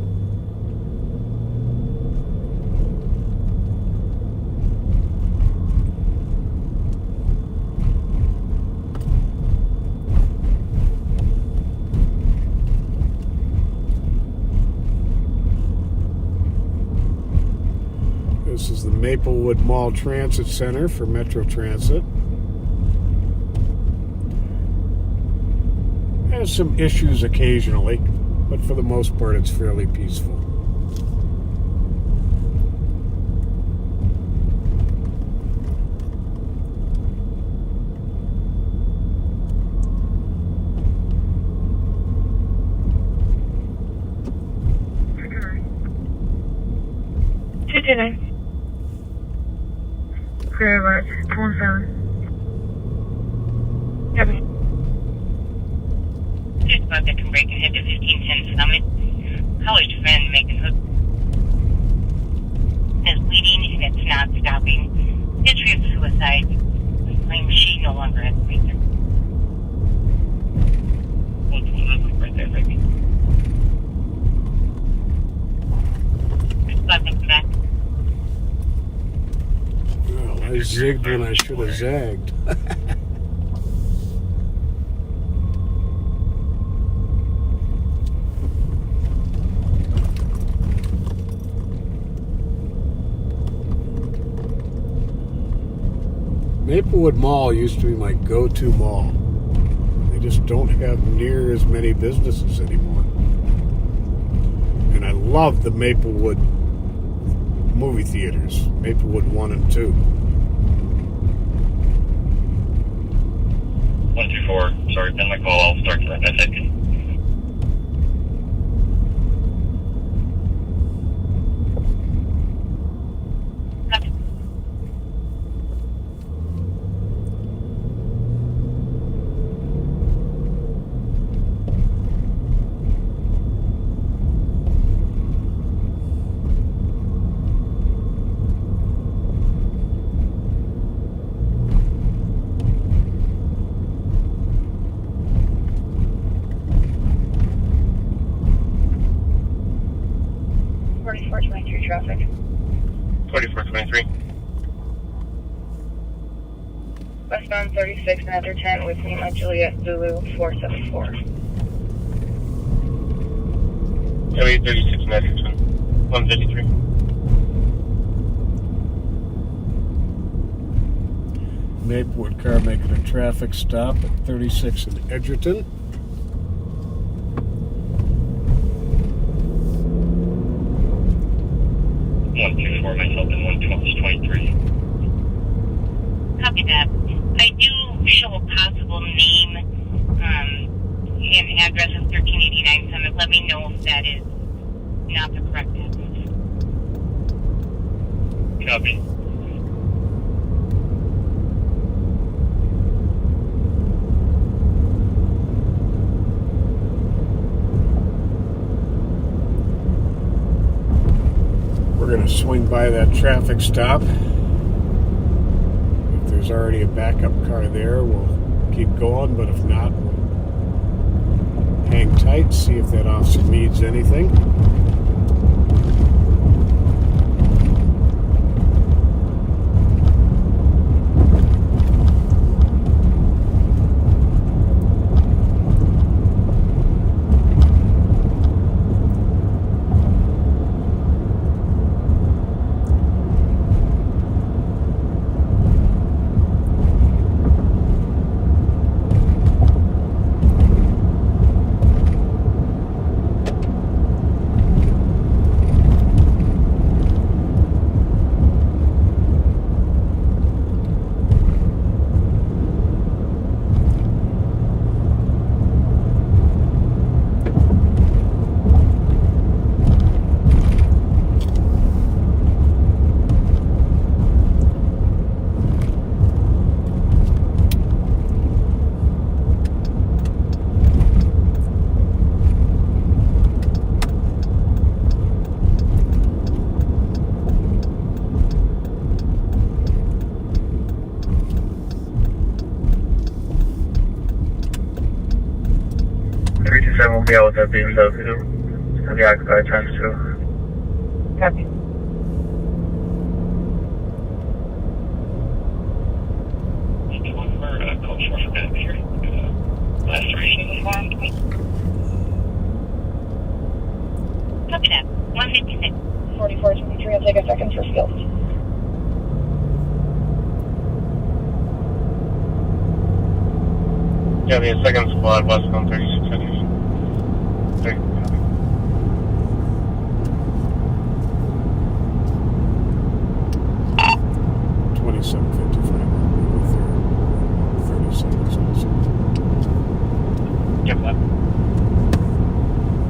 This is the Maplewood Mall Transit Center for Metro Transit. Has some issues occasionally, but for the most part it's fairly peaceful. Clear 47. Just about that can break ahead to 1510 Summit. College friend making hook. Is bleeding and it's not stopping. History of suicide. The claim she no longer has a reason. What's going on right there, baby? Just about to come back. Well, I zigged when I should have zagged. Maplewood Mall used to be my go-to mall. They just don't have near as many businesses anymore. And I love the Maplewood movie theaters, Maplewood 1 and 2. 124, sorry, been my call. I'll start to that message. Traffic. 2423. Westbound 36 and after 10 with Lima Juliet Zulu 474. LA 36 message 153. Maplewood car making a traffic stop at 36 in Edgerton. 124 myself and 123. Copy that. I do show a possible name and address of 1389 Summit. Let me know if that is not the correct address. Copy. We're going to swing by that traffic stop. If there's already a backup car there, we'll keep going, but if not, we'll hang tight, see if that officer needs anything. 7 will be out with that BMW. It's going to be occupied times 2. Copy. Last duration of the farm. Copy that. 156. 4423, I'll take a second for skills. Yeah, the second squad, westbound 36 Henderson. Second copy. Yep, that.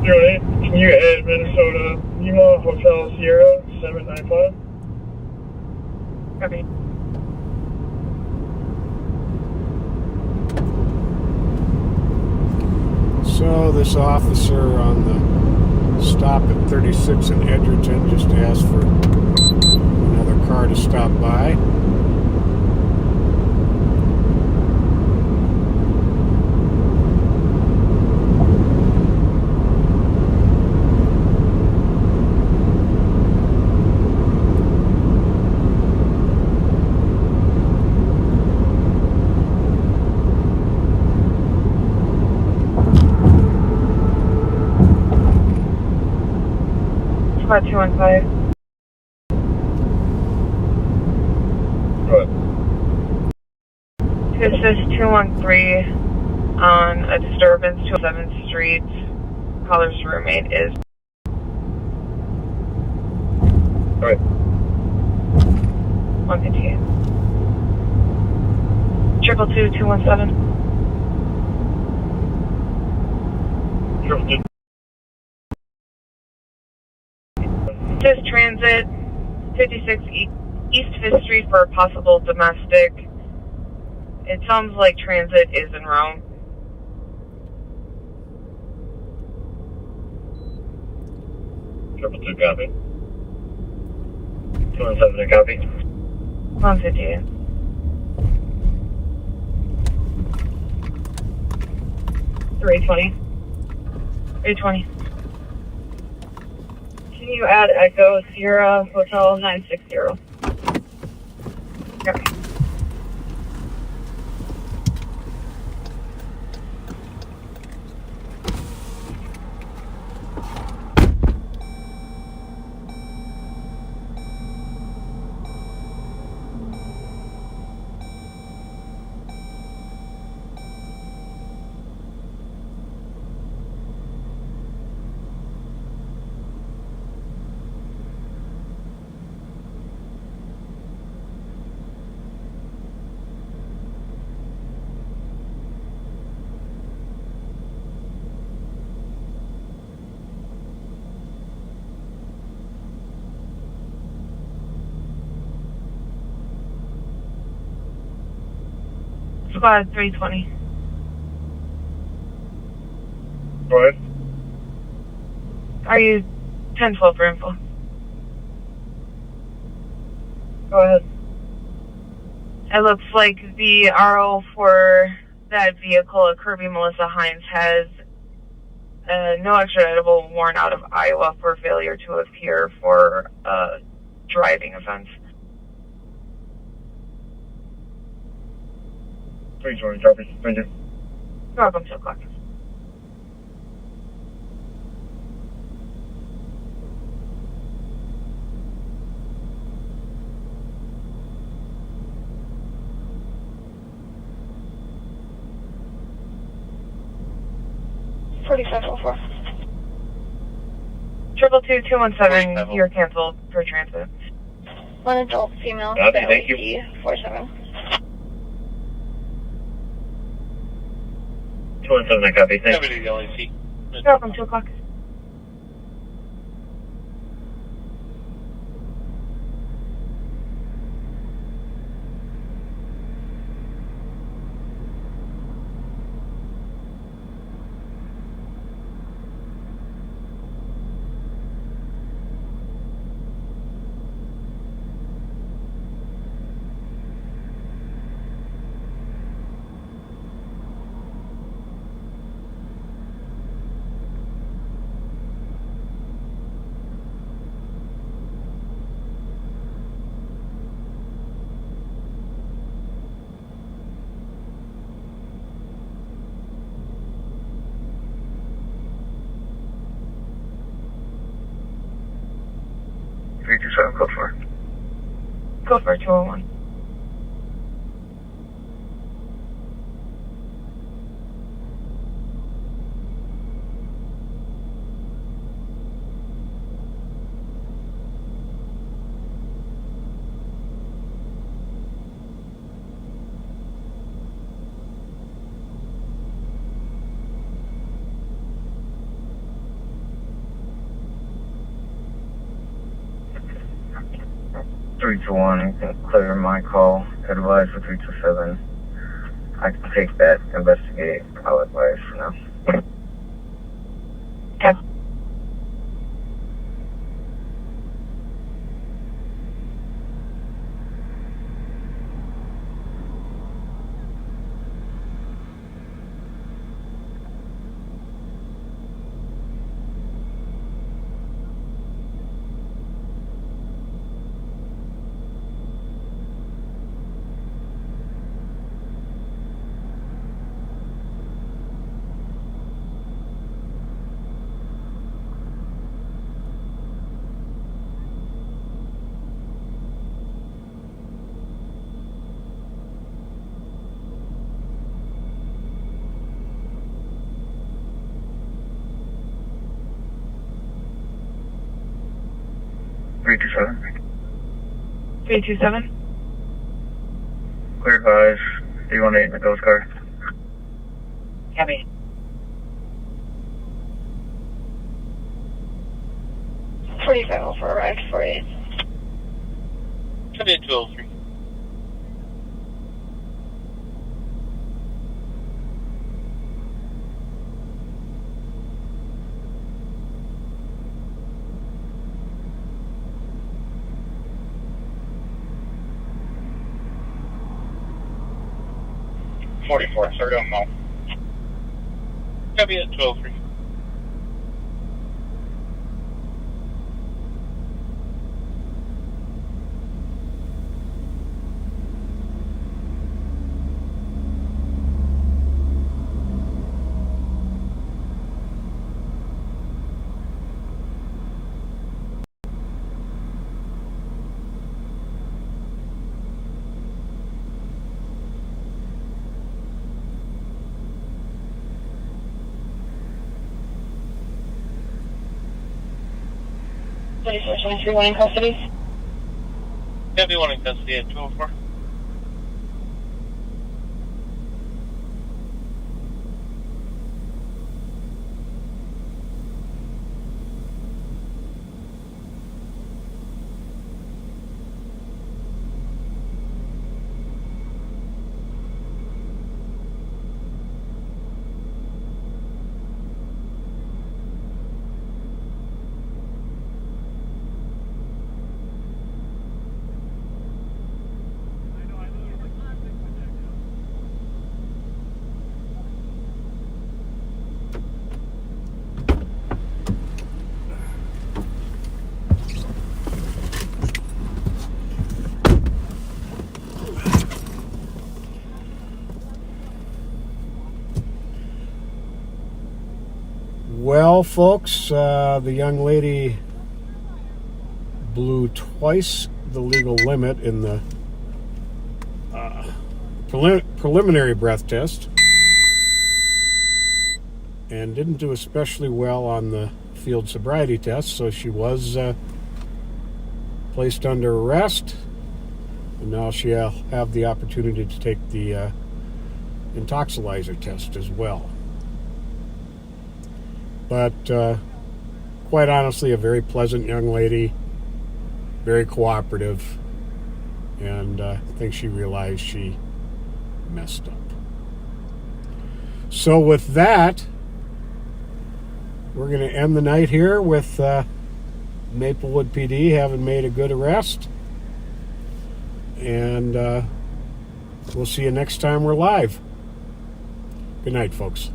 08, can you add Minnesota Lima Hotel Sierra 795? Copy. So this officer on the stop at 36 in Edgerton just asked for another car to stop by. Squad 215. Good. This is 213 on a disturbance to 7th Street. Caller's roommate is. Alright. 158. 222-217. 222. This is transit 56 East 5th Street for a possible domestic. It sounds like transit is en route. Triple two copy. 217 copy. 158. 320. 320. Can you add Echo Sierra Hotel 960? Okay. Squad 320. Go ahead. Are you 1012 for info? Go ahead. It looks like the RO for that vehicle, a Kirby Melissa Hines, has no extraditable warrant out of Iowa for failure to appear for a driving offense. 320 copy. Thank you. You're welcome, 2 o'clock. $45.04. 222-217, you're canceled for transit. One adult female. Copy, thank you. 47. 217 copy. Thank you. You're welcome, 2 o'clock. code 4. Code for 201. Three to one, you can clear my call. Advise for 327. I can take that, investigate. I'll advise for now. Okay. Three two seven. 327. Clear advise. 318 in the ghost car. Copy. $45 arrived for you. Should be at 203. Sorry, don't know. Should be at 203. One in custody. Should be one in custody at 204. Well, folks, the young lady blew twice the legal limit in the preliminary breath test and didn't do especially well on the field sobriety test, so she was placed under arrest, and now she'll have the opportunity to take the intoxilizer test as well. But quite honestly, a very pleasant young lady, very cooperative, and I think she realized she messed up. So with that, we're going to end the night here with Maplewood PD having made a good arrest, and we'll see you next time we're live. Good night, folks.